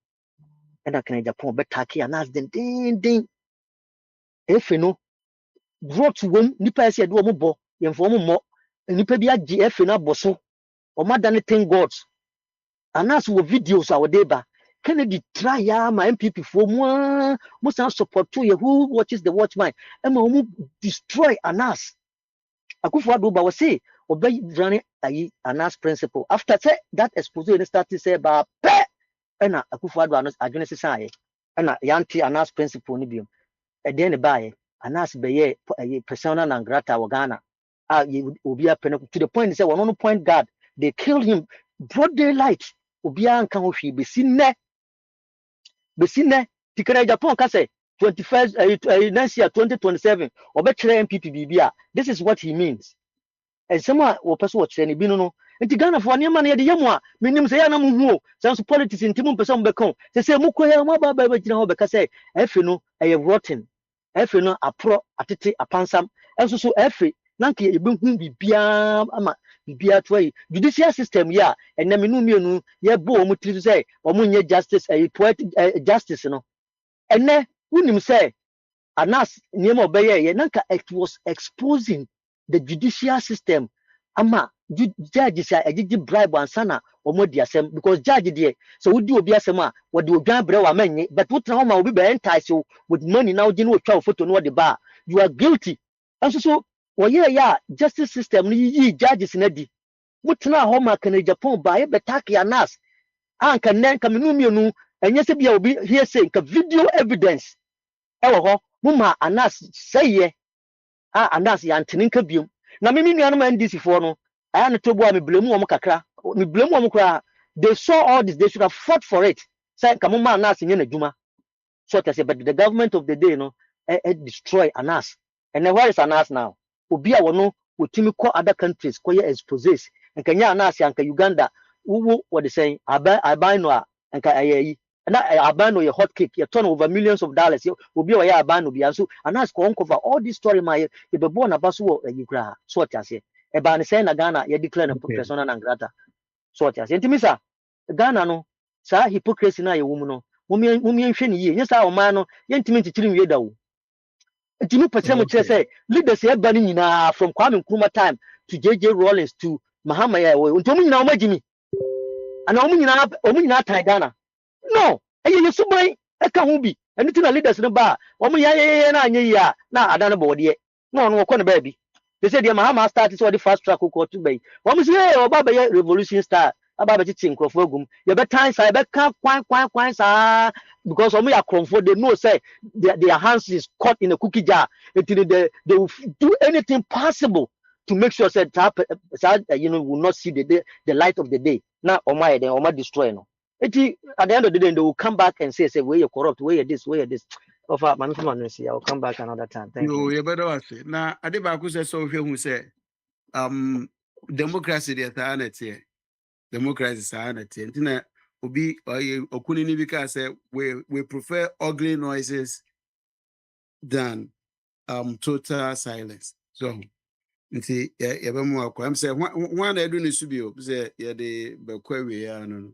and Kennedy Japan be take anas den efe no brought wom nipa ese de wo bo yemfo mo nipa bi agi efe no aboso o madane thank God anas wo videos a wo dey ba Kennedy try ya ma MPP for mo san support to who watches the watchman e ma mo destroy anas Akufo-Addo ba say obey running anas principle after say that expose and started say ba pe na Akufo-Addo anas adwene sesae na yanti anas principle ni biom e den ne bae anas be ye persona non grata wa Ghana obi apene to the point say one point guard they killed him broad daylight obi anka ho hwe besine tikere Japan ka say 21st next year 2027 obekere MPP bibia this is what he means and someone will person what say binu no nti Ghana for niam na ye de yamu a menim say ya na mu hu o sans politics ntim person bekon say mukoya ma ba gina ho beka say efe no eye rotten efe no apro atete apansam enso so efe nanka ye be hu bibia ama bibia to yi judicial system ya enna menu mienu ye bo o mutiri say o munye justice poetic justice no enne unim say anas niam obeye ye nanka it was exposing the judicial system ama judges are a bribe and sana or more diasem because judge there so we do obi asem a we do odwan bre wa manye but what na will be entice you with money now you know twa photo no the bar you are guilty and so we ya justice system ni yi judges na di mutena ho ma kana Japan ba ye betaki anas anka nen ka menu mienu enye se bia obi here say ka video evidence ewo ho mu ma anas seye anas ya ntene nka biom na me nua no ma NDC fo no aya ne tobo a me blemu wo kakra me blemu wo kra they saw all this they should have fought for it say ka mu ma anas nye na dwuma so to say but the government of the day no destroy anas and then where is anas now obi a wono otimi ko other countries ko ye exposes nka nya anas anka Uganda wo what they say aban no anka ayi na aban no ye hot cake ye turn over millions of dollars obi o ye aban no bia so anas ko uncover all this story my ye be born abaso wo ayi kra so to say e ba ne say na Ghana ye declare na persona non grata so to say ntimi sa Ghana no sa hypocrisy na ye wo mu no mumi nhwe ne yie nyesa o man no ye ntimi ntitiri nwie da wo ntimi pese mo kire say leaders ye ba ni nyina from Kwame Nkrumah time to JJ Rawlings to Mahama ya wo ntimi nyina o magimi ana o mu nyina tan Ghana no ye suban e ka ho bi eni ti na leaders no ba o mu ya na anye ya na ada no bo de no ko ne ba bi they say the Mahama start so the fast track ko to bay o mu say o ba ya revolution star aba ba titi nkrofo agum ye be tan sa ye be ka kwan sa because o mu ya kromfo they know say their hands is caught in a cookie jar until they will do anything possible to make sure that will not see the light of the day na o ma then o ma destroy no at the end of the day they will come back and say where you corrupt where you this of man from I'll come back another time. Thank you. You better watch it. Now, I did back so who say democracy the eternity. Democracy is eternity. And then obi okuni because we prefer ugly noises than total silence. So nti ya be mo akwa am say one I do ni subio say ya de be kwa we ya no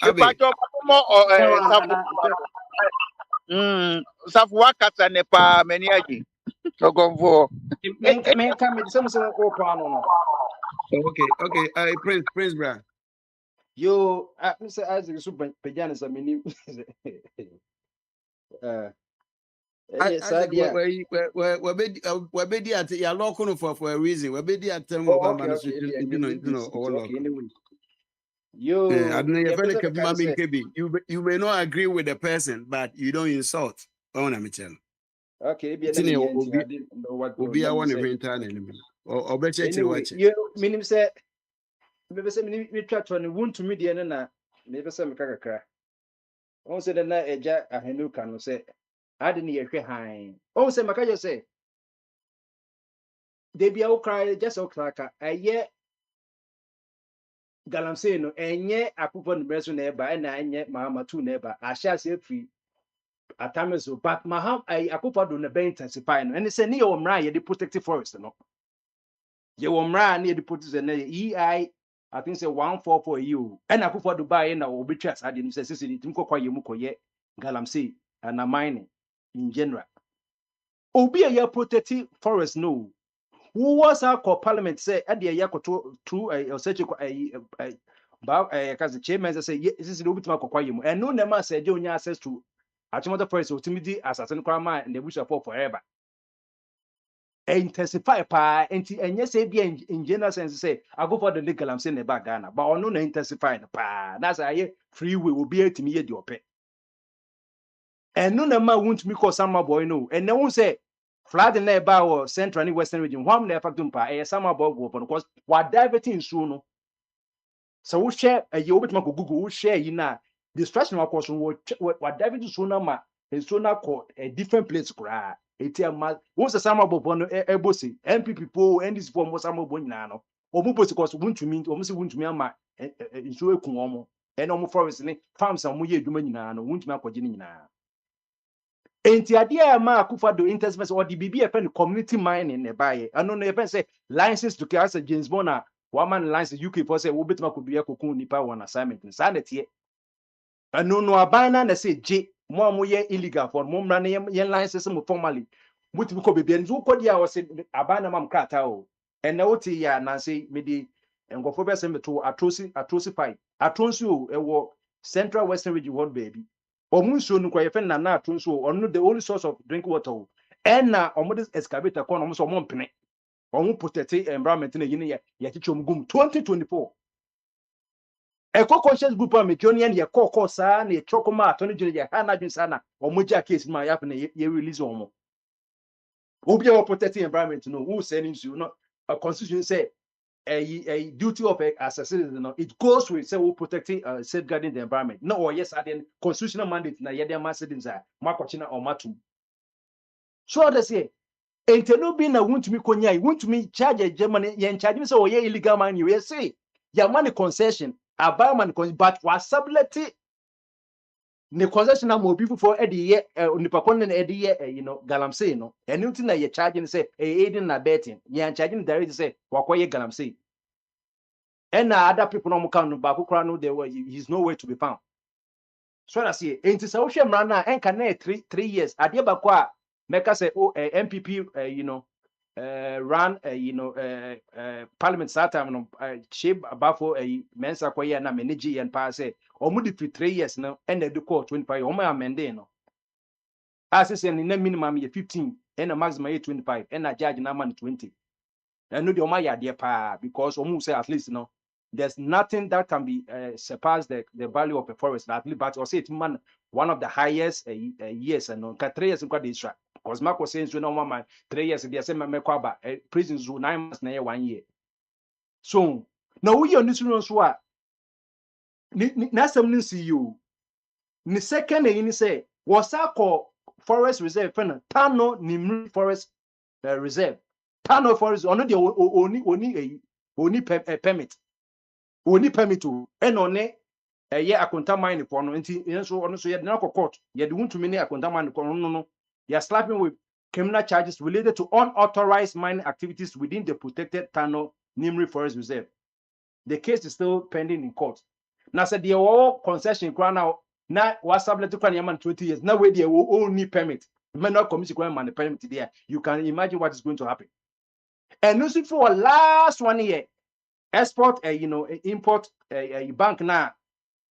abe Ipacho mo safu wakata ne pa mani aji. Ogonfo. Men come with some open no. Okay. Prince Brand. You, Mr. Isaac Super Pajanas, I mean, Isaac, we be at your local for a reason. We be at them of okay, anyway. You, I don't know if you may not agree with the person, but you don't insult. Oh, no, Michelle. Okay, I didn't know what will be I want to return or better to watch it. You mean say, maybe say, we try to wound to me, the end, maybe some cracker. On said the night a jack a henu can say, I didn't hear high. Oh, say, Macayo say, they be all cry just all cracker. A year galamsey no, and yet I put on the breast neighbor, and I yet my two neighbor. I shall say free. At times, but my I put on the bay intensifying, and it's a near Omra, the protective forest, no. You Omra near the protective and EI, I think say 144 you, and I put for Dubai and I will be trust. I didn't say, Sissy, Timko Yamuko yet, galamsey, and a mining in general. Obi a protective forest no. Who was our parliament say at the Yakoto to a such a chairman say this is the Obi to Makoyim and no nema said you only access to Achimota forest ultimately assassin crime and the bush of forever. Intensify pa and yes be in general sense say I go for the legal I'm saying about Ghana but on no intensify pa that's a free will be able to me the open. And no nema won't me call some boy no and no one say flood in the central and western region. One never do pa summer bog because what diverting soon. So we share a year with Google, we share in a distraction of course what diverting sooner is sooner called a different place. Once a summer bob a bossy, MP people and this form was summer bonano. Or most because won't to mean almost won't to me my so a kumomo and almost forest farms some way doing no won't make a enti idea ma akufa do interspace or the BBFN community mining ne buy I don't know if say license to carry as James Bonner one man license UK for say we betuma ko bia kokun nipa one assignment in sanity I no abana na say J mo ye illegal for mo mra na ye license mo formally with ko bebia nzu ko dia was abana mam krata o and na oti ya na say me di engofo be say me to atrocify o e wo central western region world baby Omunso no kwa yefe na atonso onu the only source of drink water and na this excavator kon almost omo mpene omo protect environment na yini ya chichom gum 2024 eco conscious group am Jonian ye koko sa na chokoma atoni jere ya ha na dwen sa na omo ja case ma ya na ye release omo obi a protect environment no who sending you no a constitution say a duty of as a citizen no it goes with say we protecting safeguarding the environment no or yes then constitutional mandate na ye dem citizens are makochina or matum so they say ente no be na wuntumi konya wuntumi charge a Germany yen charge me say oye illegal man you say ya money concession about man but was sublet ne concession am obi for e de ye nipa kon na e de ye you know galamsey no enu ti na ye charge say e aiding na betting ye charge direct say wakoye galamsey and other people no can back kra no there he's nowhere to be found so I see enti say wo hwe mra na enka na 3 years ade ba kwa meka say oh MPP you know run parliament that time no shape abafo mensa koye na manage yen pa say omudi 3 years no and the court 25 omo amende no as say na minimum ye 15 and maximum ye 25 and na judge na man 20 and no the omo ya there pa because omo say at least no there's nothing that can be surpass the value of a forest at least but or say it man one of the highest years and no 3 years kwa dey extra because Marco says no mama 3 years they say me kwa ba prison zoo 9 months na 1 year so now we on this one so na some nin see you ni second ni say was call forest reserve fen Tano Nimri forest reserve Tano forest ono the oni permit oni permit to and on ye akonta mine for no nti so ono so ye na court ye de wuntumi ne akonta mine for no you are slapping with criminal charges related to unauthorized mining activities within the protected Tano Nimri Forest Reserve. The case is still pending in court. Now said the all concession now was subject to 20 years. Now where they will only permit. Menor commission man permit there. You can imagine what is going to happen. And also for last 1 year, export import bank now.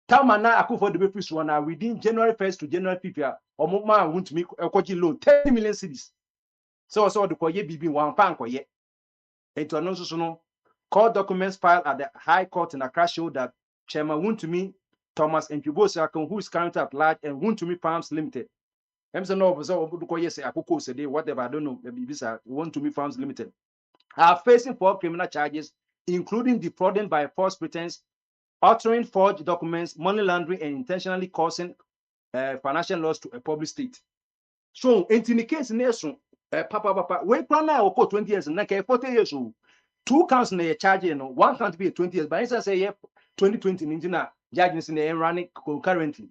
Tama na akufo de be so na within January 1st to January 5th omo ma want me ekoji loan 10 million cedis. So the koye bibi wan pan koye. Eto no so no court documents filed at the High Court in Accra show that Chairman Wuntumi Thomas Nkibosi, who is currently at large, and Wuntumi Farms Limited. No, so koye say akoko say whatever I don't know. Bisa Wuntumi Farms Limited are facing 4 criminal charges, including defrauding by false pretense, altering forged documents, money laundering, and intentionally causing financial loss to a public state. So, in the case, papa, we plan now 20 years and 40 years old. 2 counts in a charge, 1 can't be 20 years, but instead say 2020 in judges in running concurrently.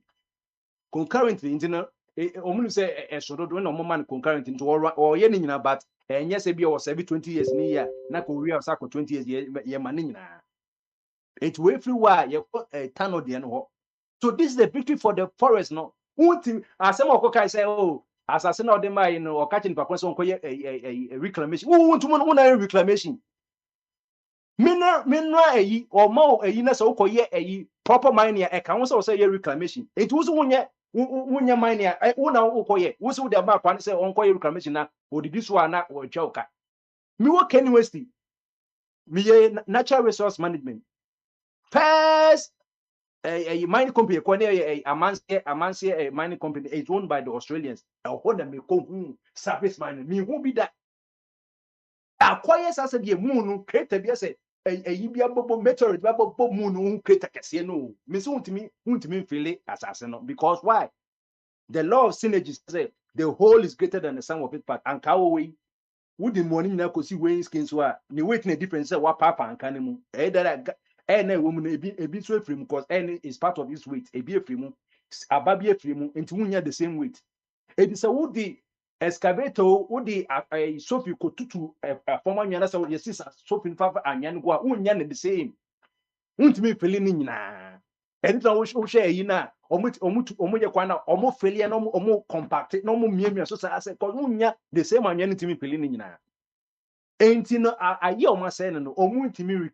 Concurrently, in say a sort of no man concurrent into or yen but and yes, it was every 20 years near na Korea or 20 years ye manina. It way through why you a tunnel the no. So this is the victory for the forest, no. As some of say, oh, as I said, no, them or catching papa so a reclamation. Who want to reclamation? Minra or more a yina so a proper mining a council say reclamation. It was one year mining una okoye. Who's with the map and say on reclamation now or did this one or joker? Me what can you me natural resource management. First a mining company, a Amansia mining company is owned by the Australians. A hold them surface mining. Me who be that? Acquire as a moon create a say a yibia bobo meteorite bobo moon create a casino. Miss won't me feel it assassin because why? The law of synergy say the whole is greater than the sum of its part and cow away. Would the morning now see weighing skins were the weight a difference what papa and canimu. Any woman a bit so free because any is part of this weight, a beer free a baby free into the same weight. It is a woody excavator, woody a Sophie Kotutu, a former Yana, so your sister Sophie Papa and Yanqua, Unyan the same. Won't me feeling na. And I wish share yina, omuja almost failure, no more compact, no more mere so I said, Unya, the same Anyan to me feeling na. Ain't no, I hear my saying, no, to me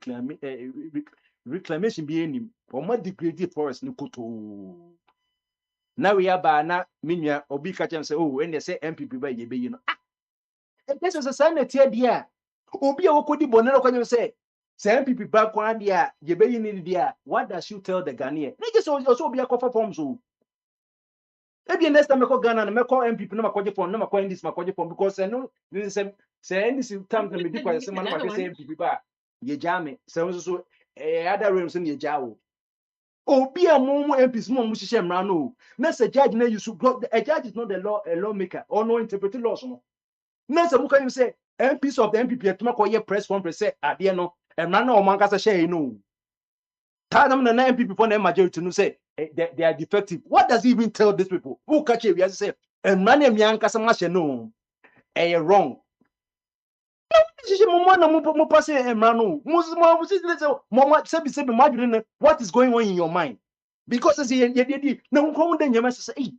reclamation be any, or more degraded forest, no kuto. Now we are by na minya obi catch and say, oh, when they say MPP by ye be, This is a sign that here, dear. Obi a wokodi bonero kwanyo say, say MPP back one dia, ye be in dia. What does you tell the Ghanaian? Niggas also be a cover form so. Maybe next time I call Ghana and I call MPP no makoje phone, no makoje this makoje phone because I know this say this time to me because say man ma say MPP ba ye jame. So other rooms in ye jawo. Obi a mo MPs mo mo hihye mra no. Na say judge na you should go. A judge is not a lawmaker or no interpret laws no. Na say muka you say MPs of the MPP atuma ko ye press conference say ade no emra na o man kasa share no. Tanam na MPP for the majority no say they are defective. What does he even tell these people? Who catch it? We say emra na mi ankasa ma share no. Wrong. What is going on in your mind? Because as you no come then you must say,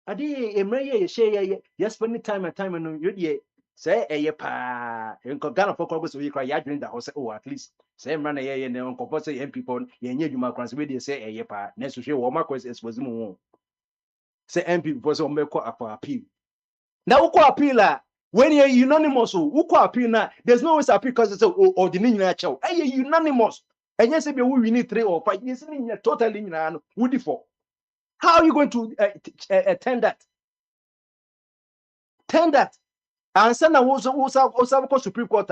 Adi Emre share yes spending time and you say a pa and Ghana for Congress we cry during the house oh at least say man a and on compulsory young people you you ma they say a pa next to show what is was say MP for some make appeal. Now who appeal when you're unanimous, who appeal now? There's no always appeal because it's or the natural. Hey, unanimous. And yes, we need 3 or 5 years in totally would for. How are you going to attend that? Tend that. And send a also Supreme Court.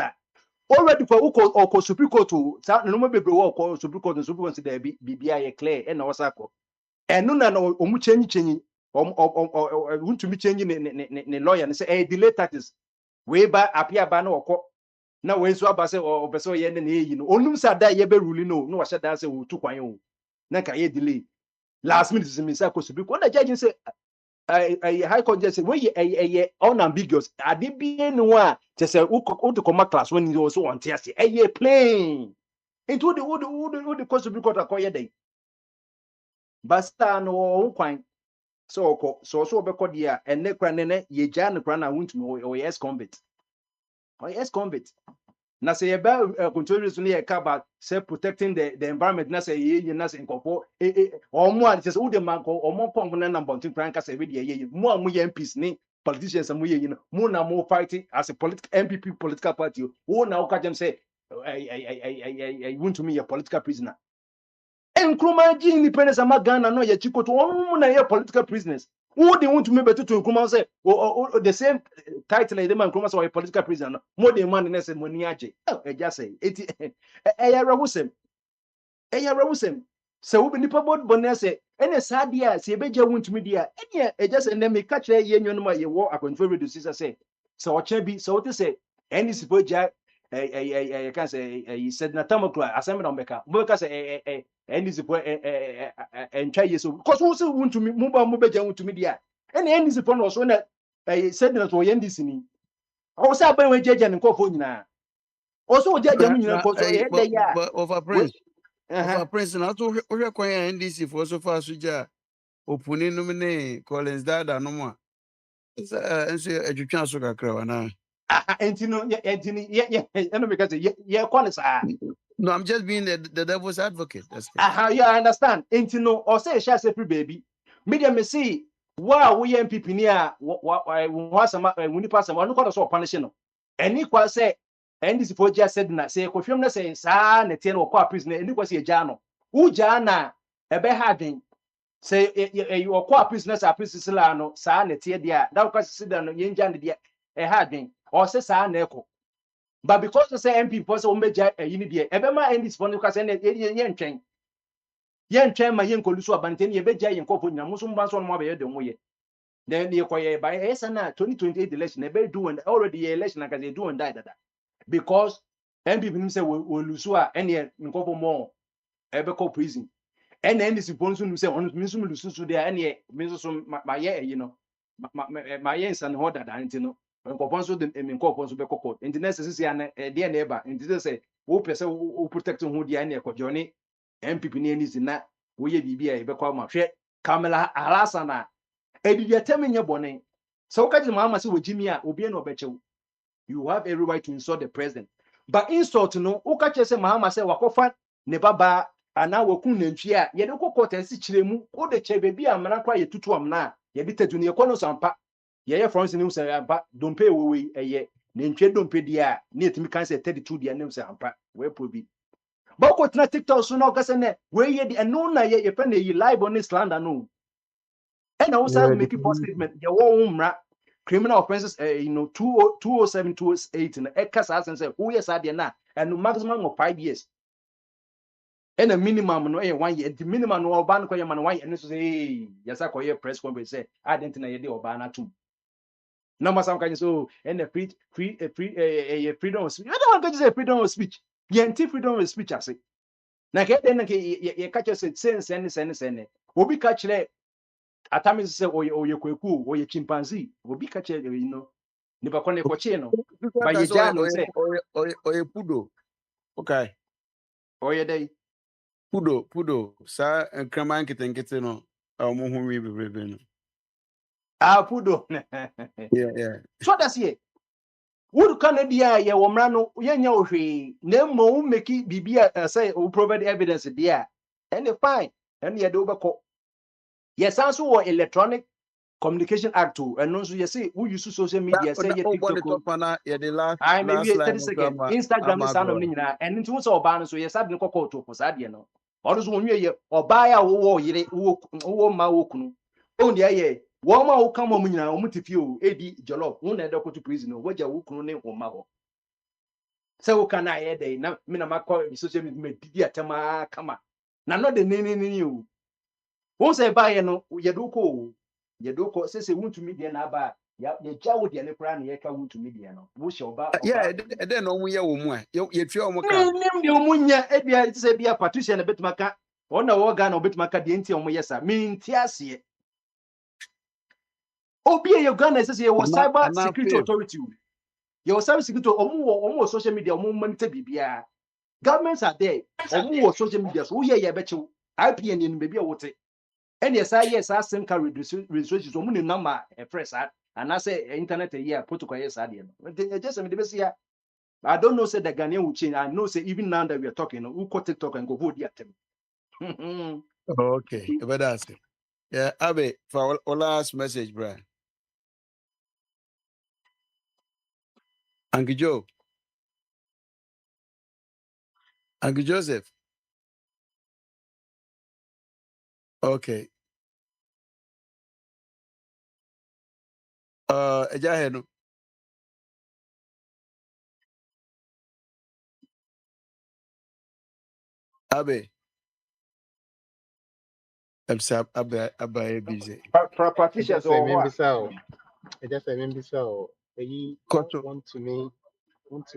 Already for or Supreme Court to no more be or Supreme Court and Supreme Court there be clear and also. And no change want to be changing the lawyer and say delay tactics. We ba appear ba no okọ na we so aba se o pese ye ne ye no onum sa da ye be rule no no wa da se wo tu kwan o na ka ye delay last minute is me say ko subi ko na judge say high court just say we ye unambiguous ade bi enu a je say wo to come class when you also want here say ye plain into the court subi court akoye dey basta no kwan so okọ so be kọ dia enne kra ne ye ja ne kra na wuntumi o yes convict. Oh, yes, convict. Now say about control so about say protecting the environment. Now say ye na say incorporate or more just who the man or more pong na number two prank say we ye more MPs ni politicians and we more na more fighting as a MPP political party. Who now catch them say I want to me a political prisoner. And Nkrumah ji independence ama Ghana no ye chiko to one na ye political prisoners. Who they want to me better to Nkrumah say the same title like them Nkrumah say a political prisoner. More than man na say money aje. I just say it rawusem. Rawusem. So we be nipa board bonne say any sad dia say be je want me dia. Any just and me catch ye nyon ma ye wo akonfo reduce say so ocha bi so what say any sipoja I can say he said na tamakla asemna mbeka. Mbeka say and is and try so because who say want to me muba want to me there and end is upon us when said that we end this in also by we judge and call nyina also judge am nyina cause dey ya over prince na to hwe kwan NDC for so far suja opuni no me Collins Dada no mo enso adwutwa so kakra wana entino eno because ye call is no, I'm just being the devil's advocate. That's yeah, I understand. Entino or say shall say baby. Media me see wow we MPP near what some when you pass one quarter so punishing. And equal say and this for just said na say ko na say sa na tie no kwa prison and equal say jano. Who jana e be having say you kwa prison sa prison la no sa na tie dia that kwa sit down yen jan dia e having or say sa na eko. But because the same people so meja yini die ebema end this one because yen twen ma yen kolusu abanteni ye beja yen kopo nyina muso mba so no ma be ye de moye then ye koye by esana 2028 election e be do and already ye election aka they do and die that because MPP say we lusu a ene nkopo mo e be ko prison and then this bonso nu say on mi so lusu so there ene mi so ma ye you know ma ye nsan ho dada ntino nkopon so de mi nkopon so be kokko internet sisi ya na de na eba internet say wo pese wo protect ho dia na ko joni MPP ni eni zina wo ye bibia e be kwa ma hwe Kamala Harasa na edidi atemenye bone so kaji mama se wojimi a obi na obechew you have every right to insult the president but insult no wo ka chese mama se wakofa ne baba ana wakun nantwi a ye de kokota si kiremu wo de che bebi amana kwa ye tutu amna ye de tatu ne kono sampa ye ye France ni usaya ampa dompe wewe eye nintwe dompe dia na etimi kan say 32 dia nem say ampa we probi bako tena TikTok so na okase ne we ye di eno na ye pe na yi live on slander no and also make a false statement ye wo umra criminal offenses 207 208 na ekasa asen say who yes ade na and maximum of 5 years and a minimum no 1 year the minimum no oba no koye man 1 year no say yes akoye press conference say I didn't na ye de oba na tum no masam kan so and a freedom of speech I don't want to say freedom of speech ye anti freedom of speech ase na ke den ke ye catch us sen obi catch le atami say oye kweku oye chimpanzee obi catch ni ba kone koche no ba ye jam say oye pudo. Okay. Oye dey Pudo. Sa kraman kitenkete no. Mo hu wi bebrebe no. pudo Yeah. so that's here would Canada ye womra no ye nya ohwe na mo make bibia say o provide evidence there and fine and ye do beko yes also electronic Communication Act and also you say who use social media say you TikTok I maybe 30 seconds Instagram is sound of and into so ban so you said no court to posade no or so when you oba ya wo yire wo ma wo kunu on dia ye wo ma wo kam mo nyina wo mutifie o edi jollof wo na edo to prison no waja wo kunu ne wo ma ho say wo kana ye dey na me na makọ social media didi atama kama na no de ni o wo say ba ye no ye do ko say won't media na ba ya jawo de ne kra na ye ka won't media no wo she oba Yeah, and then no mu ye wo mu a ye twa wo ka nim de omunya e bia say bia Patricia na betumaka ona wo ga na betumaka de nti omo yesa mi nti ase obi e Uganda say ye was cyber security authority ye was cyber security omo social media omo monitor bibia governments are there omo social media so ye ye bechew IPN ni be bia wote and yes sim card registrations omo ni number e press and I say internet here protocol yes ade no just me dey say I don't know say the Ghanaian will change. I know say even now that we are talking, who call TikTok and go vote the atem. Okay, but that's it. Yeah, Abe, for our last message, bro. Uncle Joe. Uncle Joseph. Okay. Ejaheno. Abe. I'm sorry, Abe busy. Patricia, Just say so maybe so. Just say maybe so. You Koto. want to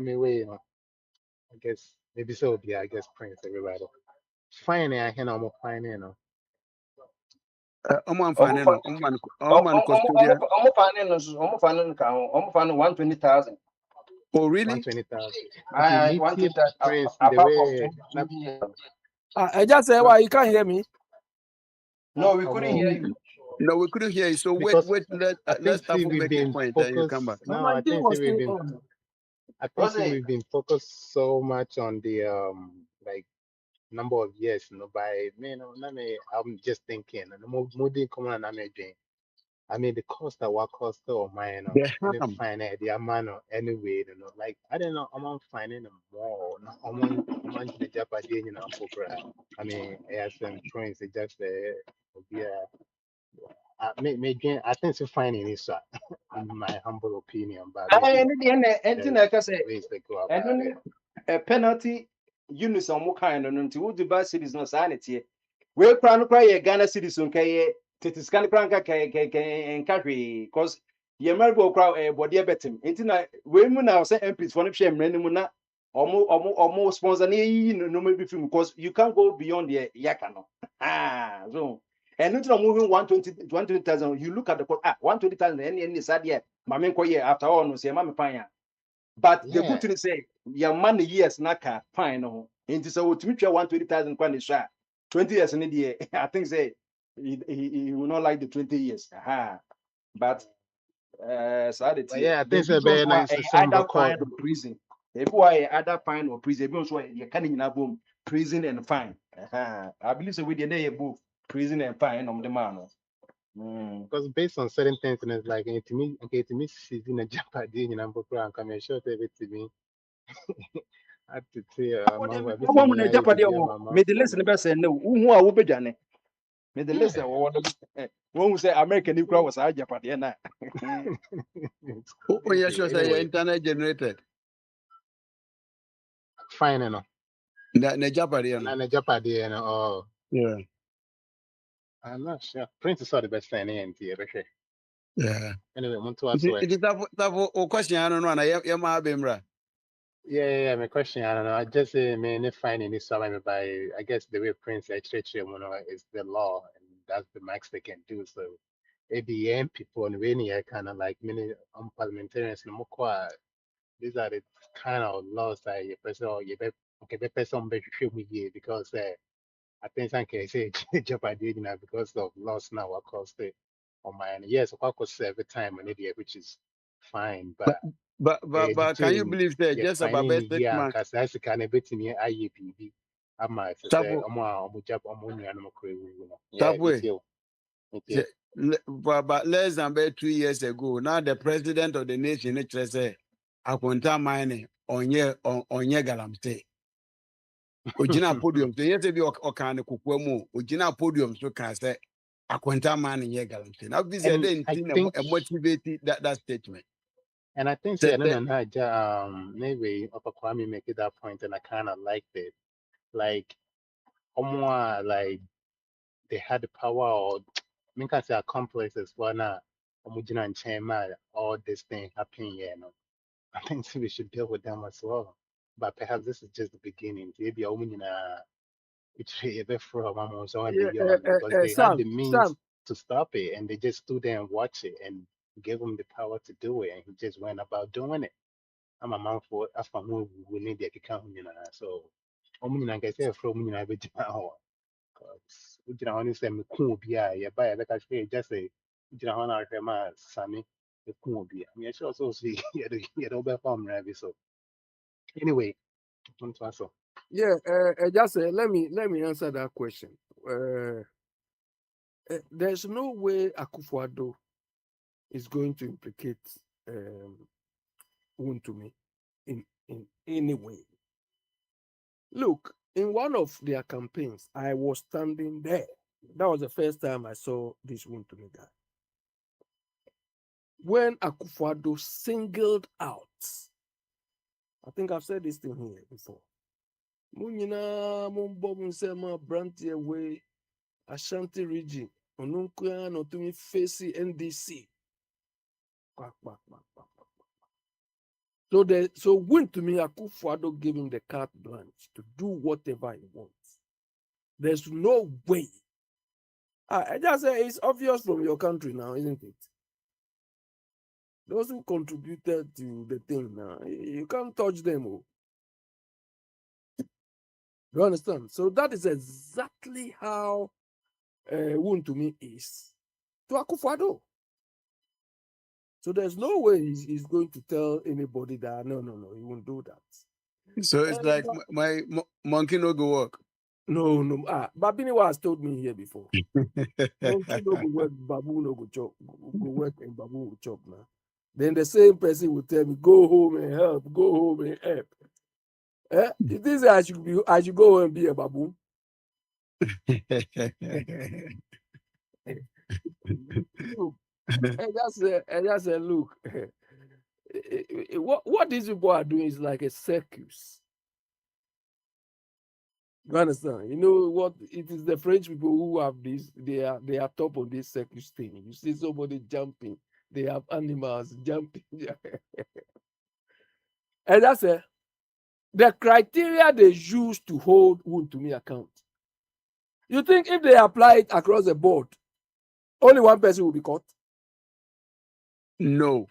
me way. I guess maybe so. Yeah, I guess Prince everybody. Fine, I can almost fine, you know. Oman Faneno, Oman custodian. Omo fan 120,000. Oh, really? 120,000. Okay, I meet wanted that Prince the apart from way. 20 I just say why you can't hear me. No, we couldn't hear you. No, we couldn't hear you. So Because I let's think start see from we've making been point, then you come back. focused No, now. my I thing think see was still on. we've been focused so much on the like number of years, by I'm just thinking and moving come on I mean the cost that what cost of mine The and then harm. find the amount anyway, like I don't know, I'm finding them more. I'm on the Japanese, I mean, as some prince, it just yeah. I think it's finding is in my humble opinion, but maybe Anything there's like I say, ways to go and about it. then a penalty units on what kind of until would the bus cities no sanity. We crown cry a Ghana citizen kay Titiscan cranka and country because ye marble crowd a body better. Intina we now say MPs for shame renumuna almost sponsor no maybe film because you can't go beyond the yakano. So and it's not moving 120,000. You look at the court 120,000 any sad year. My main after all no say mammy pine. But the good Yeah. thing is say your money years naka fine no. Into so to meet your 120,000 kwan share 20 years in the year. I think say he will not like the 20 years. But But sadity yeah, I the think it's a difference very why nice some either record. fine or prison. If why either fine or prison, everyone's why you can't in a boom prison and fine. I believe so with the day both prison and fine on the man. Because based on certain things, and it's like, to me, season a Jeopardy, you know, I'm coming short of it to me. I have to say, I'm a bit Ọmọ mu na in Japan the o. mama. Me the list ne be say no. Uhu a wo bedwane. Me the list e wo no. Won say American ni kura was a Japan na. It's Oh, yeah, crazy. sure, say Anyway, internet generated. fine, you know. Na Jeopardy, you know. And a Jeopardy, you know. Oh, Yeah. I'm not sure. Prince is all the best thing in here, okay. Yeah. Anyway, I'm to ask It is that question, I don't know, and I am a bimra. yeah. My question, I don't know. I just say, man, if finding this something by, I guess the way Prince actually, is the law, and that's the max they can do. So, ABM people and really are kind of like many parliamentarians, no more quiet. These are the kind of laws that you person or you be okay, be person be should we here because I think I can say Jeopardy now because of laws now across the on my end. Yes, of course every time an idiot, which is fine, but But can you believe that you're just about finding best the 6 year months? because that's the kind of bit in your IEPB. I might say, Tapo, I'm job, I'm on your animal career. Yeah, Tapo, me too. but less than about 2 years ago, now the president of the nation, it say, I can't mine on your galamte. Ojina podium, so yes, be or can kukwemu, Ojina podium, so can say, I can't man in your galamte. Now, this is And then I thing think, a motivated that statement. say, no, The, no, no, maybe Upper Kwame make it that point, and I kind of liked it. Like, like they had the power, or I mean, can say accomplice as well now. Omujina and Chema, all this thing happening here. No, I think we should deal with them as well. But perhaps this is just the beginning. Maybe it's a bit from someone Yeah, beyond because they had Sam, the means Sam. to stop it and they just stood there and watched it and gave him the power to do it and he just went about doing it. I'm a man for after we need the account, so I say from bit because we honestly me cool be yeah by like I say just say I sunny the cool be I mean I should also see yeah the farm right so anyway on to answer. Yeah, just let me answer that question. There's no way Akufo-Addo is going to implicate Wontumi in any way. Look, in one of their campaigns, I was standing there. That was the first time I saw this Wontumi guy. When Akufo-Addo singled out, I think I've said this thing here before. Munyina mumbo munsema branty away Ashanti region. Onunkuya no to me face NDC. Quack, quack, quack, quack, quack. So Wontumi Akufo-Addo gave him the carte blanche to do whatever he wants. There's no way. I just say it's obvious from your country now, isn't it? Those who contributed to the thing now, you can't touch them. Oh. You understand? So that is exactly how Wontumi is to Akufo-Addo. So there's no way he's going to tell anybody that no, he won't do that. so it's like my monkey no go work. No. Babini was told me here before. Monkey no go work, babu no go chop. Go work and babu will chop now. Then the same person will tell me, go home and help, go home and help. It is I should go home and be a babu. Look, and that's a look. What these people are doing is like a circus. You understand? You know what? It is the French people who have this. They are top on this circus thing. You see somebody jumping. They have animals jumping. And that's the criteria they use to hold Wontumi account. You think if they apply it across the board, only one person will be caught? No.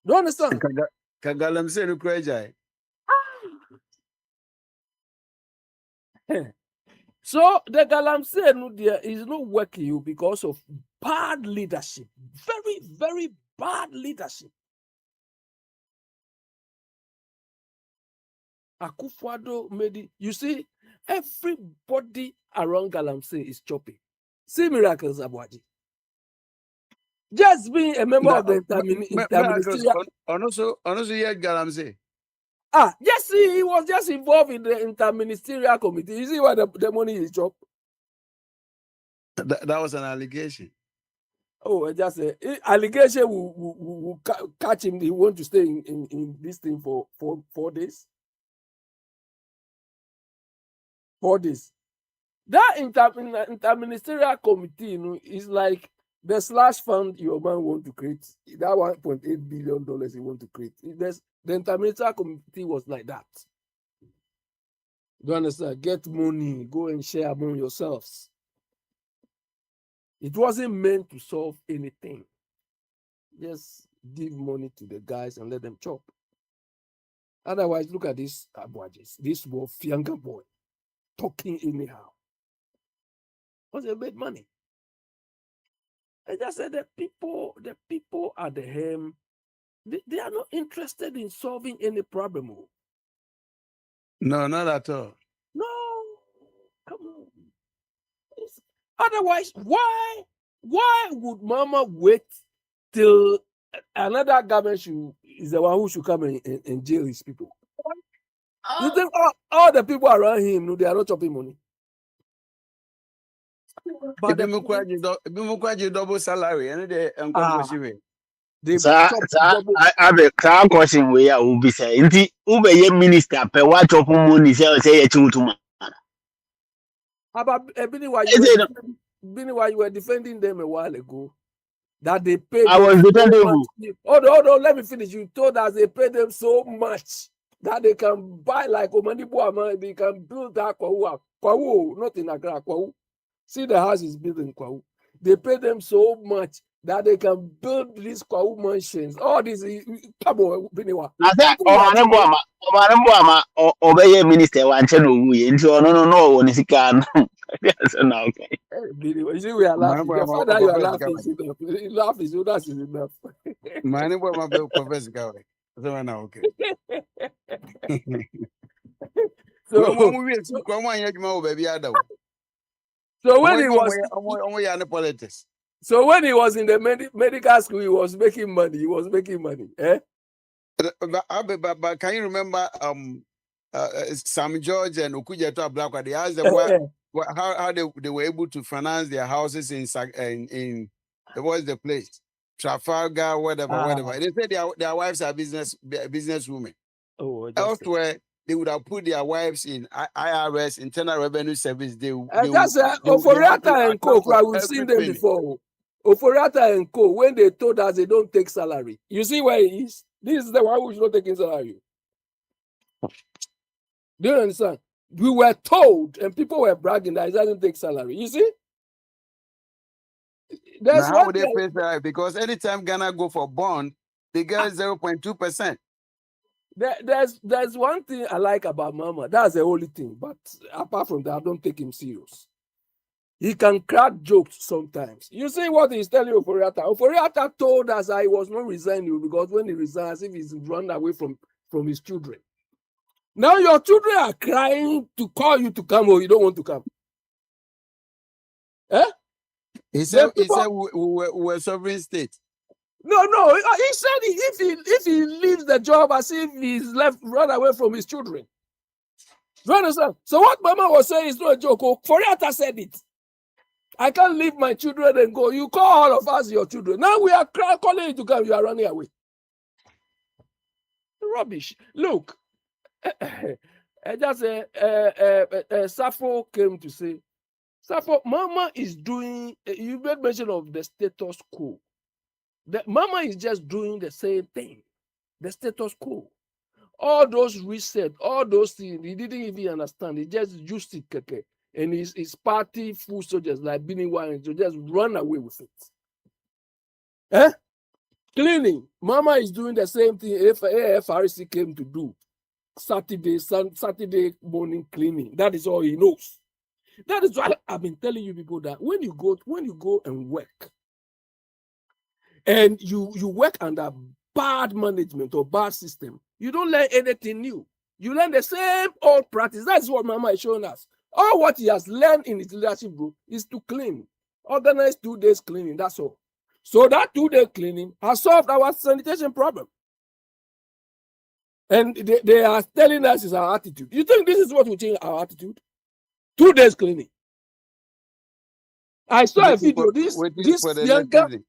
Do you understand? Kagalam say no crazy. So the Galamsey there is not working because of bad leadership. Very, very bad leadership. Akufo-Addo made it. You see, everybody around Galamsey is chopping. See miracles, Abuaji. Just being a member of the Miracles. interministerial. Also, yeah, Galamsey. Yes, he was just involved in the interministerial committee. You see where the money is dropped? That was an allegation. Oh, just allegation will catch him. He want to stay in this thing for 4 days. 4 days. That interministerial committee, is like the slash fund your man want to create. That $1.8 billion he want to create. The interministerial committee was like that. Do you understand? Get money, go and share among yourselves. It wasn't meant to solve anything. Just give money to the guys and let them chop. Otherwise, look at this Abuajis, this younger boy talking anyhow. Because they made money. I just said the people at the helm, they are not interested in solving any problem. No, not at all. No, come on. Otherwise, why would Mama wait till another government is the one who should come and jail his people? You think all the people around him, they are not chopping money? But the double salary, and they saa question wei a wo bisa nti wo be ye minister pe wa chop money say ye chimutuma About Bini, why you were defending them a while ago, that they paid. I was defending who? Hold on, let me finish. You told us they paid them so much that they can buy like Omanibu, they can build that Kwawu, not in Accra, Kwawu. See the house is built in Kwawu. They pay them so much that they can build these Kwawu mansions. All these, come on, Biniwa. I said, Omanembo ama obeye minister wa nche no wuye nti no woni sika no. Yes, no, okay. You see, we are laughing. The fact that you are laughing is enough. Laugh is that's enough. Mine boy, my bill professor guy. So now, okay. So when he was So when he was in the medical school, he was making money. Eh? But can you remember Sam George and Okuja to Black? They asked them how they were able to finance their houses in what is the place? Trafalgar, whatever. They said their wives are business women. Oh, elsewhere they would have put their wives in IRS, Internal Revenue Service. That's Oforiata and Co. We've seen them before. Oforiata and Co. When they told us they don't take salary, you see where he is. This is the one who's not taking salary. Do you understand? We were told, and people were bragging that he doesn't take salary. You see? Now, how would they pay salary? Because anytime Ghana go for bond, they get 0.2%. There's one thing I like about Mama. That's the only thing. But apart from that, I don't take him serious. He can crack jokes sometimes. You see what he's telling Oforiata? Oforiata told us that he was not resigning because when he resigns, if he's run away from his children. Now your children are crying to call you to come, or you don't want to come. Eh? He said we're sovereign state. No. He said if he leaves the job as if he's run away from his children. Do you understand? So what Mama was saying is not a joke. Oforiata said it. I can't leave my children and go. You call all of us your children. Now we are calling you to come. You are running away. Rubbish. Look. Just Safo came to say, Safo, Mama is doing, you made mention of the status quo. Mama is just doing the same thing, the status quo. All those reset, all those things, he didn't even understand. He just used it, keke. And his party full soldiers like Bini Wine to just run away with it. Eh? Cleaning. Mama is doing the same thing AFRC came to do. Saturday morning cleaning. That is all he knows. That is why I've been telling you people that when you go and work, and you work under bad management or bad system, you don't learn anything new. You learn the same old practice. That's what Mama is showing us. All what he has learned in his leadership group is to clean. Organize 2 days cleaning. That's all. So that 2-day cleaning has solved our sanitation problem. And they are telling us it's our attitude. You think this is what will change our attitude? 2 days cleaning. I saw a video. This Fianga.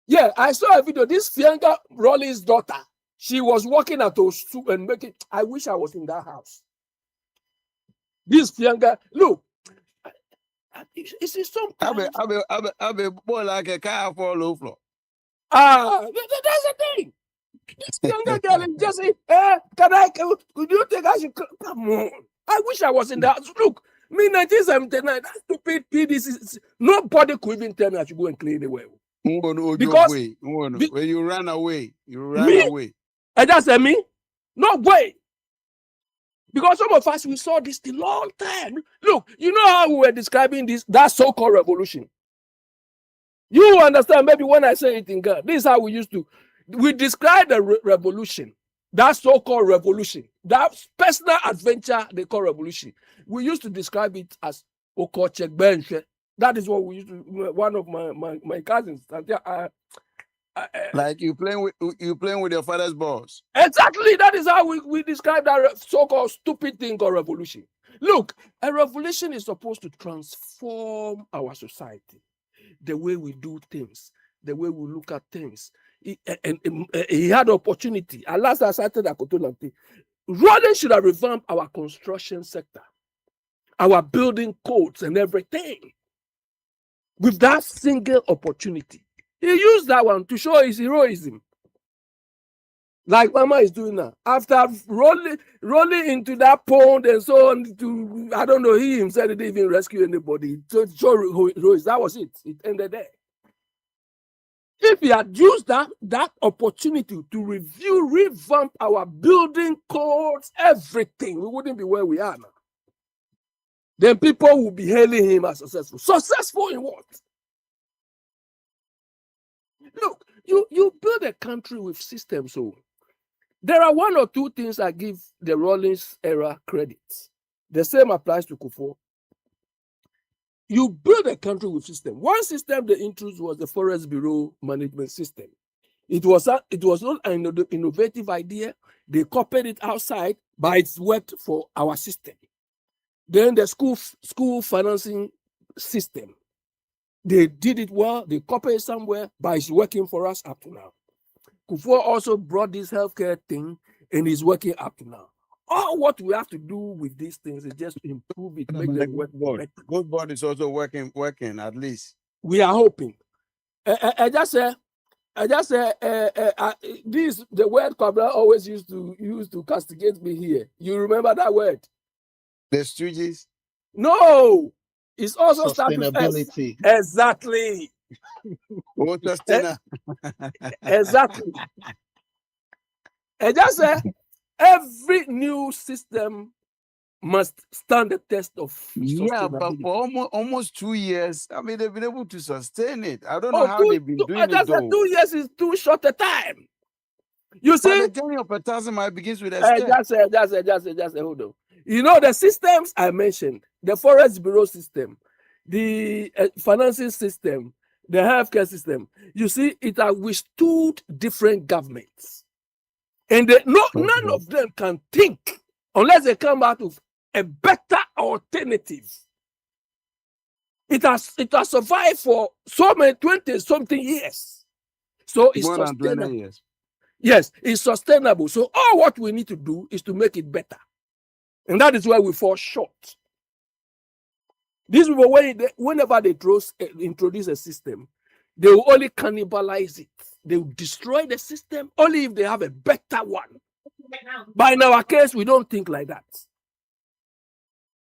Yeah, I saw a video. This Fianga Rollins' daughter. She was working at Osu and making. I wish I was in that house. This Fianga, look, it's sometimes. I be boy like a car for low floor. That's the thing. This younger girl is just saying, could you think I should come on? I wish I was in the house. Look, me 1979, that stupid PDC, nobody could even tell me I should go and clean the well. Because when you run away, away. I just said me, no way. Because some of us, we saw this the long time. Look, you know how we were describing that so-called revolution. You understand, maybe when I say it in God, this is how we describe the revolution, that so-called revolution, that personal adventure they call revolution. We used to describe it as Okochek Benche. That is what we used to, one of my cousins. Like you playing with your father's boss. Exactly, that is how we describe that so-called stupid thing called revolution. Look, a revolution is supposed to transform our society, the way we do things, the way we look at things. He had opportunity. At last I started a Kotolanti. Rollins should have revamped our construction sector, our building codes and everything. With that single opportunity. He used that one to show his heroism. Like Mama is doing now. After rolling into that pond and so on, I don't know, he himself didn't even rescue anybody. So heroism, that was it. It ended there. If he had used that opportunity to revamp our building codes, everything, we wouldn't be where we are now. Then people will be hailing him as successful. Successful in what? Look, you build a country with systems. So there are 1 or 2 things I give the Rollins era credit. The same applies to Kufuor. You build a country with system. One system they introduced was the Forest Bureau management system. It was not an innovative idea. They copied it outside, but it's worked for our system. Then the school financing system. They did it well. They copied it somewhere, but it's working for us up to now. Kufuor also brought this healthcare thing, and it's working up to now. All what we have to do with these things is just improve it, make them work better. Good board is also working at least. We are hoping. I just say this the word Kabla always used to castigate me here. You remember that word? The Stooges? No, it's also sustainability. Exactly. Exactly. I just say every new system must stand the test of sustainability. Yeah, but for almost 2 years, I mean, they've been able to sustain it. I don't know how they've been doing it, though. 2 years is too short a time. You see, but the journey of a thousand miles begins with a step. Just hold on. You know, the systems I mentioned, the Forest Bureau system, the financing system, the healthcare system, you see, it has withstood different governments. And none of them can think unless they come out with a better alternative. It has survived for so many 20-something years. So it's more than sustainable. 20 years. Yes, it's sustainable. So all what we need to do is to make it better. And that is where we fall short. These people, whenever they introduce a system, they will only cannibalize it. They will destroy the system only if they have a better one. But in our case, we don't think like that.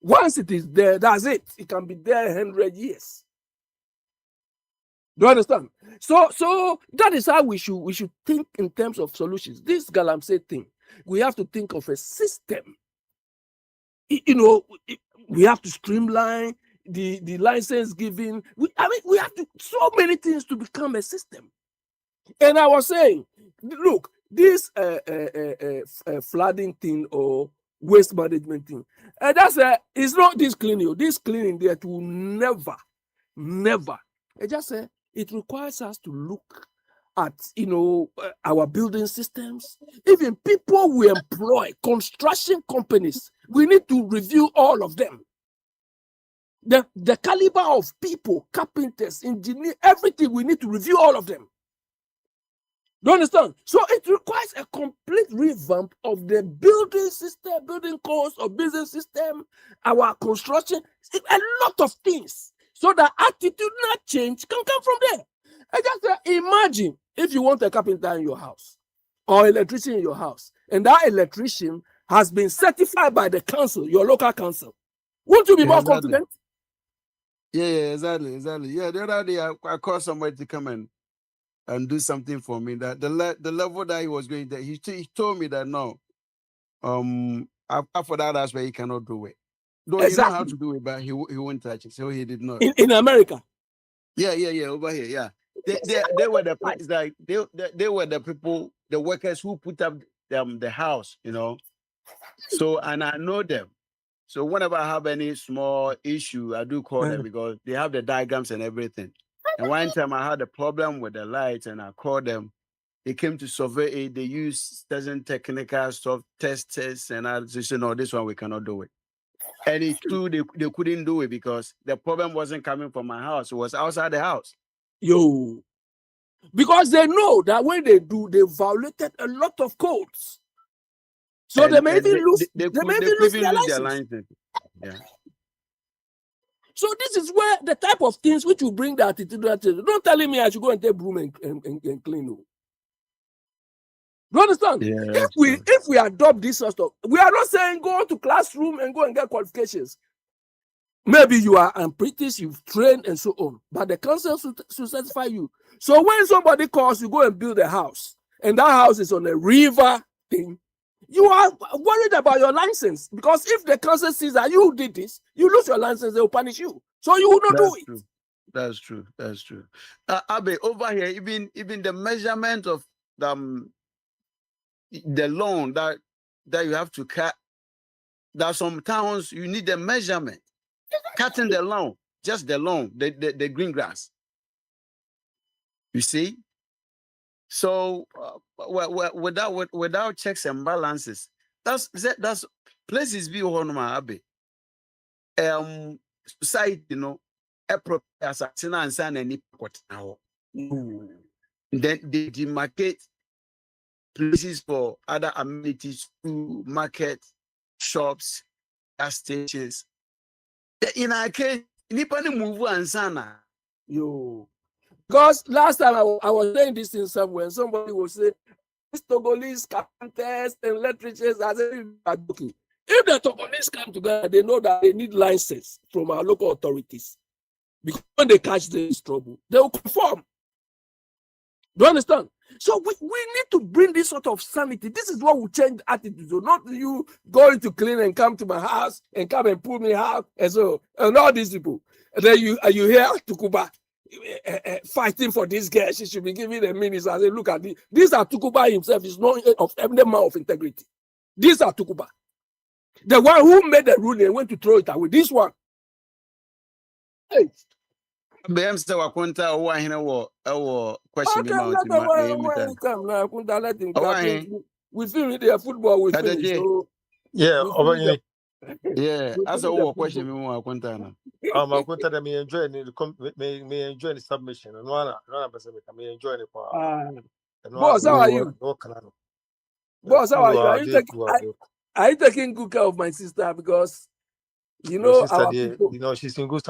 Once it is there, that's it. It can be there 100 years. Do you understand? So that is how we should think in terms of solutions. This Galamsey thing, we have to think of a system. You know, we have to streamline the license giving. We have to so many things to become a system. And I was saying, look, this flooding thing or waste management thing, it's not this cleaning. This cleaning that will never It just say it requires us to look at our building systems, even people we employ, construction companies. We need to review all of them. The caliber of people, carpenters, engineers, everything, we need to review all of them. Do you understand? So it requires a complete revamp of the building system, building codes, or business system, our construction, a lot of things. So the attitudinal change can come from there. I just imagine if you want a carpenter in your house or electrician in your house, and that electrician has been certified by the council, your local council. Won't you be more confident? Yeah, exactly. Yeah, the other day I called somebody to come and do something for me. That the level that he was going there, he told me that no, after that aspect he cannot do it. Though he know how to do it, but he won't touch it, so he did not. In America. Yeah, over here. Yeah, they were the like they were the people, the workers who put up the house, So and I know them. So whenever I have any small issue, I do call them because they have the diagrams and everything. And one time I had a problem with the lights and I called them. They came to survey it. They used certain technical stuff, tests, and I said, no, this one we cannot do it. And it's true, they couldn't do it because the problem wasn't coming from my house. It was outside the house. Because they know that when they do, they violated a lot of codes. So they may even lose their license. Yeah. So this is where the type of things which will bring the attitude. Don't tell me I should go and take broom and clean. No. Do you understand? Yeah, if we adopt this sort of, we are not saying go to classroom and go and get qualifications. Maybe you are apprentice, you've trained and so on, but the council should certify you. So when somebody calls you, go and build a house, and that house is on a river thing, you are worried about your license, because if the council sees that you did this, you lose your license, they will punish you. So you will not do it. That's true. Abe, over here, even the measurement of the loan that you have to cut, there are some towns you need the measurement. Cutting the lawn, just the lawn, the green grass. You see? So without checks and balances, that's places be on my abbey. Society, as a tenant and any pot now. Then they demarcate places for other amenities, to market, shops, gas stations. In our case, nipani move and sana. Because last time I was saying this in somewhere, somebody will say, these Togolese carpenters and electricians are joking. If the Togolese come together, they know that they need license from our local authorities. Because when they catch this trouble, they will conform. Do you understand? So we need to bring this sort of sanity. This is what will change attitudes. So not you going to clean and come to my house and come and pull me out and all these people. And then you hear Tukuba fighting for this girl. She should be given a minister. I say, look at this. These are Tukuba himself. Is not of any man of integrity. These are Tukuba. The one who made the ruling and went to throw it away. This one. Hey. BM say Wakunta or question Let him come. We feel their football with so yeah, over here. Yeah, as a question me Wakunta na. Wakunta that me enjoy me enjoy the submission. And one me enjoy it for. Boss, how are you? Boss, how are you? Are you taking good care of my sister? Because our people, she's in good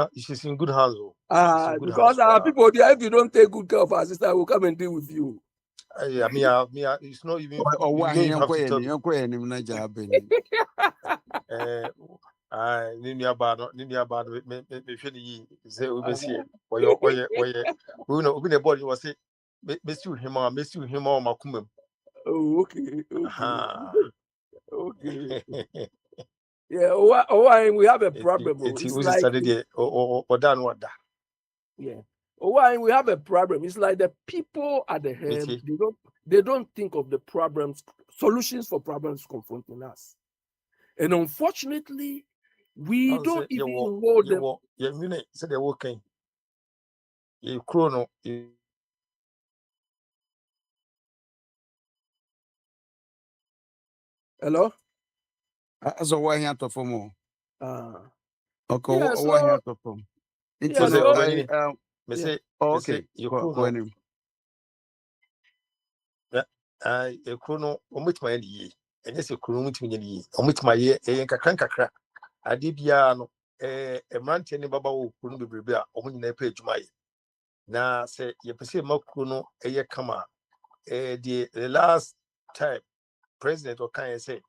hands. Because our people there, if you don't take good care of our sister, will come and deal with you. Yeah, it's not even. Ninia bad, me feel ye say obesi. Oye, we know the body was say, miss you him on Makumem. Oh, okay. Yeah, why we have a problem. It's like studied or done what that. Yeah. Why we have a problem. It's like the people at the head, they don't think of the problems, solutions for problems confronting us. And unfortunately, we don't even know them. Yeah, you say they're working. ye chrono Hello? So why here to form? Okay, Yeah, why here so to form? yeah, It's so me yeah. say okay. ye Go chrono on. ye chrono omutima ye enye se chrono omutima ye omutima ye kakra ade bia no emrante ne baba wo chrono bebrebe a omo nyina pa adwuma ye na se ye pese makro no kama the last time president or can say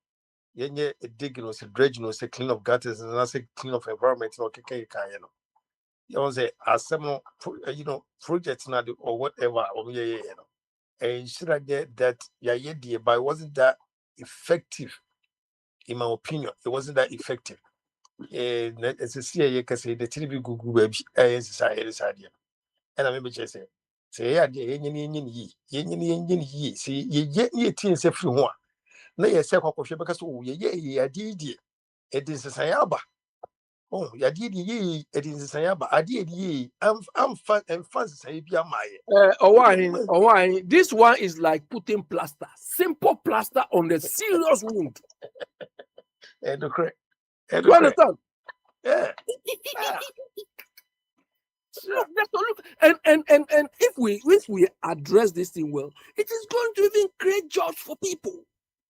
yenye dig no say dredge no say clean of gutters and say clean of environment no keke kan no you know say asem project na or whatever or you know and should I get that but it wasn't that effective in my opinion. It wasn't that effective. As a CIA can say the TV Google baby society and I remember just say yeah ye see ye things every one na ye say kwakwohwe because oh ye adidi it is sayaba oh ya didi ye it is sayaba adidi ye am fan and fans say bia maye This one is like putting plaster, simple plaster on the serious wound. and the correct You understand? yeah Look, and if we address this thing well, it is going to even create jobs for people.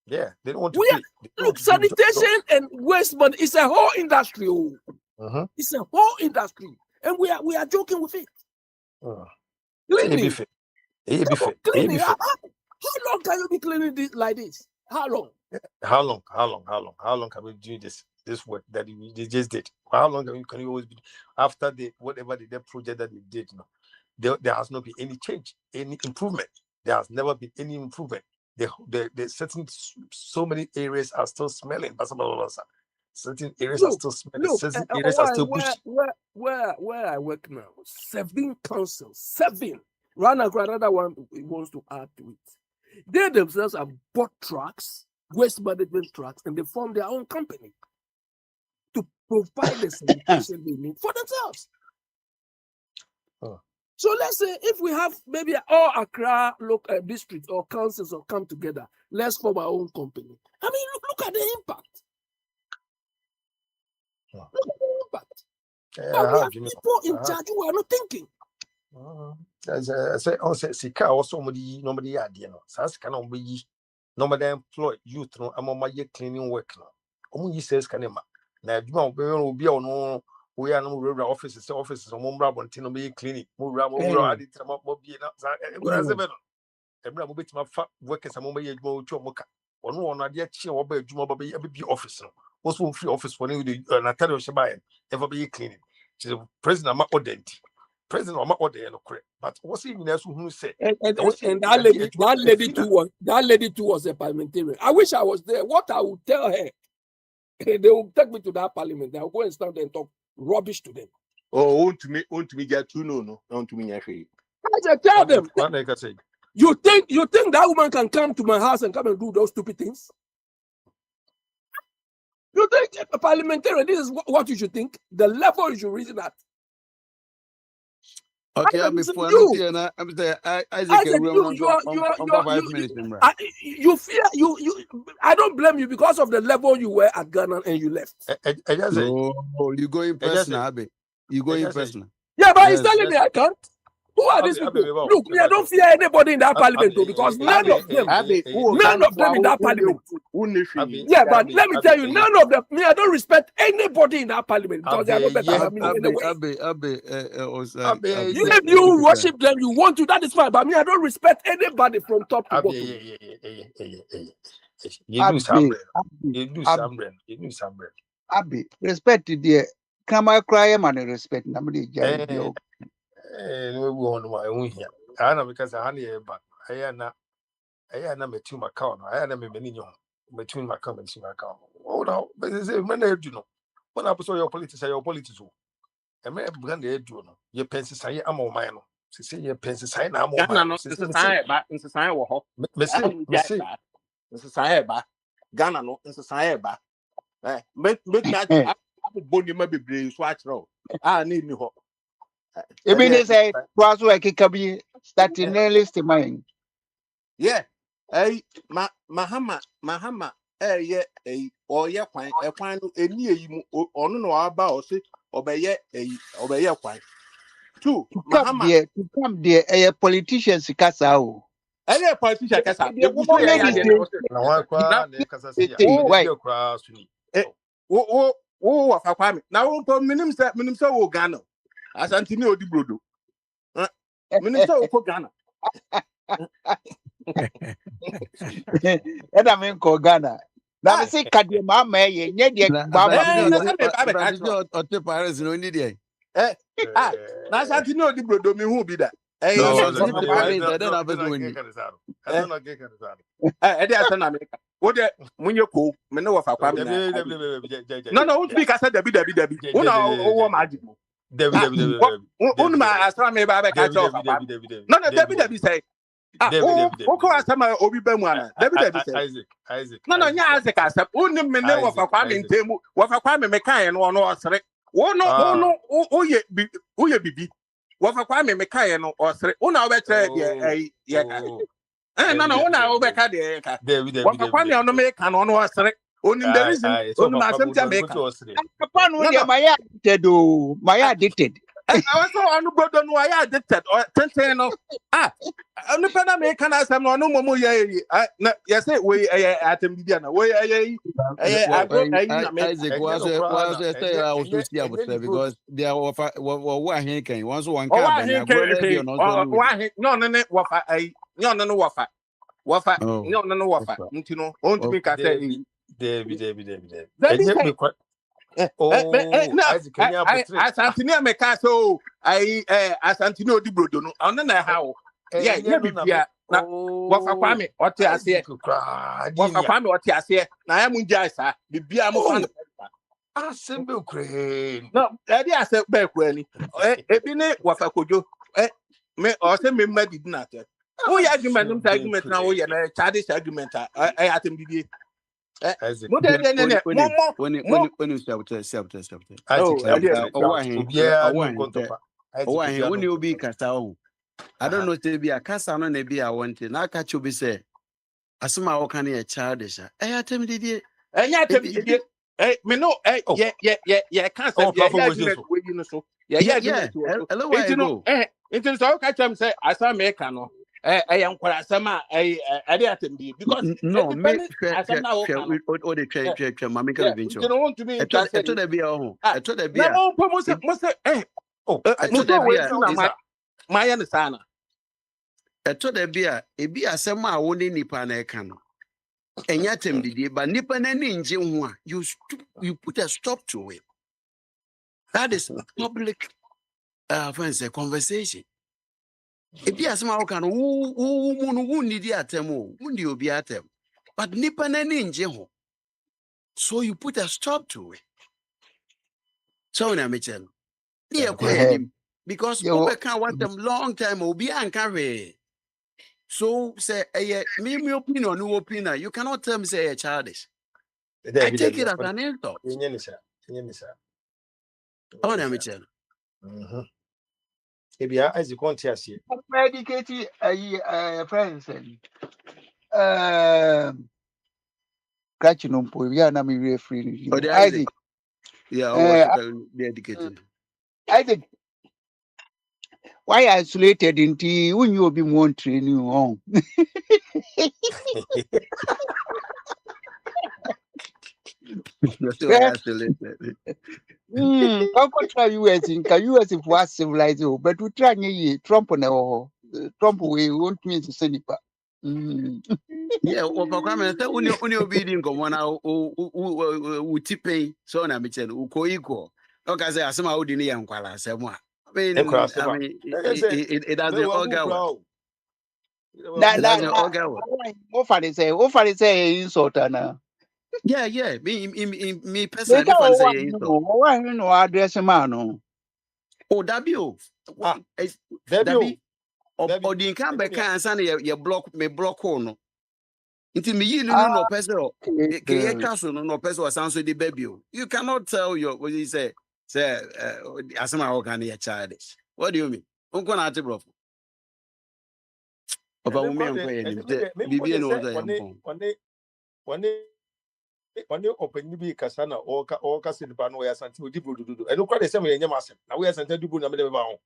yeah they don't want to pay. Look, sanitation and waste money is a whole industry. It's a whole industry, and we are joking with it. Cleaning. Cleaning. How long can you be cleaning this like this? How long? How long can we do this work that they just did? How long can you always be after whatever the project that they did? There has not been any change, any improvement. There has never been any improvement. The certain so many areas are still smelling. Certain areas are still smelling. Certain areas are still bushy. Where I work now, 7 councils, 7. Another one wants to add to it. They themselves have bought trucks, waste management trucks, and they form their own company to provide the sanitation they need for themselves. So let's say if we have maybe all Accra local districts or councils or come together, let's form our own company. I mean, look at the impact. Look at the impact. And we have people in charge who are not thinking. I say, Sika or somebody idea. No, Sas cannot be nobody employ youth. No, I'm on my cleaning work. No, only says Canema. Now, you will be on. We are no offices, or Mumbra, Montino be cleaning. Mura, I did some more be every bit my workers, a moment you go to Moka. Or no one idea, she will be Juma be officer. Most one free office for you, Natalia Shabayan, ever be cleaning. She's the president of my Odenti. President of my order, but what's even else who said? And that lady too was a parliamentarian. I wish I was there. What I would tell her, they will take me to that parliament. They will go and stand there and talk rubbish to them. Oh, want to me get to no, want to me actually. I just tell them. You think that woman can come to my house and come and do those stupid things? You think a parliamentarian, this is what you should think? The level you should reason at. Okay, I'm before I'm there. Isaac, you fear you. I don't blame you because of the level you were at Ghana and you left. No, you go in personal, Abby. You go in personal. Yeah, but he's telling me I can't. Who are these people? Look, me, I don't fear anybody in that parliament though, because none of them in that parliament. Yeah, but let me tell you, none of them. Me, I don't respect anybody in that parliament because they are not better than me in a way. If you worship them, you want to. That is fine. But me, I don't respect anybody from top to bottom. You do some Abi, respect the Kama cry man respect. Nobody judge. I know because I had but I am a 2 account. I am a many between my comments in my account. Oh no, but it's a man you know. When I saw your politics, a man began the do no. Your pensions I am on mine. To say your pensions I am on mine. Ghana no nsesan ba make I boni ma bebre so a kire o a na eni ho Even they say was like a cabi starting list mine. Yeah. Mahama yeah or yeah quine a quine any on no about say obey quine. Two Mahama To come there, a politician Sikasao. any politician kasa The you go so woman is yeah Na wa na kwa na kasa si ya. Me why? di okra suni. wo fa kwame na wo to minim se wo Ghana asantini odi brodo minim se wo ko Ghana And I mean, Ghana. Now, I say, Kadia Mama, ye, Baba, na se me ba be ka tro Ote Paris no ni dey. na asantini odi brodo mi hu bi da Na No, santi wo ni fa de kwame Paris da na bezo no, woni. no, get e dey asa na America wo de munye ko me ne wo fa kwame na no no won't be ka say dabi wo na wo ma ajibo wo ma asra me ba be ka tro fa kwame no dabi say wo ko asama obi ba mu ana dabi say Isaac. no nya Isaac asem woni me ne wo fa kwame ntemu wo fa kwame me kan no no osre wo no wo ye bibi wo fa kwame me kan no osre wo na wo be kire de ye ka no una obeka de ka waka kwame ono me ka no osre onim the reason onim asem tia me ka Papa no dey my addicted oh my addicted. I also onu brodo no ya addicted tenten no onu pena me ka na asem no onu momo ye na ye say we atem bibia na we agro na me Isaac was say I was to see about because they are wa hen kan once one o car wa ban hin agro na bi ke no o wa hin no ne wafa no no wafa no wafa Oh. ntino on to me ka say David. Na Isaac, can you have a trick? asantini ameka so asantini odi brodo no ono na ha wo ye bibia na wafa kwame ote ase wafa kwame ote ase na ya munja isa bibia mo fa Asembe Ukraine. no edi ase be kwani ebi ne wafa kojo me o se me ma didi na te wo ya argument na wo ye na childish argument atem bibie mo de ne When you stop. oh When you be kasa I don't know say be a kasa no na be a want na ka chu be say asuma wo kan e childish atem didi enya atem bibie me no yeah can't say argument we you know so yeah argument hello why go into so ka chem say asa me ka no nkwara asama ade atem bibie because no me asam na wo ka no o de twa mama ka be you don't want to be interested to the be ho to the be na mo mo say mo so we na ma ya ne sana to the be ebi asem a wo ne nipa na e ka no enya tem didi ba nipa na ni nje ho a you put a stop to it. That is public friends a conversation. Ebi asem a wo ka no wo no nidi atem o ndi obi atem but nipa na ni nje ho so you put a stop to it. So na me chen because over can want them long time obi anka we. So say me opinion no opinion you cannot tell me say a childish. I take it as an insult. Oh, na me chen. ebia as you want to see Educated friends catching on point. Yeah, na me referee. Isaac. Yeah, be educated. Isaac. Why isolated into when you be one training on? Uncle try US in US if was civilized, but we try Trump on Trump we won't mean to send it. Yeah, for comment that when you be in come na u tipe so na me chen uko equal. Okay, say asema odi ni yankwala asem a. I mean it doesn't all go. What for say insult na. Yeah. Me personally me say insult. Why no address man? Oh, Dabio. Dabi. Odi kan be kan ansa na ye block no. Nti me yi no person ke ye twa so no person o san so de babio. You cannot tell your what you say asema o kan ye childish. What do you mean? Unko na ate brofo. Ofa wo me enko ye nim te bibie no zo yampon. One open be Casana or Cassin or something with Dibu. And look at the same way, Yamas. Now we are sent to Dibu Namaba.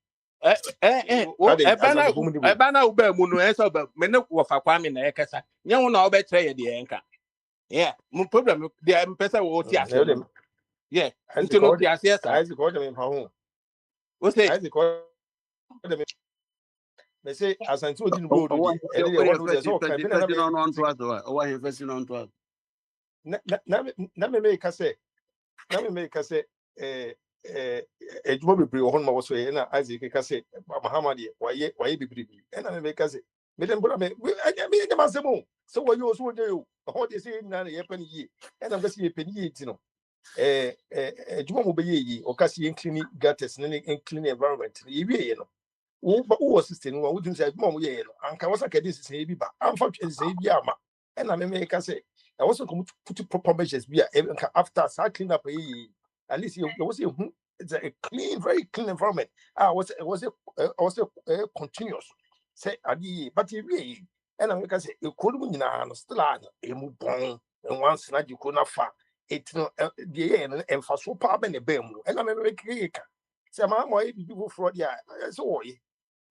Ebana ube munu eso be mene wo fa kwame na ekasa nye wo na obetire de enka yeah mo problem de pesa wo ti ase yeah nti no ti ase esa I call them in home. wo say I call them. They say as I told you road Oh, and they want to do this all kind of on to us or he first on to us. Na me make say edwuma bebree wɔ hɔ no ma wɔ so yɛ na Isaac ka sɛ Muhammad wayɛ bebree ɛna me make say me dem bra me me dem asɛm o sɛ wɔyɛ o so wɔde o hɔ de sɛ nyina na yɛpɛ no yie ɛna me sɛ yɛpɛ no yie ti no edwuma mo bɛyɛ yie ɔka sɛ yɛn clean gutters ne clean environment yɛwie yɛ no wo wɔ system no wo dum sɛ edwuma mo yɛ no anka wɔ sɛ kɛde sɛ bi ba amfa sɛ bi ama ɛna me make say I also come to put proper measures be after start clean up at least it's a clean, very clean environment. I was continuous. Say but you and I'm gonna say you couldn't still a move on and once not you could not find it no the and for so power and a bemu and I'm a cake. Say my people fraud yeah so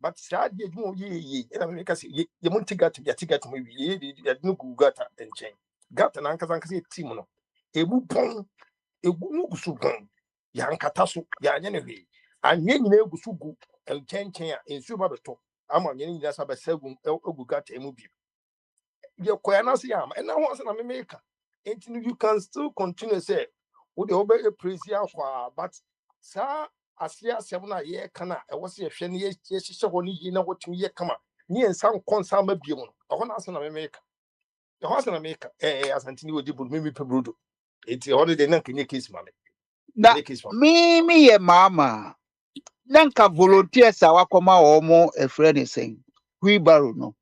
but sad you know ye and I'm gonna say you won't take out your ticket to me ye no good and change. Got an anchor and say Timono. A boopon, a boomsugon, Yankatasu, Yanene, and Yen Gusugu, and Chen in Subato. I'm on Yen that's about 7 Ogugat a movie. Your Koyanasiam, and I was an America. And you can still continue to say, would you obey a praise but sir, as ya 7 year cana, I was a shen years, yes, you know what to me come up. Near some concern may be on. I want to America. The house in America, as Antonio did, maybe Pebrudo. It's already not in your case, mammy. Na me ye mama. Nanka volunteers awakoma omo a friend is saying, wheelbarrow no.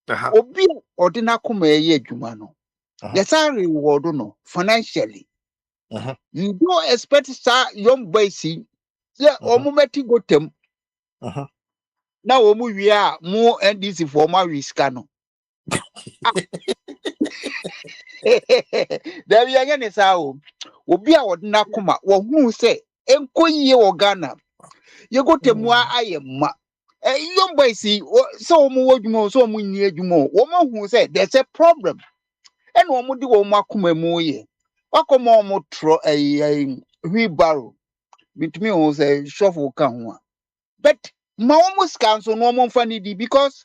Obi ordina kuma ye adwuma no. Yes, I reward no financially. You don't expect young boys yeah, omo meti go tem. Now omo we are more NDC for my risk no. There be again is how obi a ordina kuma wo hu say enko yie wo Ghana. You go to moi ayema. Young boy see so more so many adwuma. Woman who said there's a problem. And woman do oma kuma mu ye. Wakoma mo tro a wheelbarrow. Between who say shovel kan ho. But ma almost cancel no more funny because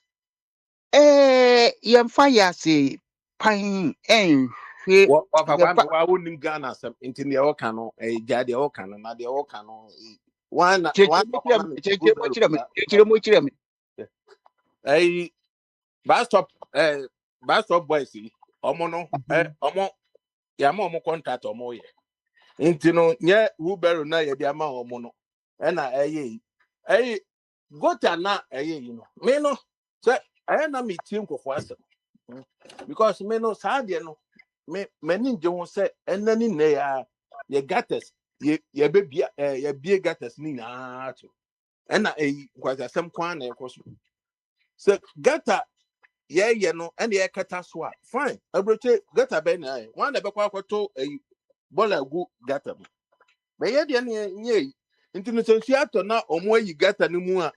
yam fire say pine what I wouldn't Ghana some into the Okano, a Jadi Okano, not the Okano. One a bastop boy see omono omo yamo contract omo ye intino nye Uberu na ye diama omono ena gota na you know me no say na me team ko asem because me no saade no me nje ho say enani na ya ye gatters ye bebia ye bie gatters ni na to ena kwasa asem kwan na ekoso so gata yeah no and the kata so fine abroche gata be na one na be kwa kwato bola gu gata be ye de ne nye nti no sensu ato na omo ayi gata no mu a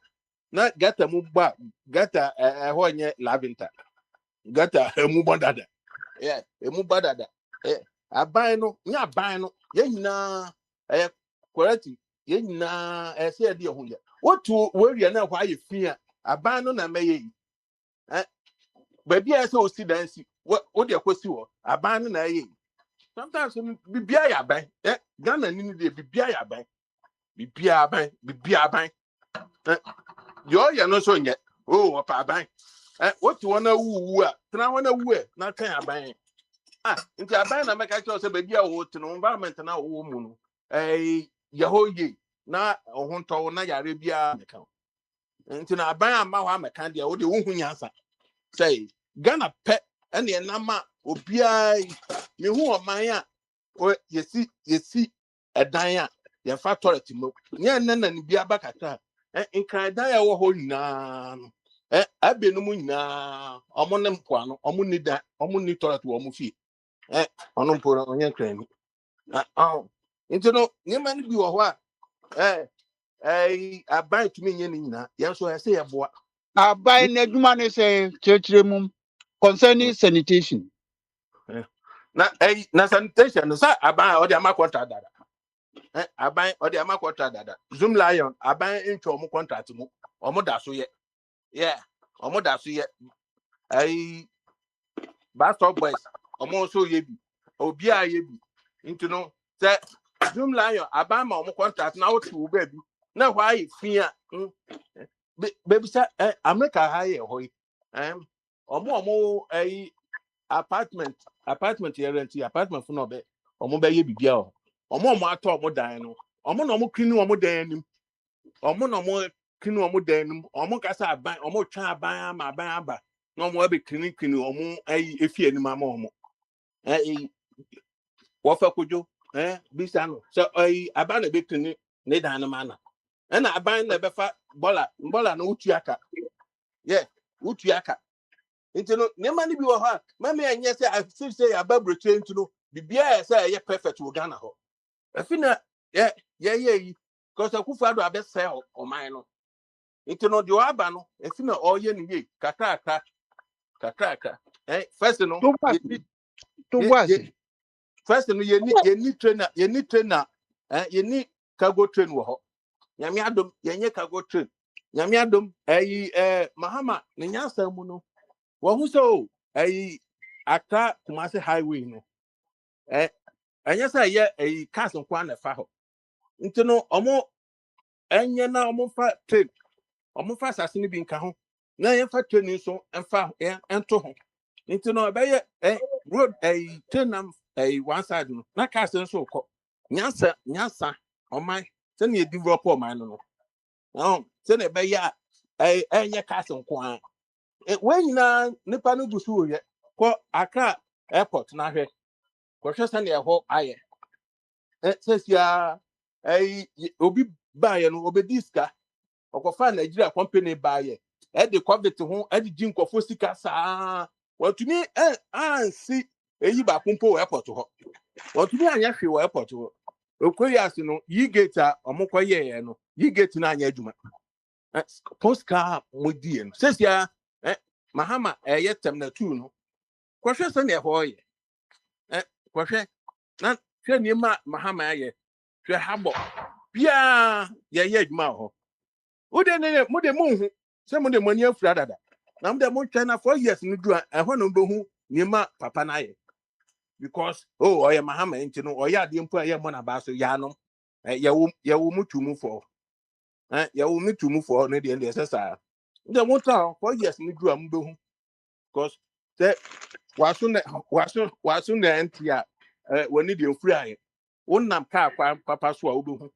na gata mu ba gata ho nye laventa gata emu bodada yeah emu bodada aban no nya aban no ye nyina correct ye nyina se de ho ye wotu we na kwa ye fi a aban no na meye baby I saw see dance what you see what aban na ye sometimes bibia ya ban Ghana ni de bibia ya ban bibia ban yo ya no so nye oh pa ban what you wanna wu a tena wanna wu na kan aban nti aban na make sure say baby a wo teno environment na wo mu no ya ho ye na ohunto na yare bia meka nti na aban ama ho ameka de wo de wo hu nyansa say Ghana pet and the nama obia me who o man a you see a danya ya factory mo nya nana ni bia bakata nkran dan a ɛwɔ hɔ nyinaa no abie no mu nyinaa ɔmo ne mpoano ɔmo ni da ɔmo ni toilet wɔ ɔmo fie ɔno mpo no ɔnyɛ nkran ni nti no nneɛma no bi wɔ hɔ a aban tumi nyɛ ne nyinaa yɛn nso ɛsɛ yɛboa aban na adwuma ne sɛ kyerɛkyerɛ mu concerning sanitation na sanitation no sɛ aban a ɔde ama contract dada aban ɔde ama contract dada Zoom Lion aban ntwa ɔmo contract mu ɔmo da so yɛ ɔmo da so yɛ Bastard Boys ɔmo nso yɛ bi obi a yɛ bi nti no sɛ Zoom Lion aban ma ɔmo contract na wote wo baabi na hɔ ayɛ fi a baby sɛ America ha yɛ hɔ yi ɔmo apartment yɛ rent apartment fo na ɔmo bɛyɛ bibia hɔ ɔmo atɔ ɔmo dan no ɔmo na ɔmo clean ɔmo dan anim ɔmo na ɔmo clean ɔmo dan anim ɔmo kasa aban ɔmo twa aban ama aban aba na ɔmo abɛ clean ɔmo efi anim ama ɔmo wɔfa kodwo bisa no sɛ aban na bɛ clean ne dan no ma na ɛna aban na bɛfa bɔla na wotu aka wotu aka nti no nneɛma no bi wɔ hɔ a mama ɛnyɛ sɛ afiri sɛ yɛaba aburokyire nti no biribiara sɛ ɛyɛ perfect wɔ Ghana hɔ afi na yɛyɛ yi kɔsɛ Akufo-Addo abɛsɛe ɔman no nti no deɛ ɔaba no afi na ɔyɛ no yie kakrakra first no first no yɛni trainer yɛni cargo train wɔ hɔ nyame adom yɛnyɛ cargo train nyame adom Mahama ne nyansa mu no wɔn ho sɛ Accra Kumasi highway no ɛnyɛ sɛ ɛyɛ cars nko na ɛfa hɔ nti no ɔmo ɛnyɛ na ɔmo fa train ɔmo fa asase no bi nka ho na yɛmfa train nso ɛmfa ɛnto ho nti no ɛbɛyɛ road train nam one side no na cars nso kɔ nyansa ɔman sɛnea develop ɔman no sɛnea ɛbɛyɛ a ɛnyɛ cars nko a wɔn nyinaa nipa no gu so wɔ yɛ kɔ Accra airport na hwɛ kɔhwɛ sɛnea ɛhɔ ayɛ sɛsia obi baayɛ no obedi sika ɔkɔfa Nigeria company baayɛ ɛde COVID ho ɛde gyi nkɔfo sika saa wɔtumi ansi eyi baako mpo wɔ airport hɔ wɔtumi anyɛ hwee wɔ airport hɔ okoyi ase no yi gate a ɔmo kɔ yɛɛ no yi gate na anyɛ adwuma postcard mo die no sɛsia Mahama ɛyɛ terminal 2 no kɔhwɛ sɛnea ɛhɔ yɛ kɔhwɛ na hwɛ nneɛma Mahama ayɛ hwɛ habɔ bia yɛyɛ adwuma wɔ hɔ mode monhu sɛ mode mani afura dada na mode montwɛ na 4 years no du a ɛhɔ no bɛhu nneɛma papa no ayɛ because ɔyɛ Mahama nti no ɔyɛ adeɛ mpo a ɛyɛ mmɔ n'abaa so yɛanom yɛwo mu tumufoɔ yɛwo mu tumufoɔ no deɛ ɛsɛ saa mode montɔ 4 years no du a mobɛhu because sɛ waso na ɛnti a wɔne deɛ mfiri ayɛ wonam kaa kwan papa so a wobɛhu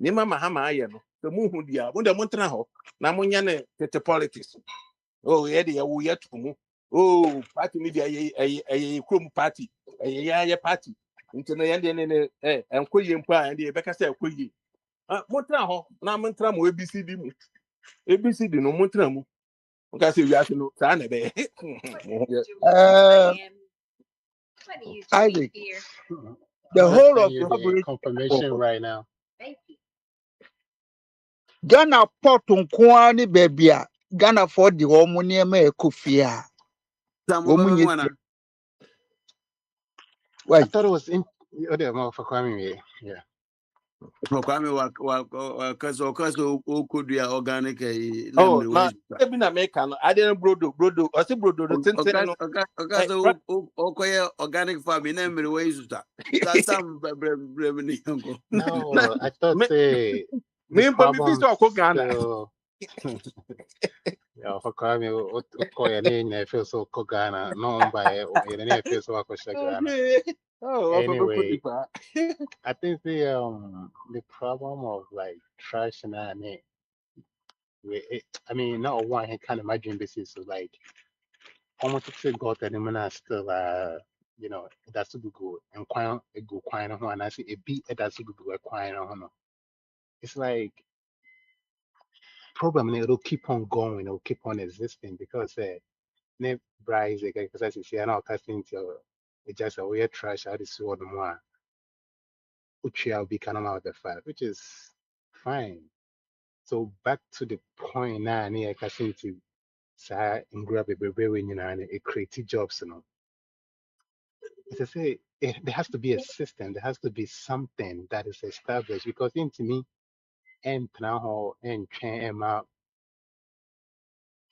nneɛma Mahama ayɛ no sɛ muhu deɛ a mode montena hɔ na monyɛ ne tete politics yɛde yɛwo yɛto mu party no deɛ ɛyɛ kurom party ɛyɛ yɛayɛ party nti no yɛn deɛ ne ɛnkɔ yie mpo a yɛn deɛ yɛbɛka sɛ ɛkɔ yie montena hɔ na montena mo ABCD mu ABCD no montena mu nka sɛ wiase no saa na ɛbɛyɛ Isaac, the whole of the confirmation right now. Ghana port nkoa ne baabi a Ghana for the ɔmo nneɛma ɛkɔ fie a ɔmo nye I thought it was in for Kwame. Yeah. For Kwame kaso okudua organic na ebi na America no I didn't brodo ɔsi brodo no tenten no okaso okoye organic farming na mere we isuta some brem ni yango. No, I thought say me but me feel so Ghana. Yeah, for Kwame okoye ne feel so Ghana no by ne feel so akosha Ghana. Anyway, I think the problem of like trash and I mean, not one I can't imagine this is like almost say got and I'm still that's to be good and quite a good quite and I see a beat that's to be good quite on. It's like problem, it'll keep on going, it'll keep on existing because ne Bryce, because as you see, I know casting to it just a weird trash out is what more, which will be kind of out the fire, which is fine. So back to the point now, near casting to say, and grab a baby when you know, and it creative jobs, you know. As I say, there has to be a system, there has to be something that is established because into me, and now and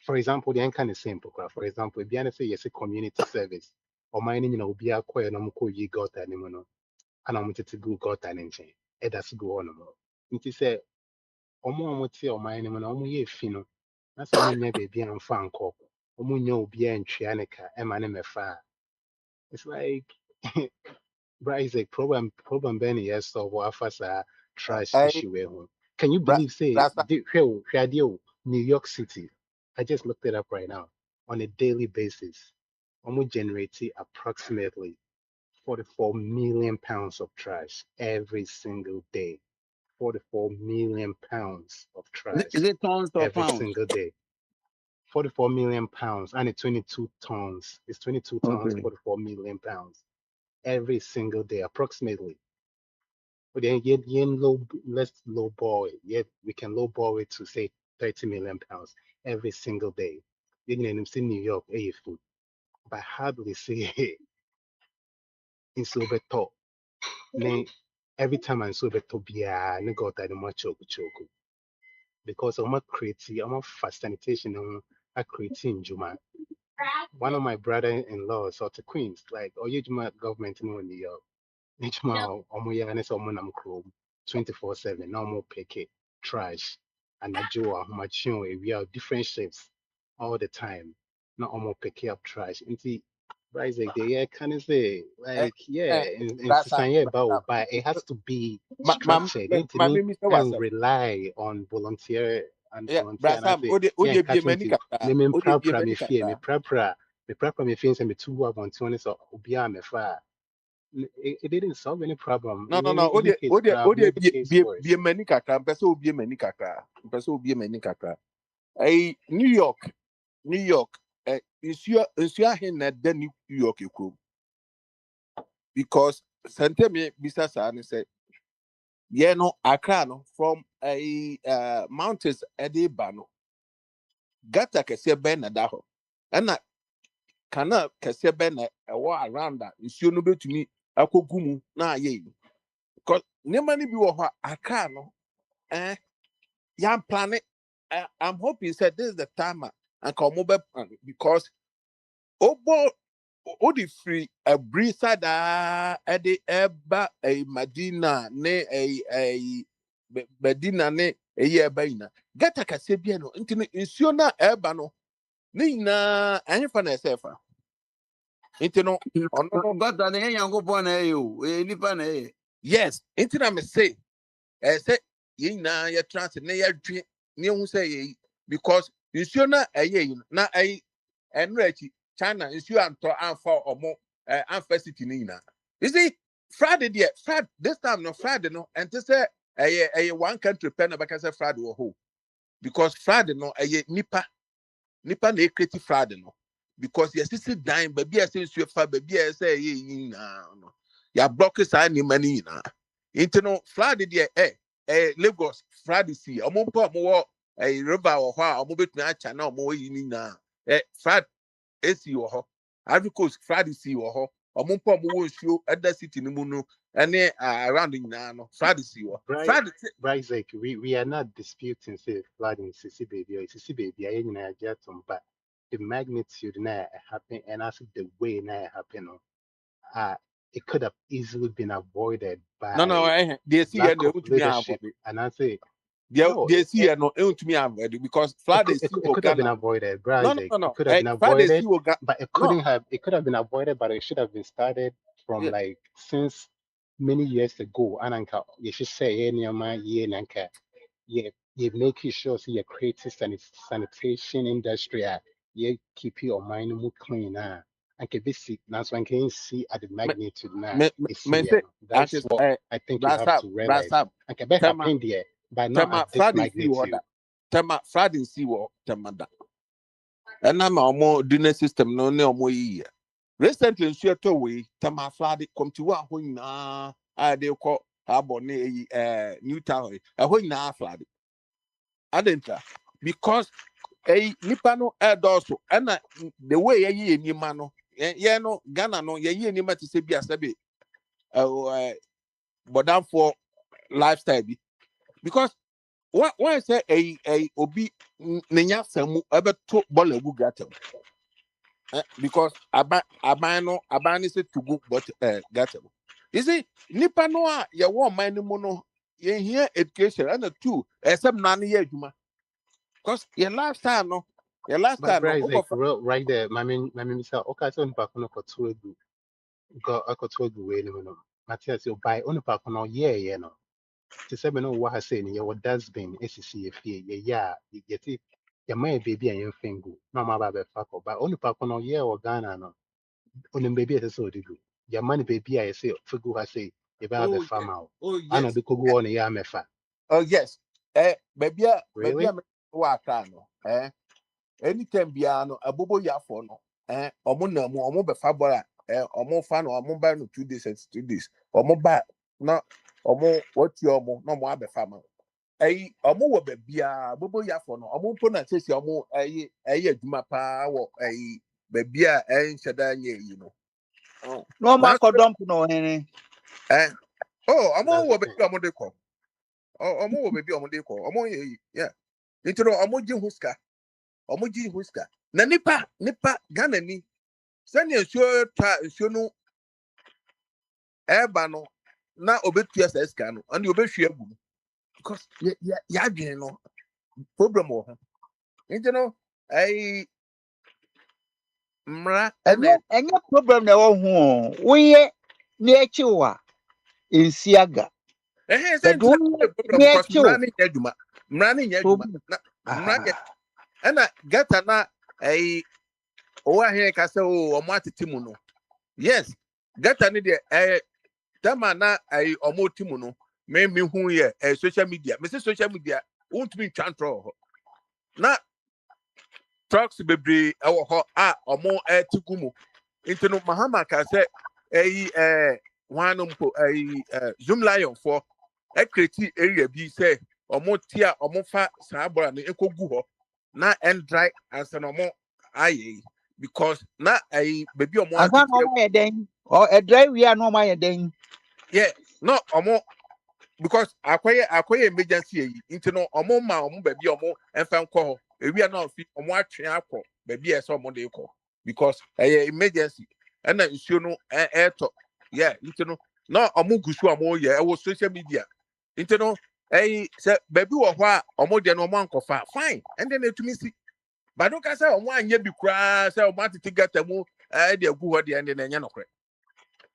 for example, the kind of simple. For example, if you say yes, a community service, or mining, you know, be a coin, no more you got an no, and I'm to go got an engine. It does go on more. It is a omo or mining, and omo ye fino. That's a moon baby and fan call. Omo no be and trianica, and my name a fire. It's like, Bryce, a problem, Benny, yes, so what first trash I issue. Can you believe, say, Rasta. New York City? I just looked it up right now. On a daily basis, almost generating approximately 44 million pounds of trash every single day. 44 million pounds of Is trash it tons or every pounds? single day. 44 million pounds and it's 22 tons. It's 22 tons, Okay. 44 million pounds every single day, approximately. But then yet let's low ball it. Yet we can low ball it to say 30 million pounds every single day. You know, in New York, food. But hardly see in Silverto. Every time I'm Silverto, I got that much choke. Because I'm a creative, I'm a fast sanitation, I'm creating Juma. One of my brother-in-laws or to Queens, like, oh, you Juma government in New York. Nichma omo ya ne so mo nam krom 24/7 na omo pick trash and ajo ahomachio we are different shapes all the time na omo pick up trash nti rise like the can say like yeah and Rasta. sisan but it has to be Ma structured into me Mr. and Wasem. rely on Yeah, volunteer and I Brasam, say Ode yeah be a catching to manica, name Ode be a me fear manica. me prapra me fear and me two up on 20 so ubia me fire it didn't solve any problem. No, It no, no. made his crowd made the case Be a worse. manica, Peso be a manica, Peso be a manica. A New York, is your hen at the New York, you could. Because Santa me, Mr. San said, yeah, no, Accra, no, from a mountains at the Bano. Gata can say Ben at that. And that cannot can say Ben a war around that. You should know to me, I could gumu, na ye. Because no money be what Accra, no, young planet. I'm hoping said this is the time and come over because obo odi free a brisa da ede eba a Madina ne a Medina ne a eba ina gata kase bia no ntini nsuo na eba no ne nyina anyefa na esefa ntino ono God, I ain't going to na you. Nipa na eh. yes ntina me say say ye nyina ye trans ne ye dwe ne hu say ye because nsuo na eye yi na enrechi China nsuo anto amfa omo amfa city ni nyina you see Friday there Friday this time no Friday no and to say one country pen about say Friday wo ho because Friday no nipa na create Friday no because yes sit dying baby say nsuo fa baby say yi na no ya block say ni mani na into no Friday there Lagos Friday see omo mpo omo river wo ho a omo betumi acha na omo yi ni na Friday esi wo ho Ivory Coast Friday si wo ho omo mpo omo wo nsuo other city ni mu no ene around nyina no Friday si wo Friday Bryce, like, we are not disputing say flood in Sissy baby or Sissy baby, I ain't but the magnitude now happen and also the way now happen, uh, it could have easily been avoided no by they see lack and they of want to me leadership. avoid And I say, no, they see and no want to me avoid because Friday see it wo could have been Ghana avoided, no Bryce. no no It no could have been Friday see avoided, wo Ghana but no it could have been avoided, but it should have been started from yeah, like since many years ago. And anka, you should say, any of my year, anka, yeah, you making sure so you create sanitation industry, you keep your mind more clean, and can be see, that's when can see at the magnitude now, it's say here. That's artist what I think you have brasa to realize. brasa And can be tema happen there, but not tema at this Friday see wo magnitude. da tema flooding see wo temada ena ma omo dinner system no ne omo yi recently nso to we tema flooding come to wa ho nyina a de ko abo ne yi new town ho nyina flooding adenta because nipa no edoso ena the way ye enima no ye no Ghana no ye enima ti se bi asabe bodam for lifestyle bi because why say obi nenya samu ebeto ball egu gatem because aban is to go but gatem you see nipa no a ye wo man no mu no ye here education and two except none ye adwuma because your But lifestyle no Bra is like okofa right there. My mom said, okay, so on back on a two egu. Go I got two egu way no. Matthias, you buy on back on yeah, no. To say me no what I say, yeah, what does been SCC if yeah, you get it. Your my baby and your finger. No, my baby fuck up. But only back on yeah or Ghana no. Only baby is so do. Your money baby I say figure I say if I have a oh yes farm out. oh I know yes the could go on a yeah me fa. oh yes baby Really? me wa no anytime bia no abobo yafo no omo na mu omo be fa bora omo fa no omo ba no 2 days and 2 days omo ba na omo wati omo na omo abefa ma omo wo be bia abobo yafo no omo po na sesi omo adwuma pa wo be bia nhyeda nya yi no No na man dump no hene. oh omo That's the wo be thing. bia omo de ko omo wo be bia omo de ko omo yeah nti no omo ji huska omo ji huska na nipa Ghana ni sani nsuo no eba no na obetua sa sika no and obehwe agu because ya adwene no problem wo ho nti no ai mra ene Enye problem na wo ho. Woyɛ na echiwa insiaga. say But nti na woyɛ problem na because echiw mra ne nya adwuma problem. na mra nya Aha. ena gata na ai o ahwe ka say o mo atete mu no yes gata ne de tama na ai omo timu no me hu ye social media me say social media won't be chantro na trucks bebre ewo ho a omo tigumu into no mahama ka say one mpo zoom lion for create area bi say omo tia omo fa sabora no ekogu ho na end dry ansa no omo aye because na baby omo Asa no atete ma yɛ den. O e dry we no ma yɛ den. yeah no omo because akoye emergency yi into no omo ma omo baby omo enfa nko ho ewia na ofi omo atwe akọ baby e so omo de kọ because emergency and nsuo no to yeah into no na omo gusu omo ye e wo social media into no say baby wo ho a omo de no omo ankofa fine and then etumi si but don't say omo anya bi kra say omo atete gata mu de agu ho de and then enya no kre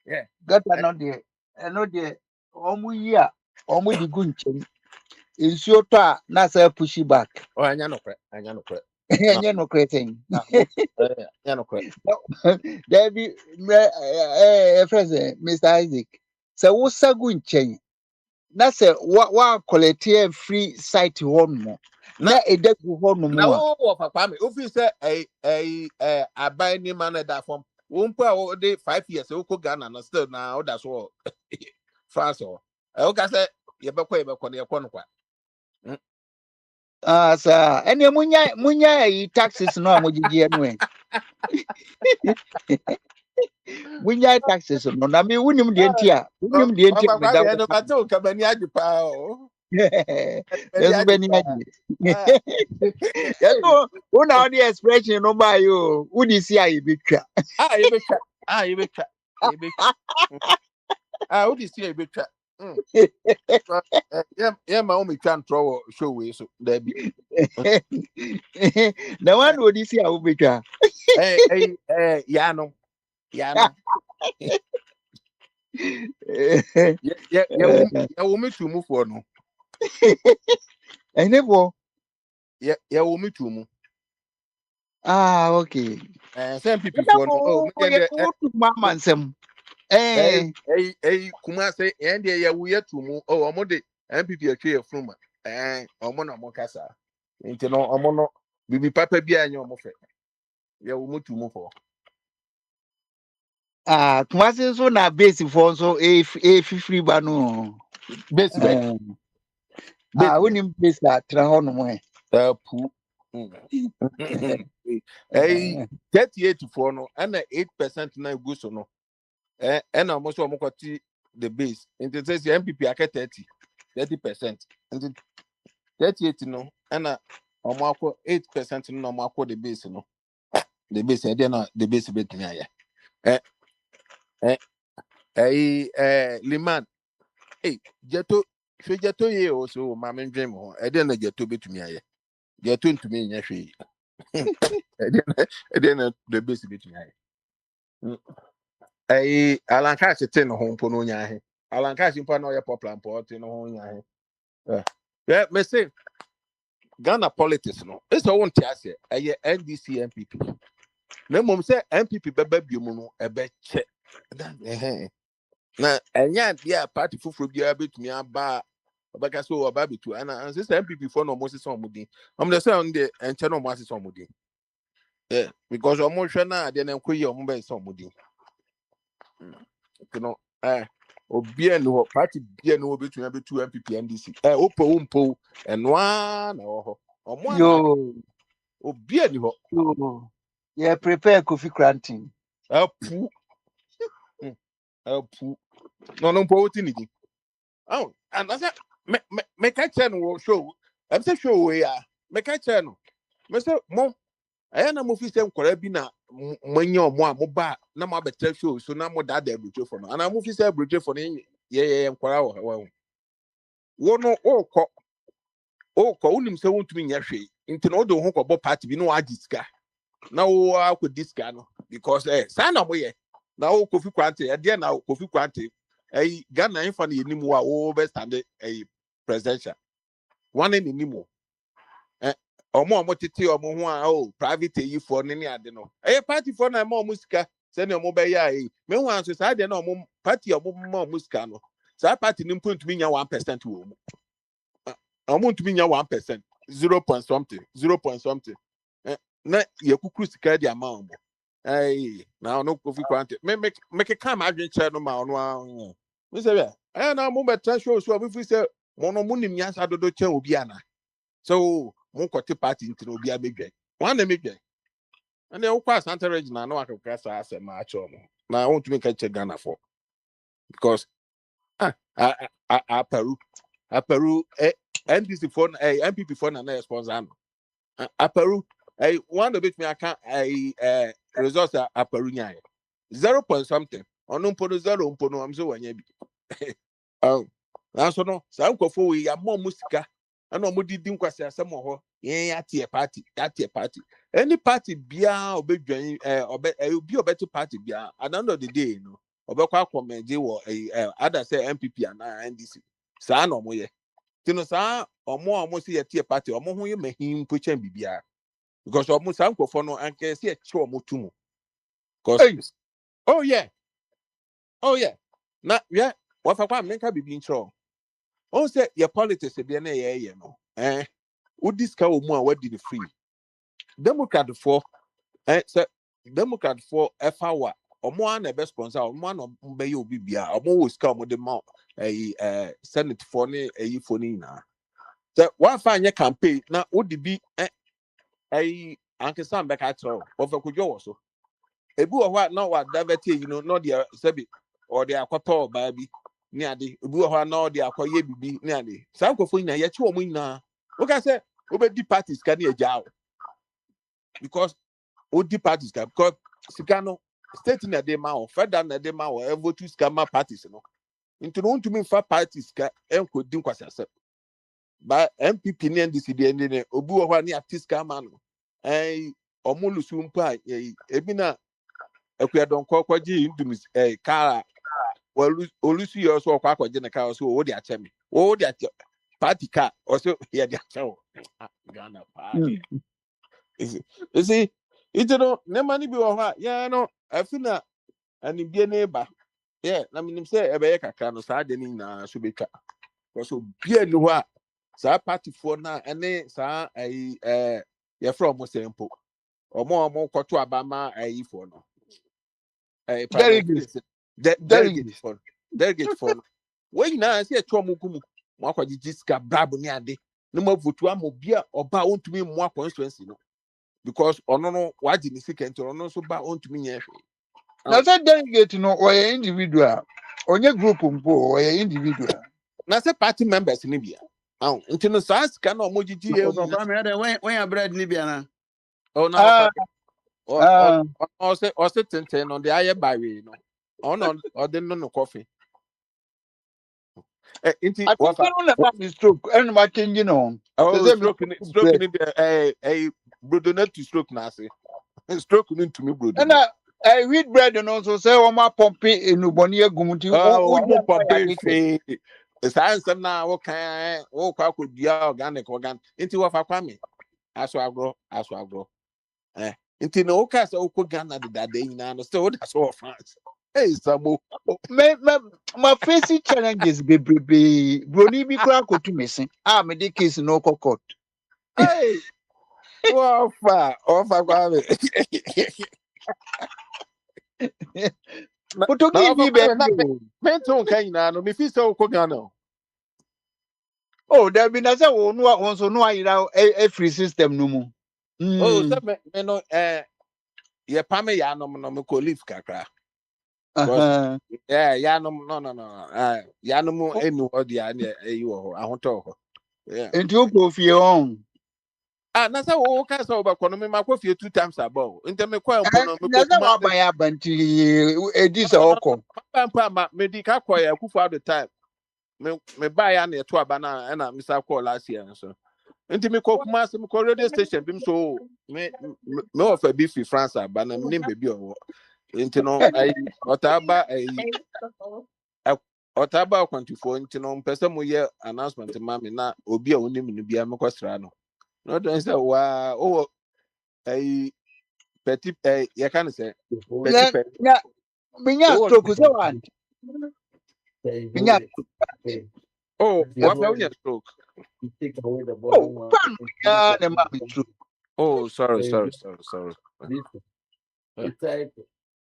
yeah Gata no de. Eno de omu yi a omu di gu nkyɛn. Nsuo tɔ a na sa push back. oh anya no kre na Enye no creating. na anya no kre There be friends Mr. Isaac. So wo sagu nkyɛn. Na sɛ wa collect free site hɔ no. na Na edagu hɔ no na mu a. wo papa me ofi say abai ni man that form wo mpo a wo de 5 years wo ko Ghana na still na wo da so France o wo ka say ye be ko na ye ko no kwa Ah sa ene munya yi taxes no a mogigye no e. Munya taxes no na me wunim de nti a oh wunim de nti a me papa da me wo. no ma to ka bani adi pa o bani Yesu adi bani pa age. ah Yesu una on the expression no ba yo. Udi si ayi betwa. ye be twa wo di see ye be twa yeah ma o me twa ntro show we so da bi Na wan odi si awo betwa. ya no ya wo me tu mu fo no Ene bo. ya wo me tu mu Ah, okay. some people Na for no oh mo me get ye wo tu mama nsem. kuma say and ya wo ya tu mu oh omo de MPP atwe ya fruma omo na mo kasa Into no omono bibi papa bi anyo mo fe. Ya wo mutu mo for. Kumasi so na base for so free ba no. Base be. Base be. When him base that tra ho no mo. Pu. Eh 38 for no and 8% na go so no. And almost almost the base. Into says the MPP ake 30%. And 38 no and almost 8% no almost the base no. The base na the base bet me aya. Liman jeto hwe jeto ye o so ma me ndwem ho na jeto betumi aye jeto ntumi nya hwe na the base betumi aye alanka chete no ho mpo no nya he alanka chimpa na oye popular mpo te no ho nya he me say Ghana politics no it's all want ase aye NDC MPP na mom say MPP beba biom no ebe che na enya dia party fufuru bia betumi aba obaka so oba bitu and sister MPP for no Moses omudi the say on the enche no Moses omudi because omo hwe na ade na nkoyi omo be so omudi you know obia no party bia no betumi abetu MPP NDC opo umpo enwa na ho omo ana obia ni ho Yeah, prepare coffee granting. Apu no mpo woti ni and I said me catch no show I'm say show we me catch no me say mo na mo fi say nkora bi na manya omo a mo ba na mo abetra show so na mo da abroche for no and mo fi say abroche for no ye nkora wo no okọ unim say wontumi nya hwe nti no do ho kọ party bi no agiska na wo akọ no because say na mo ye na wo kofi kwante e na kofi kwante Ghana infa na yenimu a wo be stand presidential one in nimu omo tete omo ho a private yi for ne ade no party for na ma omo sika se ne omo be ya me ho anso sa de na omo party omo ma omo sika no sa party ni mpotumi nya 1% wo mu omo ntumi nya 1% 0 point something 0 point something na ye kukuru sika de ama omo na no kofi kwante me ka ma adwen che no ma ono we say na mo better show so we say mono munim nyasa dodo che obi ana so mo kote party nti obi abedwen wan na medwen and e kwa Santa Regina na wakaka sa ase ma acho mo na won tumi ka che Ghana for because Peru NDC for MPP for na sponsor no Peru one of it me aka results Peru nya 0 point something ono mpono 0 mpono am so wanya bi so no sa nkofo we ya mo musika na mo didi nkwase asem ho yen ya tie party any party bia obedwan obi obeti party bia at the end of the day no obekwa commende wo other say MPP and NDC sa na mo ye tino sa omo si ye tie party omo ho ye mahim pochen bibia because omo sa nkofo no anke se ye che omo tumu because oh yeah na yeah wafa kwa menka bibi nchro on say your politics e na ye no udiska omu a wadi the free Democrat for say Democrat for efawa omo an e be sponsor omo an be ye obi bia omo wo ska omo de ma senate for ne for ni na say wafa anye campaign na odi bi anke sam be ka tro ofa kudwo wo so ebi wo hwa na wa divert no dia sebi or dia akwato ba bi ni ade ebi wo hwa na dia akwaye bibi ni ade sa nkofo nyina ye che omo nyina o ka say obedi parties ka na eja because odi parties ka because sikano state na dey ma o federal na dey ma o vote scammer parties no into no to me fa parties ka enko din kwasase ba MPP ni NDC dey ne obi wo hwa ni atiska ma no omulusu mpa ebi na akuadon kokwaji indum kara olusu yo so kwakwaje ne ka so wo dey acheme wo dey ache party ka o so ye dey ache Ghana party you see ito no ne mani bi wo ha ya no afina ani bie ne ba yeah na minim say ebe ye kakra no sa de ni na so betwa because bie ni ho a Sa party for na ene sa ye from mo sempo. Omo koto abama for no. Primary delegate for no. When na say atwa mo gumu. Mo akwaji jiska brabo ni ade. No mo votu amobia oba ontumi mo constituency no. Because ono no waji ni sika ono so ba ontumi nye hwe. Na say delegate no or individual. Onye group mpo or individual. Na say party members ni bia. Nti no sa sika na omojiji e So kwa me dey when your bread ni bia na. Oh na o say tenten on the aye bawe no. Or the no coffee. Inti I think no na stroke and ma change no. Stroke ni the brodo to stroke na say. Stroke ni to me brodo. Na wheat bread no so say o ma pompe enuboni egumuti o pompe fe. Science na wo kan wo kwa ko dia organic inti wo fa kwa me aso agro inti no ka say wo ko Ghana de dada nyina no still that's all France. Hey Samo, my facing challenges baby broni bi kura ko tu mesin me dey case no court. Hey ofa kwa me Putogi bi be menton kan nyina no me fi say wo ko Ghana. Oh, there be na say wo no so no ayira a free system no mu. Oh, so me no ye pa me ya no me ko leave kakra. Yeah, ya no ya no mu enu odi ya na eyi wo ho ahoto ho. Yeah. Enti o ko fie on. Na say wo ka say oba kono me makọ fie 2 times above. Enti me kwa mpo no me ko kuma. Na ba ya banti edi se okọ. Papa ma me di ka kwa ya kufu at the time. Me ba ya na eto aba na me sa call last year so. Enti me ko kuma se me ko radio station bim so me offer be free France aba na me baby o. Enti no otaba kwantifo enti no mpese mo ye announcement ma me na obi a onim no bia me kwasra no. No don say wa petit you can say petit na minya stroke so one. Minya what you stroke? Oh, sorry.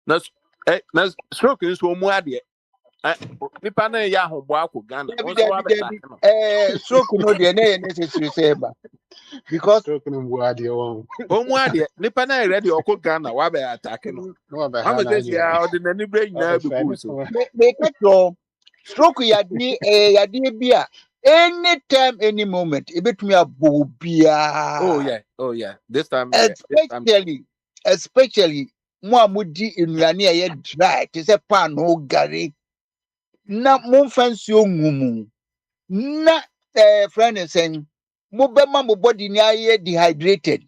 That's stroke is one more idea. Nipa na ya hobo akọ Ghana. Stroke no dey na necessary say ba. Because stroke no mu ade won. Omu ade nipa na ready okọ Ghana wa be attack no. Am say ya ordinary brain na be go so. Me catch stroke ya di bia anytime any moment e betumi abo bia. Oh yeah. This time especially mo amudi enuane e dry te say pan no gari na mo fancy ongumu na friend saying mo be ma mo body ni aye dehydrated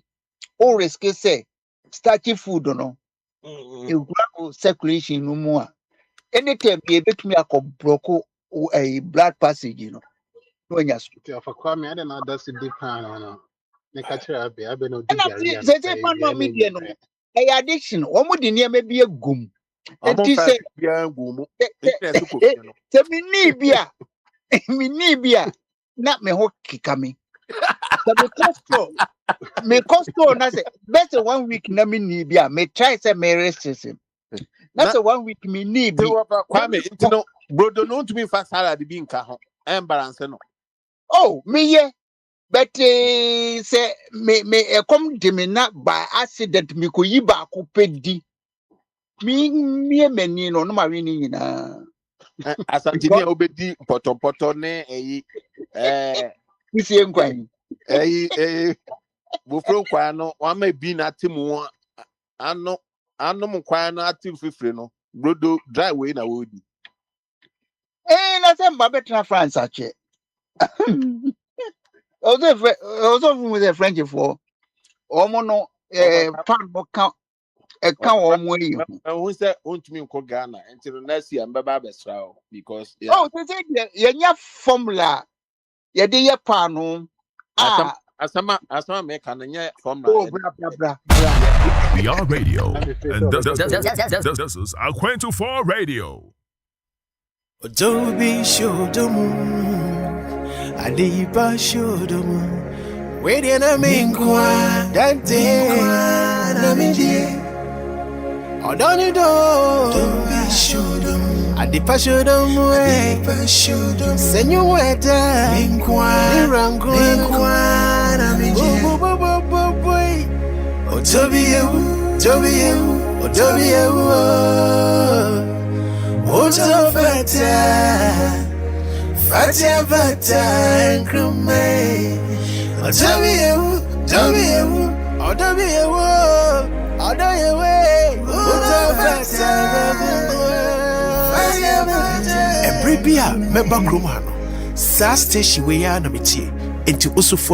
o risk say starchy food no e grab circulation no mo anytime e betumi akobroko blood passage no nya so ti afakwa me ade na that's the pan no ne ka kira be no di gari say pan no media no addiction o mo di ne ma bi egum enti say bia gumu se mi ni bia na me ho kika me me costo na say best 1 week na me ni bia me try say me resist na say 1 week me ni bi Kwame enti no brodo no to me fast salad bi nka ho embalance no me ye but say me come de me na by accident me ko yi ba ko pedi me mani no ma we ni nyina asantini obedi potopoto ne isi nkwan bufro kwa no wa ma bi na timu ano mkwa no active fifre no brodo dry way na wodi na say mba betra France ache also from the French for omo no pan mo kan omo yi who say want me ko Ghana until next year mbaba besra because they say yenya formula ye dey ye pan no asama me kan nye formula bra We are radio and this is Aquento4 Radio. Adobe show the moon Adiba Shodomo. Waiting a minkwa, that day, Namidi. Odonido, don't be Shodom. Adipa Shodom, Adipa Shodom. Send you weather, minkwa, minkwa, Namidi. Boy, Otobiu, Otofata. Fata and crumay. Every beer, member Crumano. Sas station we are namity into Usu for